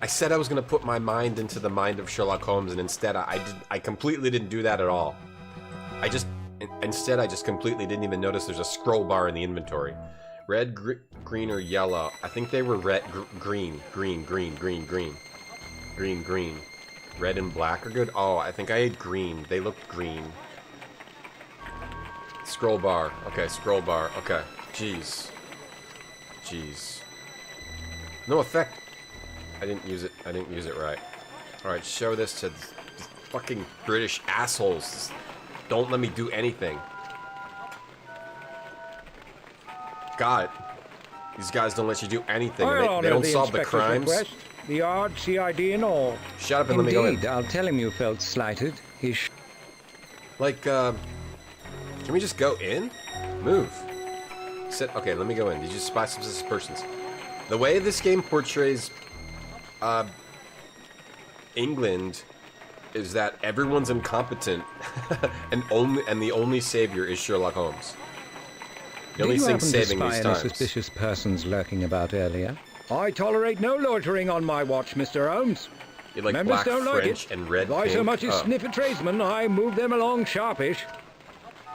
I said I was gonna put my mind into the mind of Sherlock Holmes, and instead I completely didn't do that at all. Instead I just completely didn't even notice there's a scroll bar in the inventory. Red, green, or yellow. I think they were red, green. Red and black are good. Oh, I think I ate green. They looked green. Scroll bar. Okay, scroll bar. Okay. Jeez. No effect. I didn't use it right. Alright, show this to fucking British assholes. Don't let me do anything. Got it. These guys don't let you do anything. They don't solve the crimes. Request, the odd CID and all. Shut up and let me go in. Indeed, I'll tell him you felt slighted. Like, can we just go in? Move. Sit. Okay, let me go in. Did you spy suspicious persons? The way this game portrays England is that everyone's incompetent and the only savior is Sherlock Holmes. The only thing saving these times. Suspicious persons lurking about earlier? I tolerate no loitering on my watch, Mr. Holmes. You like Members black don't French like it. and red If I so pink? much as sniff a tradesman, I move them along sharpish.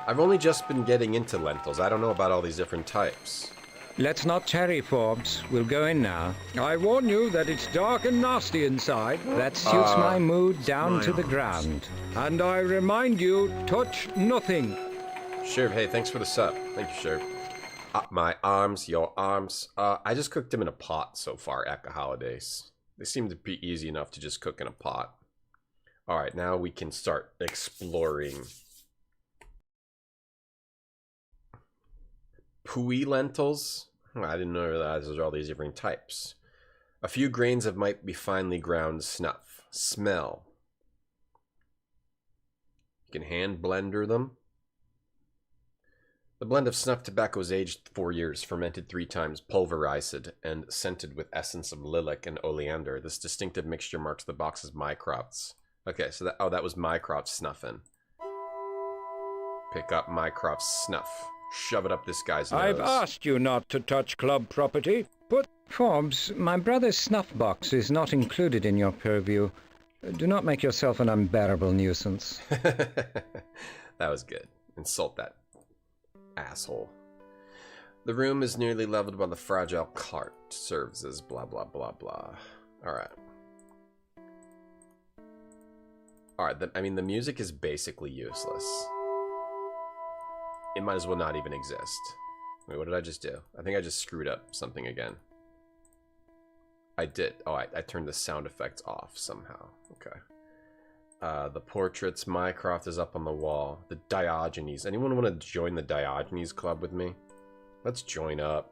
I've only just been getting into lentils. I don't know about all these different types. Let's not tarry, Forbes. We'll go in now. I warn you that it's dark and nasty inside. That suits my mood down to the ground. And I remind you, touch nothing. Sure, hey, thanks for the sub. Thank you, sure. My arms, your arms. I just cooked them in a pot so far at the holidays. They seem to be easy enough to just cook in a pot. Alright, now we can start exploring. Pui lentils? I didn't know that there are all these different types. A few grains of might be finely ground snuff. Smell. You can hand blender them. The blend of snuff tobacco is aged 4 years, fermented 3 times, pulverized, and scented with essence of lilac and oleander. This distinctive mixture marks the box's Mycroft's. Okay, so that was Mycroft's snuffing. Pick up Mycroft's snuff. Shove it up this guy's nose. I've asked you not to touch club property. Put Forbes, my brother's snuff box is not included in your purview. Do not make yourself an unbearable nuisance. That was good. Insult that asshole. The room is nearly leveled by the fragile cart. Serves as blah blah blah blah. Alright. Alright, I mean, the music is basically useless. It might as well not even exist. Wait, what did I just do? I think I just screwed up something again. I did. Oh, I turned the sound effects off somehow. Okay. The portraits, Mycroft is up on the wall. The Diogenes. Anyone want to join the Diogenes club with me? Let's join up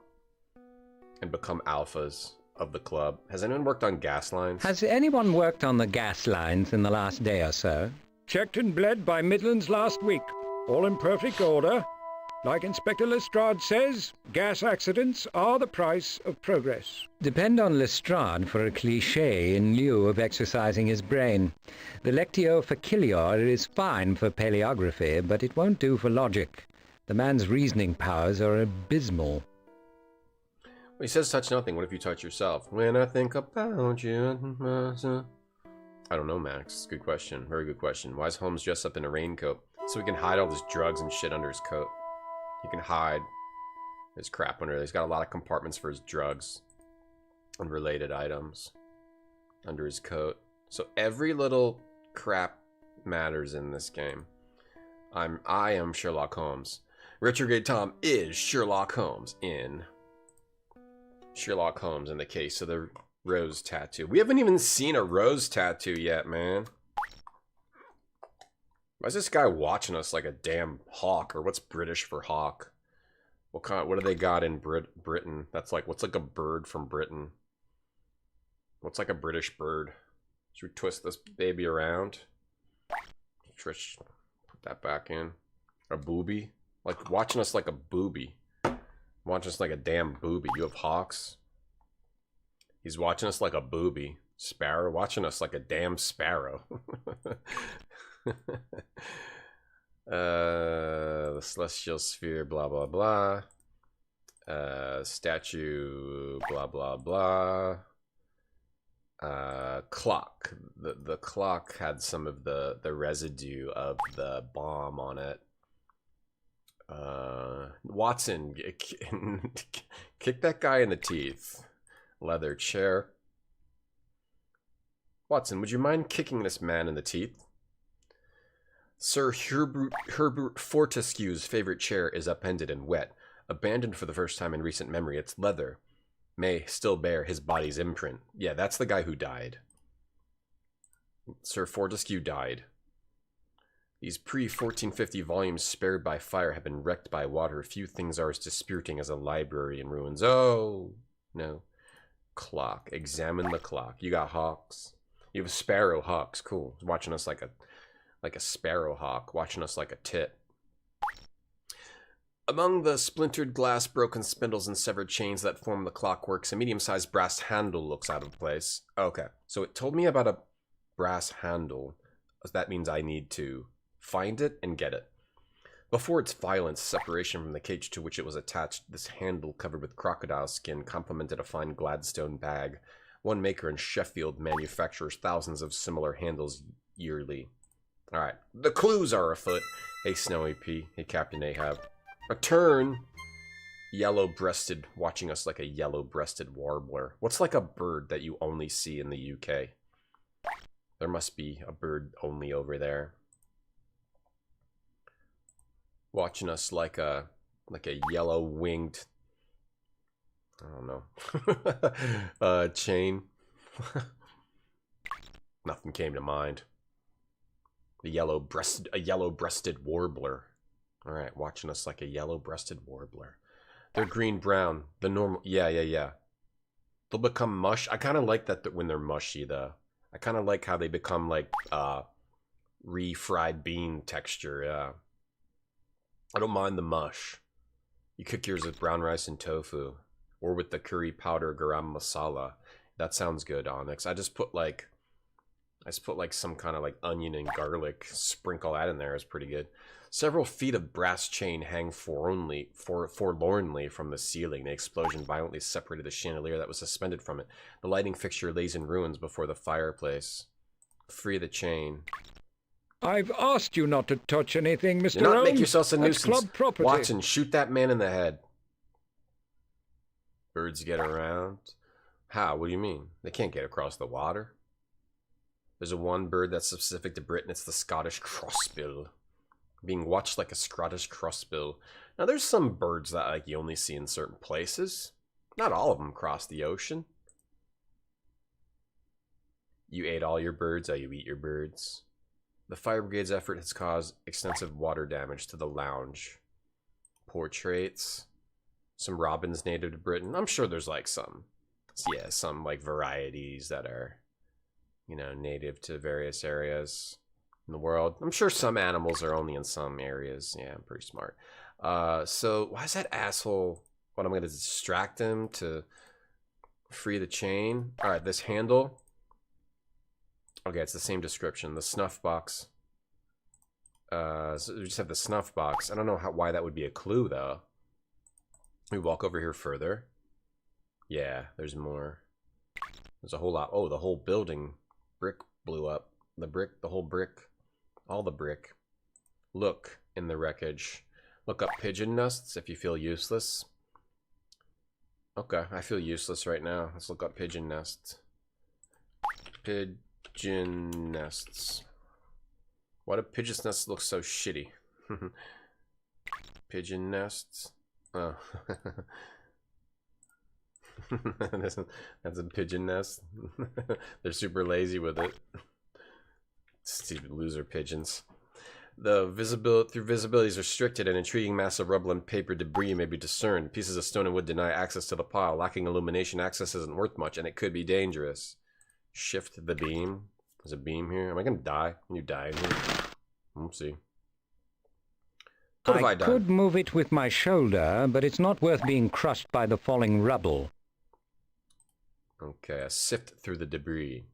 and become alphas of the club. Has anyone worked on gas lines? Has anyone worked on the gas lines in the last day or so? Checked and bled by Midlands last week. All in perfect order. Like Inspector Lestrade says, gas accidents are the price of progress. Depend on Lestrade for a cliché in lieu of exercising his brain. The Lectio Facilior is fine for paleography, but it won't do for logic. The man's reasoning powers are abysmal. Well, he says touch nothing. What if you touch yourself? When I think about you... I don't know, Max. Good question. Very good question. Why is Holmes dressed up in a raincoat? So he can hide all his drugs and shit under his coat. He can hide his crap under there. He's got a lot of compartments for his drugs and related items under his coat. So every little crap matters in this game. I am Sherlock Holmes. Retrograde Tom is Sherlock Holmes in Sherlock Holmes in the case of the rose tattoo. We haven't even seen a rose tattoo yet, man. Why is this guy watching us like a damn hawk? Or what's British for hawk? What do they got in Britain? That's like, what's like a bird from Britain? What's like a British bird? Should we twist this baby around? Trish, put that back in. A booby? Like watching us like a booby. Watching us like a damn booby. You have hawks? He's watching us like a booby. Sparrow? Watching us like a damn sparrow. The celestial sphere, blah blah blah. Statue, blah blah blah. Clock. The clock had some of the residue of the bomb on it. Watson, kick that guy in the teeth. Leather chair. Watson, would you mind kicking this man in the teeth? Sir Herbert Fortescue's favorite chair is upended and wet. Abandoned for the first time in recent memory, its leather may still bear his body's imprint. Yeah, that's the guy who died. Sir Fortescue died. These pre-1450 volumes spared by fire have been wrecked by water. Few things are as dispiriting as a library in ruins. Oh, no. Clock. Examine the clock. You got hawks. You have a sparrow hawks. Cool. Watching us like a sparrow hawk, watching us like a tit. Among the splintered glass, broken spindles, and severed chains that form the clockworks, a medium-sized brass handle looks out of place. Okay, so it told me about a brass handle. That means I need to find it and get it. Before its violent separation from the cage to which it was attached, this handle covered with crocodile skin complemented a fine Gladstone bag. One maker in Sheffield manufactures thousands of similar handles yearly. Alright, the clues are afoot. Hey, Snowy P. Hey, Captain Ahab. A tern. Yellow-breasted, watching us like a yellow-breasted warbler. What's like a bird that you only see in the UK? There must be a bird only over there. Watching us like a yellow-winged, I don't know, chain. Nothing came to mind. A yellow-breasted warbler. All right, watching us like a yellow-breasted warbler. They're green-brown. The normal, yeah. They'll become mush. I kind of like that when they're mushy, though. I kind of like how they become like refried bean texture. Yeah. I don't mind the mush. You cook yours with brown rice and tofu, or with the curry powder garam masala. That sounds good, Onyx. I just put like some kind of like onion and garlic. Sprinkle that in there. It's pretty good. Several feet of brass chain hang forlornly from the ceiling. The explosion violently separated the chandelier that was suspended from it. The lighting fixture lays in ruins before the fireplace. Free the chain. I've asked you not to touch anything, Mr. Do not Holmes. make yourselves a That's nuisance. club property. Watson, shoot that man in the head. Birds get around. How? What do you mean? They can't get across the water. There's a one bird that's specific to Britain. It's the Scottish crossbill. Being watched like a Scottish crossbill. Now, there's some birds that like you only see in certain places. Not all of them cross the ocean. You ate all your birds. You eat your birds. The fire brigade's effort has caused extensive water damage to the lounge. Portraits. Some robins native to Britain. I'm sure there's like some like varieties that are, you know, native to various areas in the world. I'm sure some animals are only in some areas. Yeah, I'm pretty smart. So why is that asshole? What, I'm going to distract him to free the chain? All right, this handle. Okay, it's the same description. The snuff box. So we just have the snuff box. I don't know why that would be a clue, though. We walk over here further. Yeah, there's more. There's a whole lot. Oh, the whole building. Brick blew up. The whole brick. All the brick. Look in the wreckage. Look up pigeon nests if you feel useless. Okay, I feel useless right now. Let's look up pigeon nests. Pigeon nests. Why do pigeon nests look so shitty? Pigeon nests. Oh. That's a pigeon nest. They're super lazy with it. Stupid loser pigeons. The visibility is restricted. An intriguing mass of rubble and paper debris may be discerned. Pieces of stone and wood deny access to the pile. Lacking illumination, access isn't worth much, and it could be dangerous. Shift the beam. There's a beam here. Am I gonna die? Can you die in here? Oopsie. What have I done? I could move it with my shoulder, but it's not worth being crushed by the falling rubble. Okay, sift through the debris.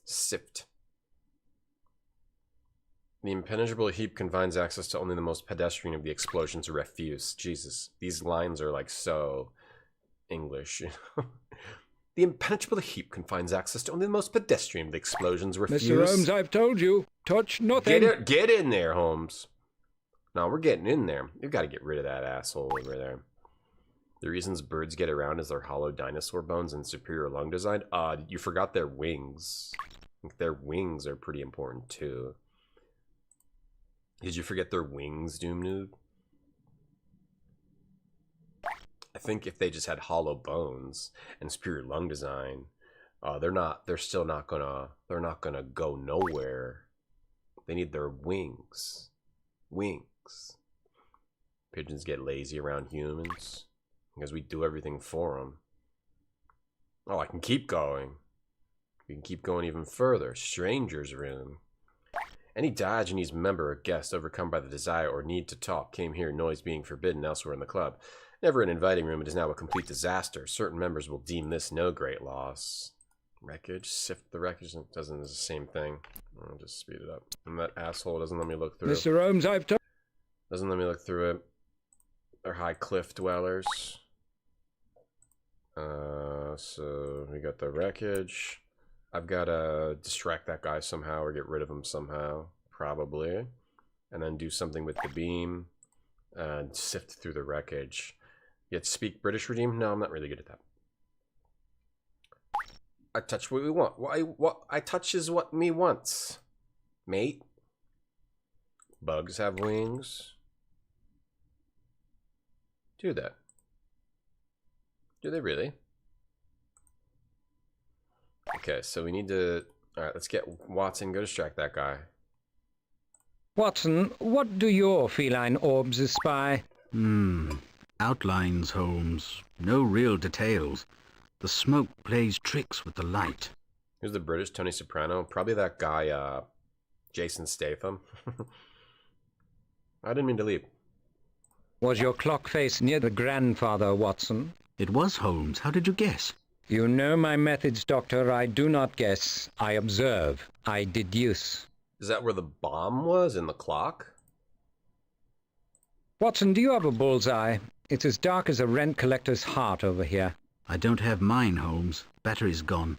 Sift. The impenetrable heap confines access to only the most pedestrian of the explosions refuse. Jesus, these lines are like so English. The impenetrable heap confines access to only the most pedestrian of the explosions refuse. Mr. Holmes, I've told you, touch nothing. Get in there, Holmes. No, we're getting in there. We've got to get rid of that asshole over there. The reasons birds get around is their hollow dinosaur bones and superior lung design. You forgot their wings. I think their wings are pretty important too. Did you forget their wings, Doom Noob? I think if they just had hollow bones and superior lung design, they're still not gonna go nowhere. They need their wings. Wings. Pigeons get lazy around humans because we do everything for them. Oh, I can keep going. We can keep going even further. Stranger's room. Any Diogenes member or guest overcome by the desire or need to talk came here, noise being forbidden elsewhere in the club. Never an inviting room, it is now a complete disaster. Certain members will deem this no great loss. Wreckage, sift the wreckage, it doesn't, it's the same thing. I'll just speed it up. And that asshole doesn't let me look through. Mr. Holmes, doesn't let me look through it. They're high cliff dwellers. So we got the wreckage. I've got to distract that guy somehow or get rid of him somehow, probably. And then do something with the beam and sift through the wreckage. Yet speak British regime? No, I'm not really good at that. I touch what we want. What I touch is what me wants, mate. Bugs have wings. Do that. Do they really? Okay, so we need to... Alright, let's get Watson. Go distract that guy. Watson, what do your feline orbs espy? Outlines, Holmes. No real details. The smoke plays tricks with the light. Who's the British Tony Soprano? Probably that guy, Jason Statham. I didn't mean to leave. Was your clock face near the grandfather, Watson? It was, Holmes. How did you guess? You know my methods, Doctor. I do not guess. I observe. I deduce. Is that where the bomb was in the clock? Watson, do you have a bullseye? It's as dark as a rent collector's heart over here. I don't have mine, Holmes. Battery's gone.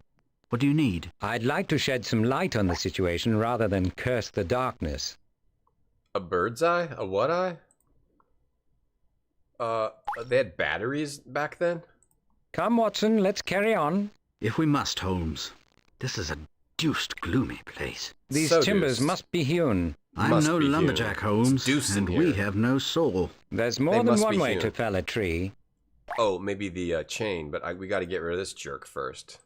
What do you need? I'd like to shed some light on the situation rather than curse the darkness. A bird's eye? A what eye? They had batteries back then? Come, Watson, let's carry on. If we must, Holmes. This is a deuced gloomy place. These So timbers deuced. must be hewn. I'm Must no be lumberjack, hewn. Holmes, It's deuced in and we here. have no saw. There's They more than must one be way hewn. to fell a tree. Oh, maybe the chain, but we got to get rid of this jerk first.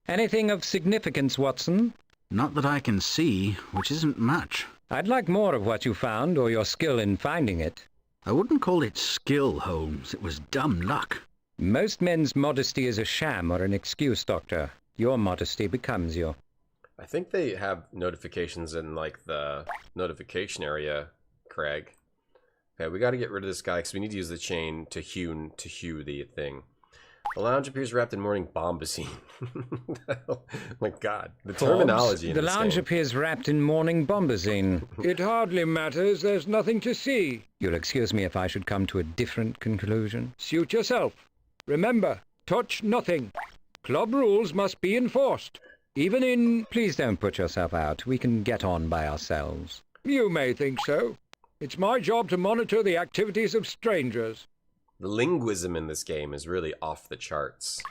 Anything of significance, Watson? Not that I can see, which isn't much. I'd like more of what you found, or your skill in finding it. I wouldn't call it skill, Holmes. It was dumb luck. Most men's modesty is a sham or an excuse, Doctor. Your modesty becomes you. I think they have notifications in, like, the notification area, Craig. Okay, we got to get rid of this guy because we need to use the chain to hew the thing. The lounge appears wrapped in morning bombazine. Oh my God, the terminology in The this lounge game. appears wrapped in morning bombazine. It hardly matters. There's nothing to see. You'll excuse me if I should come to a different conclusion. Suit yourself. Remember, touch nothing. Club rules must be enforced. Even in... Please don't put yourself out. We can get on by ourselves. You may think so. It's my job to monitor the activities of strangers. The linguism in this game is really off the charts.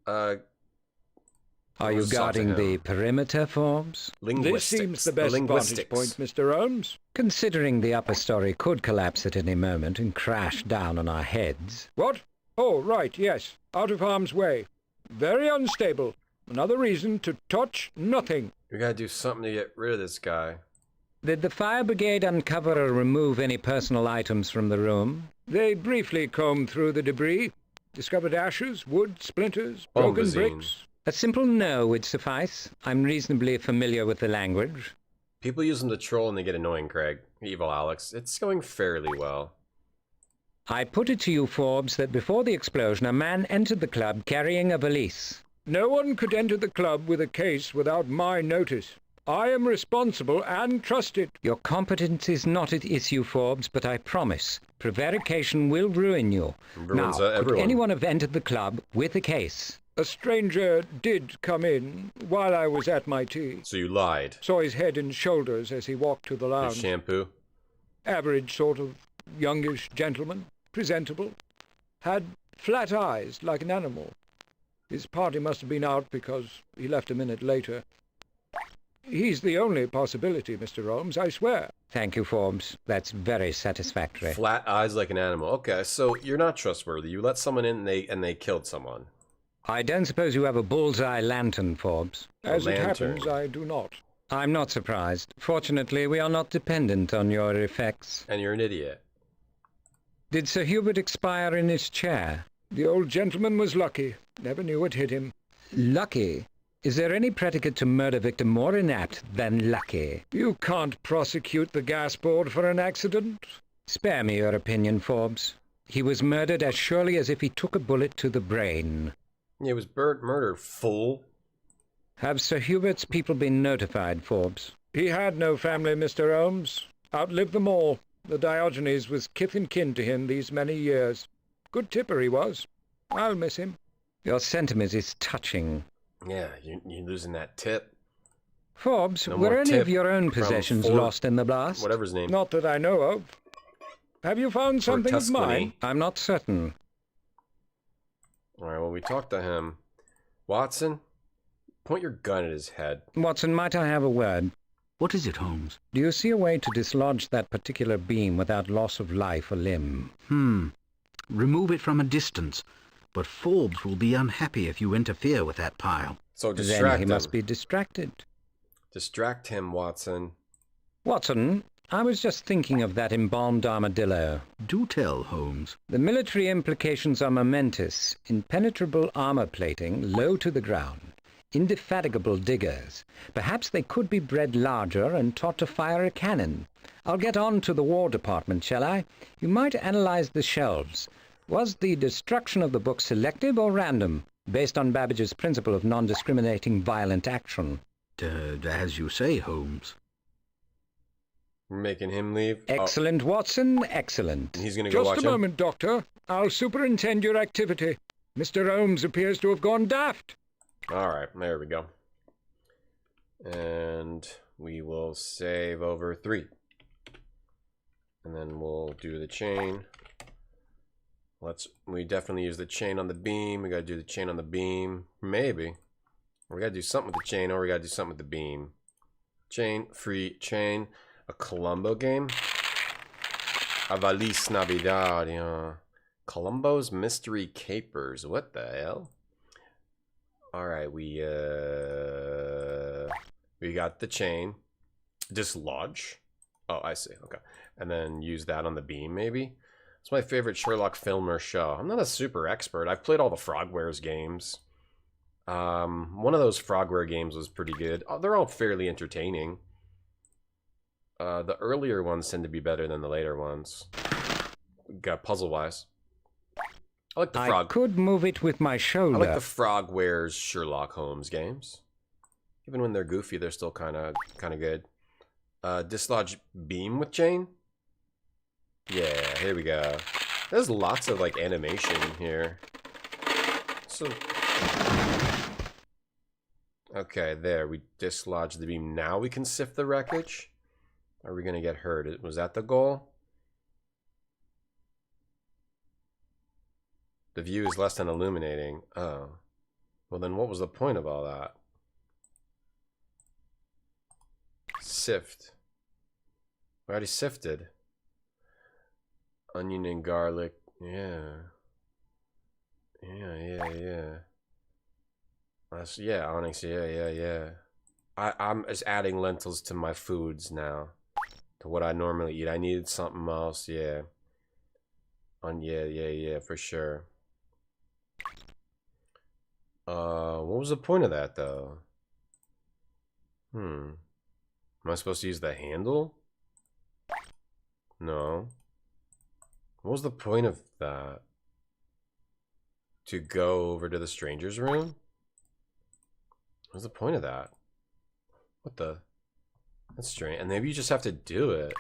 Are you guarding the perimeter, Forbes? This seems the best vantage point, Mr. Holmes. Considering the upper story could collapse at any moment and crash down on our heads. What? Oh, right, yes. Out of harm's way. Very unstable. Another reason to touch nothing. We gotta do something to get rid of this guy. Did the fire brigade uncover or remove any personal items from the room? They briefly combed through the debris, discovered ashes, wood, splinters, broken Bombazine. bricks. A simple no would suffice. I'm reasonably familiar with the language. People use them to troll and they get annoying, Craig. Evil Alex. It's going fairly well. I put it to you, Forbes, that before the explosion a man entered the club carrying a valise. No one could enter the club with a case without my notice. I am responsible and trusted. Your competence is not at issue, Forbes, but I promise, prevarication will ruin you. Ruins, now, could everyone. anyone have entered the club with a case? A stranger did come in while I was at my tea. So you lied. Saw his head and shoulders as he walked to the His lounge. shampoo. Average sort of youngish gentleman, presentable. Had flat eyes like an animal. His party must have been out because he left a minute later. He's the only possibility, Mr. Holmes, I swear. Thank you, Forbes. That's very satisfactory. Flat eyes like an animal. Okay, so you're not trustworthy. You let someone in and they killed someone. I don't suppose you have a bullseye lantern, Forbes. As it lantern. happens, I do not. I'm not surprised. Fortunately, we are not dependent on your effects. And you're an idiot. Did Sir Hubert expire in his chair? The old gentleman was lucky. Never knew it hit him. Lucky? Is there any predicate to murder victim more inept than lucky? You can't prosecute the gas board for an accident. Spare me your opinion, Forbes. He was murdered as surely as if he took a bullet to the brain. It was murder, fool. Have Sir Hubert's people been notified, Forbes? He had no family, Mr. Holmes. Outlived them all. The Diogenes was kith and kin to him these many years. Good tipper he was. I'll miss him. Your sentiment is touching. Yeah, you're losing that tip. Forbes, No were more any tip of your own from possessions Ford- lost in the blast? Whatever his name. Not that I know of. Have you found something of mine? I'm not certain. Alright, well, we talked to him. Watson, point your gun at his head. Watson, might I have a word? What is it, Holmes? Do you see a way to dislodge that particular beam without loss of life or limb? Remove it from a distance. But Forbes will be unhappy if you interfere with that pile. So Then distract he him. must be distracted. Distract him, Watson. Watson, I was just thinking of that embalmed armadillo. Do tell, Holmes. The military implications are momentous. Impenetrable armor plating, low to the ground. Indefatigable diggers. Perhaps they could be bred larger and taught to fire a cannon. I'll get on to the War Department, shall I? You might analyze the shelves. Was the destruction of the book selective or random, based on Babbage's principle of non-discriminating violent action? As you say, Holmes. We're making him leave. Excellent, Watson, excellent. And he's gonna go watch Just a moment, Doctor. I'll superintend your activity. Mr. Holmes appears to have gone daft. Alright, there we go. And we will save over 3. And then we'll do the chain. We definitely use the chain on the beam. We gotta do the chain on the beam. Maybe. We gotta do something with the chain, or we gotta do something with the beam. Chain, free chain. A Columbo game? A Valise Navidad, yeah. Columbo's Mystery Capers. What the hell? Alright, we got the chain. Dislodge. Oh, I see. Okay. And then use that on the beam, maybe? It's my favorite Sherlock film or show. I'm not a super expert. I've played all the Frogwares games. One of those Frogware games was pretty good. They're all fairly entertaining. The earlier ones tend to be better than the later ones. Got puzzle-wise. I like the Frog. I could move it with my shoulder. I like the Frogwares Sherlock Holmes games. Even when they're goofy, they're still kind of good. Dislodge beam with chain. Yeah, here we go. There's lots of like animation here. So okay, there we dislodge the beam. Now we can sift the wreckage. Are we gonna get hurt? Was that the goal? The view is less than illuminating. Oh. Well then what was the point of all that? Sift. We already sifted. Onion and garlic. Yeah. Yeah. Yeah, onyx. Yeah. I'm just adding lentils to my foods now. To what I normally eat. I needed something else, yeah. Yeah, for sure. What was the point of that, though? Am I supposed to use the handle? No. What was the point of that? To go over to the stranger's room? What's the point of that? What the? That's strange. And maybe you just have to do it.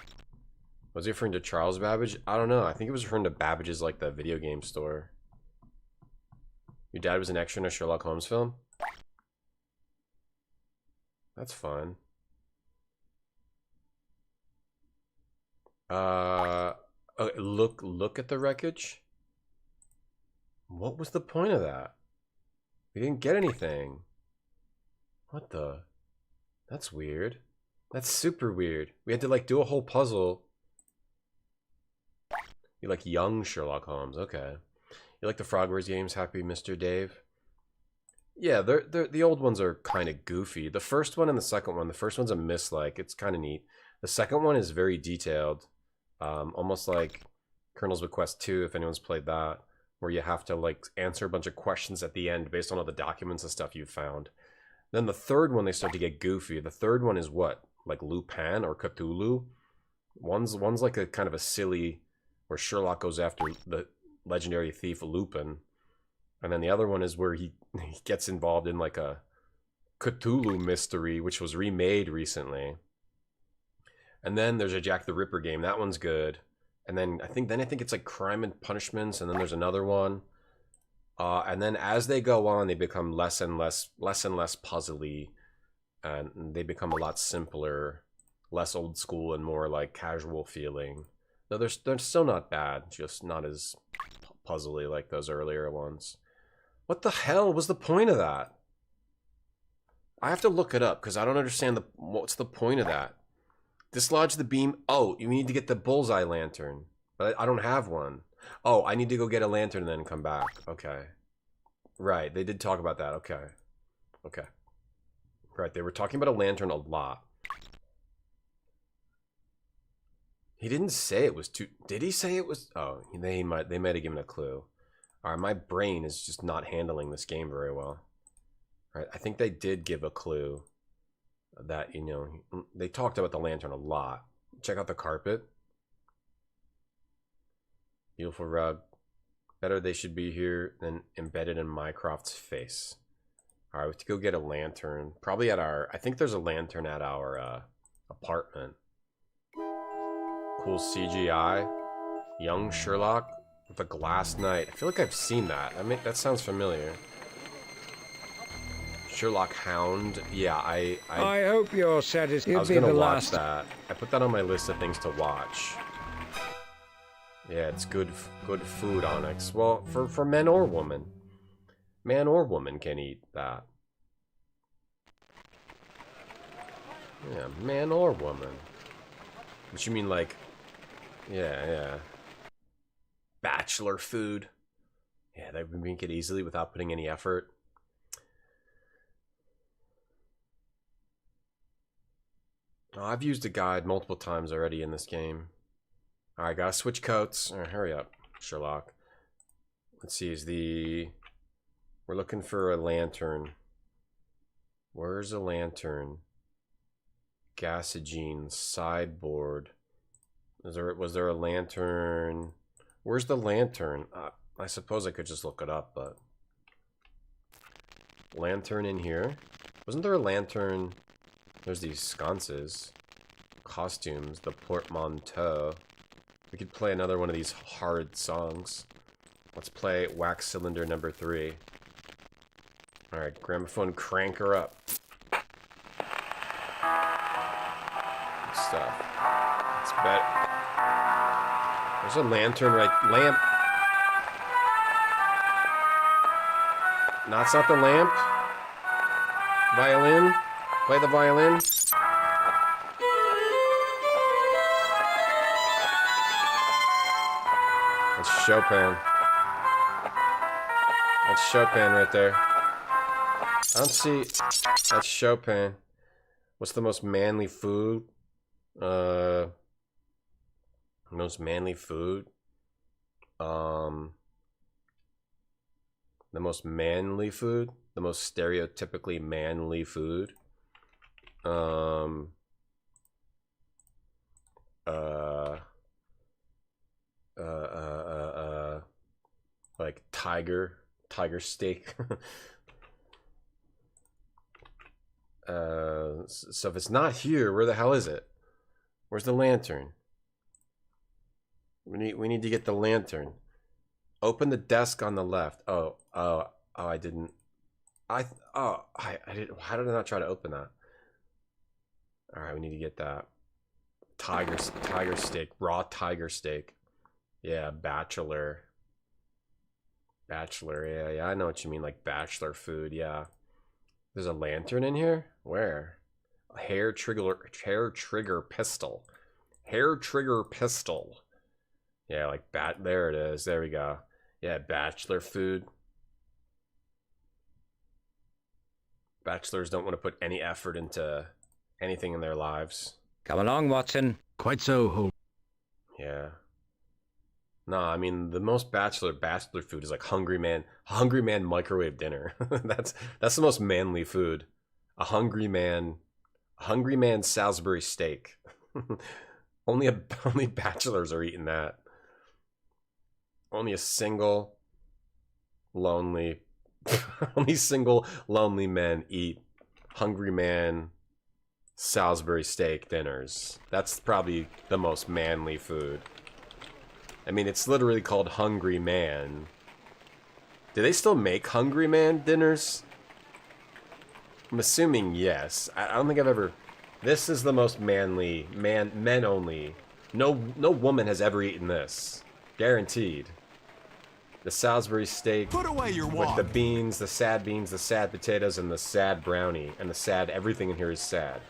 Was he referring to Charles Babbage? I don't know. I think it was referring to Babbage's, like, the video game store. Your dad was an extra in a Sherlock Holmes film? That's fun. Okay, look at the wreckage. What was the point of that? We didn't get anything. What the? That's weird. That's super weird. We had to like do a whole puzzle. You like young Sherlock Holmes, okay. You like the Frogwares games, Happy Mr. Dave? Yeah, the old ones are kind of goofy. The first one and the second one. The first one's a miss-like. It's kind of neat. The second one is very detailed. Almost like Colonel's Bequest 2, if anyone's played that. Where you have to like answer a bunch of questions at the end based on all the documents and stuff you've found. Then the third one, they start to get goofy. The third one is what? Like Lupin or Cthulhu? One's like a kind of a silly, where Sherlock goes after the legendary thief Lupin. And then the other one is where he gets involved in like a Cthulhu mystery, which was remade recently. And then there's a Jack the Ripper game. That one's good. And then I think it's like Crime and Punishments, and then there's another one. And then as they go on, they become less and less puzzly, and they become a lot simpler, less old school, and more like casual feeling. No, they're still not bad, just not as puzzly like those earlier ones. What the hell was the point of that? I have to look it up because I don't understand what's the point of that. Dislodge the beam. Oh, you need to get the bullseye lantern, but I don't have one. Oh, I need to go get a lantern and then come back. Okay. Right, they did talk about that. Okay. Right, they were talking about a lantern a lot. He didn't say it was too... Did he say it was... Oh, they might have given a clue. Alright, my brain is just not handling this game very well. Right, I think they did give a clue that, you know, they talked about the lantern a lot. Check out the carpet. Beautiful rug. Better they should be here than embedded in Mycroft's face. Alright, we have to go get a lantern. Probably at our... I think there's a lantern at our apartment. Cool CGI. Young Sherlock with a glass knight. I feel like I've seen that. I mean, that sounds familiar. Sherlock Hound. Yeah, I hope you're satisfied. I was gonna watch that. I put that on my list of things to watch. Yeah, it's good food, Onyx. Well, for men or women. Man or woman can eat that. Yeah, man or woman. What you mean, like, yeah. Bachelor food. Yeah, they would make it easily without putting any effort. Oh, I've used a guide multiple times already in this game. Alright, gotta switch coats. Alright, hurry up, Sherlock. Let's see, we're looking for a lantern. Where's a lantern? Gasogene, sideboard. Was there a lantern? Where's the lantern? I suppose I could just look it up, but... Lantern in here? Wasn't there a lantern? There's these sconces. Costumes, the portmanteau. We could play another one of these hard songs. Let's play Wax Cylinder number 3. Alright, gramophone, crank her up. Good stuff. Let's bet. There's a lantern lamp. No, it's not the lamp. Violin. Play the violin. That's Chopin. That's Chopin right there. I don't see... That's Chopin. What's the most manly food? Most manly food? The most manly food? The most stereotypically manly food? Like tiger steak. So if it's not here, where the hell is it? Where's the lantern? We need to get the lantern. Open the desk on the left. Oh, I didn't. I did. How did I not try to open that? All right, we need to get that. Tiger steak, raw tiger steak. Yeah, bachelor. Yeah, I know what you mean, like bachelor food. Yeah. There's a lantern in here? Where? A hair trigger pistol. Hair trigger pistol. Yeah, like there it is. There we go. Yeah, bachelor food. Bachelors don't want to put any effort into anything in their lives. Come along, Watson. Quite so, Holmes. Yeah. No, I mean the most bachelor food is like Hungry Man microwave dinner. that's the most manly food. A Hungry Man Salisbury steak. only bachelors are eating that. Only single lonely men eat Hungry Man Salisbury steak dinners. That's probably the most manly food. I mean, it's literally called Hungry Man. Do they still make Hungry Man dinners? I'm assuming yes. I don't think I've ever... This is the most manly, men only. No woman has ever eaten this. Guaranteed. The Salisbury steak. Put away your wok. With the beans, the sad potatoes, and the sad brownie. And the sad, everything in here is sad.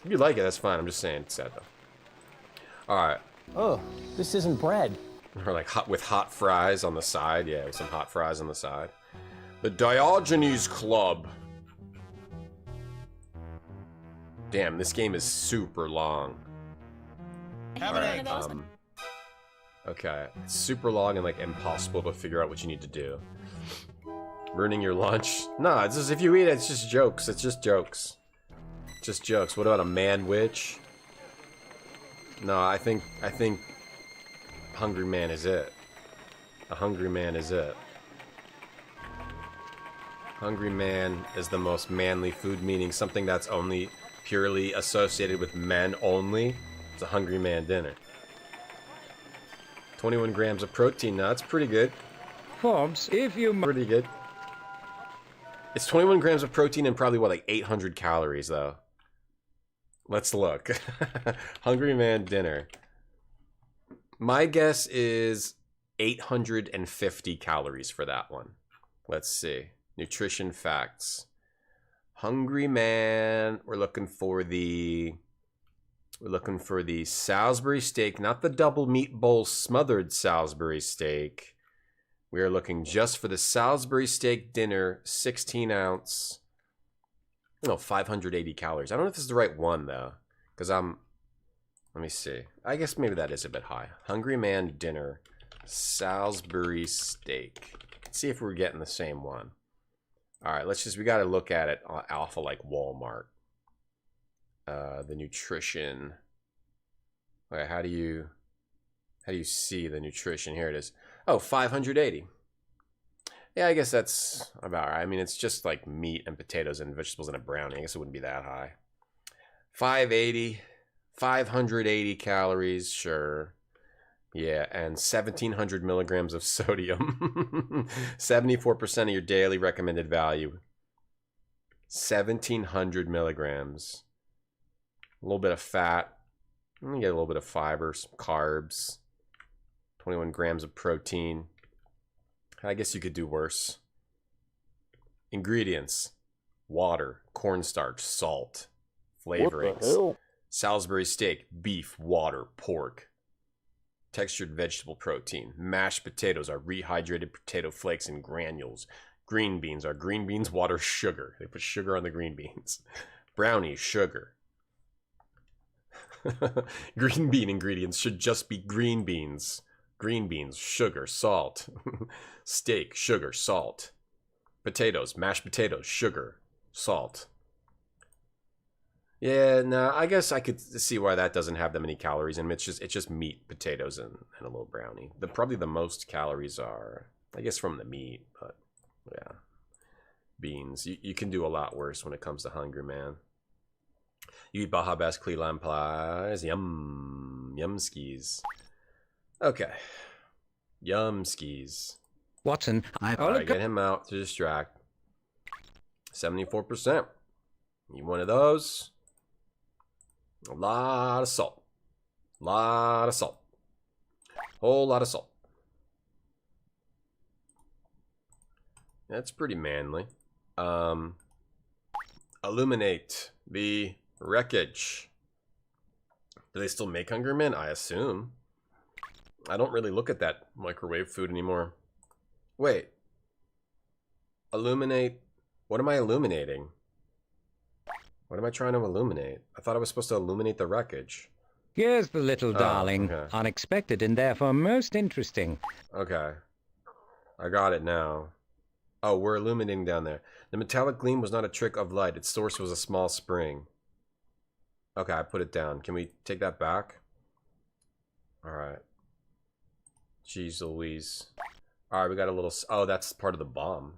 If you like it, that's fine. I'm just saying it's sad, though. Alright. Oh, this isn't bread. Or like with hot fries on the side. Yeah, with some hot fries on the side. The Diogenes Club. Damn, this game is super long. Right, okay, it's super long and like impossible to figure out what you need to do. Ruining your lunch? Nah, it's just if you eat it, it's just jokes. It's just jokes. Just jokes. What about a man witch? No, I think Hungry Man is it. A Hungry Man is it. Hungry Man is the most manly food, meaning something that's only purely associated with men only. It's a Hungry Man dinner. 21 grams of protein. Now, that's pretty good. Forbes, if you... Pretty good. It's 21 grams of protein and probably, what, like 800 calories, though. Let's look. Hungry Man dinner. My guess is 850 calories for that one. Let's see. Nutrition facts. Hungry Man. We're looking for the Salisbury steak, not the double meat bowl smothered Salisbury steak. We are looking just for the Salisbury steak dinner, 16 ounce. No, 580 calories. I don't know if this is the right one, though. Because let me see. I guess maybe that is a bit high. Hungry Man dinner, Salisbury steak. Let's see if we're getting the same one. All right, we got to look at it off of like Walmart. The nutrition. Okay, how do you see the nutrition? Here it is. Oh, 580. Yeah, I guess that's about right. I mean, it's just like meat and potatoes and vegetables and a brownie. I guess it wouldn't be that high. 580 calories, sure. Yeah, and 1,700 milligrams of sodium. 74% of your daily recommended value. 1,700 milligrams. A little bit of fat. You get a little bit of fiber, some carbs. 21 grams of protein. I guess you could do worse. Ingredients. Water, cornstarch, salt, flavorings. What the hell? Salisbury steak, beef, water, pork. Textured vegetable protein. Mashed potatoes are rehydrated potato flakes and granules. Green beans are green beans, water, sugar. They put sugar on the green beans. Brownie, sugar. Green bean ingredients should just be green beans. Green beans, sugar, salt. Steak, sugar, salt. Potatoes, mashed potatoes, sugar, salt. Yeah, no, I guess I could see why that doesn't have that many calories in it. It's just meat, potatoes, and a little brownie. Probably the most calories are, I guess, from the meat, but yeah. Beans. You can do a lot worse when it comes to Hungry Man. You eat Baja Bass Key Lime Pies. Yum. Yum skis. Okay. Yum skis. Watson, Alright, get him out to distract. 74%. Need one of those. A lot of salt. Lot of salt. Whole lot of salt. That's pretty manly. Illuminate the wreckage. Do they still make Hungry Men? I assume. I don't really look at that microwave food anymore. Wait. Illuminate. What am I illuminating? What am I trying to illuminate? I thought I was supposed to illuminate the wreckage. Here's the little darling. Okay. Unexpected and therefore most interesting. Okay. I got it now. Oh, we're illuminating down there. The metallic gleam was not a trick of light. Its source was a small spring. Okay, I put it down. Can we take that back? Alright. Jeez Louise. Alright, we got a little... Oh, that's part of the bomb.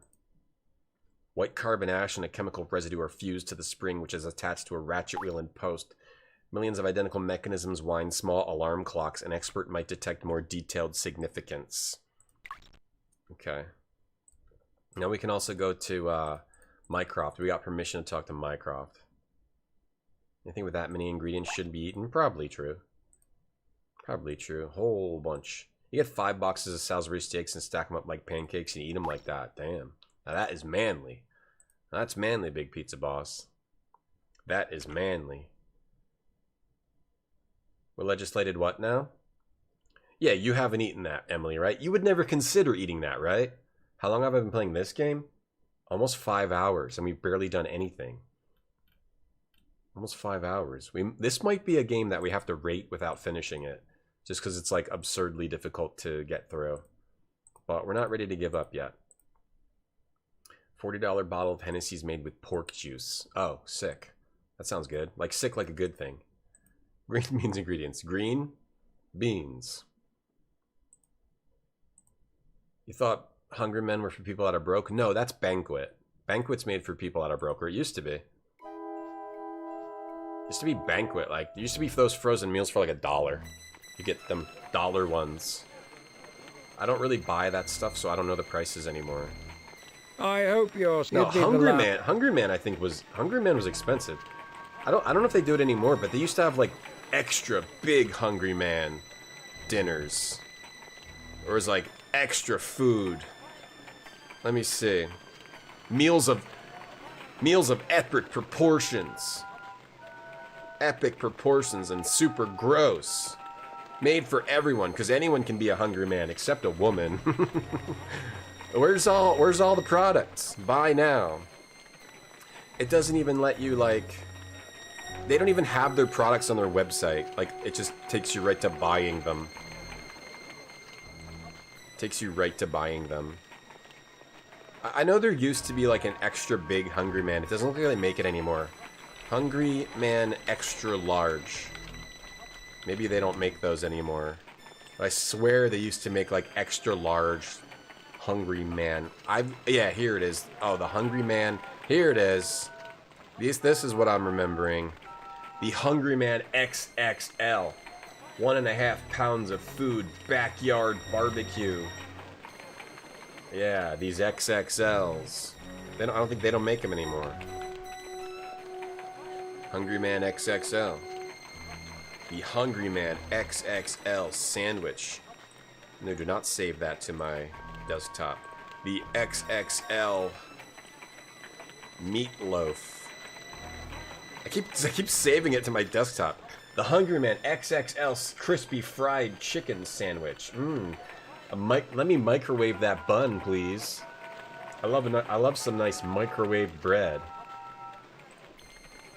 White carbon ash and a chemical residue are fused to the spring, which is attached to a ratchet wheel and post. Millions of identical mechanisms wind small alarm clocks. An expert might detect more detailed significance. Okay. Now we can also go to Mycroft. We got permission to talk to Mycroft. Anything with that many ingredients shouldn't be eaten? Probably true. Probably true. Whole bunch. You get 5 boxes of Salisbury steaks and stack them up like pancakes and eat them like that. Damn. Now that is manly. Now that's manly, Big Pizza Boss. That is manly. We're legislated what now? Yeah, you haven't eaten that, Emily, right? You would never consider eating that, right? How long have I been playing this game? Almost 5 hours, and we've barely done anything. Almost 5 hours. This might be a game that we have to rate without finishing it. Just because it's like absurdly difficult to get through. But we're not ready to give up yet. $40 bottle of Hennessy's made with pork juice. Oh, sick. That sounds good. Like sick like a good thing. Green beans ingredients. Green beans. You thought Hungry Men were for people that are broke? No, that's Banquet. Banquet's made for people that are broke, or it used to be. It used to be Banquet. Like, it used to be those frozen meals for like $1. You get them $1 ones. I don't really buy that stuff, so I don't know the prices anymore. I hope you're No, skipping the la- Hungry Man I think was expensive. I don't know if they do it anymore, but they used to have like extra big Hungry Man dinners. Or it was like extra food. Let me see. Meals of epic proportions. Epic proportions and super gross. Made for everyone, because anyone can be a hungry man except a woman. Where's all the products? Buy now. It doesn't even let you, like, they don't even have their products on their website. Like, it just takes you right to buying them. Takes you right to buying them. I know there used to be like an extra big Hungry Man. It doesn't look like they make it anymore. Hungry Man extra large. Maybe they don't make those anymore. But I swear they used to make like extra large Hungry Man. Yeah, here it is. Oh, the Hungry Man. Here it is. This is what I'm remembering. The Hungry Man XXL. 1.5 pounds of food. Backyard barbecue. Yeah, these XXLs. I don't think they don't make them anymore. Hungry Man XXL. The Hungry Man XXL sandwich. No, do not save that to my desktop. The XXL meatloaf. I keep saving it to my desktop. The Hungry Man XXL crispy fried chicken sandwich. Let me microwave that bun, please. I love some nice microwave bread.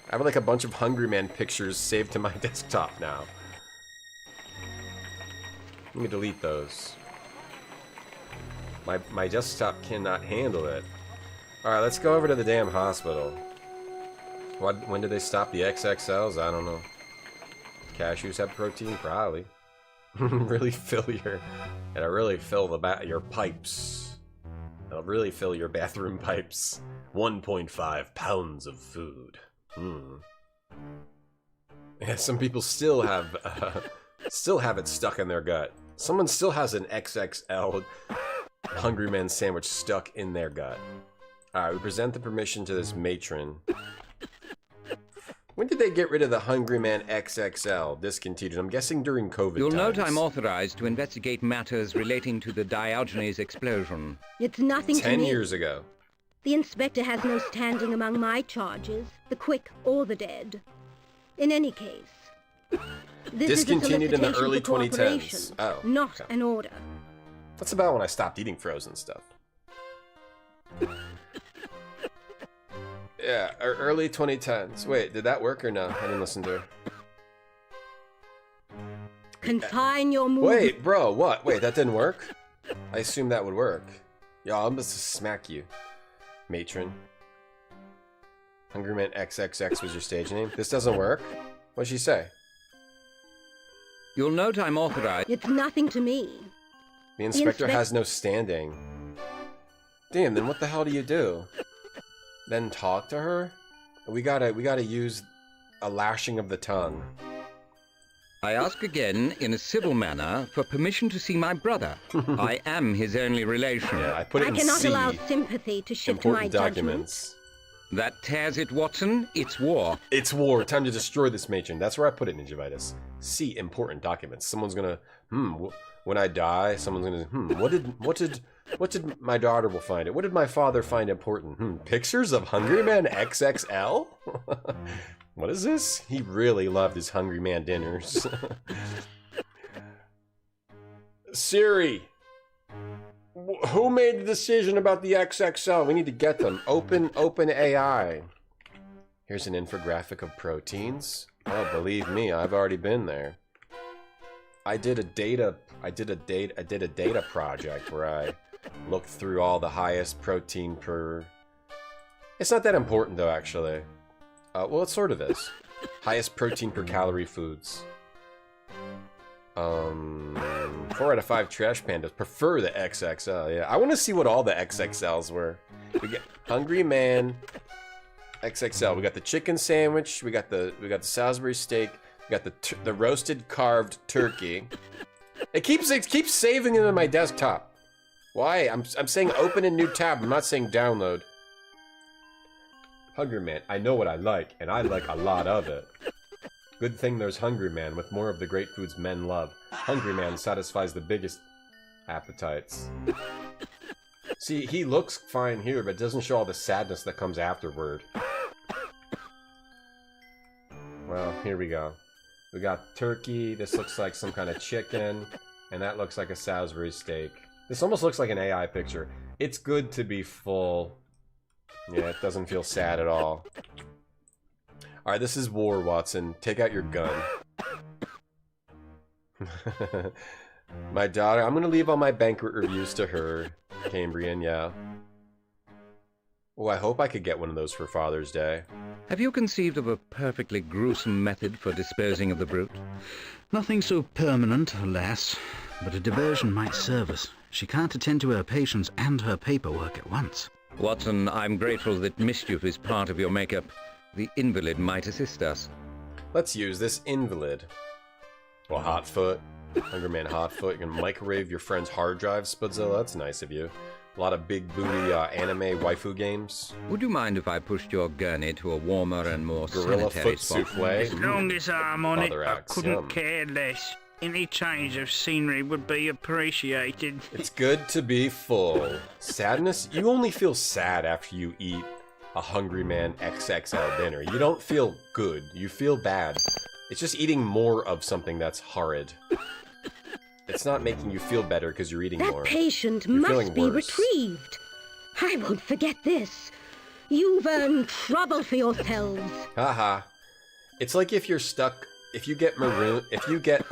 I have like a bunch of Hungry Man pictures saved to my desktop now. Let me delete those. My desktop cannot handle it. Alright, let's go over to the damn hospital. When did they stop the XXLs? I don't know. Cashews have protein? Probably. Really fill it'll really fill your pipes. It'll really fill your bathroom pipes. 1.5 pounds of food. Yeah, some people still have it stuck in their gut. Someone still has an XXL Hungry Man sandwich stuck in their gut. Alright, we present the permission to this matron. When did they get rid of the Hungry Man XXL? Discontinued. I'm guessing during COVID You'll times. note I'm authorized to investigate matters relating to the Diogenes explosion. It's nothing to me. 10 years ago. The inspector has no standing among my charges, the quick or the dead. In any case, this Discontinued is a in the early for 2010s. Oh, not okay. an order. That's about when I stopped eating frozen stuff. Yeah, early 2010s. Wait, did that work or no? I didn't listen to her. Confine your movement. Wait, bro, what? Wait, that didn't work? I assumed that would work. Yo, I'm just to smack you, matron. Hungry Man XXX was your stage name? This doesn't work? What'd she say? You'll note I'm authorized. It's nothing to me. The inspector has no standing. Damn, then what the hell do you do? Then talk to her? We gotta use a lashing of the tongue. I ask again, in a civil manner, for permission to see my brother. I am his only relation. Yeah, I put it in cannot C. allow sympathy to shift Important my documents. That tears it, Watson. It's war. It's war. Time to destroy this matron. That's where I put it, Ninjavitis. C. Important documents. Someone's gonna, when I die, someone's gonna, what did my daughter will find it? What did my father find important? Pictures of Hungry Man XXL? What is this? He really loved his Hungry Man dinners. Siri, who made the decision about the XXL? We need to get them. Open AI. Here's an infographic of proteins. Oh, believe me, I've already been there. I did a data project where I looked through all the highest protein per... It's not that important though, actually. Well, it sort of is. Highest protein per calorie foods. 4 out of 5 trash pandas prefer the XXL. Yeah, I want to see what all the XXLs were. We get Hungry Man XXL. We got the chicken sandwich. We got the Salisbury steak. We got the roasted carved turkey. It keeps saving it in my desktop. Why? I'm saying open a new tab. I'm not saying download. Hungry Man. I know what I like, and I like a lot of it. Good thing there's Hungry Man with more of the great foods men love. Hungry Man satisfies the biggest appetites. See, he looks fine here, but doesn't show all the sadness that comes afterward. Well, here we go. We got turkey. This looks like some kind of chicken. And that looks like a Salisbury steak. This almost looks like an AI picture. It's good to be full. Yeah, it doesn't feel sad at all. Alright, this is war, Watson. Take out your gun. My daughter, I'm gonna leave all my banquet reviews to her. Cambrian, yeah. Oh, I hope I could get one of those for Father's Day. Have you conceived of a perfectly gruesome method for disposing of the brute? Nothing so permanent, alas, but a diversion might serve us. She can't attend to her patients and her paperwork at once. Watson, I'm grateful that mischief is part of your makeup. The invalid might assist us. Let's use this invalid. Well, Hotfoot. Hungry Man Hotfoot. You can microwave your friend's hard drive, Spudzilla. That's nice of you. A lot of big booty anime waifu games. Would you mind if I pushed your gurney to a warmer and more Gorilla sanitary foot spot? souffle. As long as I'm on it, Father I Axe, couldn't yum. care less. Any change of scenery would be appreciated. It's good to be full. Sadness? You only feel sad after you eat a Hungry Man XXL dinner. You don't feel good. You feel bad. It's just eating more of something that's horrid. It's not making you feel better because you're eating more. That patient You're must feeling be worse. retrieved. I won't forget this. You've earned trouble for yourselves. Haha. It's like if you're stuck, if you get maroon, if you get,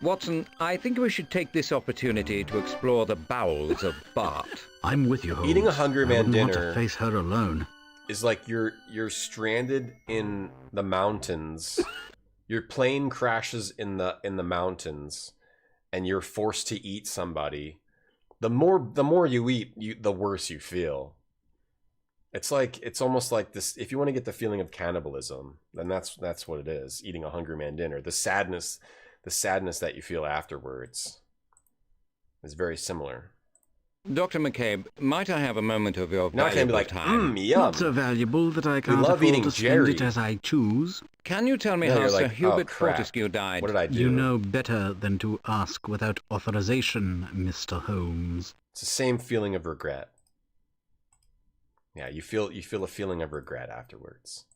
Watson, I think we should take this opportunity to explore the bowels of Bart. I'm with you, Holmes. Eating a Hungry Man I wouldn't want dinner to face her alone. is like you're stranded in the mountains. Your plane crashes in the mountains, and you're forced to eat somebody. The more you eat, the worse you feel. It's almost like this. If you want to get the feeling of cannibalism, then that's what it is. Eating a Hungry Man dinner. The sadness that you feel afterwards is very similar. Dr. McCabe, might I have a moment of your Now I can't be valuable like, time? yum. Not so valuable that I can't love afford eating to spend Jerry. it as I choose. Can you tell me No, how you're Sir like, Hubert oh, crap. Fortescue died? What did I do? You know better than to ask without authorization, Mr. Holmes. It's the same feeling of regret. Yeah, you feel a feeling of regret afterwards.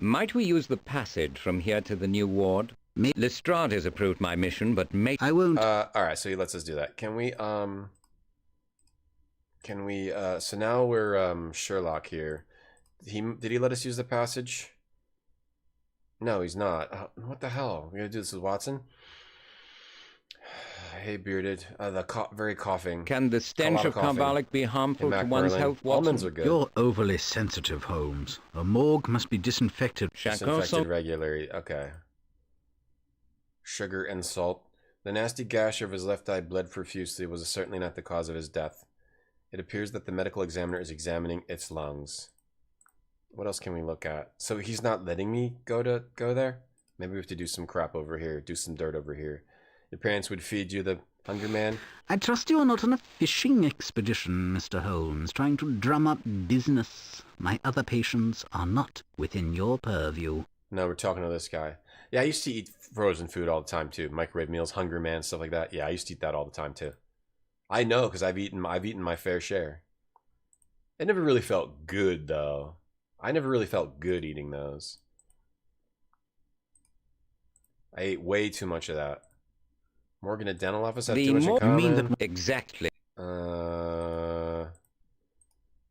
Might we use the passage from here to the new ward? Lestrade has approved my mission, but I won't. All right, so let's just do that. Can we so now we're Sherlock here. Did he let us use the passage? No, he's not. What the hell? We gotta do this with Watson? Hey, bearded. Very coughing. Can the stench of carbolic be harmful to one's health, Watson? Almonds are good. You're overly sensitive, Holmes. A morgue must be disinfected. Disinfected regularly. Okay. Sugar and salt. The nasty gash of his left eye bled profusely was certainly not the cause of his death. It appears that the medical examiner is examining its lungs. What else can we look at? So he's not letting me go there? Maybe we have to do some crap over here. Do some dirt over here. Your parents would feed you the Hungry Man? I trust you are not on a fishing expedition, Mr. Holmes, trying to drum up business. My other patients are not within your purview. No, we're talking to this guy. Yeah, I used to eat frozen food all the time too. Microwave meals, Hungry Man, stuff like that. Yeah, I used to eat that all the time too. I know, because I've eaten my fair share. It never really felt good though. I never really felt good eating those. I ate way too much of that. Morgan, a dental office have too much in common? Exactly. Oh,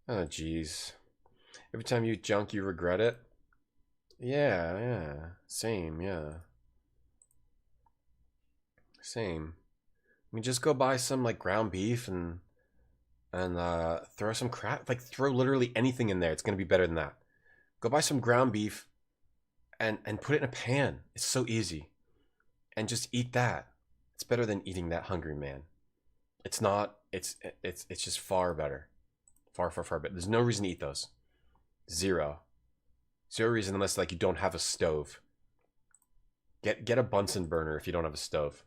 jeez. Every time you eat junk, you regret it? Yeah. Same, yeah. Same. I mean, just go buy some, like, ground beef and throw some crap. Like, throw literally anything in there. It's going to be better than that. Go buy some ground beef and put it in a pan. It's so easy. And just eat that. It's better than eating that Hungry Man. It's not. It's just far better. Far better. There's no reason to eat those. Zero reason unless like you don't have a stove. Get a Bunsen burner if you don't have a stove.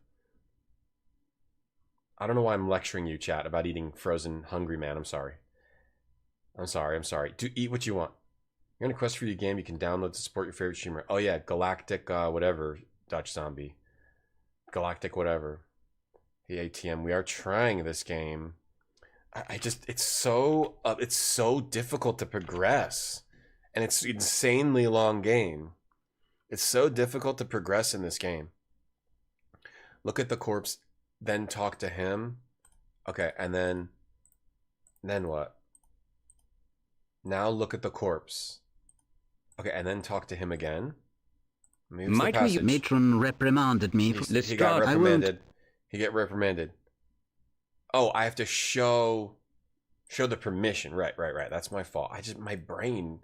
I don't know why I'm lecturing you, chat, about eating frozen hungry man. I'm sorry. I'm sorry. Do eat what you want. You're in a quest for your game you can download to support your favorite streamer. Oh yeah, Galactic whatever, Dutch Zombie. Galactic whatever. The ATM. We are trying this game. I just it's so difficult to progress. And it's an insanely long game. It's so difficult to progress in this game. Look at the corpse, then talk to him. Okay, and then what? Now look at the corpse. Okay, and then talk to him again. Matron reprimanded me. He got reprimanded. He got reprimanded. Oh, I have to show the permission. Right. That's my fault. My brain.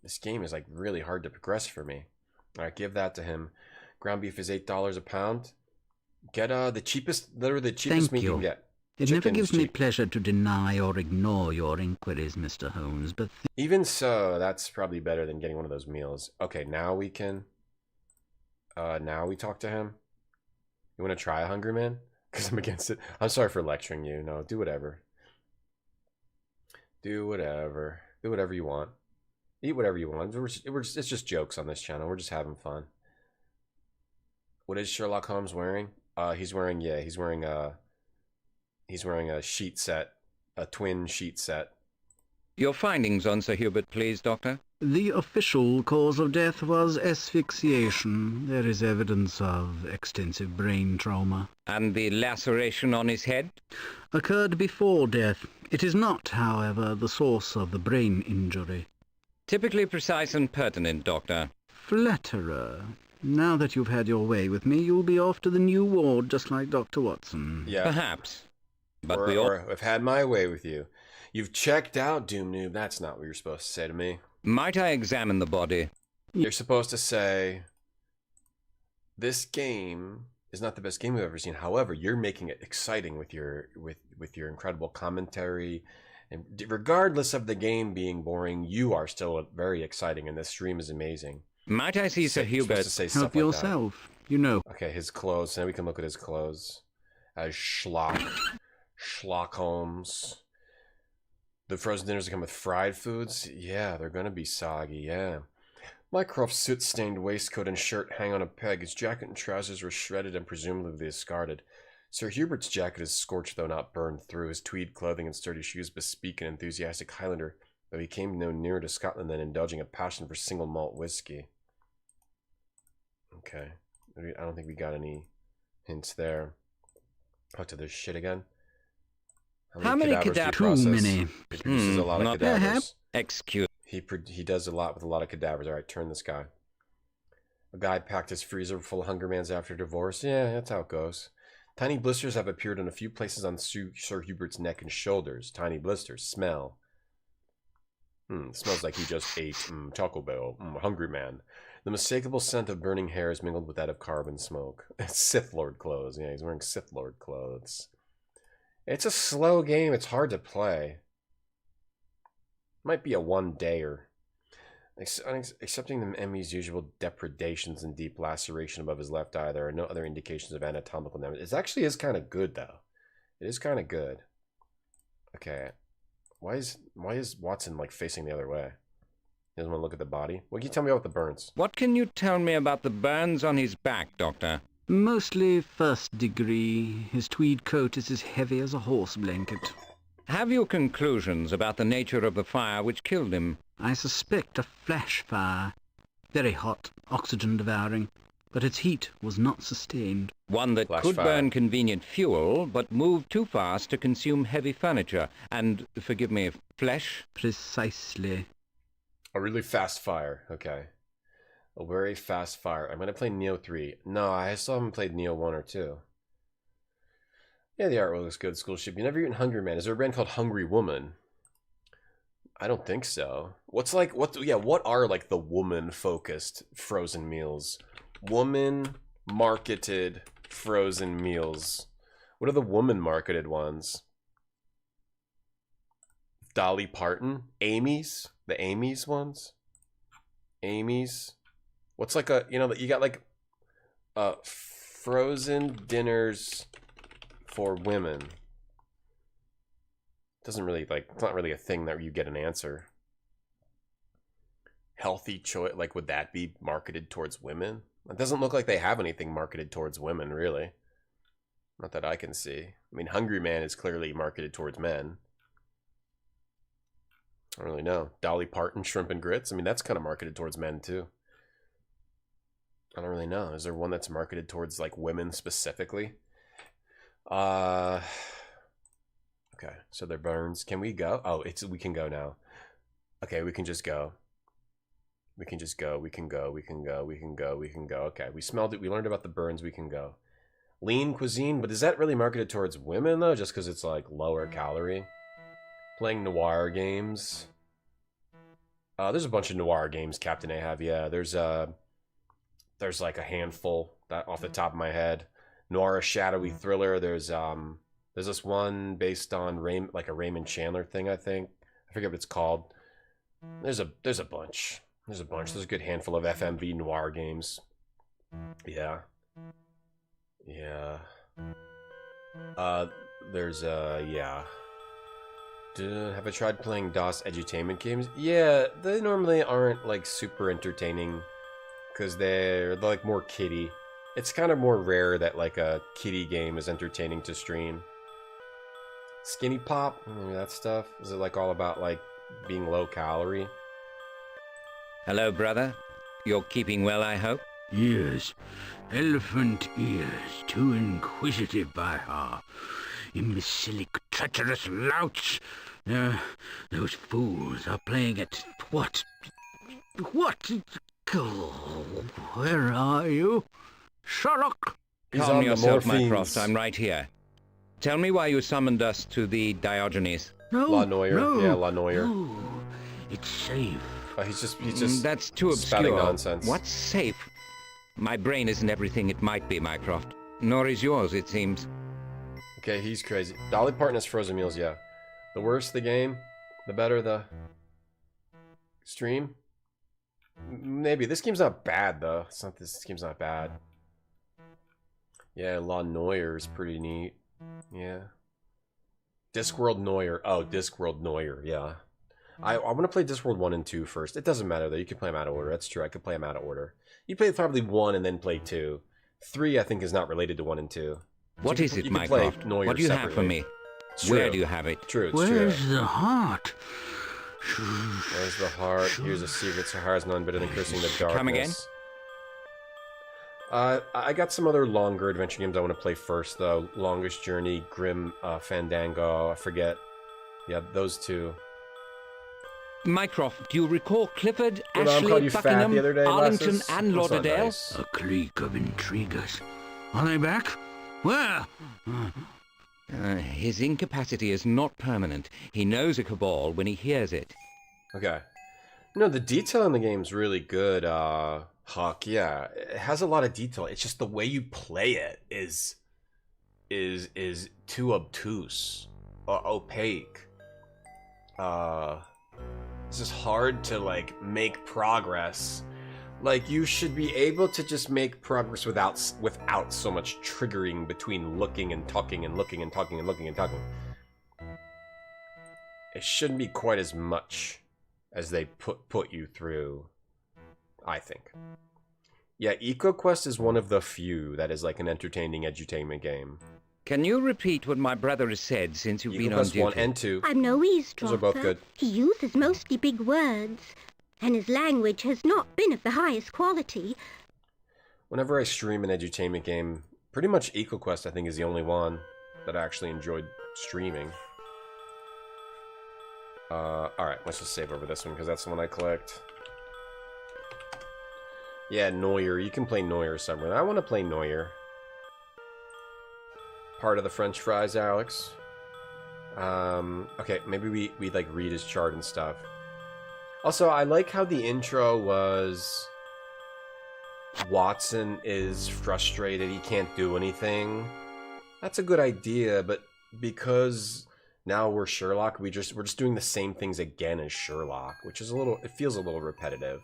This game is like really hard to progress for me. All right, give that to him. Ground beef is $8 a pound. Get the cheapest, literally the cheapest meat you can get. It never gives me pleasure to deny or ignore your inquiries, Mr. Holmes, but... Even so, that's probably better than getting one of those meals. Okay, now we can... now we talk to him. You want to try a Hungry Man? Because I'm against it. I'm sorry for lecturing you. No, do whatever. Do whatever. Do whatever you want. Eat whatever you want. It's just jokes on this channel. We're just having fun. What is Sherlock Holmes wearing? He's wearing a sheet set, a twin sheet set. Your findings on Sir Hubert, please, Doctor. The official cause of death was asphyxiation. There is evidence of extensive brain trauma. And the laceration on his head? Occurred before death. It is not, however, the source of the brain injury. Typically precise and pertinent, Doctor. Flatterer. Now that you've had your way with me, you'll be off to the new ward, just like Dr. Watson. Yeah. Perhaps. But or I've had my way with you. You've checked out, Doom Noob. That's not what you're supposed to say to me. Might I examine the body? You're supposed to say, this game is not the best game we've ever seen. However, you're making it exciting with your incredible commentary. And regardless of the game being boring, you are still very exciting, and this stream is amazing. Might I see Sir Hubert? Help yourself, you know. Okay, his clothes. Now we can look at his clothes. As Sherlock Holmes. The frozen dinners that come with fried foods? Yeah, they're gonna be soggy, yeah. Mycroft's soot-stained waistcoat and shirt hang on a peg. His jacket and trousers were shredded and presumably discarded. Sir Hubert's jacket is scorched, though not burned through. His tweed clothing and sturdy shoes bespeak an enthusiastic Highlander, though he came no nearer to Scotland than indulging a passion for single malt whiskey. Okay. I don't think we got any hints there. Oh, to this shit again? How many cadavers? Too many. He produces a lot of cadavers. Excuse. He does a lot with a lot of cadavers. All right, turn this guy. A guy packed his freezer full of Hunger Mans after divorce. Yeah, that's how it goes. Tiny blisters have appeared in a few places on Sir Hubert's neck and shoulders. Tiny blisters. Smell. Smells like he just ate Taco Bell. Hungry Man. The mistakable scent of burning hair is mingled with that of carbon smoke. Sith Lord clothes. Yeah, he's wearing Sith Lord clothes. It's a slow game. It's hard to play. Might be a one-dayer. Excepting the Emmy's usual depredations and deep laceration above his left eye, there are no other indications of anatomical damage. It actually is kind of good, though. It is kind of good. Okay. Why is Watson, like, facing the other way? He doesn't want to look at the body? What can you tell me about the burns? What can you tell me about the burns on his back, Doctor? Mostly first degree. His tweed coat is as heavy as a horse blanket. Have you conclusions about the nature of the fire which killed him? I suspect a flash fire. Very hot, oxygen devouring, but its heat was not sustained. One that could burn convenient fuel, but moved too fast to consume heavy furniture. And, forgive me, flesh? Precisely. A really fast fire. Okay. A very fast fire. I'm going to play Neo 3. No, I still haven't played Neo 1 or 2. Yeah, the artwork looks good. School ship. You never eaten Hungry Man. Is there a brand called Hungry Woman? I don't think so. What are like the woman-focused frozen meals? Woman-marketed frozen meals. What are the woman-marketed ones? Dolly Parton? Amy's? The Amy's ones? Amy's? What's like a, you got like frozen dinners for women. Doesn't really, like, it's not really a thing that you get an answer. Healthy choice, like, would that be marketed towards women? It doesn't look like they have anything marketed towards women, really. Not that I can see. I mean, Hungry Man is clearly marketed towards men. I don't really know. Dolly Parton, Shrimp and Grits. I mean, that's kind of marketed towards men, too. I don't really know. Is there one that's marketed towards, like, women specifically? Okay, so they're Burns. Can we go? Oh, we can go now. Okay, we can just go. We can just go. We can go. We can go. We can go. We can go. Okay, we smelled it. We learned about the Burns. We can go. Lean cuisine, but is that really marketed towards women, though? Just because it's, like, lower calorie? Playing noir games. There's a bunch of noir games Captain A have. Yeah, there's like a handful that off the top of my head. Noir, a shadowy thriller. There's this one based on like a Raymond Chandler thing, I think. I forget what it's called. There's a bunch. There's a bunch. There's a good handful of FMV noir games. Yeah. Yeah. Yeah. Have I tried playing DOS edutainment games? Yeah, they normally aren't like super entertaining because they're like more kiddie. It's kind of more rare that like a kiddie game is entertaining to stream. Skinny Pop, that stuff. Is it like all about like being low calorie? Hello, brother. You're keeping well, I hope? Yes. Elephant ears, too inquisitive by her. Imbecilic, treacherous louts. Those fools are playing at what? What? Where are you? Sherlock! Calm yourself, Mycroft. I'm right here. Tell me why you summoned us to the Diogenes. No, La Noire. no, Yeah, La Noire. No. It's safe. He's just That's too spouting obscure. nonsense. What's safe? My brain isn't everything it might be, Mycroft. Nor is yours, it seems. Okay, he's crazy. Dolly Parton has frozen meals, yeah. The worse the game, the better the stream. Maybe. This game's not bad, though. This game's not bad. Yeah, La Noire is pretty neat. Yeah. Discworld Noire. Oh, Discworld Noire, yeah. I want to play Discworld 1 and 2 first. It doesn't matter, though. You can play them out of order. That's true. I could play them out of order. You play probably 1 and then play 2. 3, I think, is not related to 1 and 2. So What is it, Mycroft? What do you have for me? Where do you have it? True, it's Where's true. the heart? Where's the heart? Here's a secret. Sahara's none better than cursing the darkness. Come again? I got some other longer adventure games I want to play first, though. Longest Journey, Grim Fandango, I forget. Yeah, those two. Mycroft, do you recall Clifford, Your mom called Ashley, you fat Buckingham, the other day, Arlington, Lasses? and That's not Lauderdale? nice. A clique of intriguers. Are they back? Where? His incapacity is not permanent. He knows a cabal when he hears it. Okay. No, the detail in the game's really good, Huck. Yeah, it has a lot of detail. It's just the way you play it is too obtuse, opaque. It's just hard to like make progress. Like you should be able to just make progress without so much triggering between looking and talking and looking and talking and looking and talking. It shouldn't be quite as much as they put you through, I think. Yeah, EcoQuest is one of the few that is like an entertaining edutainment game. Can you repeat what my brother has said since you've been on EcoQuest duty? 1 and 2. I'm no eavesdropper. Those are both good. He uses mostly big words, and his language has not been of the highest quality. Whenever I stream an edutainment game, pretty much EcoQuest I think is the only one that I actually enjoyed streaming. Alright, let's just save over this one because that's the one I clicked. Yeah, Noire. You can play Noire somewhere. I want to play Noire. Part of the French fries, Alex. Okay, maybe we like read his chart and stuff. Also, I like how the intro was Watson is frustrated, he can't do anything. That's a good idea, but because now we're Sherlock, we're just doing the same things again as Sherlock, which is it feels a little repetitive.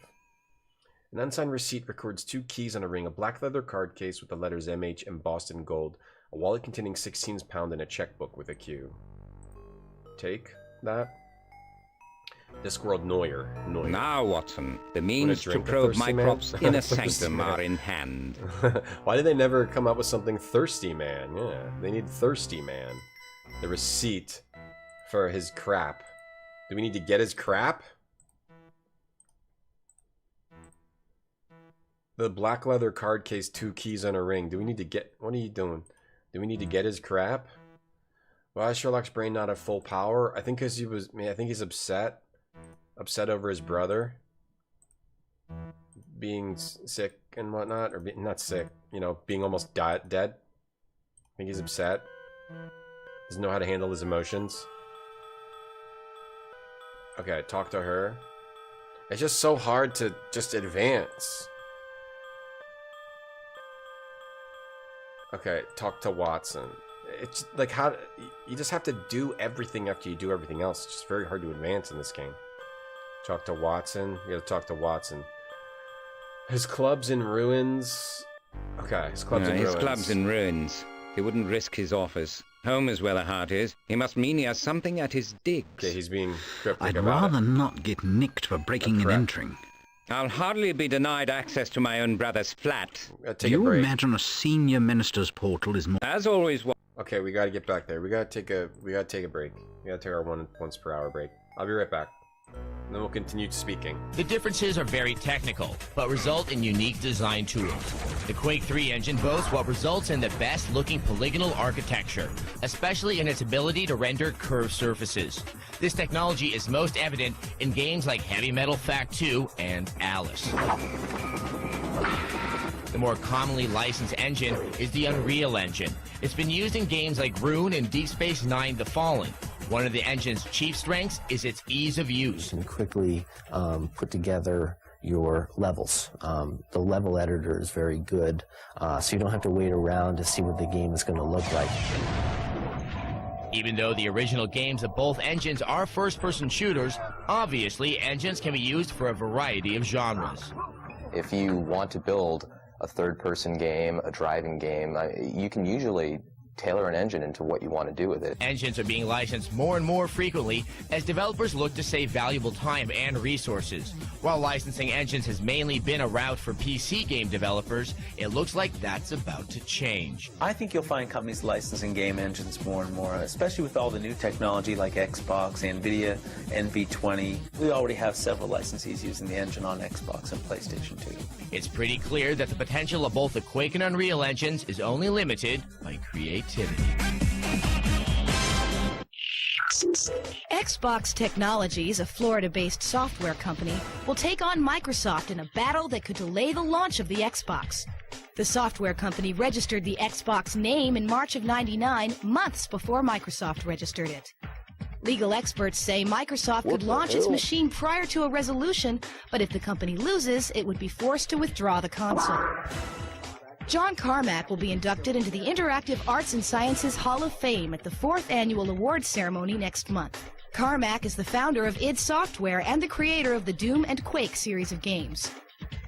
An unsigned receipt records 2 keys on a ring, a black leather card case with the letters MH embossed in gold, A wallet containing 16 pounds and a checkbook with a Q. Take that. Discworld Neuer. Now, Watson, the means to probe Mycroft's inner sanctum are in hand. Why did they never come up with something Thirsty Man? Yeah, they need Thirsty Man. The receipt for his crap. Do we need to get his crap? The black leather card case, 2 keys and a ring. Do we need to get... What are you doing? Do we need to get his crap? Why is Sherlock's brain not at full power? I think because he was... I think he's upset. Upset over his brother being sick and whatnot, or not sick, you know, being almost dead. I think he's upset. Doesn't know how to handle his emotions. Okay, talk to her. It's just so hard to just advance. Okay, talk to Watson. It's like how you just have to do everything after you do everything else. It's just very hard to advance in this game. Talk to Watson. You gotta talk to Watson. His club's in ruins. Okay, his club's in ruins. His club's in ruins. He wouldn't risk his office. Holmes is where the heart is. He must mean he has something at his digs. Okay, he's being cryptic I'd about rather it. not get nicked for breaking and entering. I'll hardly be denied access to my own brother's flat. Do you imagine a senior minister's portal is more... As always... Okay, we gotta get back there. We gotta take a break. We gotta take our once per hour break. I'll be right back. And then we'll continue speaking. The differences are very technical, but result in unique design tools. The Quake 3 engine boasts what results in the best-looking polygonal architecture, especially in its ability to render curved surfaces. This technology is most evident in games like Heavy Metal Fact 2 and Alice. The more commonly licensed engine is the Unreal Engine. It's been used in games like Rune and Deep Space Nine: The Fallen. One of the engine's chief strengths is its ease of use. You can quickly put together your levels. The level editor is very good, so you don't have to wait around to see what the game is going to look like. Even though the original games of both engines are first-person shooters, obviously engines can be used for a variety of genres. If you want to build a third-person game, a driving game, you can usually tailor an engine into what you want to do with it. Engines are being licensed more and more frequently as developers look to save valuable time and resources. While licensing engines has mainly been a route for PC game developers, it looks like that's about to change. I think you'll find companies licensing game engines more and more, especially with all the new technology like Xbox, NVIDIA, NV20. We already have several licensees using the engine on Xbox and PlayStation 2. It's pretty clear that the potential of both the Quake and Unreal engines is only limited by creativity. Xbox Technologies, a Florida-based software company, will take on Microsoft in a battle that could delay the launch of the Xbox. The software company registered the Xbox name in March of '99, months before Microsoft registered it. Legal experts say Microsoft could launch its machine prior to a resolution, but if the company loses, it would be forced to withdraw the console. John Carmack will be inducted into the Interactive Arts and Sciences Hall of Fame at the 4th Annual Awards Ceremony next month. Carmack is the founder of id Software and the creator of the Doom and Quake series of games.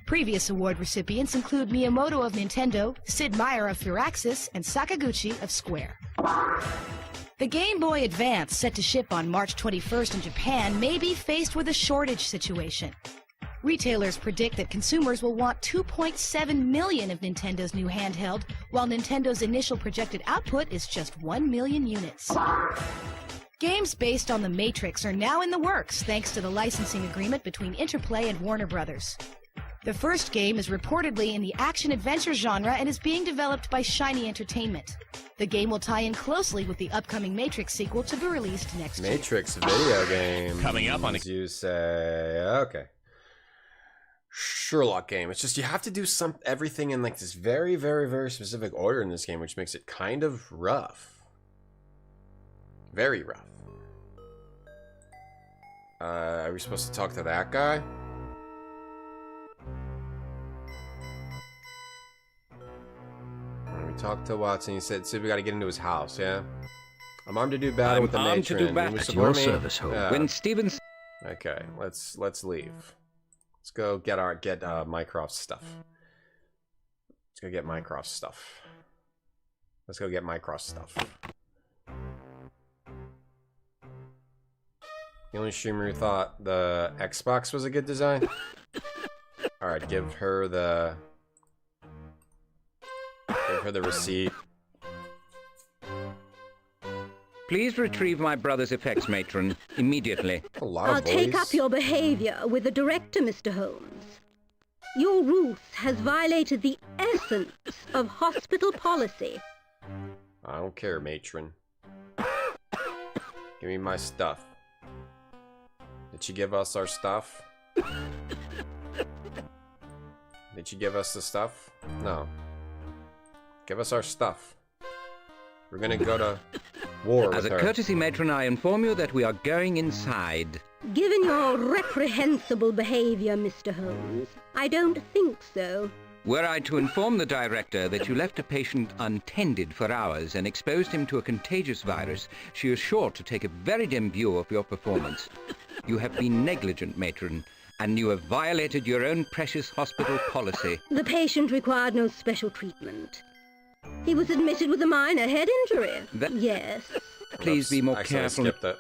Previous award recipients include Miyamoto of Nintendo, Sid Meier of Firaxis, and Sakaguchi of Square. The Game Boy Advance, set to ship on March 21st in Japan, may be faced with a shortage situation. Retailers predict that consumers will want 2.7 million of Nintendo's new handheld, while Nintendo's initial projected output is just 1 million units. Games based on The Matrix are now in the works thanks to the licensing agreement between Interplay and Warner Brothers. The first game is reportedly in the action-adventure genre and is being developed by Shiny Entertainment. The game will tie in closely with the upcoming Matrix sequel to be released next year. Matrix video game. Coming up on you say, okay. Sherlock game. It's just you have to do everything in like this very, very, very specific order in this game, which makes it kind of rough. Very rough. Are we supposed to talk to that guy? We talked to Watson. He said we got to get into his house. Yeah. I'm armed to do battle with the matron. At your service, Holmes. Yeah. When Stevens. Okay, let's leave. Let's go get Mycroft's stuff. Let's go get Mycroft's stuff. Let's go get Mycroft stuff. The only streamer who thought the Xbox was a good design. Alright, give her the receipt. Please retrieve my brother's effects, matron, immediately. I'll take up your behavior with the director, Mr. Holmes. Your Ruth has violated the essence of hospital policy. I don't care, matron. Give me my stuff. Did she give us our stuff? Did she give us the stuff? No. Give us our stuff. We're gonna go to war with her. As a courtesy, matron, I inform you that we are going inside. Given your reprehensible behavior, Mr. Holmes, I don't think so. Were I to inform the director that you left a patient untended for hours and exposed him to a contagious virus, she is sure to take a very dim view of your performance. You have been negligent, matron, and you have violated your own precious hospital policy. The patient required no special treatment. He was admitted with a minor head injury. Yes. Please be more accidentally careful. Skipped it.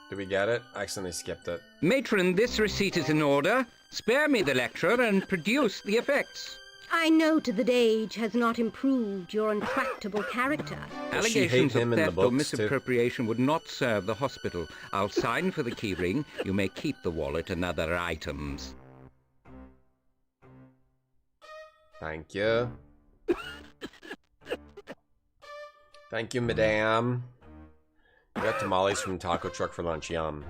Did we get it? I accidentally skipped it. Matron, this receipt is in order. Spare me the lecture and produce the effects. I note that age has not improved your intractable character. Allegations of theft or misappropriation would not serve the hospital. I'll sign for the keyring. You may keep the wallet and other items. Thank you. Thank you, madame. We got tamales from taco truck for lunch. Yum.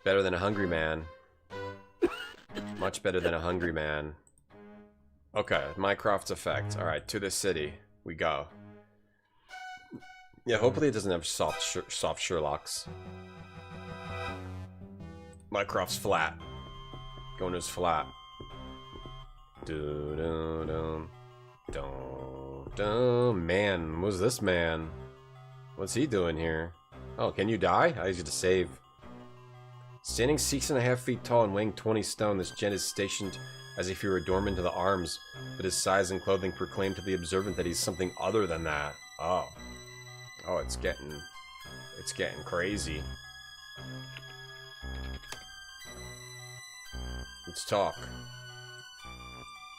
Better than a hungry man. Much better than a hungry man. Okay, Mycroft's effect. Alright, to the city we go. Yeah, hopefully it doesn't have soft Sherlocks. Mycroft's flat. Going to his flat. Man, who's this man? What's he doing here? Oh, can you die? I used to save. Standing 6.5 feet tall and weighing 20 stone, this gent is stationed as if he were dormant to the arms, but his size and clothing proclaim to the observant that he's something other than that. Oh. Oh, it's getting crazy. Let's talk.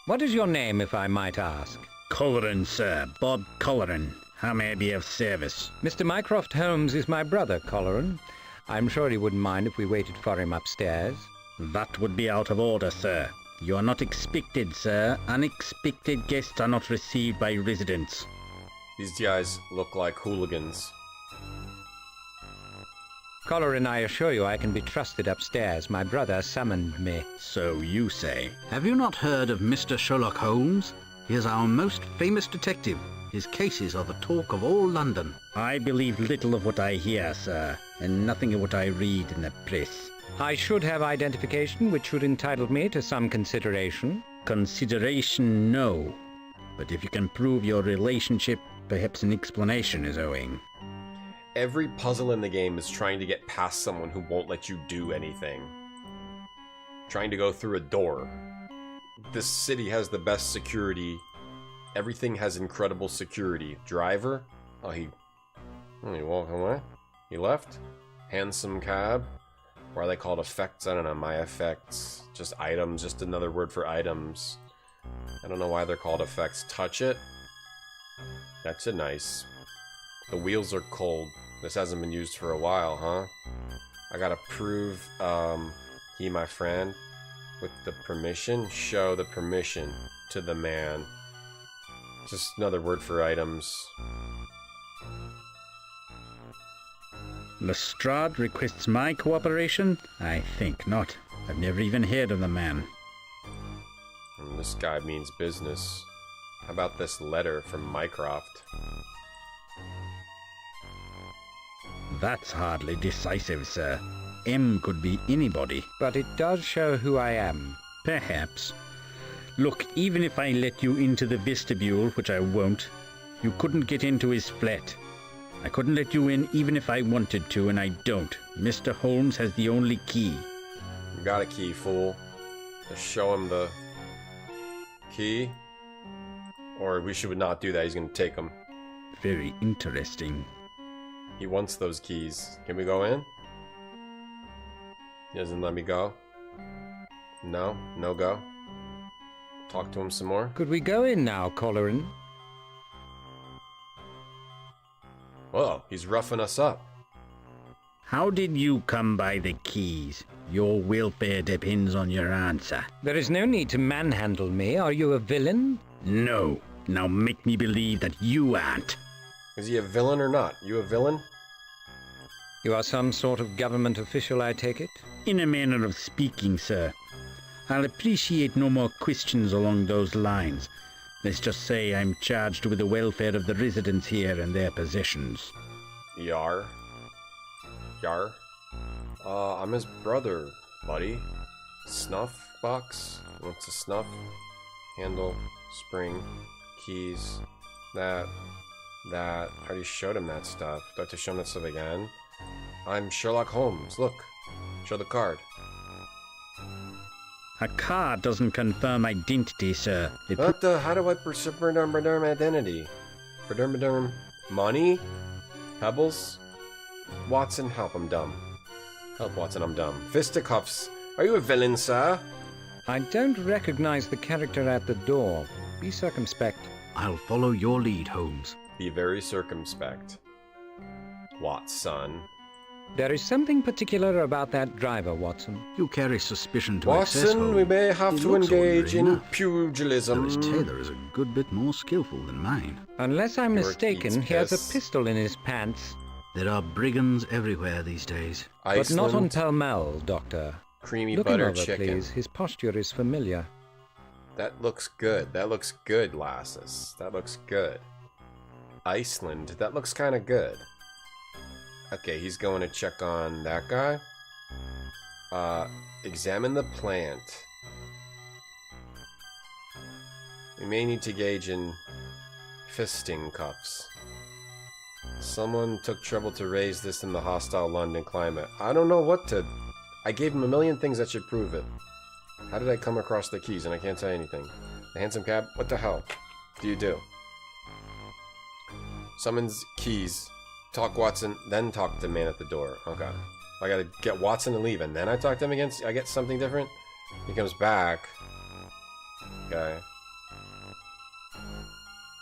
What is your name, if I might ask? Colleran, sir. Bob Colleran. How may I be of service? Mr. Mycroft Holmes is my brother, Colleran. I'm sure he wouldn't mind if we waited for him upstairs. That would be out of order, sir. You are not expected, sir. Unexpected guests are not received by residents. These guys look like hooligans. Colleran, I assure you I can be trusted upstairs. My brother summoned me. So you say. Have you not heard of Mr. Sherlock Holmes? He is our most famous detective. His cases are the talk of all London. I believe little of what I hear, sir, and nothing of what I read in the press. I should have identification, which should entitle me to some consideration. Consideration, no. But if you can prove your relationship, perhaps an explanation is owing. Every puzzle in the game is trying to get past someone who won't let you do anything. Trying to go through a door. This city has the best security. Everything has incredible security. Driver? Oh, he walked away? He left? Handsome cab? Why are they called effects? I don't know. My effects. Just items. Just another word for items. I don't know why they're called effects. Touch it? That's a nice. The wheels are cold. This hasn't been used for a while, huh? I gotta prove, he my friend. With the permission? Show the permission to the man. Just another word for items. Lestrade requests my cooperation? I think not. I've never even heard of the man. And this guy means business. How about this letter from Mycroft? That's hardly decisive, sir. M could be anybody. But it does show who I am. Perhaps. Look, even if I let you into the vestibule, which I won't, you couldn't get into his flat. I couldn't let you in even if I wanted to, and I don't. Mr. Holmes has the only key. You got a key, fool. Just show him the key. Or we should not do that, he's gonna take him. very interesting. He wants those keys. Can we go in? He doesn't let me go. No? No go? Talk to him some more? Could we go in now, Colleran? Whoa, he's roughing us up. How did you come by the keys? Your welfare depends on your answer. There is no need to manhandle me. Are you a villain? No. Now make me believe that you aren't. Is he a villain or not? You a villain? You are some sort of government official, I take it? In a manner of speaking, sir. I'll appreciate no more questions along those lines. Let's just say I'm charged with the welfare of the residents here and their possessions. Yar. Yar? I'm his brother, buddy. Snuff box? What's a snuff? Handle, spring, keys, that. I already showed him that stuff. Do I have to show him that stuff again? I'm Sherlock Holmes. Look. Show the card. A card doesn't confirm identity, sir. How do I perceive identity? Money? Pebbles? Watson, help, I'm dumb. Help, Watson, I'm dumb. Fisticuffs. Are you a villain, sir? I don't recognize the character at the door. Be circumspect. I'll follow your lead, Holmes. Be very circumspect. Watson. There is something particular about that driver, Watson. You carry suspicion to excess, Watson, we may have to engage in pugilism. Though his tailor is a good bit more skillful than mine. Unless I'm mistaken, he has a pistol in his pants. There are brigands everywhere these days. But not on Pall Mall, Doctor. Creamy Look butter him over, chicken. Please. His posture is familiar. That looks good. That looks good, lasses. That looks good. Iceland. That looks kind of good. Okay, he's going to check on that guy. Examine the plant. We may need to gauge in fisting cuffs. Someone took trouble to raise this in the hostile London climate. I don't know what to... I gave him a million things that should prove it. How did I come across the keys and I can't say anything? The handsome cab? What the hell do you do? Summons keys. Talk Watson, then talk to the man at the door. Okay. I gotta get Watson to leave and then I talk to him again? I get something different? He comes back. Okay.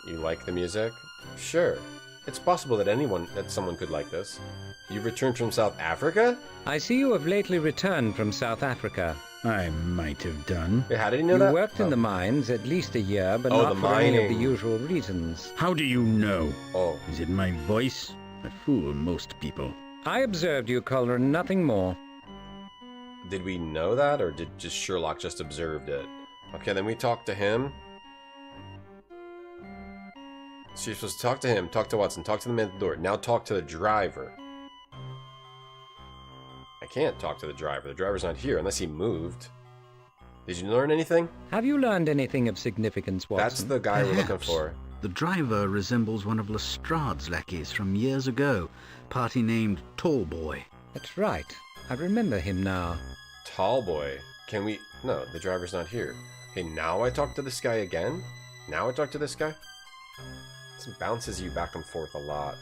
You like the music? Sure. It's possible that someone could like this. You returned from South Africa? I see you have lately returned from South Africa. I might have done. Wait, how did he know that? You worked in the mines at least a year, but not for any of the usual reasons. How do you know? Oh. Is it my voice? I fool most people. I observed you, Colleran, nothing more. Did we know that, or did just Sherlock just observed it? Okay, then we talk to him. So you're supposed to talk to him, talk to Watson, talk to the man at the door. Now talk to the driver. I can't talk to the driver. The driver's not here unless he moved. Did you learn anything? Have you learned anything of significance, Watson? That's the guy we're looking for. The driver resembles one of Lestrade's lackeys from years ago. Party named Tallboy. That's right. I remember him now. Tallboy. Can we... No, the driver's not here. Okay, now I talk to this guy again? Now I talk to this guy? This bounces you back and forth a lot.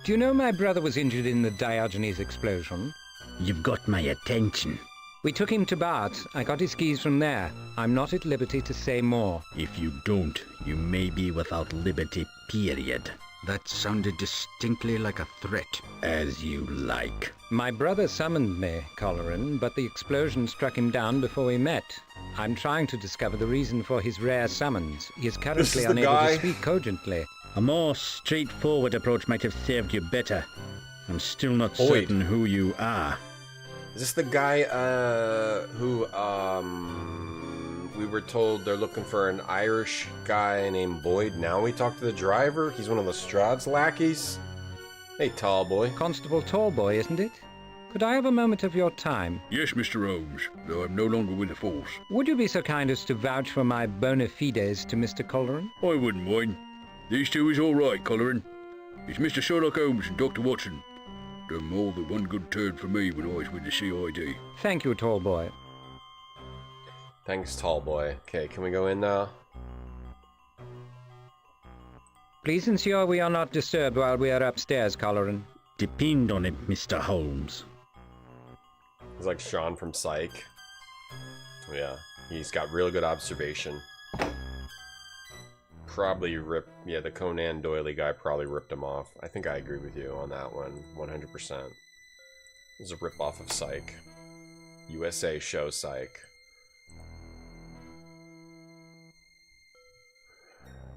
Do you know my brother was injured in the Diogenes explosion? You've got my attention. We took him to Bart. I got his keys from there. I'm not at liberty to say more. If you don't, you may be without liberty, period. That sounded distinctly like a threat. As you like. My brother summoned me, Colleran, but the explosion struck him down before we met. I'm trying to discover the reason for his rare summons. He is currently unable to speak cogently. A more straightforward approach might have served you better. I'm still not certain who you are. Is this the guy, who, we were told they're looking for an Irish guy named Boyd? Now we talk to the driver? He's one of Lestrade's lackeys? Hey, Tallboy. Constable Tallboy, isn't it? Could I have a moment of your time? Yes, Mr. Holmes, though I'm no longer with the force. Would you be so kind as to vouch for my bona fides to Mr. Colleran? I wouldn't mind. These two is all right, Colleran. It's Mr. Sherlock Holmes and Dr. Watson. Done more than one good turn for me when I was with the CID. Thank you, Tallboy. Thanks, Tallboy. Okay, can we go in now? Please ensure we are not disturbed while we are upstairs, Colleran. Depend on it, Mr. Holmes. He's like Sean from Psych. Yeah, he's got really good observation. Probably yeah, the Conan Doyle guy probably ripped him off. I think I agree with you on that one, 100%. It's a rip-off of Psych. USA show Psych.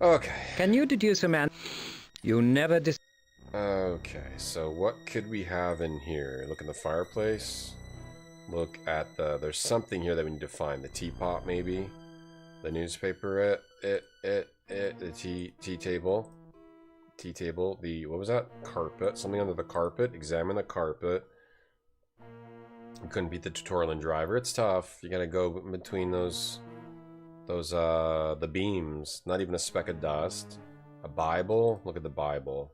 Okay. Can you deduce a man? You never Okay, so what could we have in here? Look in the fireplace. Look at the... There's something here that we need to find. The teapot, maybe? The newspaper, the tea table. Tea table. The... What was that? Carpet. Something under the carpet. Examine the carpet. You couldn't beat the tutorial in Driver. It's tough. You gotta go between the beams. Not even a speck of dust. A Bible. Look at the Bible.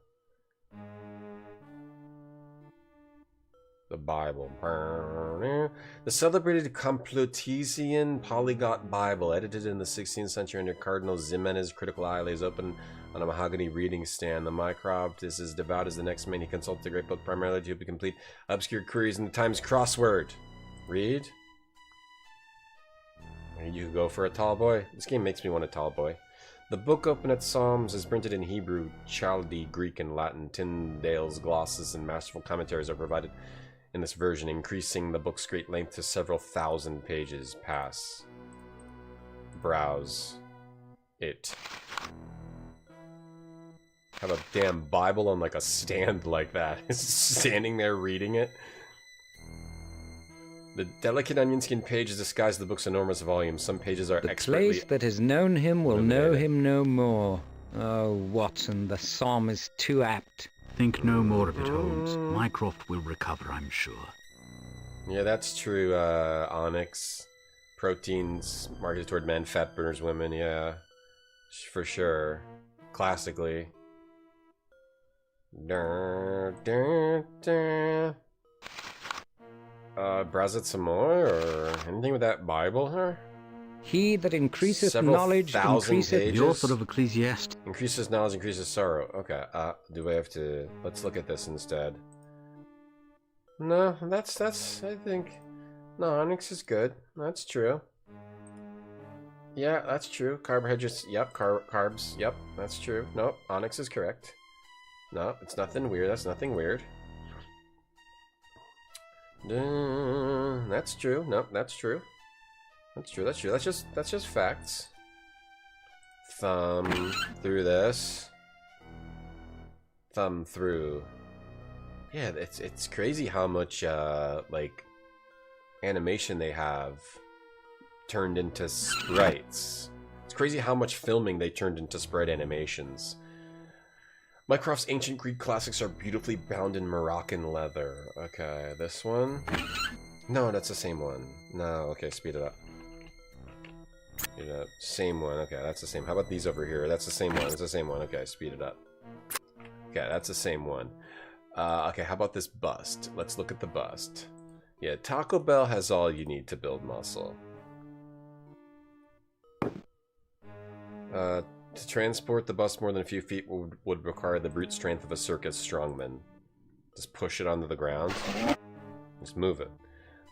The Bible. The celebrated Complutensian Polyglot Bible, edited in the 16th century under Cardinal Ximenes' critical eye, lays open on a mahogany reading stand. The Mycroft is as devout as the next man. He consults the great book primarily to complete obscure queries in the Times crossword. Read. You go for a tall boy. This game makes me want a tall boy. The book open at Psalms is printed in Hebrew, Chaldee, Greek, and Latin. Tyndale's glosses and masterful commentaries are provided in this version, increasing the book's great length to several thousand pages. Pass. Browse. It. Have a damn Bible on like a stand like that. Standing there reading it. The delicate onion skin pages disguise the book's enormous volume. Some pages are expertly... The place that has known him will know him no more. Oh, Watson, the psalm is too apt. Think no more of it, Holmes. Mycroft will recover, I'm sure. Yeah, that's true, Onyx. Proteins marketed toward men, fat burners, women, yeah. For sure. Classically. Browse it some more, or anything with that Bible, huh? He that increaseth Several knowledge increaseth... pages. The author of Ecclesiastes. Increases knowledge, increases sorrow. Okay, do I have to... Let's look at this instead. No, that's, I think... No, Onyx is good. That's true. Yeah, that's true. Carbohydrates, yep. Carbs, yep. That's true. Nope, Onyx is correct. No, it's nothing weird. That's nothing weird. That's true. Nope, that's true. That's true. That's true. That's just facts. Thumb through this. Thumb through. Yeah, it's crazy how much like animation they have turned into sprites. It's crazy how much filming they turned into sprite animations. Mycroft's ancient Greek classics are beautifully bound in Moroccan leather. Okay, this one? No, that's the same one. No, okay, speed it up. Speed it up. Same one, okay, that's the same. How about these over here? That's the same one, it's the same one. Okay, speed it up. Okay, that's the same one. Okay, how about this bust? Let's look at the bust. Yeah, Taco Bell has all you need to build muscle. To transport the bust more than a few feet would require the brute strength of a circus strongman. Just push it onto the ground. Just move it.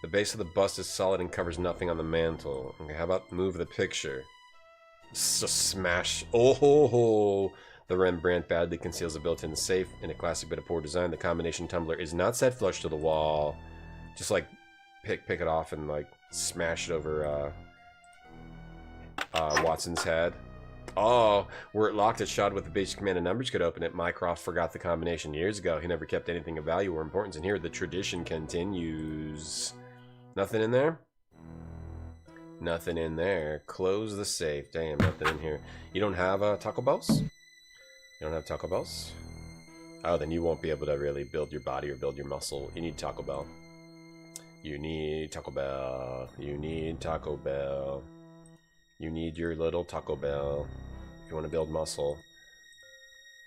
The base of the bust is solid and covers nothing on the mantle. Okay, how about move the picture? Just smash. Oh ho ho! The Rembrandt badly conceals a built-in safe in a classic bit of poor design. The combination tumbler is not set flush to the wall. Just like pick it off and like smash it over Watson's head. Oh, were it locked, it's shot with the basic command and numbers could open it. Mycroft forgot the combination years ago. He never kept anything of value or importance, and here the tradition continues. Nothing in there? Nothing in there. Close the safe. Damn, nothing in here. You don't have Taco Bells? You don't have Taco Bells? Oh, then you won't be able to really build your body or build your muscle. You need Taco Bell. You need Taco Bell. You need Taco Bell. You need your little Taco Bell if you want to build muscle.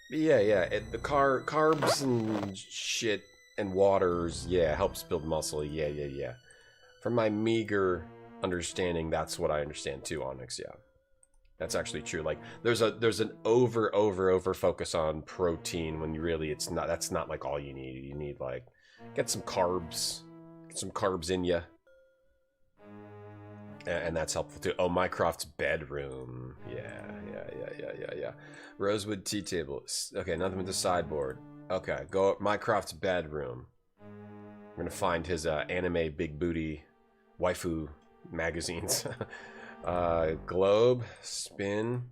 But yeah, the carbs and shit and waters, yeah, helps build muscle. Yeah. From my meager understanding, that's what I understand too, Onyx, yeah. That's actually true. Like there's an over focus on protein when you really that's not like all you need. You need like get some carbs in you. And that's helpful too. Oh, Mycroft's bedroom. Yeah. Rosewood tea table. Okay, nothing but the sideboard. Okay, go up Mycroft's bedroom. I'm gonna find his anime big booty waifu magazines. Globe, spin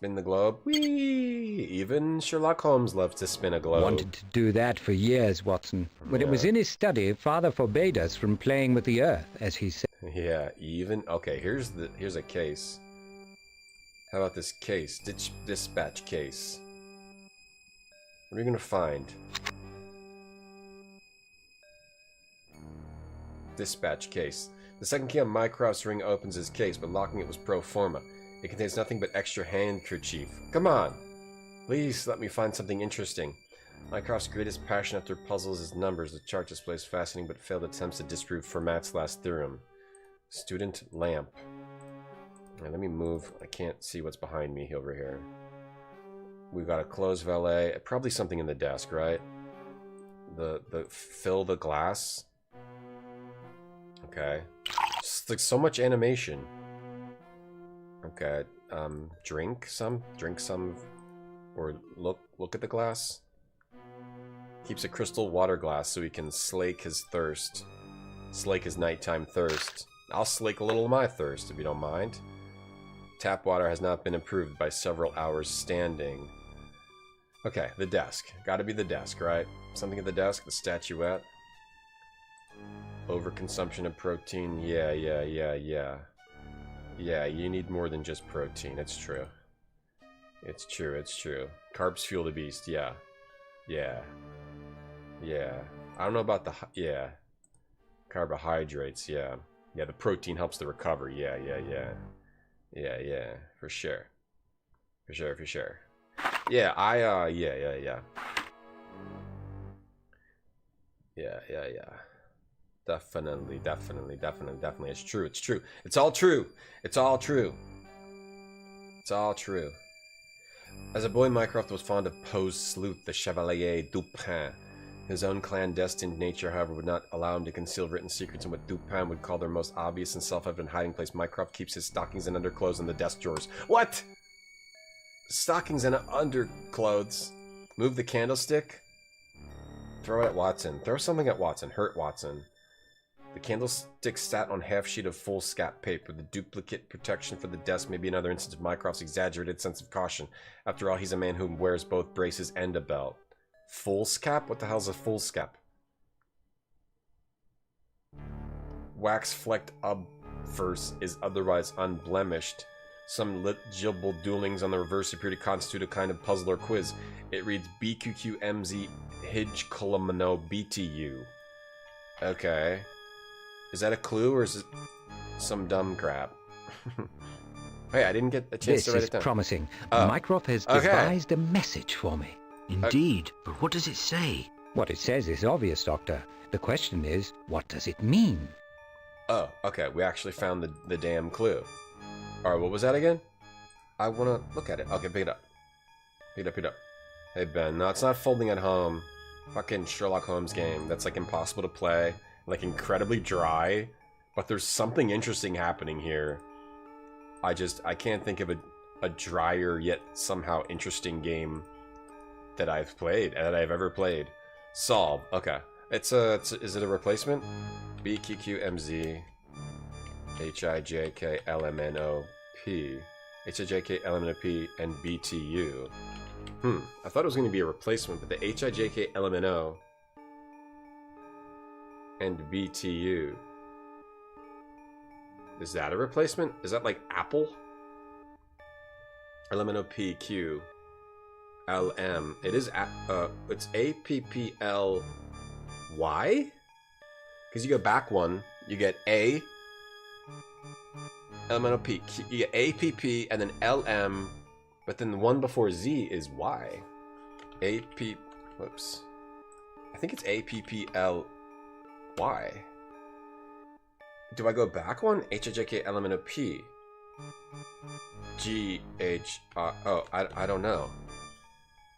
the globe. Whee! Even Sherlock Holmes loves to spin a globe. Wanted to do that for years, Watson. When it was in his study, Father forbade us from playing with the earth, as he said. Yeah, even okay. Here's a case. How about this case? Dispatch case. What are you gonna find? Dispatch case. The second key on Mycroft's ring opens his case, but locking it was pro forma. It contains nothing but extra handkerchief. Come on! Please let me find something interesting. Mycroft's greatest passion after puzzles is numbers. The chart displays fascinating but failed attempts to disprove Fermat's last theorem. Student lamp. Right, let me move. I can't see what's behind me over here. We've got a closed valet. Probably something in the desk, right? The fill the glass. Okay. Just like so much animation. Okay. Drink some, or look at the glass. Keeps a crystal water glass so he can slake his thirst. Slake his nighttime thirst. I'll slake a little of my thirst if you don't mind. Tap water has not been improved by several hours standing. Okay, the desk. Gotta be the desk, right? Something at the desk, the statuette. Overconsumption of protein. Yeah. Yeah, you need more than just protein. It's true. It's true. Carbs fuel the beast. Yeah. I don't know about the... Yeah. Carbohydrates. Yeah. Yeah, the protein helps the recovery. Yeah. For sure. Yeah, Yeah. Definitely. It's true. It's all true. As a boy, Mycroft was fond of Poe's sleuth, the Chevalier Dupin. His own clandestine nature, however, would not allow him to conceal written secrets in what Dupin would call their most obvious and self-evident hiding place. Mycroft keeps his stockings and underclothes in the desk drawers. What? Stockings and underclothes. Move the candlestick. Throw it at Watson. Throw something at Watson. Hurt Watson. The candlestick sat on half sheet of foolscap paper. The duplicate protection for the desk may be another instance of Mycroft's exaggerated sense of caution. After all, he's a man who wears both braces and a belt. Foolscap? What the hell's a foolscap? Wax-flecked obverse is otherwise unblemished. Some legible doodlings on the reverse appear to constitute a kind of puzzle or quiz. It reads BQQMZ Hijkolomino BTU. Okay. Is that a clue or is it some dumb crap? Hey, I didn't get a chance to write it down. This is promising. Mycroft has devised a message for me. Indeed, but what does it say? What it says is obvious, Doctor. The question is, what does it mean? Oh, okay. We actually found the damn clue. Alright, what was that again? I want to look at it. Okay, pick it up. Pick it up. Hey, Ben. No, it's not folding at home. Fucking Sherlock Holmes game. That's, like, impossible to play. Like, incredibly dry. But there's something interesting happening here. I can't think of a drier yet somehow interesting game that I've played, that I've ever played. Solve. Okay. Is it a replacement? BQQMZ HIJKLMNOP HIJKLMNOP and BTU. I thought it was going to be a replacement, but the HIJKLMNO and BTU. Is that a replacement? Is that like Apple? LMNOPQ LM. It is it's APPLY? Because you go back one, you get A LMNOP. You get APP and then LM, but then the one before Z is Y. Whoops. I think it's APPLY. Do I go back one? HIJK LMNOP. G-H-R... Oh, I don't know.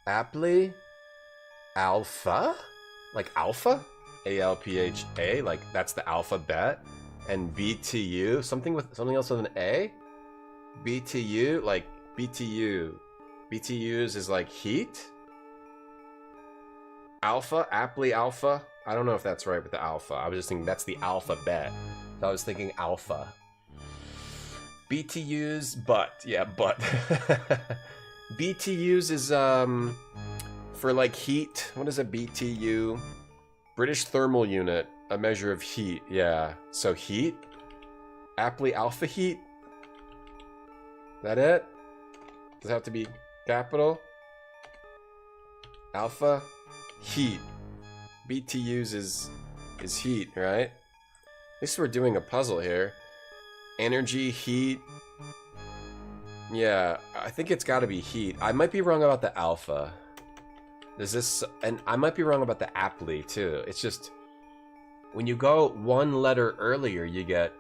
Aptly? Alpha? Like alpha? A-L-P-H-A? Like that's the alphabet? And BTU? Something else with an A? BTU? Like BTU. BTUs is like heat? Alpha? Aptly alpha? I don't know if that's right with the alpha. I was just thinking that's the alphabet. So I was thinking alpha. BTUs, but. Yeah, but. BTUs is, for like heat. What is a BTU? British thermal unit. A measure of heat. Yeah. So heat? Aptly alpha heat? That it? Does it have to be capital? Alpha? Heat. BTUs is heat, right? At least we're doing a puzzle here. Energy, heat. Yeah, I think it's gotta be heat. I might be wrong about the alpha. Is this... And I might be wrong about the aptly, too. It's just... When you go one letter earlier, you get...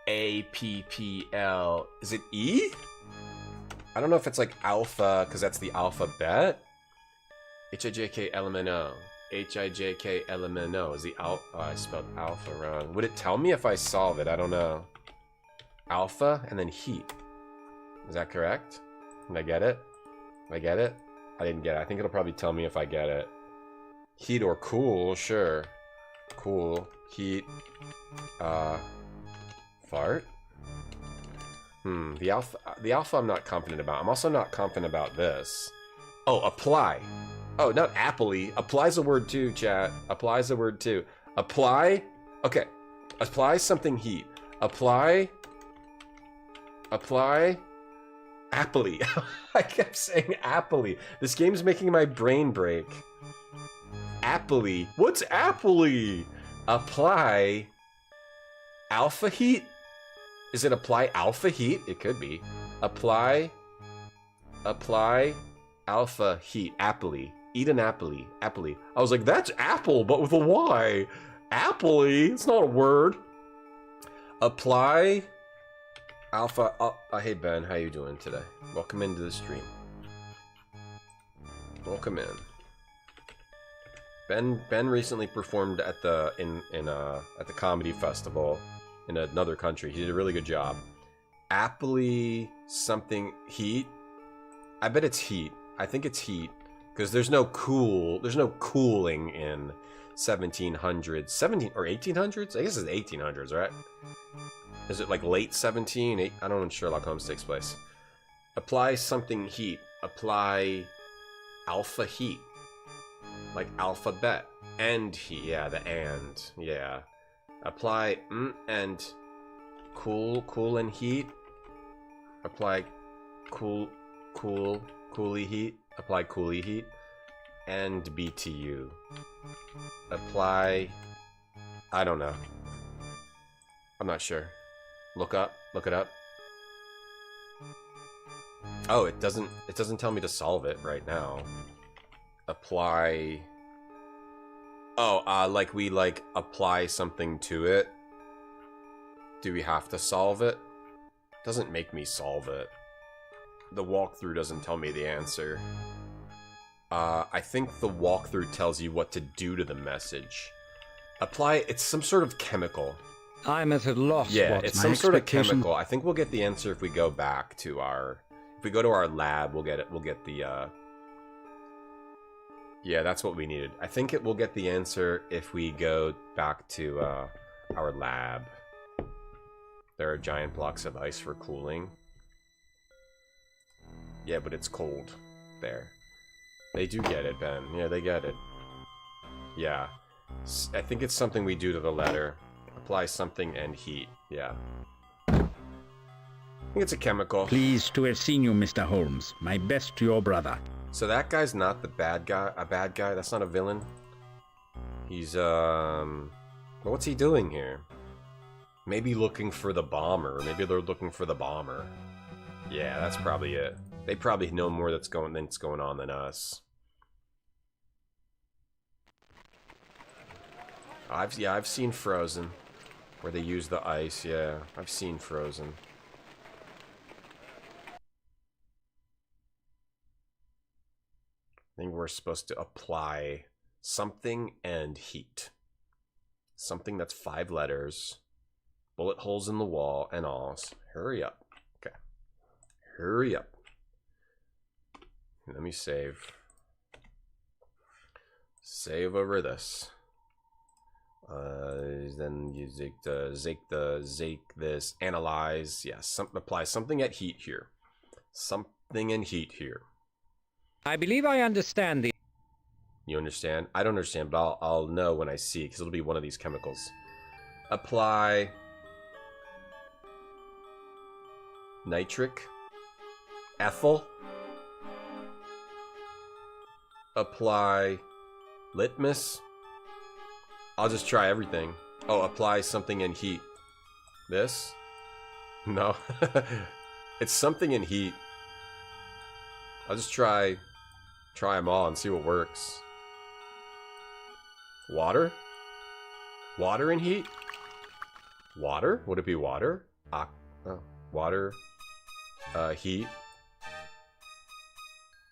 A-P-P-L... Is it E? I don't know if it's like alpha, because that's the alphabet. H-I-J-K-L-M-N-O. H-I-J-K-L-M-N-O. Is the al... Oh, I spelled alpha wrong. Would it tell me if I solve it? I don't know. Alpha and then heat. Is that correct? Did I get it? Did I get it? I didn't get it. I think it'll probably tell me if I get it. Heat or cool, sure. Cool. Heat. Fart? The alpha I'm not confident about. I'm also not confident about this. Oh, apply. Oh, not appley. Apply's a word too, chat. Apply's a word too. Apply. Okay. Apply something heat. Apply. Appley. I kept saying appley. This game's making my brain break. Appley. What's appley? Apply. Alpha heat? Is it apply alpha heat? It could be. Apply alpha heat. Appley. Eat an appley. Appley. I was like, that's apple, but with a Y. Appley? It's not a word. Apply alpha. Oh, hey Ben, how you doing today? Welcome into the stream. Welcome in. Ben recently performed at the at the comedy festival in another country. He did a really good job. Appley something heat. I bet it's heat. I think it's heat because there's no cooling in 1700s, 17 or 1800s. I guess it's 1800s, right? Is it like late 17? I don't know when Sherlock Holmes takes place. Apply something heat. Apply alpha heat. Like alphabet. And heat. Yeah, the and. Yeah. Apply and cool and heat. Apply coolie heat. Apply coolie heat. And BTU. Apply... I don't know. I'm not sure. Look it up. Oh, it doesn't tell me to solve it right now. Apply... Oh, like we apply something to it. Do we have to solve it? Doesn't make me solve it. The walkthrough doesn't tell me the answer. I think the walkthrough tells you what to do to the message. Apply, it's some sort of chemical. I'm at a loss. Yeah, it's some sort of chemical. I think we'll get the answer if we go back to our... If we go to our lab, we'll get it. We'll get the... Yeah, that's what we needed. I think it will get the answer if we go back to our lab. There are giant blocks of ice for cooling. Yeah, but it's cold. There. They do get it, Ben. Yeah, they get it. Yeah. I think it's something we do to the letter. Apply something and heat. Yeah. I think it's a chemical. Pleased to have seen you, Mr. Holmes. My best to your brother. So that guy's not the bad guy? A bad guy? That's not a villain? He's, what's he doing here? Maybe looking for the bomber. Maybe they're looking for the bomber. Yeah, that's probably it. They probably know more that's going on than us. I've seen Frozen. Where they use the ice, yeah. I've seen Frozen. I think we're supposed to apply something and heat. Something that's 5 letters. Bullet holes in the wall and all. Hurry up. Okay. Hurry up. Let me save. Save over this. Then you zake this, analyze. Yes, apply something at heat here. Something in heat here. I believe I understand the... You understand? I don't understand, but I'll know when I see, because it'll be one of these chemicals. Apply nitric, ethyl. Apply litmus. I'll just try everything. Oh, apply something in heat. This? No. It's something in heat. I'll just try them all and see what works. Water? Water in heat? Water? Would it be water? Oh, water. Heat.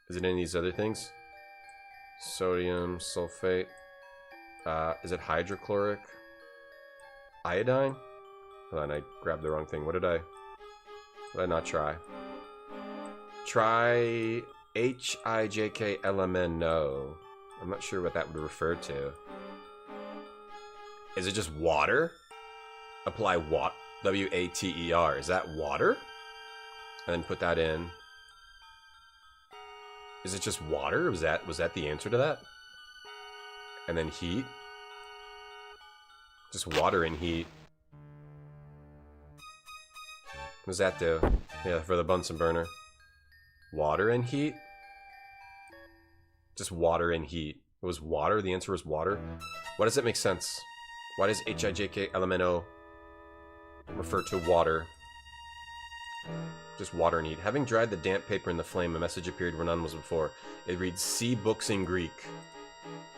Is it any of these other things? Sodium sulfate. Is it hydrochloric? Iodine? Hold on, I grabbed the wrong thing. What did I not try? Try HIJK LMNO. I'm not sure what that would refer to. Is it just water? Apply WATER. Is that water? And then put that in. Is it just water? Was that the answer to that? And then heat? Just water and heat. What does that do? Yeah, for the Bunsen burner. Water and heat? Just water and heat. It was water? The answer was water? Why does that make sense? Why does HIJK LMNO refer to water? Just water and heat. Having dried the damp paper in the flame, a message appeared where none was before. It reads, see books in Greek.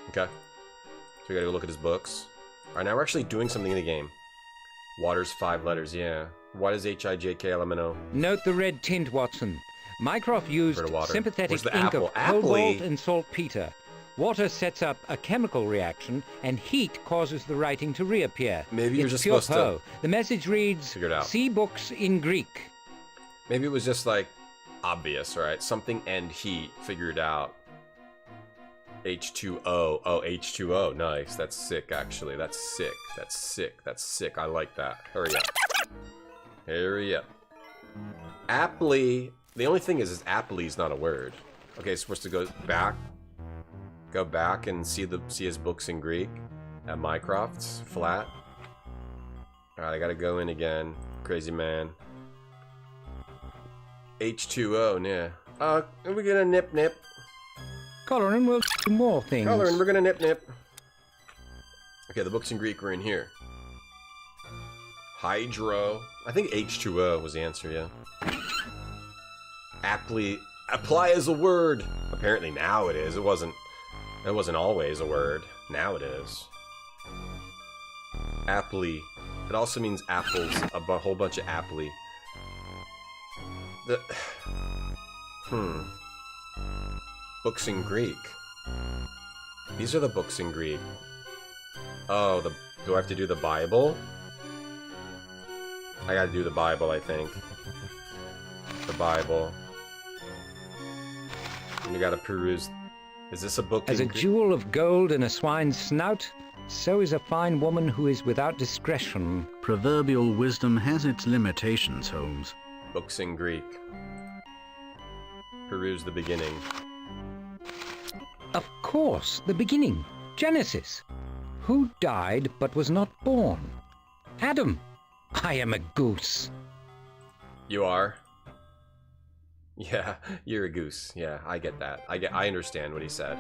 Okay. So we gotta go look at his books. Alright, now we're actually doing something in the game. Water's 5 letters, yeah. Why does HIJK LMNO? Note the red tint, Watson. Mycroft used sympathetic ink of cobalt and saltpeter. Water sets up a chemical reaction, and heat causes the writing to reappear. Maybe you're just supposed to... The message reads, see books in Greek. Maybe it was just, like, obvious, right? Something and heat, figure it out. H2O. Oh, H2O. Nice. That's sick, actually. That's sick. That's sick. That's sick. I like that. Hurry up. Hurry up. Aptly. The only thing is aptly is not a word. Okay, so we're supposed to go back. Go back and see his books in Greek. At Mycroft's flat. Alright, I gotta go in again. Crazy man. H2O, yeah. We're gonna nip. Colorin will do more things. Colorin, we're gonna nip. Okay, the books in Greek were in here. Hydro. I think H2O was the answer, yeah. Aptly. Apply as a word. Apparently now it is. It wasn't always a word. Now it is. Aptly. It also means apples. A whole bunch of aptly. Books in Greek. These are the books in Greek. Oh, do I have to do the Bible? I gotta do the Bible, I think. The Bible. And you gotta peruse. Is this a book? As a jewel of gold in a swine's snout, so is a fine woman who is without discretion. Proverbial wisdom has its limitations, Holmes. Books in Greek. Peruse the beginning. Of course, the beginning. Genesis. Who died but was not born? Adam. I am a goose. You are? Yeah, you're a goose. Yeah, I get that. I understand what he said.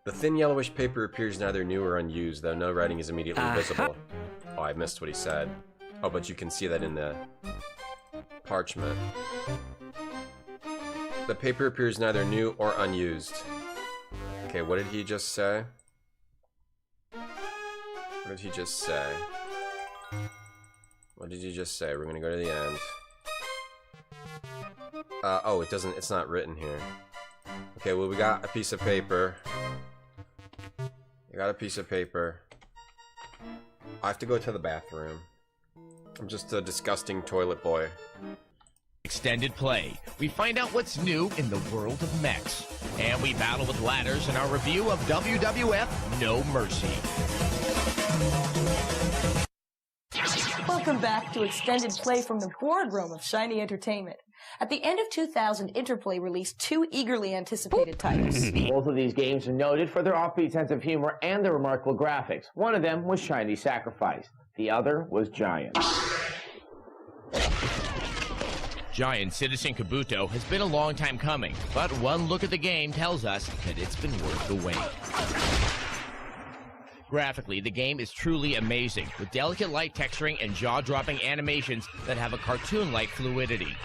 The thin yellowish paper appears neither new or unused, though no writing is immediately visible. Oh, I missed what he said. Oh, but you can see that in the parchment. The paper appears neither new or unused. Okay, what did he just say? What did he just say? What did you just say? We're gonna go to the end. Oh, it doesn't. It's not written here. Okay, well, we got a piece of paper. I got a piece of paper. I have to go to the bathroom. I'm just a disgusting toilet boy. Extended play. We find out what's new in the world of mechs. And we battle with ladders in our review of WWF No Mercy. Welcome back to Extended Play from the boardroom of Shiny Entertainment. At the end of 2000, Interplay released 2 eagerly anticipated titles. Both of these games are noted for their offbeat sense of humor and their remarkable graphics. One of them was Shiny Sacrifice. The other was Giant. Giant Citizen Kabuto has been a long time coming, but one look at the game tells us that it's been worth the wait. Graphically, the game is truly amazing, with delicate light texturing and jaw-dropping animations that have a cartoon-like fluidity.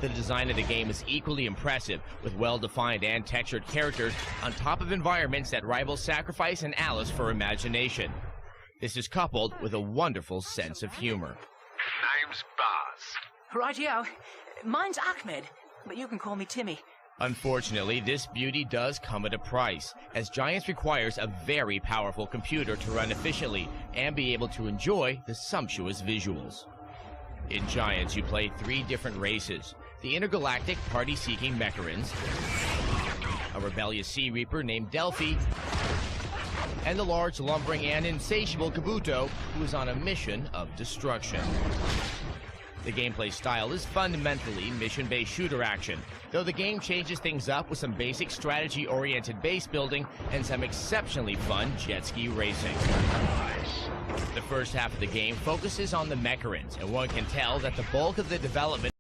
The design of the game is equally impressive, with well-defined and textured characters on top of environments that rival Sacrifice and Alice for imagination. This is coupled with a wonderful sense of humor. Name's Buzz. Rightio. Mine's Ahmed, but you can call me Timmy. Unfortunately, this beauty does come at a price, as Giants requires a very powerful computer to run efficiently and be able to enjoy the sumptuous visuals. In Giants, you play 3 different races: the intergalactic party-seeking Mecharans, a rebellious Sea Reaper named Delphi, and the large, lumbering, and insatiable Kabuto, who is on a mission of destruction. The gameplay style is fundamentally mission-based shooter action, though the game changes things up with some basic strategy-oriented base building and some exceptionally fun jet ski racing. The first half of the game focuses on the Mecharans, and one can tell that the bulk of the development...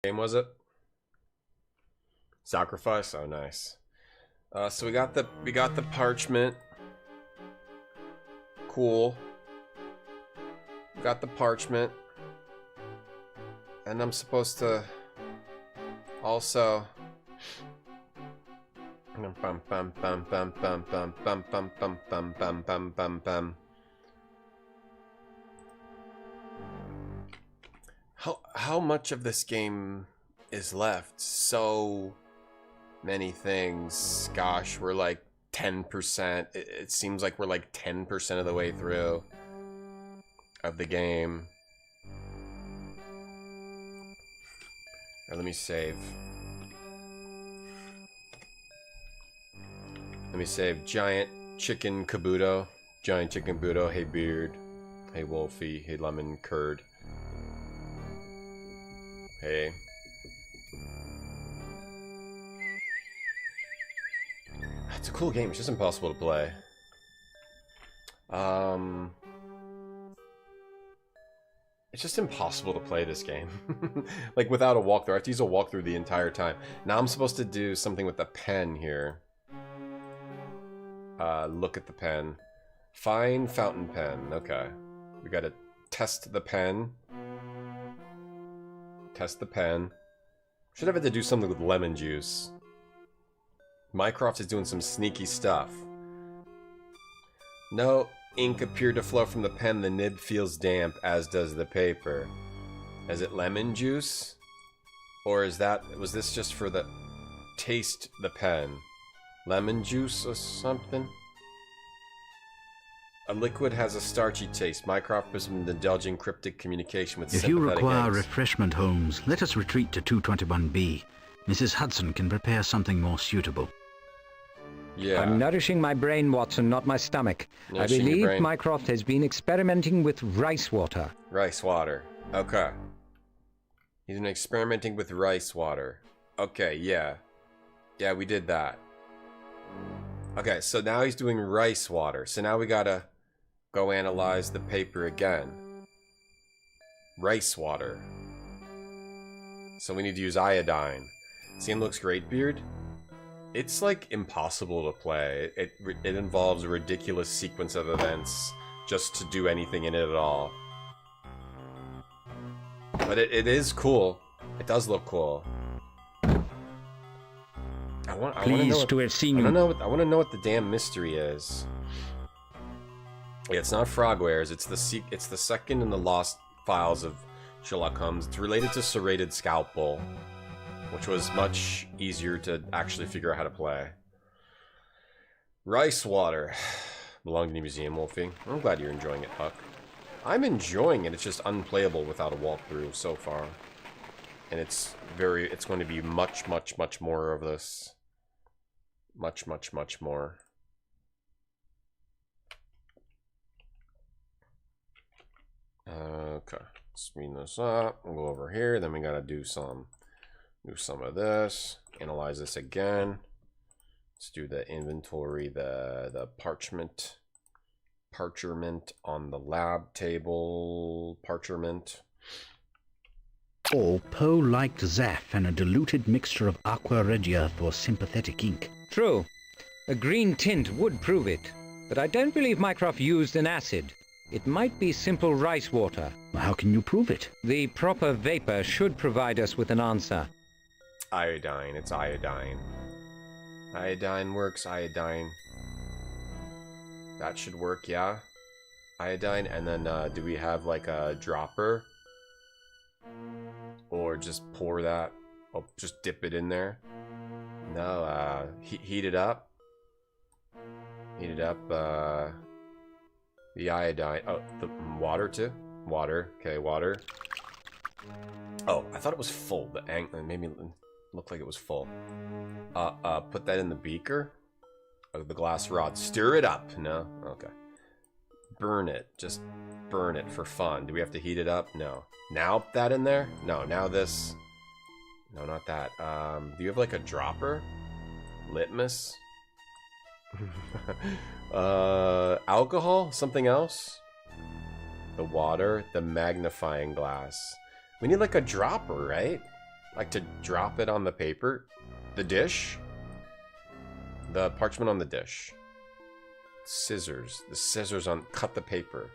Game was it? Sacrifice? Oh, nice. So we got the parchment. Cool. Got the parchment, and I'm supposed to also how much of this game is left? So many things. Gosh, we're like 10%. It seems like we're like 10% of the way through of the game. Now, let me save. Let me save. Giant Chicken Kabuto. Giant Chicken Kabuto. Hey Beard. Hey Wolfie. Hey Lemon Curd. Hey. It's a cool game. It's just impossible to play. It's just impossible to play this game. Like, without a walkthrough. I have to use a walkthrough the entire time. Now I'm supposed to do something with the pen here. Look at the pen. Find fountain pen. Okay. We gotta test the pen. Test the pen. Should have had to do something with lemon juice. Mycroft is doing some sneaky stuff. No ink appeared to flow from the pen. The nib feels damp, as does the paper. Is it lemon juice? Or was this just for the taste the pen? Lemon juice or something? A liquid has a starchy taste. Mycroft was indulging cryptic communication with If you require refreshment, Holmes, let us retreat to 221B. Mrs. Hudson can prepare something more suitable. Yeah. I'm nourishing my brain, Watson, not my stomach. I believe Mycroft has been experimenting with rice water. Rice water. Okay. He's been experimenting with rice water. Okay, yeah. Yeah, we did that. Okay, so now he's doing rice water. So now we gotta go analyze the paper again. Rice water. So we need to use iodine. See, it looks great, Beard. It's like impossible to play. It involves a ridiculous sequence of events just to do anything in it at all. But it is cool. It does look cool. I want to know what the damn mystery is. Yeah, it's not Frogwares. It's the second in the Lost Files of Sherlock Holmes. It's related to Serrated Scalpel, which was much easier to actually figure out how to play. Rice Water. Belonged in the museum, Wolfie. I'm glad you're enjoying it, Huck. I'm enjoying it. It's just unplayable without a walkthrough so far. And it's going to be much, much, much more of this. Much, much, much more. Okay, speed this up. We'll go over here. Then we gotta do some of this. Analyze this again. Let's do the inventory, the parchment on the lab table. Parchment. Or Poe liked Zaff and a diluted mixture of aqua regia for sympathetic ink. True. A green tint would prove it, but I don't believe Mycroft used an acid. It might be simple rice water. How can you prove it? The proper vapor should provide us with an answer. Iodine. It's iodine. Iodine works. Iodine. That should work, yeah. Iodine. And then do we have like a dropper? Or just pour that? Oh, just dip it in there? No, heat it up. Heat it up, the iodine. Oh, the water too? Water. Okay, water. Oh, I thought it was full. The angle made me look like it was full. Put that in the beaker. Oh, the glass rod. Stir it up. No? Okay. Burn it. Just burn it for fun. Do we have to heat it up? No. Now that in there? No, now this. No, not that. Do you have like a dropper? Litmus? Alcohol? Something else? The water? The magnifying glass. We need like a dropper, right? Like to drop it on the paper? The dish? The parchment on the dish. Scissors. The scissors on... Cut the paper.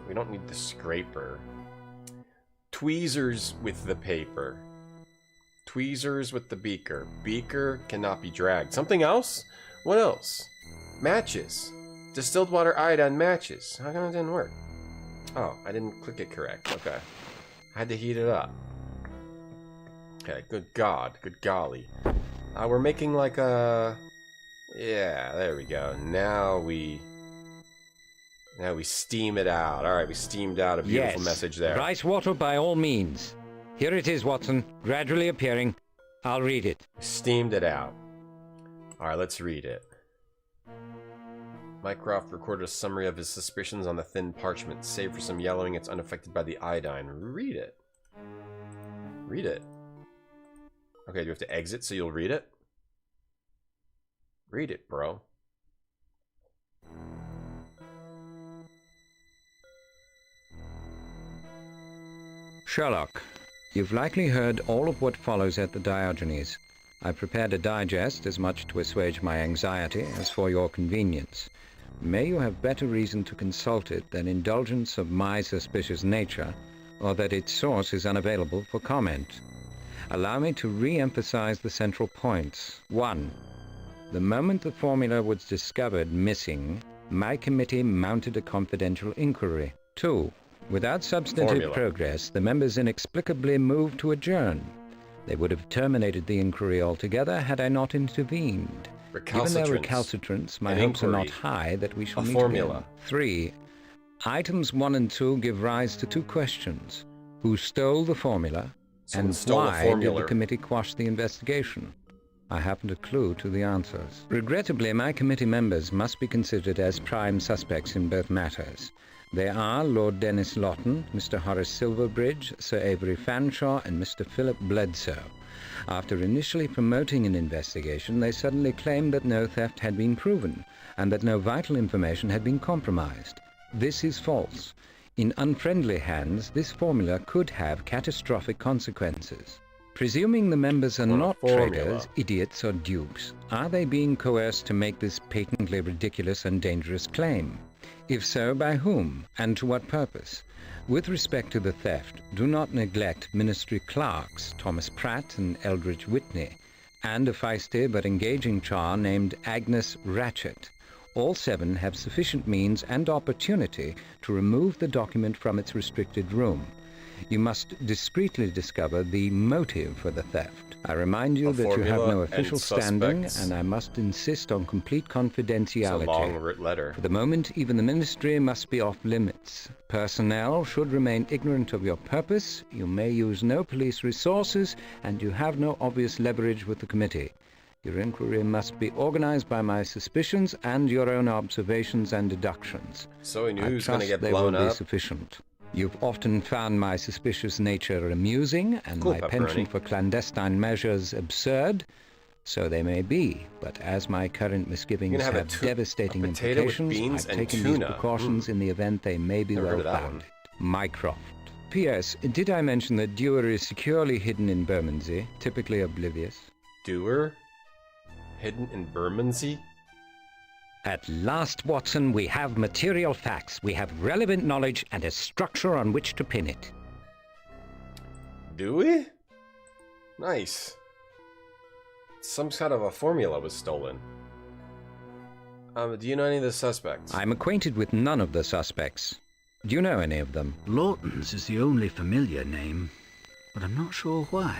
We don't need the scraper. Tweezers with the paper. Tweezers with the beaker. Beaker cannot be dragged. Something else? What else? Matches. Distilled water iodine matches. How come it didn't work? Oh, I didn't click it correct. Okay. I had to heat it up. Okay, good God. Good golly. We're making like a... Yeah, there we go. Now we steam it out. Alright, we steamed out a beautiful message there. Rice water by all means. Here it is, Watson. Gradually appearing. I'll read it. Steamed it out. Alright, let's read it. Mycroft recorded a summary of his suspicions on the thin parchment. Save for some yellowing, it's unaffected by the iodine. Read it. Read it. Okay, do you have to exit so you'll read it? Read it, bro. Sherlock, you've likely heard all of what follows at the Diogenes. I prepared a digest as much to assuage my anxiety as for your convenience. May you have better reason to consult it than indulgence of my suspicious nature, or that its source is unavailable for comment. Allow me to re-emphasize the central points. 1. The moment the formula was discovered missing, my committee mounted a confidential inquiry. 2. Without substantive progress, the members inexplicably moved to adjourn. They would have terminated the inquiry altogether had I not intervened. Given their recalcitrance, my hopes are not high that we shall meet again. 3. Items 1 and 2 give rise to 2 questions. Who stole the formula? And why did the committee quash the investigation? I haven't a clue to the answers. Regrettably, my committee members must be considered as prime suspects in both matters. They are Lord Dennis Lawton, Mr. Horace Silverbridge, Sir Avery Fanshawe, and Mr. Philip Bledsoe. After initially promoting an investigation, they suddenly claimed that no theft had been proven, and that no vital information had been compromised. This is false. In unfriendly hands, this formula could have catastrophic consequences. Presuming the members are not traitors, idiots, or dupes, are they being coerced to make this patently ridiculous and dangerous claim? If so, by whom, and to what purpose? With respect to the theft, do not neglect ministry clerks, Thomas Pratt and Eldridge Whitney, and a feisty but engaging char named Agnes Ratchet. all 7 have sufficient means and opportunity to remove the document from its restricted room. You must discreetly discover the motive for the theft. I remind you that you have no official standing, and I must insist on complete confidentiality. It's a long letter. For the moment, even the Ministry must be off limits. Personnel should remain ignorant of your purpose, you may use no police resources, and you have no obvious leverage with the committee. Your inquiry must be organized by my suspicions and your own observations and deductions. So he knew he was going to get they blown will be up. sufficient. You've often found my suspicious nature amusing and Cool, my Pepperoni. penchant for clandestine measures absurd. So they may be, but as my current misgivings have have devastating a potato with implications, beans I've and taken tuna. these precautions in the event they may be Never heard well of that founded. Mycroft. P.S. Did I mention that Dewar is securely hidden in Bermondsey, typically oblivious? Dewar? Hidden in Bermondsey? At last, Watson, we have material facts. We have relevant knowledge and a structure on which to pin it. Do we? Nice. Some kind of a formula was stolen. Do you know any of the suspects? I'm acquainted with none of the suspects. Do you know any of them? Lawton's is the only familiar name, but I'm not sure why.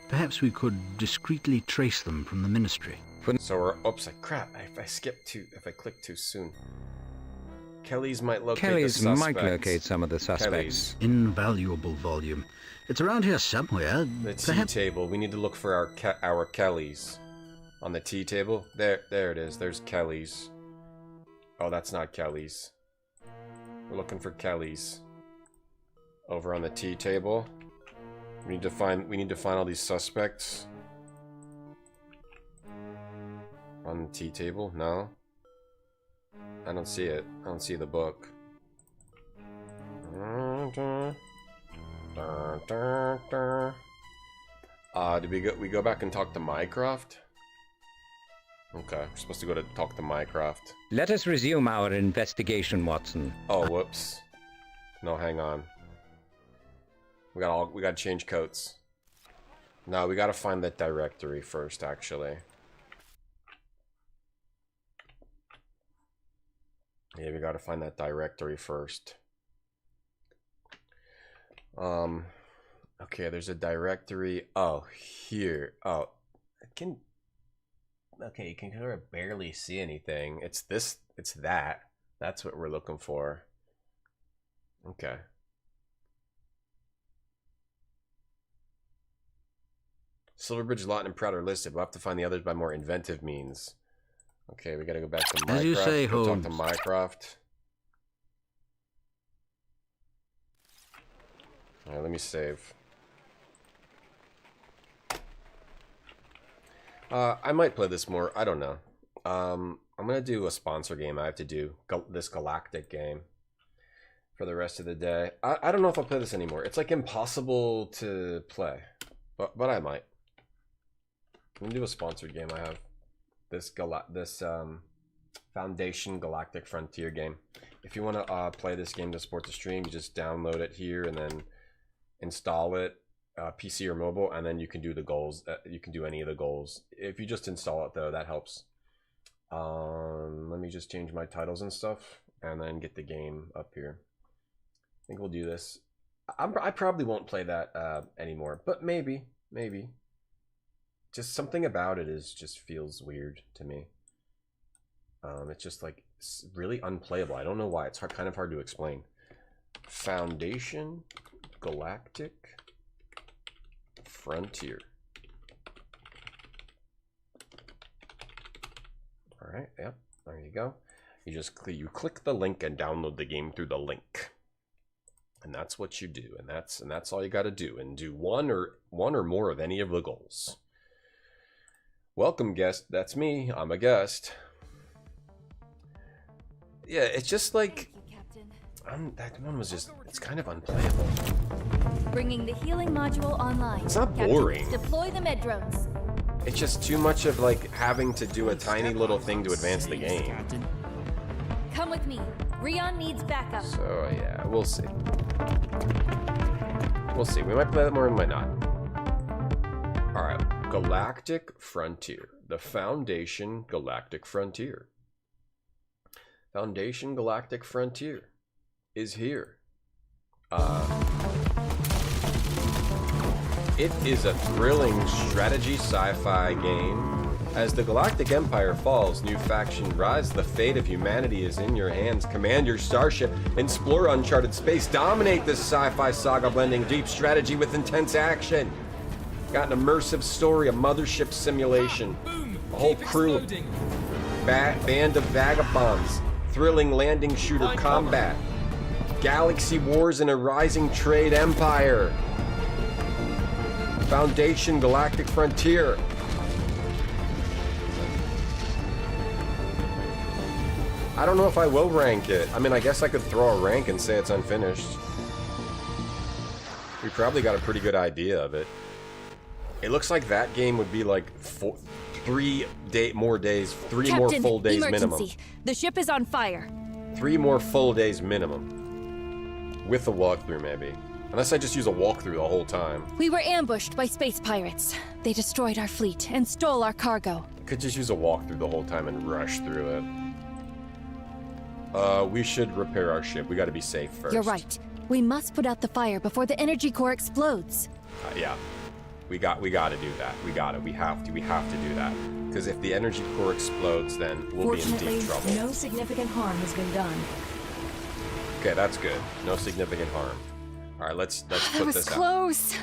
Perhaps we could discreetly trace them from the Ministry. So we're... Oops, crap. If I click too soon. Kelly's might locate the suspects. might locate some of the suspects. Kelly's. Invaluable volume. It's around here somewhere. The tea table. We need to look for our Kellys. On the tea table? There it is. There's Kelly's. Oh, that's not Kelly's. We're looking for Kelly's. Over on the tea table. We need to find all these suspects. On the tea table? No? I don't see it. I don't see the book. Did we go back and talk to Mycroft? Okay, we're supposed to go to talk to Mycroft. Let us resume our investigation, Watson. Oh, whoops. No, hang on. We gotta change coats. No, we gotta find that directory first, actually. Yeah, we gotta find that directory first. Okay, there's a directory. Oh, here. Oh, okay, you can kind of barely see anything. It's that. That's what we're looking for. Okay. Silverbridge, Lawton, and Pratt are listed. We'll have to find the others by more inventive means. Okay, we gotta go back to Mycroft. As you say, Go talk Holmes. to Mycroft. Alright, let me save. I might play this more. I don't know. I'm gonna do a sponsor game. I have to do this Galactic game for the rest of the day. I don't know if I'll play this anymore. It's like impossible to play, but I might. I'm gonna do a sponsored game. I have this Foundation Galactic Frontier game. If you want to play this game to support the stream, you just download it here and then install it, PC or mobile, and then you can do the goals. You can do any of the goals. If you just install it though, that helps. Let me just change my titles and stuff, and then get the game up here. I think we'll do this. I probably won't play that anymore, but maybe. Just something about it just feels weird to me. It's just like really unplayable. I don't know why. It's kind of hard to explain. Foundation Galactic Frontier. All right. Yep. There you go. You click the link and download the game through the link. And that's what you do, and that's all you got to do, and do one or more of any of the goals. Welcome, guest. That's me. I'm a guest. Yeah, it's just like that one was just. It's kind of unplayable. Bringing the healing module online. It's not Captain, boring. Deploy the med drones. It's just too much of like having to do a tiny little thing to advance the game. Come with me. Rion needs backup. So yeah, we'll see. We'll see. We might play that more, we might not. Alright. Galactic Frontier. The Foundation Galactic Frontier. Foundation Galactic Frontier is here. It is a thrilling strategy sci-fi game. As the Galactic Empire falls, new faction rise. The fate of humanity is in your hands. Command your starship, explore uncharted space, dominate this sci-fi saga blending deep strategy with intense action. Got an immersive story, a mothership simulation, a whole crew, band of vagabonds, thrilling landing shooter combat, galaxy wars and a rising trade empire. Foundation Galactic Frontier. I don't know if I will rank it. I mean, I guess I could throw a rank and say it's unfinished. We probably got a pretty good idea of it. It looks like that game would be like 3 more full days emergency. minimum. The ship is on fire. 3 more full days minimum. With a walkthrough, maybe. Unless I just use a walkthrough the whole time. We were ambushed by space pirates. They destroyed our fleet and stole our cargo. Could just use a walkthrough the whole time and rush through it. We should repair our ship. We gotta be safe first. You're right. We must put out the fire before the energy core explodes. Yeah. We gotta do that. We have to do that. Because if the energy core explodes, then we'll be in deep trouble. No significant harm has been done. Okay, that's good. No significant harm. Alright, let's put this out. That was close.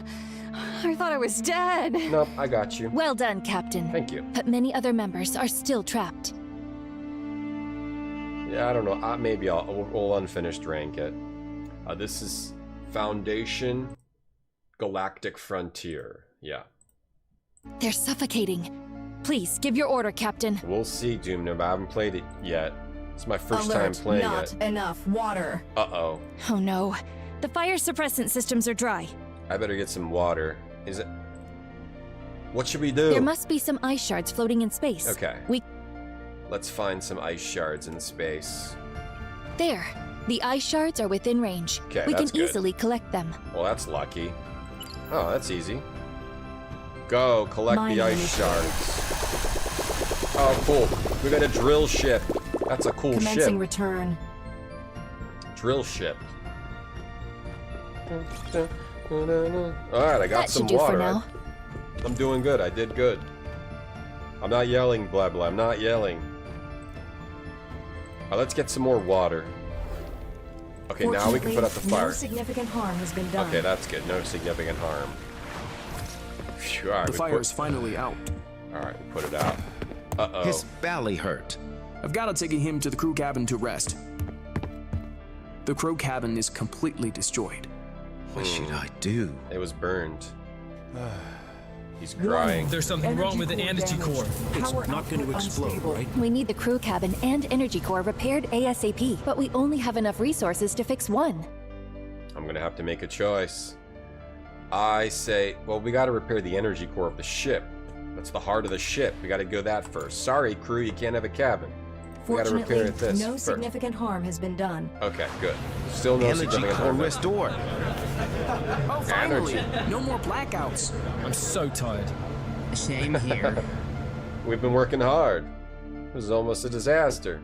I thought I was dead. Nope, I got you. Well done, Captain. Thank you. But many other members are still trapped. Yeah, I don't know. Maybe we'll unfinished rank it. This is Foundation Galactic Frontier. Yeah. They're suffocating. Please, give your order, Captain. We'll see, Doom Noob. I haven't played it yet. It's my first time playing it. Not enough water. Uh-oh. Oh no. The fire suppressant systems are dry. I better get some water. Is it... What should we do? There must be some ice shards floating in space. Okay. Let's find some ice shards in space. There. The ice shards are within range. Okay, we can that's good. easily collect them. Well, that's lucky. Oh, that's easy. Go, collect the ice shards. Oh, cool. We got a drill ship. That's a cool Commencing ship. return. Drill ship. Alright, I got That some should do water. for now. I'm doing good. I did good. I'm not yelling, blah blah. I'm not yelling. Let's get some more water. Okay, now we can put out the fire. No significant harm has been done. Okay, that's good. No significant harm. Phew, all right, the fire is finally out. Alright, we put it out. Uh-oh. His belly hurt. I've got to take him to the crew cabin to rest. The crew cabin is completely destroyed. What should I do? It was burned. He's crying. There's something wrong with the energy core. It's not going to explode, right? We need the crew cabin and energy core repaired ASAP, but we only have enough resources to fix one. I'm gonna have to make a choice. I say, well, we gotta repair the energy core of the ship. That's the heart of the ship. We gotta go that first. Sorry, crew, you can't have a cabin. We gotta repair this no first. significant harm has been done. Okay, good. Still no significant harm. Restored. Oh, finally! No more blackouts. I'm so tired. Same here. We've been working hard. This is almost a disaster.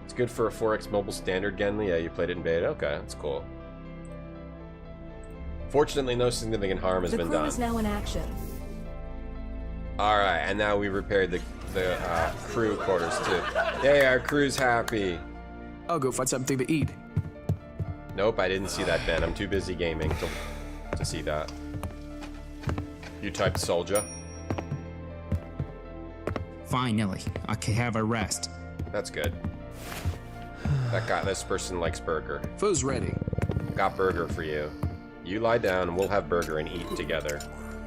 It's good for a 4X mobile standard, Genly. Yeah, you played it in beta. Okay, that's cool. Fortunately, no significant harm has been The crew done. is now in action. Alright, and now we repaired the crew quarters too. Hey, our crew's happy. I'll go find something to eat. Nope, I didn't see that, Ben. I'm too busy gaming to see that. You typed soldier. Finally, I can have a rest. That's good. This person likes burger. Food's ready. Got burger for you. You lie down and we'll have burger and eat together.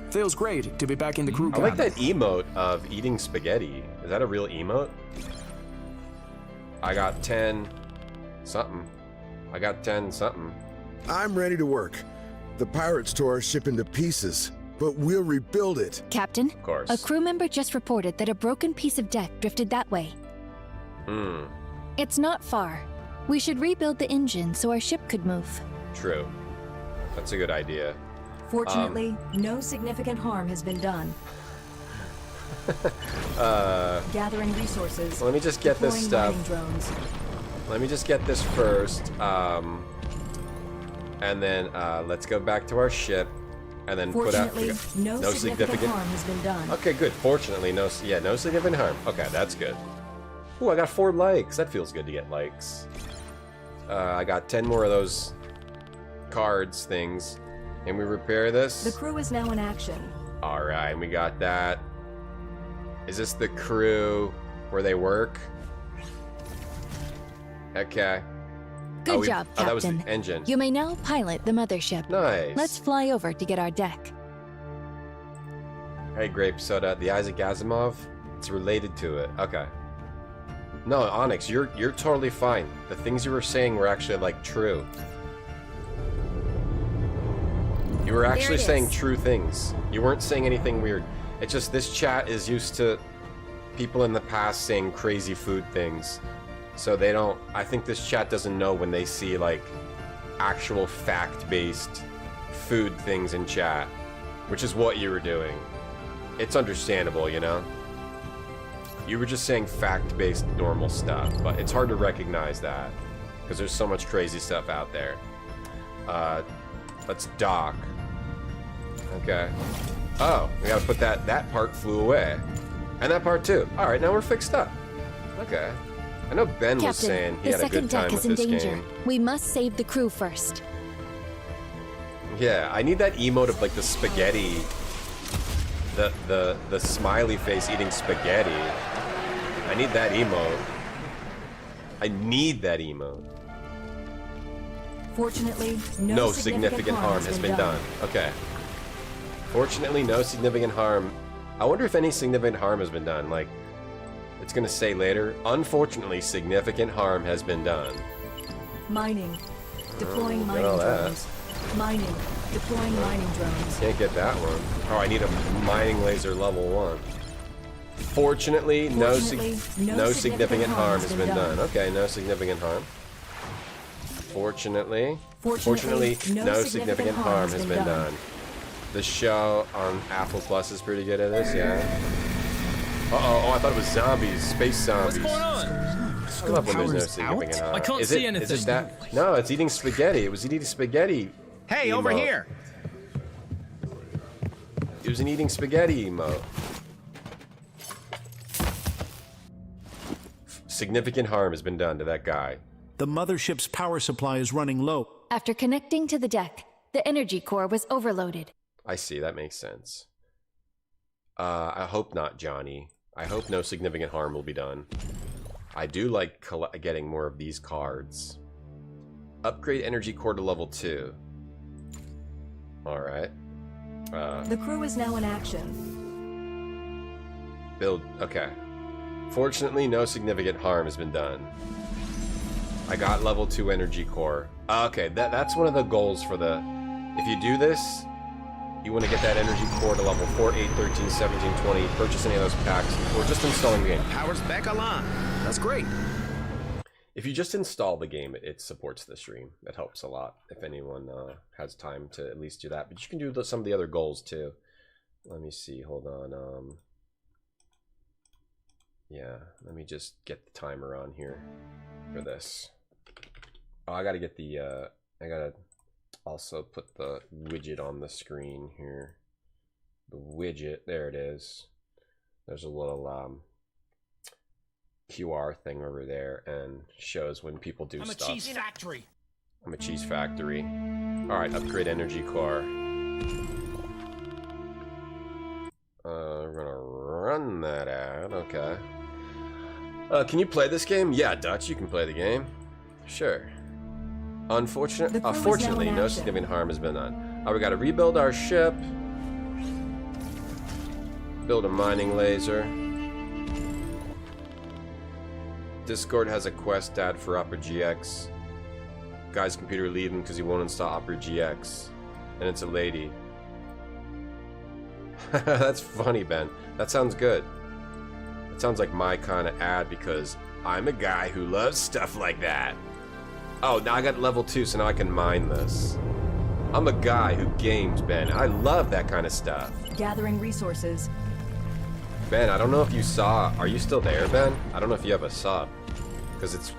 Feels great to be back in the crew I cabin. like that emote of eating spaghetti. Is that a real emote? I got 10 something. I got 10 something. I'm ready to work. The pirates tore our ship into pieces, but we'll rebuild it. Captain? Of course. A crew member just reported that a broken piece of deck drifted that way. It's not far. We should rebuild the engine so our ship could move. True. That's a good idea. Fortunately, no significant harm has been done. Gathering resources. Let me just get this Deploying stuff. mining drones. Let me just get this first. And then let's go back to our ship. And then put out... Fortunately, no significant harm has been done. Okay, good. Fortunately, no significant harm. Okay, that's good. Ooh, I got 4 likes. That feels good to get likes. I got 10 more of those cards things. Can we repair this? The crew is now in action. Alright, we got that. Is this the crew where they work? Okay. Good job, Captain. That was the engine. You may now pilot the mothership. Nice. Let's fly over to get our deck. Hey, Grape Soda. The Isaac Asimov? It's related to it. Okay. No, Onyx, you're totally fine. The things you were saying were actually, like, true. You were actually saying true things. You weren't saying anything weird. It's just this chat is used to people in the past saying crazy food things. So they don't... I think this chat doesn't know when they see, like, actual fact-based food things in chat. Which is what you were doing. It's understandable, you know? You were just saying fact-based normal stuff, but it's hard to recognize that. Because there's so much crazy stuff out there. Let's dock. Okay. Oh, we gotta put that part flew away. And that part too. Alright, now we're fixed up. Okay. I know Ben was saying he had a good time with this game. We must save the crew first. Yeah, I need that emote of like the spaghetti. The smiley face eating spaghetti. I need that emote. I need that emote. Fortunately, no significant harm has been done. Okay. Fortunately, no significant harm. I wonder if any significant harm has been done. Like, it's gonna say later, unfortunately, significant harm has been done. Mining. Deploying Get mining all that. drones. Mining. Deploying mining drones. Can't get that one. Oh, I need a mining laser level 1. Fortunately, no significant harm has been done. Okay, no significant harm. Fortunately, no significant harm has been done. The show on Apple Plus is pretty good at this, yeah. Uh-oh, I thought it was zombies, space zombies. What's going on? I love when there's no significant harm. I can't see anything. Is it that? No, it's eating spaghetti. It was eating spaghetti. Hey, over here. It was an eating spaghetti emote. Significant harm has been done to that guy. The mothership's power supply is running low. After connecting to the deck, the energy core was overloaded. I see, that makes sense. I hope not, Johnny. I hope no significant harm will be done. I do like getting more of these cards. Upgrade energy core to level 2. Alright. The crew is now in action. Build, okay. Fortunately, no significant harm has been done. I got level 2 energy core. Okay, that's one of the goals for the... If you do this, you want to get that energy core to level 4, 8, 13, 17, 20, purchase any of those packs, or just installing the game. Power's back online. That's great. If you just install the game, it supports the stream. That helps a lot if anyone has time to at least do that. But you can do some of the other goals too. Let me see, hold on. Yeah, let me just get the timer on here for this. Oh, I gotta get the, I gotta also put the widget on the screen here. The widget, there it is. There's a little QR thing over there and shows when people do stuff. I'm a cheese factory. I'm a cheese factory. Alright, upgrade energy core. We're gonna run that ad, okay. Can you play this game? Yeah, Dutch, you can play the game. Sure. Unfortunately, no significant harm has been done. We gotta rebuild our ship. Build a mining laser. Discord has a quest ad for Opera GX. Guy's computer leave him because he won't install Opera GX. And it's a lady. That's funny, Ben. That sounds good. It sounds like my kind of ad because I'm a guy who loves stuff like that. Oh, now I got level 2, so now I can mine this. I'm a guy who games, Ben. I love that kind of stuff. Gathering resources. Ben, I don't know if you saw... Are you still there, Ben? I don't know if you have a sub. Because it's...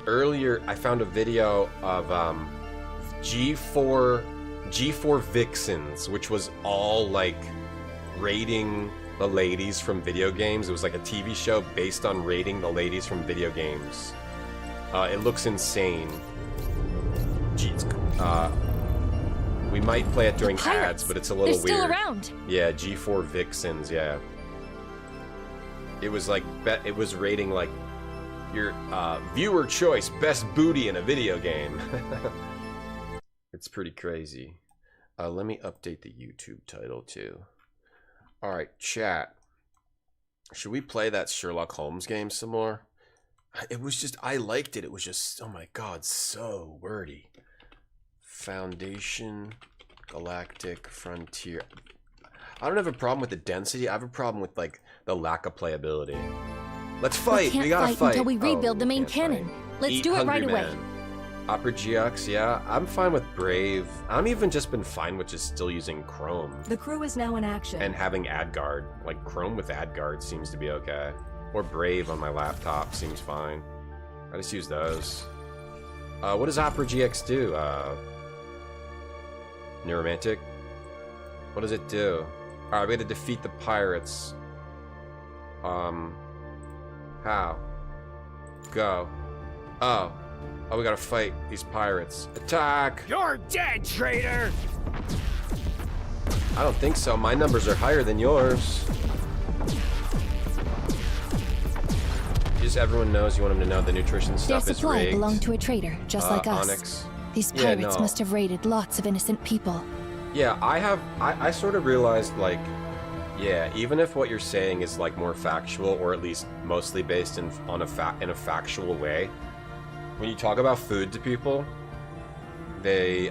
Earlier, I found a video of G4 Vixens, which was all, like, rating the ladies from video games. It was like a TV show based on rating the ladies from video games. It looks insane. Jeez. We might play it during ads, but it's a little weird. They're still around. Yeah, G4 Vixens, yeah. It was like, it was rating like your viewer choice best booty in a video game. It's pretty crazy. Let me update the YouTube title too. Alright, chat. Should we play that Sherlock Holmes game some more? It was just, I liked it. It was just, oh my god, so wordy. Foundation, Galactic, Frontier. I don't have a problem with the density. I have a problem with, like, the lack of playability. Let's fight! We gotta fight! Until we rebuild the main cannon. Let's do it right away. Opera GX, yeah. I'm fine with Brave. I'm even just been fine with just still using Chrome. The crew is now in action. And having AdGuard. Like, Chrome with AdGuard seems to be okay. Or Brave on my laptop seems fine. I just use those. What does Opera GX do? Neuromantic? What does it do? Alright, we had to defeat the pirates. How? Go. Oh, we gotta fight these pirates. Attack! You're dead, traitor! I don't think so. My numbers are higher than yours. Just everyone knows you want them to know the nutrition stuff Their is supply rigged. belonged to a trader, just like us. Onyx. These pirates must have raided lots of innocent people. Yeah, I sort of realized, like, yeah, even if what you're saying is, like, more factual, or at least mostly based in a factual way, when you talk about food to people, they,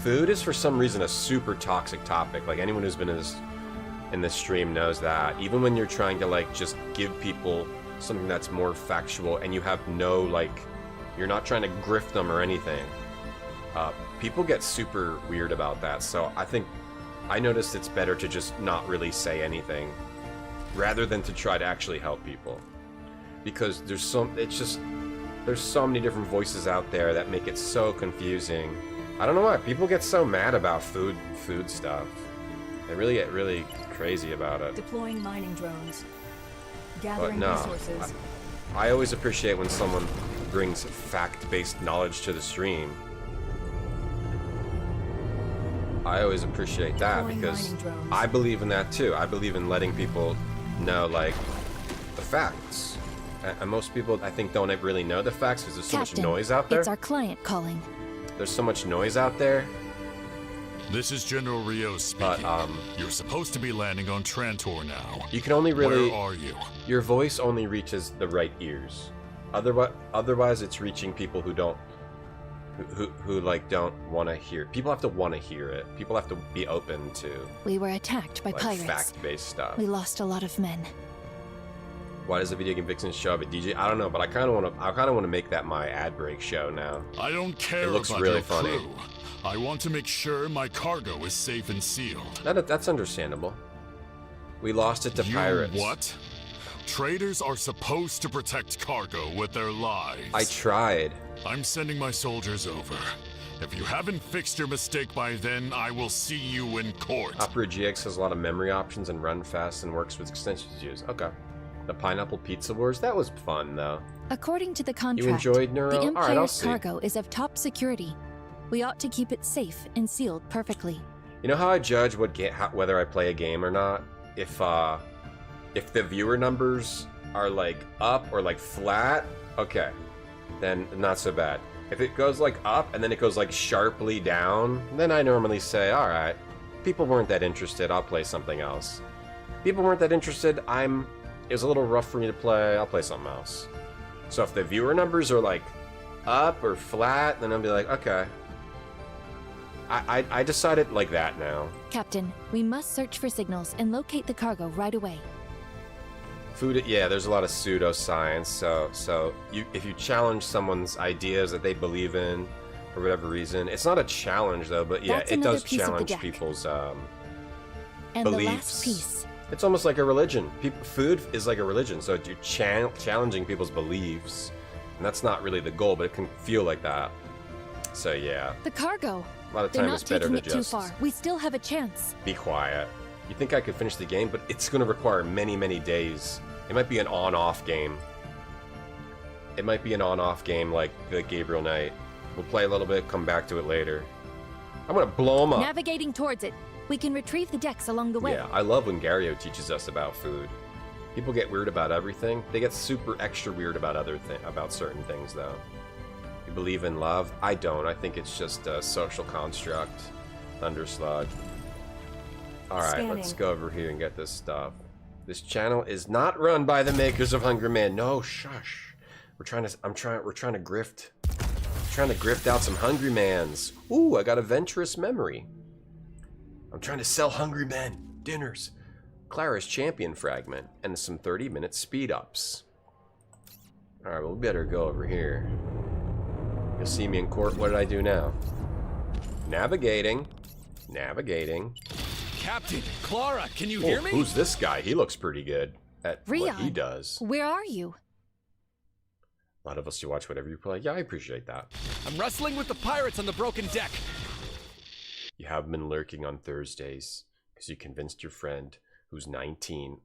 food is for some reason a super toxic topic. Like, anyone who's been in this stream knows that. Even when you're trying to, like, just give people something that's more factual, and you have no, like, you're not trying to grift them or anything. People get super weird about that, so I noticed it's better to just not really say anything, rather than to try to actually help people. Because there's so many different voices out there that make it so confusing. I don't know why, people get so mad about food stuff. They really get really crazy about it. Deploying mining drones. But Gathering no, resources. I always appreciate when someone brings fact-based knowledge to the stream. I always appreciate that because I believe in that too. I believe in letting people know, like, the facts. And most people, I think, don't really know the facts because there's so much noise out there. It's our client calling. There's so much noise out there. This is General Rios speaking. But, you're supposed to be landing on Trantor now. You can only really... Where are you? Your voice only reaches the right ears. Otherwise, it's reaching people who don't... Who like don't want to hear. People have to want to hear it. People have to be open to. We were attacked by pirates. Fact-based stuff. We lost a lot of men. Why does the video game vixen show up at DJ? I don't know, but I kind of want to make that my ad break show now. I don't care. It looks about really your funny. Crew. I want to make sure my cargo is safe and sealed. That's understandable. We lost it to pirates. What? Traders are supposed to protect cargo with their lives. I tried. I'm sending my soldiers over. If you haven't fixed your mistake by then, I will see you in court. Opera GX has a lot of memory options and run fast and works with extensions used. Okay. The Pineapple Pizza Wars, that was fun though. According to the contract, you enjoyed Neuro? the All right, I'll Empire's see. cargo is of top security. We ought to keep it safe and sealed perfectly. You know how I judge whether I play a game or not? If the viewer numbers are like up or like flat, okay, then not so bad. If it goes like up and then it goes like sharply down, then I normally say, all right, people weren't that interested, I'll play something else. People weren't that interested, it was a little rough for me to play, I'll play something else. So if the viewer numbers are like up or flat, then I'll be like, okay. I decided like that now. Captain, we must search for signals and locate the cargo right away. Food, yeah, there's a lot of pseudoscience, so if you challenge someone's ideas that they believe in for whatever reason, it's not a challenge though, but yeah, That's it another does piece of the challenge deck. people's And the last beliefs. piece. It's almost like a religion. Food is like a religion, so you're challenging people's beliefs, and that's not really the goal, but it can feel like that. So yeah, The cargo. a lot of They're time not it's better taking to it too just far. We still have a chance. be quiet. You think I could finish the game, but it's going to require many, many days. It might be an on-off game. It might be an on-off game like the Gabriel Knight. We'll play a little bit, come back to it later. I'm going to blow them up. Navigating towards it. We can retrieve the decks along the way. Yeah, I love when Gario teaches us about food. People get weird about everything. They get super extra weird about about certain things, though. You believe in love? I don't. I think it's just a social construct. Thunderslug. Alright, let's go over here and get this stuff. This channel is not run by the makers of Hungry Man. No, shush. We're trying to grift. Trying to grift out some Hungry Mans. Ooh, I got a Venturous Memory. I'm trying to sell Hungry Men dinners. Clara's Champion Fragment and some 30-minute speed ups. Alright, well, we better go over here. You'll see me in court. What did I do now? Navigating. Captain, Clara, can you hear me? Who's this guy? He looks pretty good at what he does. Where are you? A lot of us, you watch whatever you play. Yeah, I appreciate that. I'm wrestling with the pirates on the broken deck. You have been lurking on Thursdays because you convinced your friend who's 19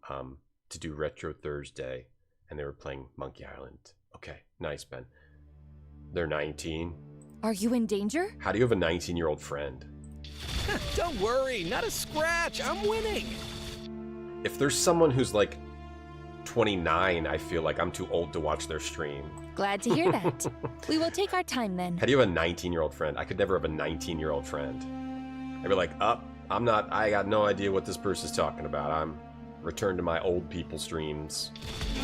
to do Retro Thursday, and they were playing Monkey Island. Okay, nice, Ben. They're 19. Are you in danger? How do you have a 19-year-old friend? Don't worry, not a scratch. I'm winning. If there's someone who's like 29, I feel like I'm too old to watch their stream. Glad to hear that. We will take our time then. How do you have a 19-year-old friend? I could never have a 19-year-old friend. I'd be like, I got no idea what this person's talking about. I'm returned to my old people streams.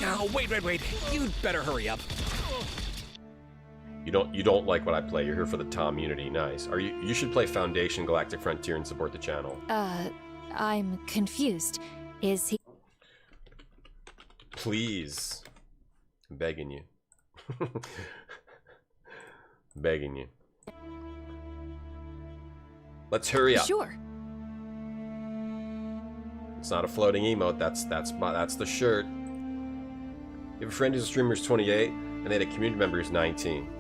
No, wait. You'd better hurry up. You don't like what I play. You're here for the Tom-unity. Nice. You should play Foundation, Galactic Frontier, and support the channel. I'm confused. Is he... Please. I'm begging you. Begging you. Let's hurry up. Sure. It's not a floating emote. That's the shirt. You have a friend who's a streamer who's 28, and they had a community member who's 19.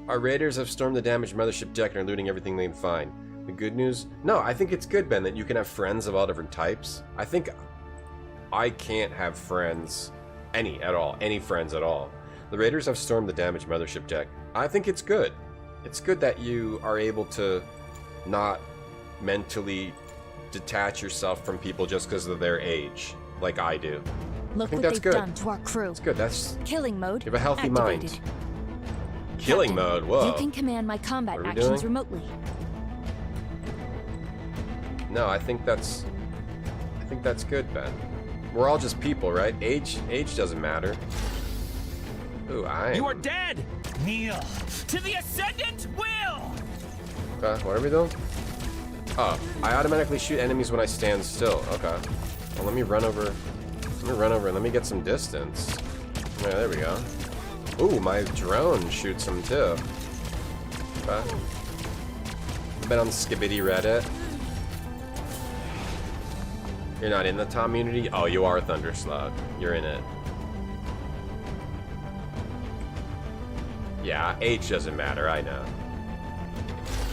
Our raiders have stormed the damaged mothership deck and are looting everything they can find. The good news? No, I think it's good, Ben, that you can have friends of all different types. I think I can't have friends, any friends at all. The raiders have stormed the damaged mothership deck. I think it's good. It's good that you are able to not mentally detach yourself from people just because of their age, like I do. Look what they've done to our crew. It's good. That's killing mode. You have a healthy activated. mind. Killing mode. Whoa. You can command my combat What are we actions doing? remotely. No, I think that's good, Ben. We're all just people, right? Age doesn't matter. Ooh, You are dead! Kneel to the Ascendant will! Okay, what are we doing? Oh, I automatically shoot enemies when I stand still. Okay. Well, let me run over. Let me get some distance. Yeah, there we go. Ooh, my drone shoots them too. Okay. Been on Skibidi Reddit. You're not in the Tom-unity? Oh, you are Thunderslug. You're in it. Yeah, age doesn't matter, I know.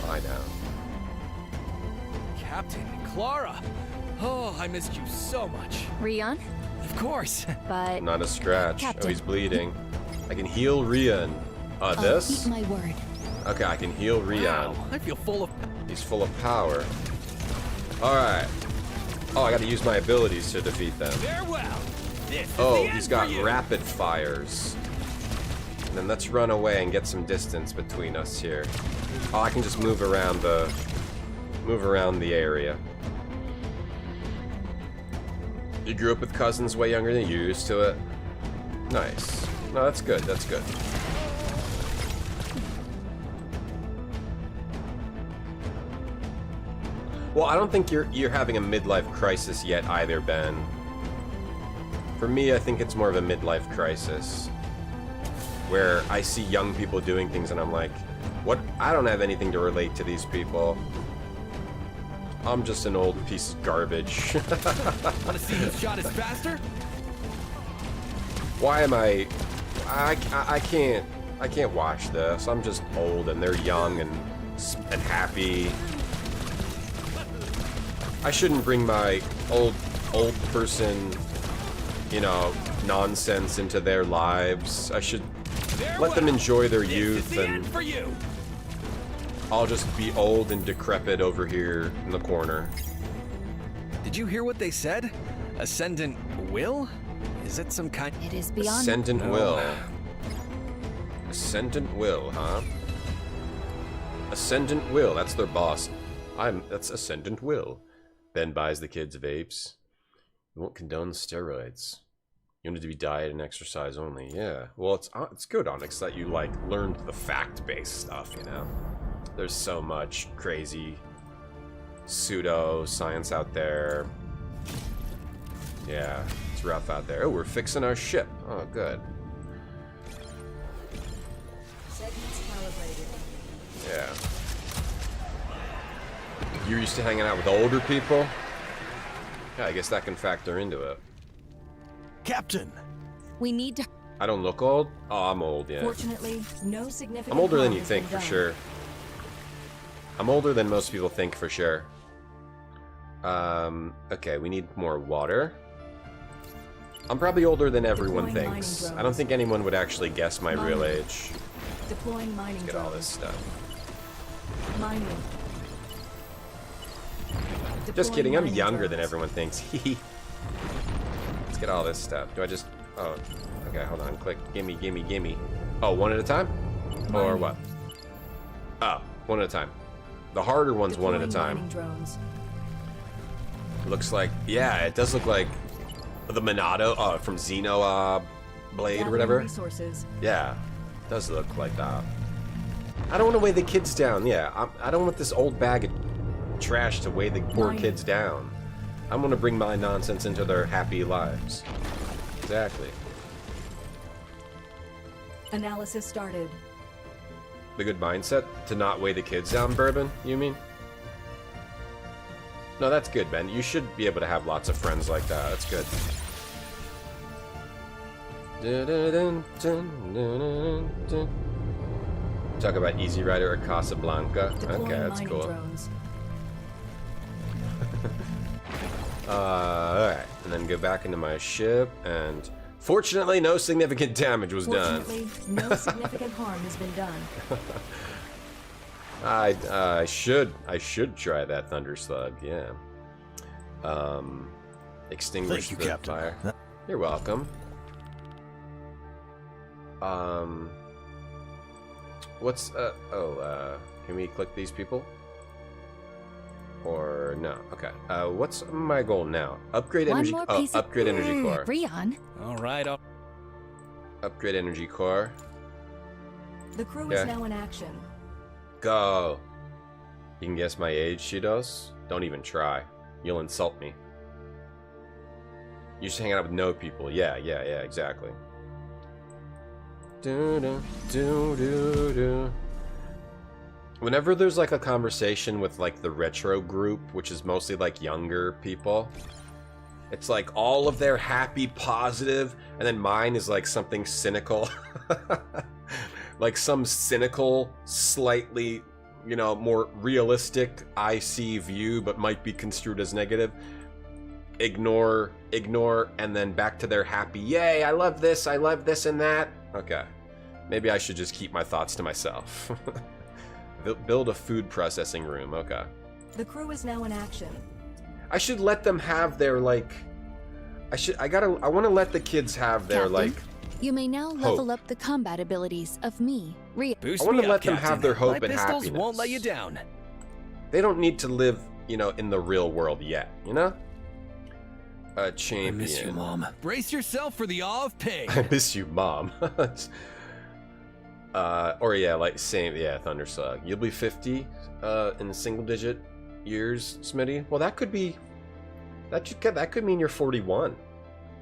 I know. Captain, Clara. Oh, I missed you so much. Rion? Of course. But... Not a scratch. Captain. Oh, he's bleeding. I can heal Rion. This? Eat my word. Okay, I can heal Rion. Wow, I feel full of... He's full of power. Alright. Oh, I gotta use my abilities to defeat them. Farewell. Oh, he's got rapid fires. And then let's run away and get some distance between us here. Oh, I can just move around the area. You grew up with cousins way younger than you, used to it. Nice. No, that's good. That's good. Well, I don't think you're having a midlife crisis yet either, Ben. For me, I think it's more of a midlife crisis. Where I see young people doing things and I'm like, what? I don't have anything to relate to these people. I'm just an old piece of garbage. Want to see whose shot is faster? Why am I can't watch this. I'm just old and they're young and happy. I shouldn't bring my old person, you know, nonsense into their lives. I should let them enjoy their youth, and I'll just be old and decrepit over here in the corner. Did you hear what they said? Ascendant will? Is it some kind? It is beyond. Ascendant will. Ascendant will, huh? Ascendant will. That's their boss. That's Ascendant will. Ben buys the kids vapes. We won't condone steroids. You want it to be diet and exercise only. Yeah. Well, it's good, Onyx, that you like learned the fact-based stuff. You know, there's so much crazy pseudo science out there. Yeah, it's rough out there. Oh, we're fixing our ship. Oh, good. Segments calibrated. Yeah. You're used to hanging out with older people? Yeah, I guess that can factor into it. Captain! We need to... I don't look old? Oh, I'm old, yeah. Fortunately, no significant. I'm older than you harm has think, been for done. sure. I'm older than most people think, for sure. Okay, we need more water. I'm probably older than everyone Deploying thinks. mining I don't think anyone would actually guess my real Mining. age. Deploying mining Let's get all this drones. stuff. Mining. Just Deploying kidding, I'm mining younger than drones. everyone thinks. Let's get all this stuff. Do I just... Oh, okay, hold on. Click. Gimme, gimme, gimme. Oh, one at a time? Or what? Oh, one at a time. The harder one's one at a Deploying time. mining drones. Looks like... Yeah, it does look like the Monado from Xeno Blade or Gathering whatever. Resources. Yeah, it does look like that. I don't want to weigh the kids down. Yeah, I don't want this old bag of trash to weigh the poor Mining. kids down. I'm going to bring my nonsense into their happy lives. Exactly. Analysis started. The good mindset to not weigh the kids down, Bourbon, you mean? No, that's good, Ben. You should be able to have lots of friends like that. That's good. Talk about Easy Rider or Casablanca. Deploying Okay, that's mining cool. drones. Alright. And then go back into my ship, and fortunately, no significant damage was done. Fortunately, no significant harm has been done. I should try that Thunder Slug, yeah. Extinguish Thank you, the Captain. fire. You're welcome. What's can we click these people? Or no? Okay. What's my goal now? Upgrade One energy. more Oh, piece of... upgrade energy core. Rion. All right. Upgrade energy core. The crew Yeah. is now in action. Go. You can guess my age, Shidos? Don't even try. You'll insult me. You should hang out with no people. Yeah, exactly. Whenever there's like a conversation with like the retro group, which is mostly like younger people, it's like all of their happy, positive, and then mine is like something cynical. Like some cynical, slightly, you know, more realistic IC view, but might be construed as negative. Ignore, and then back to their happy, yay, I love this and that. Okay. Maybe I should just keep my thoughts to myself. Build a food processing room, okay. The crew is now in action. I should let them have their, like... I want to let the kids have their, Captain, like... You may now level up the combat abilities of me, Rion. Boost I want to me let up, them Captain. have their hope My and pistols happiness. won't let you down. They don't need to live, you know, in the real world yet, you know? Champion. I miss you, Mom. Brace yourself for the awe of pain. I miss you, Mom. Or yeah, like same, yeah, Thunder Slug. You'll be 50 in single-digit years, Smitty. Well, that could be, that could mean you're 41.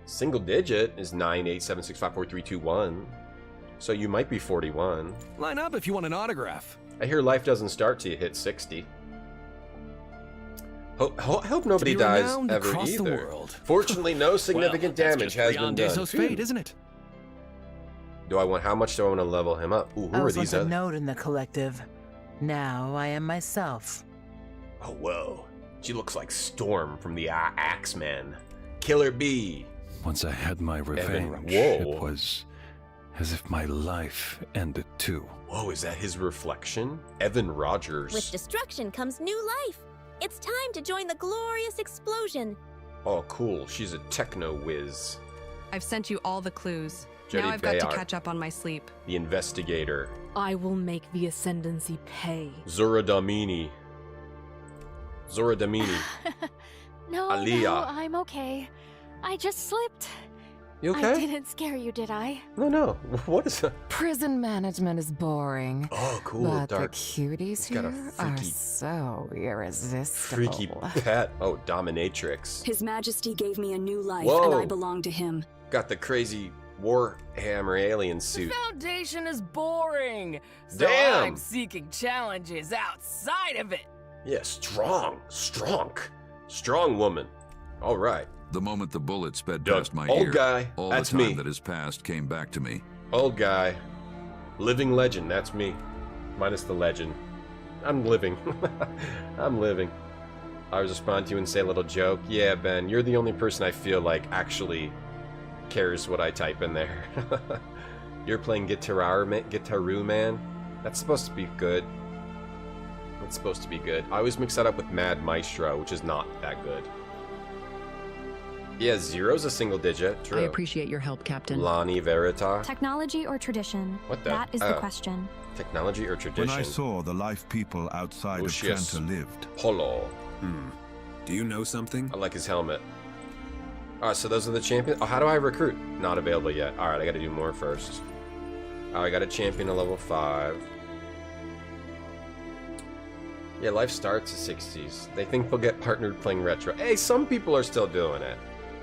Single digit is 9, 8, 7, 6, 5, 4, 3, 2, 1. So you might be 41. Line up if you want an autograph. I hear life doesn't start till you hit 60. Hope nobody dies ever either. Fortunately, no significant damage has been done. Fate, isn't it? How much do I want to level him up? Ooh, who I are was these once a other? node in the collective. Now I am myself. Oh, whoa. She looks like Storm from the Axeman. Killer Bee. Once I had my revenge, Whoa. it was as if my life ended too. Whoa, is that his reflection? Evan Rogers. With destruction comes new life. It's time to join the glorious explosion. Oh, cool. She's a techno whiz. I've sent you all the clues. Jody now I've got to Bayard. catch up on my sleep. The Investigator. I will make the Ascendancy pay. Zora Damini. No, Aliyah. I'm okay. I just slipped. You okay? I didn't scare you, did I? No. What is that? Prison management is boring. Oh, cool. But Dark. the cuties Got a here are freaky- so irresistible. Freaky pet. Oh, Dominatrix. His Majesty gave me a new life, Whoa. and I belong to him. Got the crazy Warhammer alien suit. Foundation is boring. So Damn. I'm seeking challenges outside of it. Yeah, strong woman. All right. The moment the bullet sped Doug, past my old ear, guy, all that's the time me. that has passed came back to me. Old guy. Living legend, that's me. Minus the legend. I'm living. I'm living. I always respond to you and say a little joke. Yeah, Ben, you're the only person I feel like actually cares what I type in there. You're playing Guitaru Man? That's supposed to be good. It's supposed to be good. I always mix that up with Mad Maestro, which is not that good. Yeah, zero's a single digit. True. I appreciate your help, Captain. Lani Verita. Technology or tradition? What the? That is the question. Technology or tradition? When I saw the life people outside of Lucius Trenta lived. Polo. Do you know something? I like his helmet. Alright, so those are the champions. Oh, how do I recruit? Not available yet. Alright, I gotta do more first. Oh, I got a champion at level 5. Yeah, life starts at 60s. They think they'll get partnered playing retro. Hey, some people are still doing it.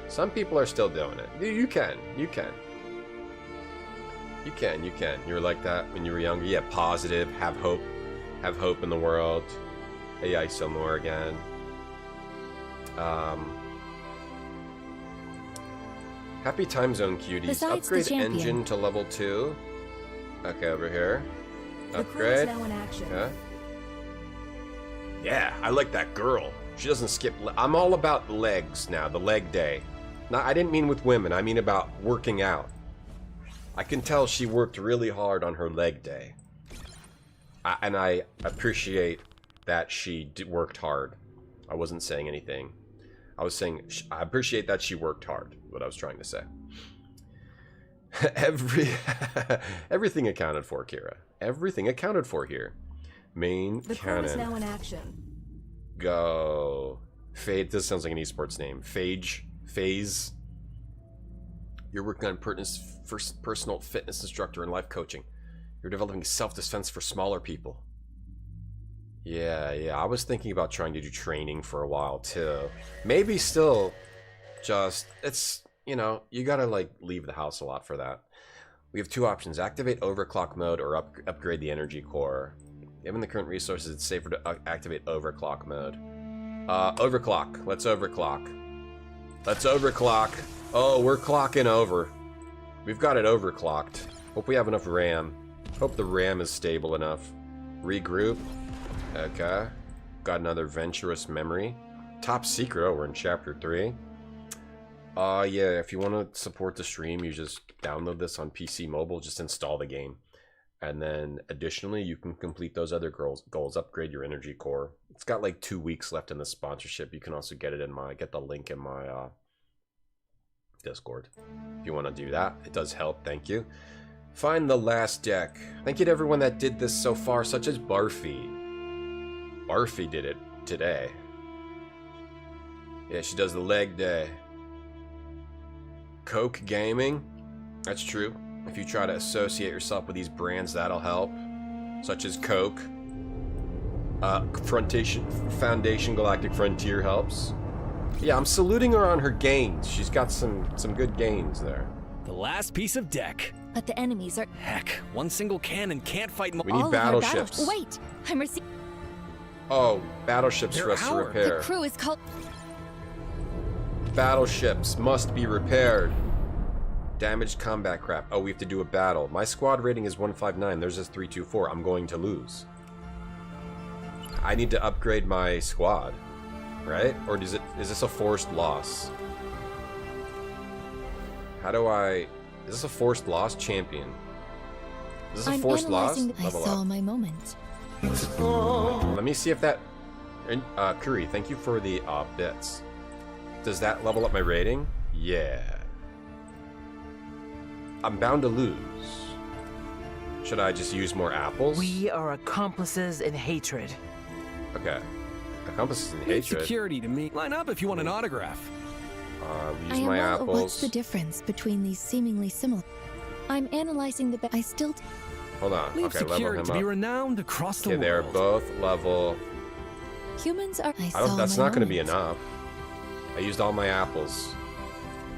Some people are still doing it. You can. You were like that when you were younger. Yeah, positive. Have hope. Have hope in the world. Hey, Isomore again. Happy time zone cuties. Besides Upgrade the champion. engine to level 2. Okay, over here. The crew is Upgrade. now in action. Okay. Yeah, I like that girl. She doesn't skip. I'm all about legs now. The leg day. Now, I didn't mean with women. I mean about working out. I can tell she worked really hard on her leg day. And I appreciate that she worked hard. I wasn't saying anything. I was saying I appreciate that she worked hard. What I was trying to say. Everything accounted for, Kira. Everything accounted for here. Main The crew cannon. is now in action. Go. Fade. This sounds like an esports name. Phase. You're working on personal fitness instructor and life coaching. You're developing self-defense for smaller people. Yeah. I was thinking about trying to do training for a while too. Maybe still just, it's, you know, you gotta like leave the house a lot for that. We have two options. Activate overclock mode or upgrade the energy core. Given the current resources, it's safer to activate overclock mode. Overclock. Let's overclock. Let's overclock. Oh, we're clocking over. We've got it overclocked. Hope we have enough RAM. Hope the RAM is stable enough. Regroup. Okay. Got another venturous memory. Top secret. Oh, we're in chapter 3. Yeah, if you want to support the stream, you just download this on PC mobile. Just install the game. And then additionally, you can complete those other goals. Upgrade your energy core. It's got like 2 weeks left in the sponsorship. You can also get it in get the link in my Discord. If you want to do that, it does help. Thank you. Find the last deck. Thank you to everyone that did this so far, such as Barfy. Barfy did it today. Yeah, she does the leg day. Coke Gaming. That's true. If you try to associate yourself with these brands, that'll help. Such as Coke. Foundation Galactic Frontier helps. Yeah, I'm saluting her on her gains. She's got some good gains there. The last piece of deck. But the enemies are... Heck, one single cannon can't fight... We need battleships. Wait, I'm receiving... Oh, battleships for us to repair. The crew is called. Battleships must be repaired. Damaged combat crap. Oh, we have to do a battle. My squad rating is 159. Theirs is 324. I'm going to lose. I need to upgrade my squad, right? Or is this a forced loss? How do I... Is this a forced loss? Champion. Is this a forced loss? I saw my moment. Let me see if that... Curry, thank you for the bits. Does that level up my rating? Yeah. I'm bound to lose. Should I just use more apples? We are accomplices in hatred. Okay. Accomplices in Leave hatred. security to me. Line up if you want an autograph. Use my apples. What's the difference between these seemingly similar? I'm analyzing the. I still. Hold on. Leave Okay, security level him to up. be renowned across the Okay, world. they're both level. Humans are. That's not going to be enough. I used all my apples.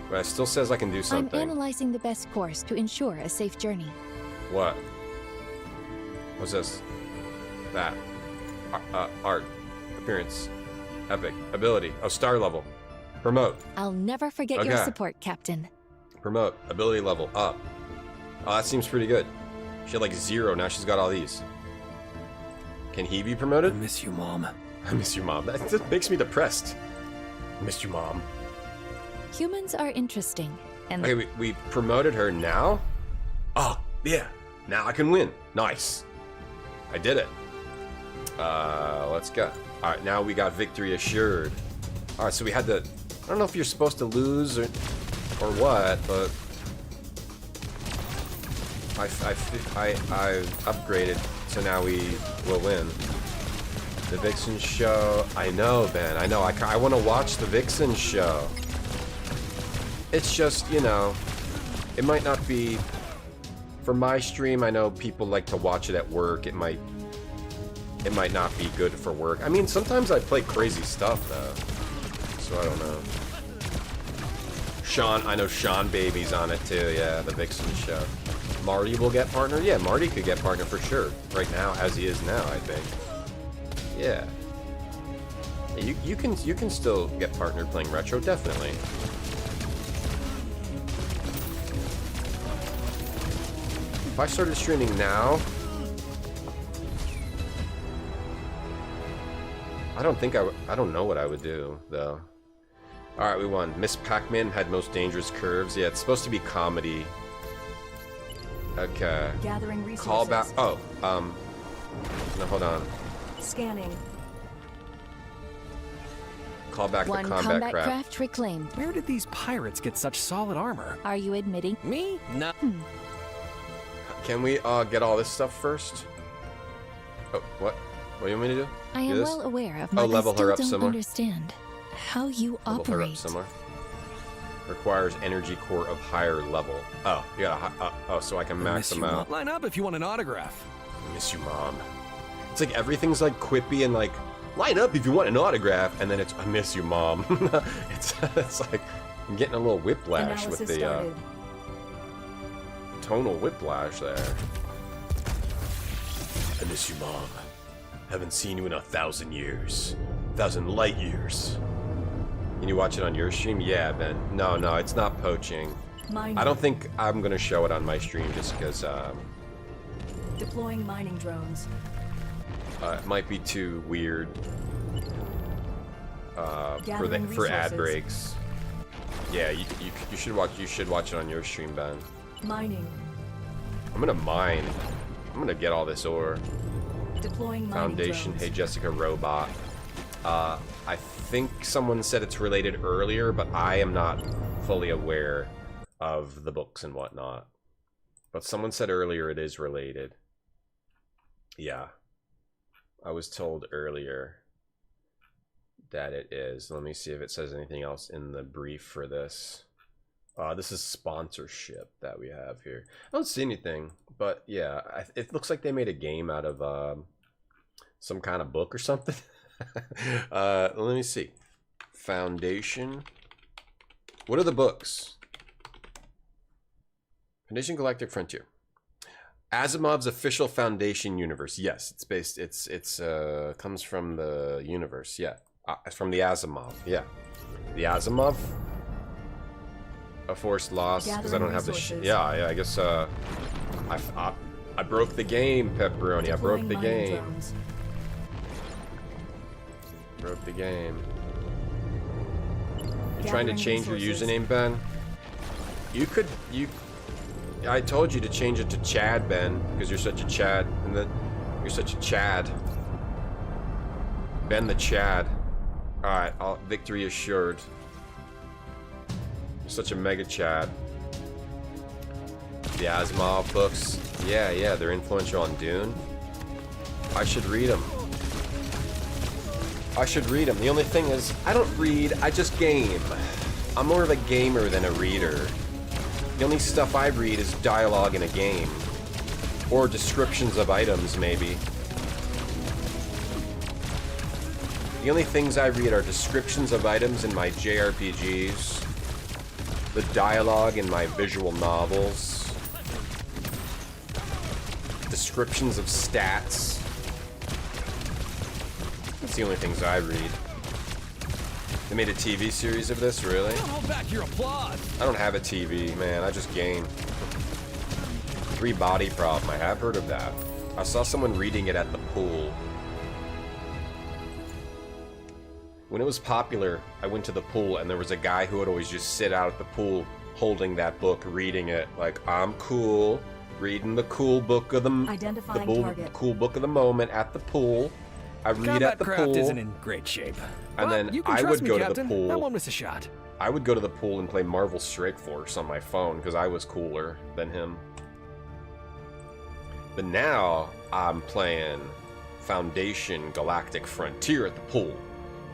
But it still says I can do something. I'm analyzing the best course to ensure a safe journey. What? What's this? That. Art. Appearance. Epic. Ability. Oh, star level. Promote. I'll never forget your support, Captain. Promote. Ability level. Up. Oh, that seems pretty good. She had like 0. Now she's got all these. Can he be promoted? I miss you, Mom. I miss you, Mom. That just makes me depressed. I miss you, Mom. Humans are interesting. And okay, we promoted her now? Oh, yeah. Now I can win. Nice. I did it. Let's go. Alright, now we got victory assured. Alright, so we had to... I don't know if you're supposed to lose or what, but... I've upgraded, so now we will win. The Vixen show... I know, Ben. I know. I want to watch the Vixen show. It's just, you know... It might not be... For my stream, I know people like to watch it at work. It might not be good for work. I mean, sometimes I play crazy stuff, though. So I don't know. Sean, I know Sean Baby's on it, too. Yeah, the Vixen show. Marty will get partner? Yeah, Marty could get partner for sure. Right now, as he is now, I think. Yeah. You can still get partnered playing retro, definitely. If I started streaming now, I don't know what I would do, though. Alright, we won. Miss Pac-Man had most dangerous curves. Yeah, it's supposed to be comedy. Okay. Gathering resources. Call back. Oh, no, hold on. Scanning. Call back One the combat craft. craft reclaimed. Where did these pirates get such solid armor? Are you admitting? Me? No. Can we get all this stuff first? Oh, what? What do you want me to do? I am well aware of my. Oh, level I still her up don't somewhere. understand how you Level operate. her up somewhere. Requires energy core of higher level. Oh, you got oh, so I can max them out. Line up if you want an autograph. I miss you, Mom. It's like everything's like quippy and like, line up if you want an autograph, and then it's I miss you, Mom. it's like I'm getting a little whiplash with the tonal whiplash there. I miss you, Mom. Haven't seen you in 1,000 years. 1,000 light years. Can you watch it on your stream? Yeah, Ben. No, it's not poaching. Mining. I don't think I'm gonna show it on my stream just because Deploying mining drones. it might be too weird for ad breaks. Yeah, you should watch it on your stream, Ben. Mining. I'm gonna mine. I'm gonna get all this ore. Deploying mining Foundation. drones. Hey, Jessica Robot. I think someone said it's related earlier, but I am not fully aware of the books and whatnot. But someone said earlier it is related. Yeah. I was told earlier that it is. Let me see if it says anything else in the brief for this. This is sponsorship that we have here. I don't see anything, but yeah, it looks like they made a game out of some kind of book or something. Let me see. Foundation. What are the books? Foundation Galactic Frontier. Asimov's official Foundation universe. Yes, it's based. It's comes from the universe. Yeah, from the Asimov. Yeah, the Asimov. A forced loss because I don't have the. Yeah. I guess. I broke the game, Pepperoni. I broke the game. Broke the game. You trying to change your username, Ben? You could. I told you to change it to Chad, Ben, because you're such a Chad, and that you're such a Chad. Ben the Chad. All right, victory assured. You're such a mega Chad. The Asimov books, yeah, they're influential on Dune. I should read them. The only thing is, I don't read, I just game. I'm more of a gamer than a reader. The only stuff I read is dialogue in a game. Or descriptions of items, maybe. The only things I read are descriptions of items in my JRPGs, the dialogue in my visual novels, descriptions of stats. That's the only things I read. They made a TV series of this, really? Don't hold back your applause. I don't have a TV, man. I just game. 3 body problem. I have heard of that. I saw someone reading it at the pool. When it was popular, I went to the pool and there was a guy who would always just sit out at the pool holding that book, reading it. Like, I'm cool, reading the cool book of the cool book of the moment at the pool. I read at the Combat pool. isn't in great shape. And then you can I trust would me, go to the Captain. pool. I won't miss a shot. I would go to the pool and play Marvel Strike Force on my phone because I was cooler than him. But now I'm playing Foundation Galactic Frontier at the pool.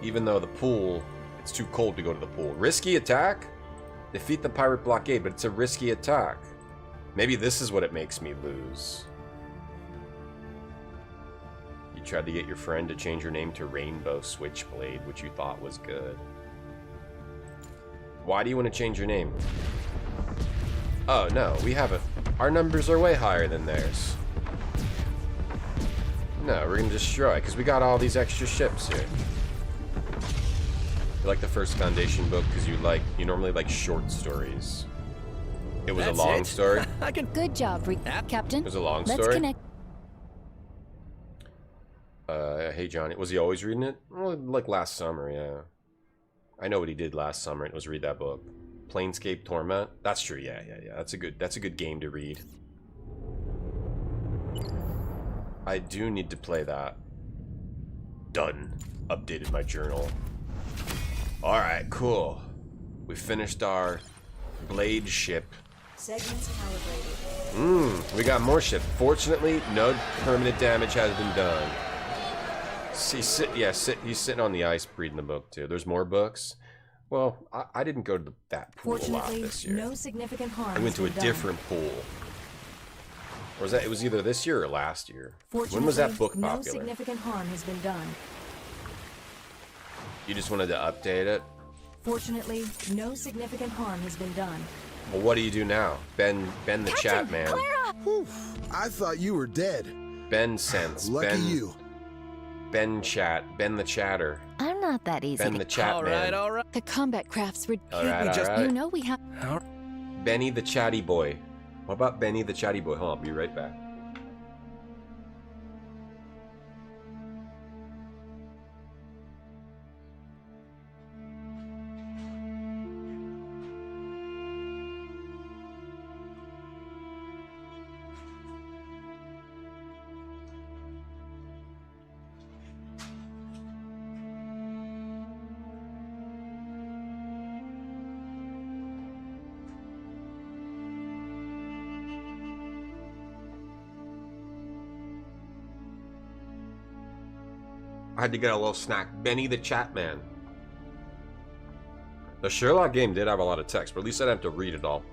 Even though the pool, it's too cold to go to the pool. Risky attack? Defeat the pirate blockade, but it's a risky attack. Maybe this is what it makes me lose. You tried to get your friend to change your name to Rainbow Switchblade, which you thought was good. Why do you want to change your name? Oh, no, we haven't. Our numbers are way higher than theirs. No, we're gonna destroy, because we got all these extra ships here. You like the first Foundation book because you normally like short stories. It was a long story. Good job, Captain. It was a long Let's story. Connect. Hey Johnny, was he always reading it? Well, like last summer, yeah. I know what he did last summer. It was read that book, Planescape Torment. That's true. Yeah. That's a good game to read. I do need to play that. Done. Updated my journal. Alright, cool. We finished our blade ship. Segments calibrated. We got more ship. Fortunately, no permanent damage has been done. He's sitting on the ice reading the book too. There's more books. Well, I didn't go to that pool a lot Fortunately, this year. no significant harm. I went to a has been different pool. Or was that? It was either this year or last year. Done. When was that book no popular? significant harm has been done. You just wanted to update it? Fortunately, no significant harm has been done. Well, what do you do now? Ben the chat man. Whew, I thought you were dead. Ben sense. Lucky Ben, you. Ben chat. Ben the chatter. I'm not that easy. Ben the chat man. All right. The combat crafts were. All right. You know we have. Benny the chatty boy. What about Benny the chatty boy? Hold on, I'll be right back. I had to get a little snack. Benny the chat man. The Sherlock game did have a lot of text, but at least I didn't have to read it all.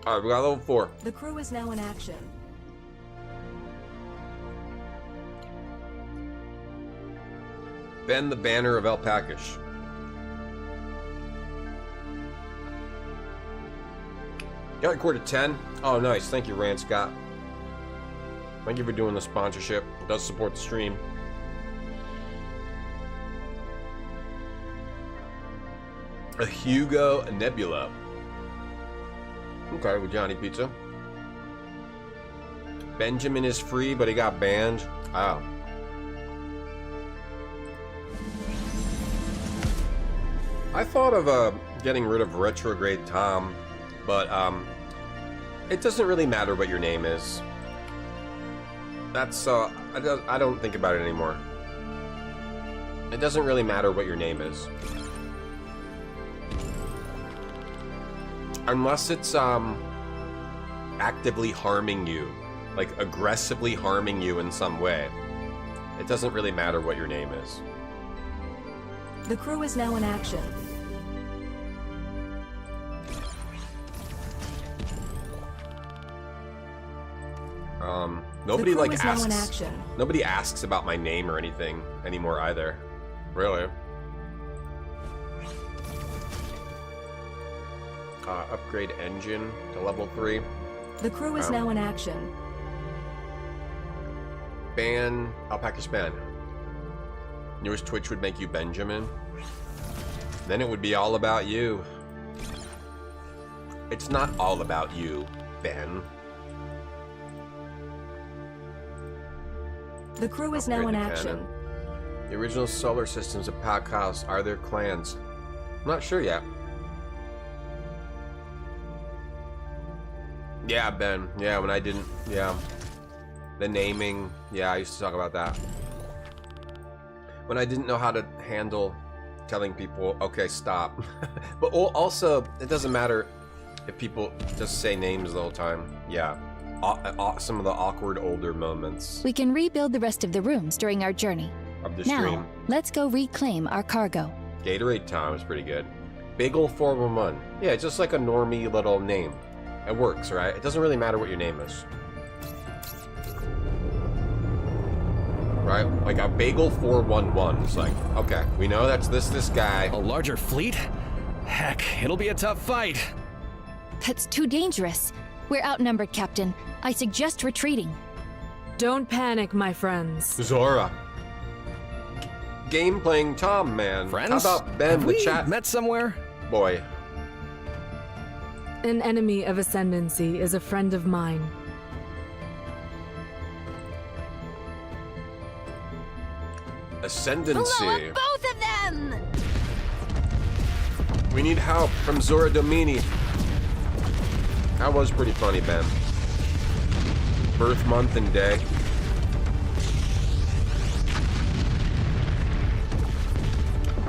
Alright, we got level 4. The crew is now in action. Ben the Banner of Alpacish. Got recorded 10. Oh, nice. Thank you, Rand Scott. Thank you for doing the sponsorship. It does support the stream. A Hugo Nebula. Okay, with Johnny Pizza. Benjamin is free, but he got banned. Oh. I thought of getting rid of Retrograde Tom, but it doesn't really matter what your name is. That's I don't think about it anymore. It doesn't really matter what your name is. Unless it's actively harming you, like aggressively harming you in some way. It doesn't really matter what your name is. The crew is now in action. Nobody like asks. Nobody asks about my name or anything anymore either. Really. Upgrade engine to level 3. The crew is now in action. Ban Alpaca Span. Newest Twitch would make you Benjamin. Then it would be all about you. It's not all about you, Ben. The crew is now in action. The original solar systems of Pac House are their clans. I'm not sure yet. Yeah, Ben. Yeah, when I didn't. Yeah. The naming. Yeah, I used to talk about that. When I didn't know how to handle telling people, okay, stop. But also, it doesn't matter if people just say names the whole time. Yeah. Some of the awkward older moments. We can rebuild the rest of the rooms during our journey. Of the stream. Now, let's go reclaim our cargo. Gatorade Tom is pretty good. Bagel 411. Yeah, just like a normie little name. It works, right? It doesn't really matter what your name is. Right? Like a Bagel 411. It's like, okay, we know that's this guy. A larger fleet? Heck, it'll be a tough fight. That's too dangerous. We're outnumbered, Captain. I suggest retreating. Don't panic, my friends. Zora. Game playing Tom, man. Friends? How about Ben, the chat? Met somewhere? Boy. An enemy of Ascendancy is a friend of mine. Ascendancy. Blow up both of them! We need help from Zora Domini. That was pretty funny, Ben. Birth month and day.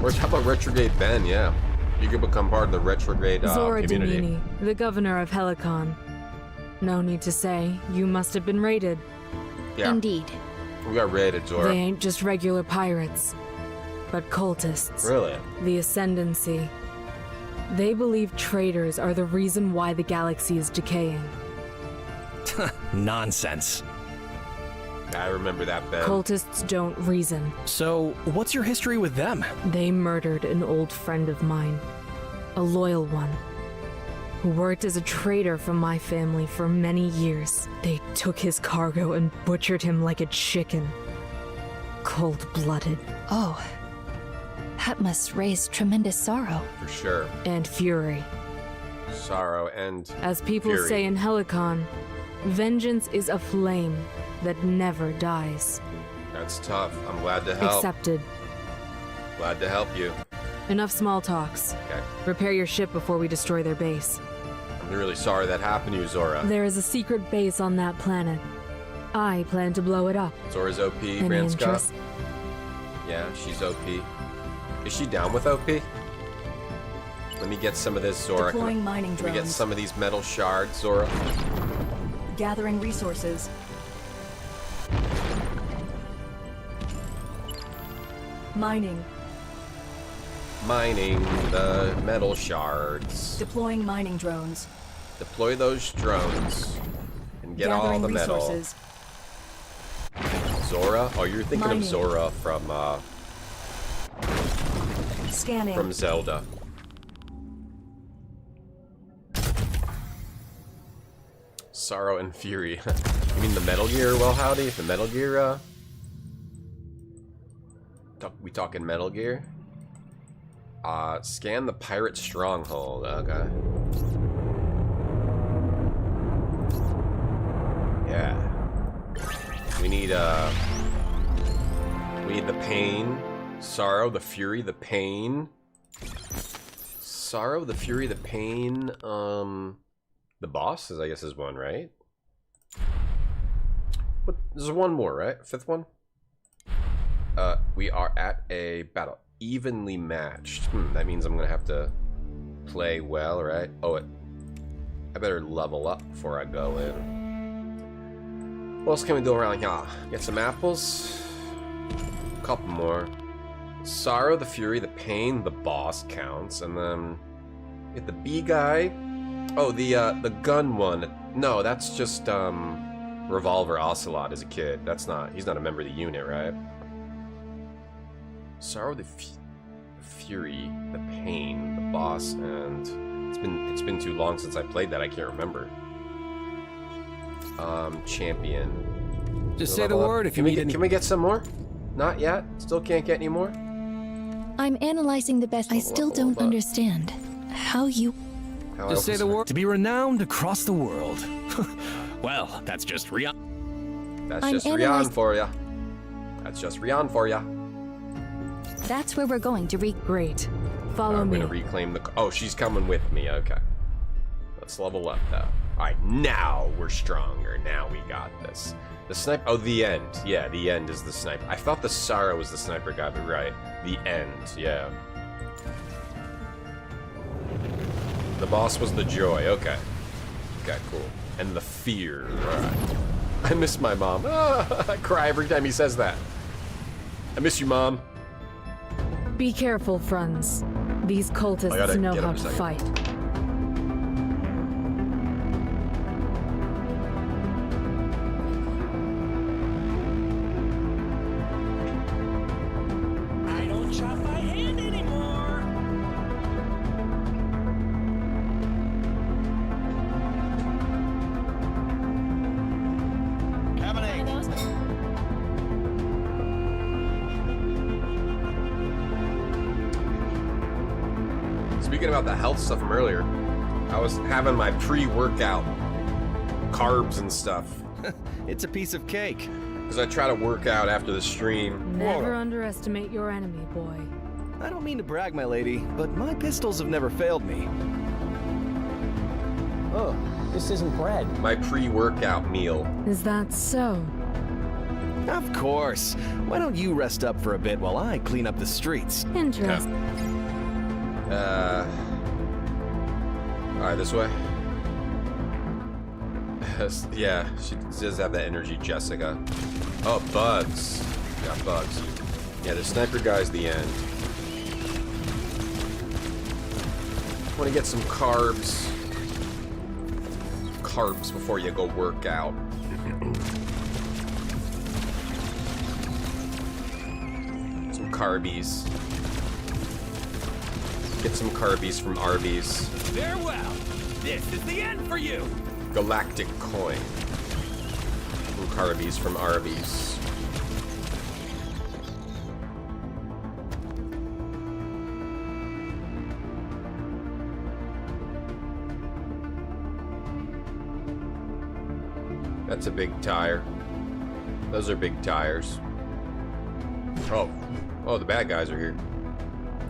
Or how about Retrograde Ben? Yeah. You could become part of the Retrograde Zora community. Domini, the governor of Helicon. No need to say, you must have been raided. Yeah. Indeed. We got raided, Zora. They ain't just regular pirates, but cultists. Really? The Ascendancy. They believe traitors are the reason why the galaxy is decaying. Nonsense. I remember that, Ben. Cultists don't reason. So, what's your history with them? They murdered an old friend of mine. A loyal one. Who worked as a trader for my family for many years. They took his cargo and butchered him like a chicken. Cold-blooded. Oh. That must raise tremendous sorrow. For sure. And fury. Sorrow and As people fury. say in Helicon, vengeance is a flame that never dies. That's tough. I'm glad to help. Accepted. Glad to help you. Enough small talks. Okay. Repair your ship before we destroy their base. I'm really sorry that happened to you, Zora. There is a secret base on that planet. I plan to blow it up. Zora's OP, Any Rand Scott. interest? Yeah, she's OP. Is she down with OP? Let me get some of this, Zora. Deploying mining Can we get drones. some of these metal shards, Zora? Gathering resources. Mining. Mining the metal shards. Deploying mining drones. Deploy those drones and get all Gathering the metal. resources. Zora? Oh, you're thinking Mining. of Zora Scanning. from Zelda. Sorrow and Fury. You mean the Metal Gear? Well, howdy. The Metal Gear, we talking Metal Gear? Scan the pirate stronghold. Okay. Yeah. We need the pain. Sorrow, the fury, the pain. Sorrow, the fury, the pain. The boss I guess is one, right? What? There's one more, right? Fifth one? We are at a battle. Evenly matched. That means I'm gonna have to play well, right? Oh, I better level up before I go in. What else can we do around here? Get some apples. A couple more. Sorrow, the fury, the pain, the boss counts, and then get the B guy. Oh, the gun one. No, that's just Revolver Ocelot as a kid. That's not. He's not a member of the unit, right? Sorrow, the fury, the pain, the boss, and it's been too long since I played that. I can't remember. Champion. Just say the word if you need any. Can we get some more? Not yet. Still can't get any more. I'm analyzing the best. I still don't understand how you. Just say the word. To be renowned across the world. Well, that's just Rian. That's just Rian for ya. That's just Rian for ya. That's where we're going to Great. Follow me. I'm gonna reclaim the. Oh, she's coming with me. Okay. Let's level up though. All right, now we're stronger. Now we got this. The sniper. Oh, the end. Yeah, the end is the sniper. I thought the Sorrow was the sniper guy, but right. The end. Yeah. The boss was the joy. Okay. Okay, cool. And the fear. Right. I miss my mom. I cry every time he says that. I miss you, Mom. Be careful, friends. These cultists know how to fight. I don't chop my hand anymore. Have an egg. Speaking about the health stuff from earlier, I was having my pre-workout carbs and stuff. It's a piece of cake. Because I try to work out after the stream. Never underestimate your enemy, boy. I don't mean to brag, my lady, but my pistols have never failed me. Oh, this isn't bread. My pre-workout meal. Is that so? Of course. Why don't you rest up for a bit while I clean up the streets? Interesting. Alright, this way. Yeah, she does have that energy, Jessica. Oh, bugs. Got bugs. Yeah, the sniper guy's the end. Want to get some carbs. Carbs before you go work out. Some carbies. Get some carbies from Arby's. Farewell. This is the end for you. Galactic coin. Some carbies from Arby's. That's a big tire. Those are big tires. Oh, the bad guys are here.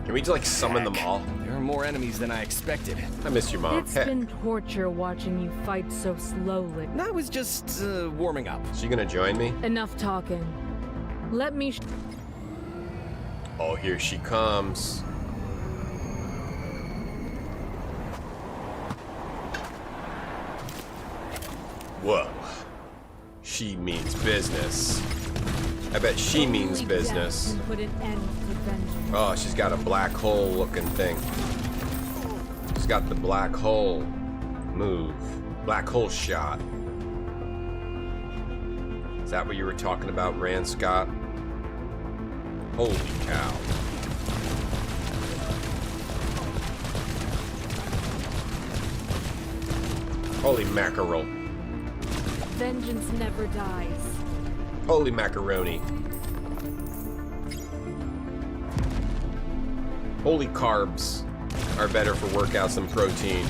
Can we just like summon them all? There are more enemies than I expected. I miss you, Mom. It's been torture watching you fight so slowly. I was just warming up. Is she gonna join me? Enough talking. Let me. Oh, here she comes. Whoa. She means business. I bet she means business. Oh, she's got a black hole looking thing. She's got the black hole move. Black hole shot. Is that what you were talking about, Rand Scott? Holy cow. Holy mackerel. Vengeance never dies. Holy macaroni. Holy carbs are better for workouts than protein.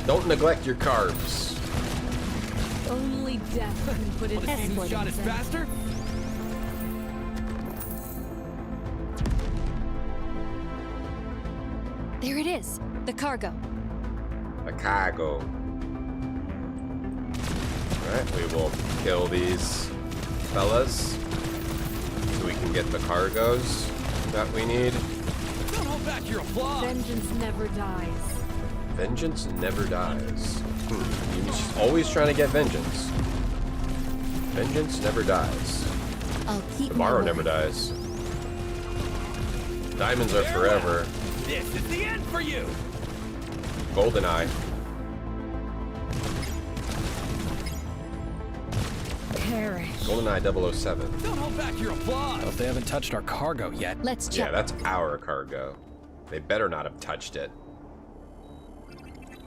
Don't neglect your carbs. Only death can put an See whose shot is faster? There it is. The cargo. The cargo. Alright, we will kill these fellas so we can get the cargoes that we need. Don't hold back your applause. Vengeance never dies. Vengeance never dies. He's always trying to get vengeance. Vengeance never dies. I'll keep Tomorrow never dies. Diamonds are forever. This is the end for you. GoldenEye. Perish. GoldenEye 007. Don't hold back your applause. Hope they haven't touched our cargo yet. Let's check. Yeah, that's our cargo. They better not have touched it.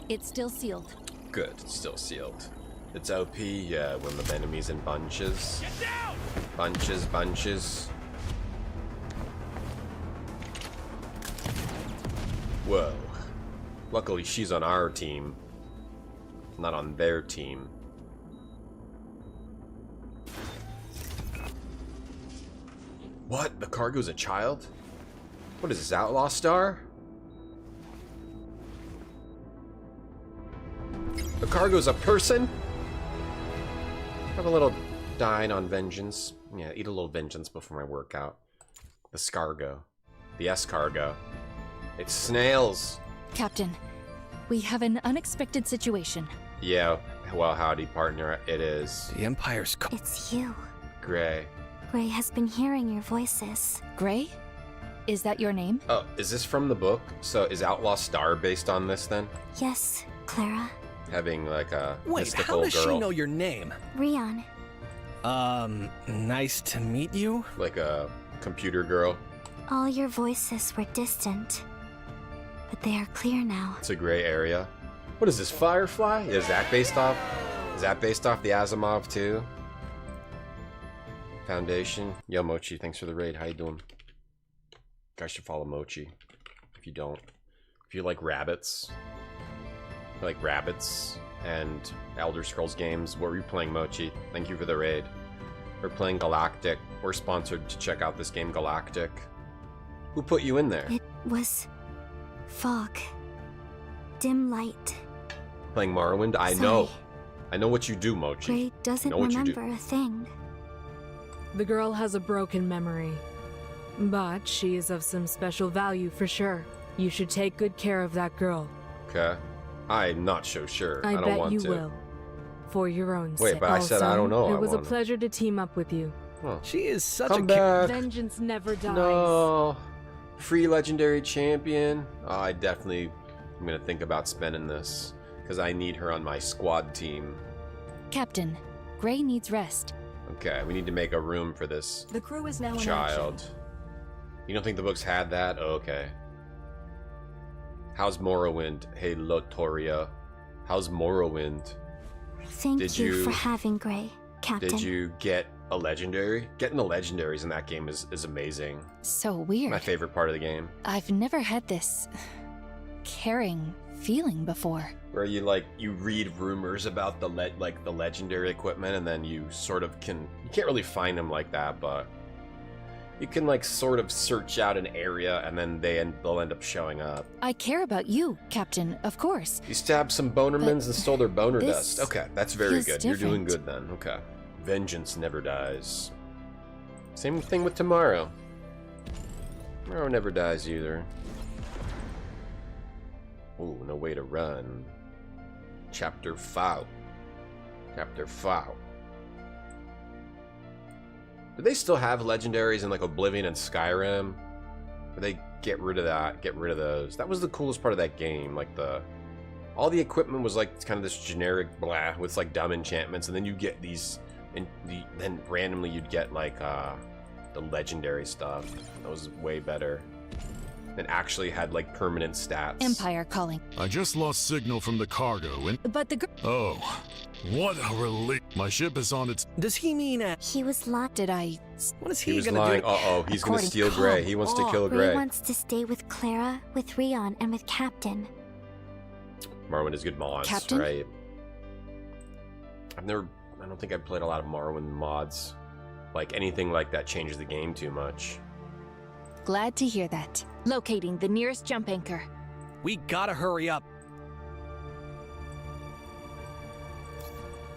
It's still sealed. Good, it's still sealed. It's OP, yeah, when the enemies in bunches. Get down! Bunches. Whoa. Luckily she's on our team, not on their team. What? The cargo's a child? What is this, Outlaw Star? The cargo's a person? Have a little dine on vengeance. Yeah, eat a little vengeance before my workout. The Scargo. The escargot. It's snails. Captain, we have an unexpected situation. Yeah, well, howdy, partner. It is. The Empire's It's you. Gray. Gray has been hearing your voices. Gray? Is that your name? Oh, is this from the book? So is Outlaw Star based on this then? Yes, Clara. Having like a Wait, mystical how does girl. she know your name? Rion. Nice to meet you. Like a computer girl. All your voices were distant, but they are clear now. It's a gray area. What is this, Firefly? Is that based off? Is that based off the Asimov too? Foundation. Yo, Mochi, thanks for the raid. How you doing? Guys should follow Mochi. If you don't, if you like rabbits, and Elder Scrolls games, what were you playing, Mochi? Thank you for the raid. We're playing Galactic. We're sponsored to check out this game, Galactic. Who put you in there? It was fog. Dim light. Playing Morrowind? I know. I know what you do, Mochi. Gray doesn't remember a thing. The girl has a broken memory, but she is of some special value for sure. You should take good care of that girl. Okay. I'm not so sure. I don't bet want you to. will. For your own sake. Wait, but I said I don't know. It was a pleasure to team up with you. Huh. She is such Come back. Vengeance never dies. No. Free legendary champion. Oh, I definitely am going to think about spending this because I need her on my squad team. Captain, Gray needs rest. Okay, we need to make a room for this The crew is now in child. action. You don't think the books had that? Oh, okay. How's Morrowind? Hey, Lotoria. How's Morrowind? Thank you for having Gray, Captain. Did you get a legendary? Getting the legendaries in that game is amazing. So weird. My favorite part of the game. I've never had this caring feeling before. Where you read rumors about the legendary equipment, and then you sort of you can't really find them like that, but you can sort of search out an area, and then they'll end up showing up. I care about you, Captain, of course. You stabbed some bonermans and stole their boner this dust. Okay, that's very feels good. You're doing different. good then. Okay. Vengeance never dies. Same thing with tomorrow. Tomorrow never dies either. Ooh, no way to run. Chapter 5. Chapter 5. Do they still have legendaries in Oblivion and Skyrim? Or they get rid of that? Get rid of those. That was the coolest part of that game. All the equipment was kind of this generic blah with dumb enchantments, and then you get these, and then randomly you'd get the legendary stuff. That was way better. and actually had like permanent stats. Empire calling. I just lost signal from the cargo and... But the Oh, what a relief. My ship is on its... Does he mean He was locked. Did I... What is He he was gonna lying. do? Uh-oh, he's gonna steal Gray. He wants to kill Gray Gray. wants to stay with Clara, with Rion, and with Captain. Marwyn is good mods, Captain? right? I don't think I've played a lot of Marwyn mods. Like, anything like that changes the game too much. Glad to hear that. Locating the nearest jump anchor. We gotta hurry up.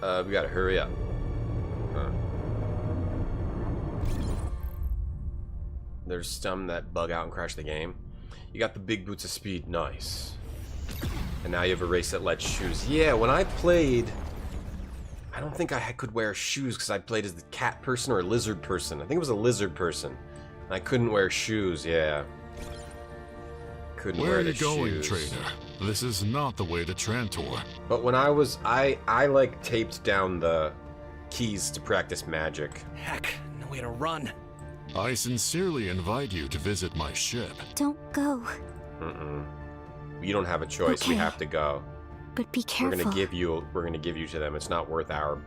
We gotta hurry up. There's some that bug out and crash the game. You got the big boots of speed, nice. And now you have a race that lets shoes. Yeah, when I played, I don't think I could wear shoes because I played as the cat person or a lizard person. I think it was a lizard person. I couldn't wear shoes, yeah. Couldn't Where wear are the you going, shoes. trader? This is not the way to Trantor. But when I was, I like taped down the keys to practice magic. Heck, no way to run. I sincerely invite you to visit my ship. Don't go. You don't have a choice. Okay. We have to go. But be careful. We're gonna give you to them. It's not worth our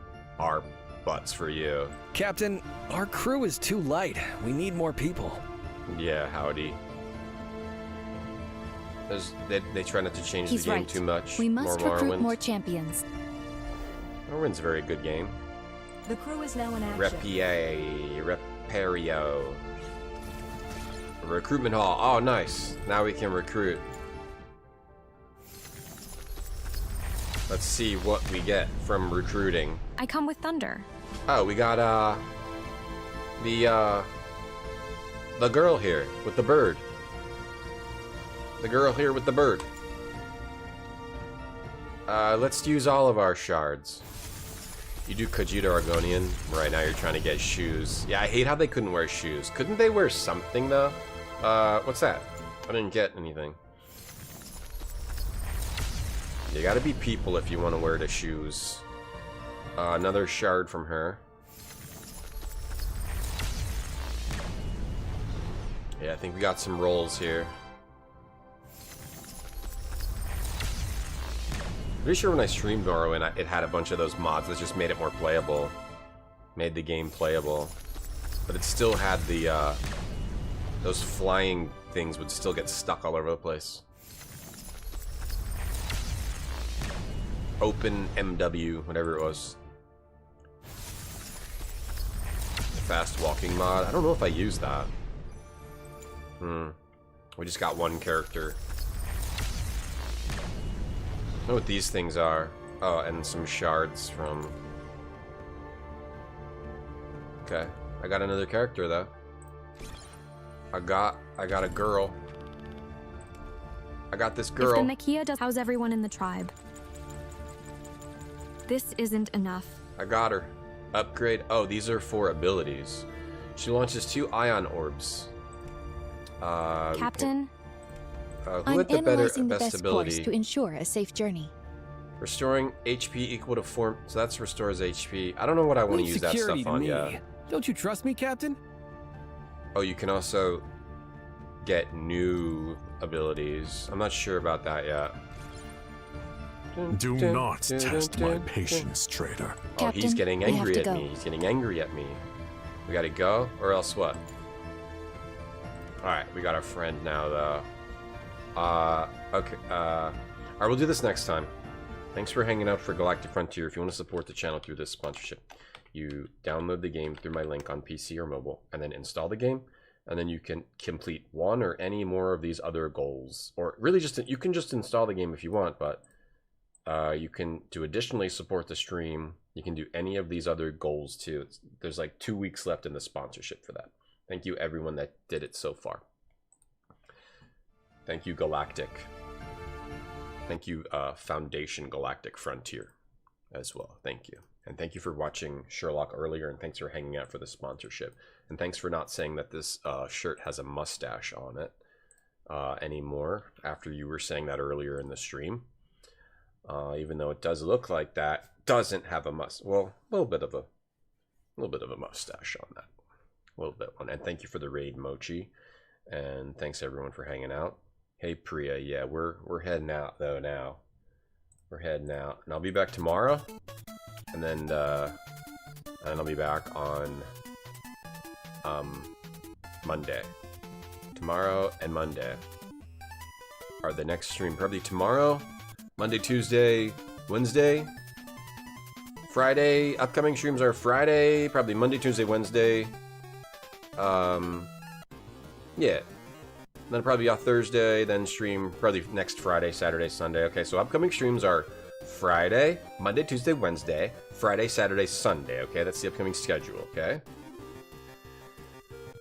butts for you. Captain, our crew is too light. We need more people. Yeah, howdy. They try not to change He's the game right. too much. We must recruit Morrowind. more champions. Morrowind's a very good game. The crew is now in action. Repario. Recruitment hall. Oh, nice. Now we can recruit. Let's see what we get from recruiting. I come with thunder. Oh, we got the girl here with the bird. The girl here with the bird. Let's use all of our shards. You do Khajiit Argonian. Right now you're trying to get shoes. Yeah, I hate how they couldn't wear shoes. Couldn't they wear something though? What's that? I didn't get anything. You gotta be people if you want to wear the shoes. Another shard from her. Yeah, I think we got some rolls here. Pretty sure when I streamed Morrowind, it had a bunch of those mods that just made it more playable. Made the game playable. But it still had the, those flying things would still get stuck all over the place. Open MW, whatever it was. The fast walking mod. I don't know if I used that. We just got one character. I know what these things are. Oh, and some shards from... Okay. I got another character, though. I got a girl. I got this girl. If the Nakia does... How's everyone in the tribe? This isn't enough. I got her. Upgrade. Oh, these are for abilities. She launches 2 ion orbs. Captain, who I'm had the analyzing the best best ability? course to ensure a safe journey. Restoring HP equal to 4. So that's restores HP. I don't know what I want to use that stuff on yet. Don't you trust me, Captain? Oh, you can also get new abilities. I'm not sure about that yet. Do not test my patience, trader. Oh, Captain, he's getting we have angry to at go. me. He's getting angry at me. We gotta go, or else what? Alright, we got our friend now, though. Okay, alright, we'll do this next time. Thanks for hanging out for Galactic Frontier. If you want to support the channel through this sponsorship, you download the game through my link on PC or mobile, and then install the game, and then you can complete one or any more of these other goals. Or really just, you can just install the game if you want, but you can, to additionally support the stream, you can do any of these other goals too. There's like 2 weeks left in the sponsorship for that. Thank you everyone that did it so far. Thank you Galactic. Thank you Foundation Galactic Frontier as well. Thank you. And thank you for watching Sherlock earlier, and thanks for hanging out for the sponsorship. And thanks for not saying that this shirt has a mustache on it anymore after you were saying that earlier in the stream. Even though it does look like that, doesn't have a well, a little bit of a mustache on that, a little bit one. And thank you for the raid, Mochi. And thanks everyone for hanging out. Hey Priya, yeah, we're heading out though now. We're heading out, and I'll be back tomorrow, and then I'll be back on Monday. Tomorrow and Monday are the next stream. Probably tomorrow, Monday, Tuesday, Wednesday, Friday. Upcoming streams are Friday, probably Monday, Tuesday, Wednesday. Yeah. Then probably be off Thursday, then stream probably next Friday, Saturday, Sunday. Okay, so upcoming streams are Friday, Monday, Tuesday, Wednesday, Friday, Saturday, Sunday. Okay, that's the upcoming schedule. Okay.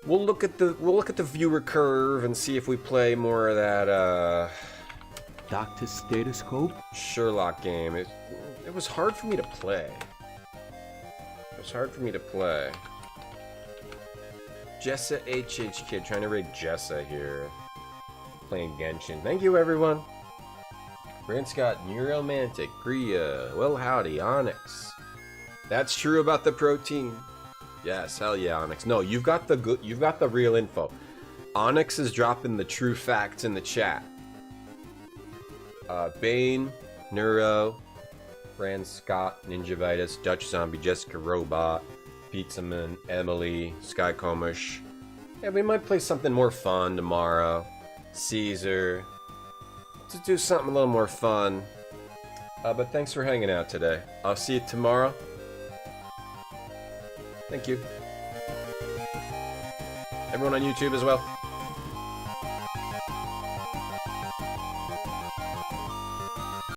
We'll look at the viewer curve and see if we play more of that Dr. Stethoscope Sherlock game. It was hard for me to play. It was hard for me to play. Jessa HH Kid, trying to raid Jessa here. Playing Genshin. Thank you, everyone. Brand Scott, Neuromantic, Priya, well howdy, Onyx. That's true about the protein. Yes, hell yeah, Onyx. No, you've got the real info. Onyx is dropping the true facts in the chat. Bane, Neuro, Brand Scott, Ninja Vitus, Dutch Zombie, Jessica Robot, Pizzaman, Emily, Sky Comish. Yeah, we might play something more fun tomorrow. Caesar. To do something a little more fun. But thanks for hanging out today. I'll see you tomorrow. Thank you. Everyone on YouTube as well.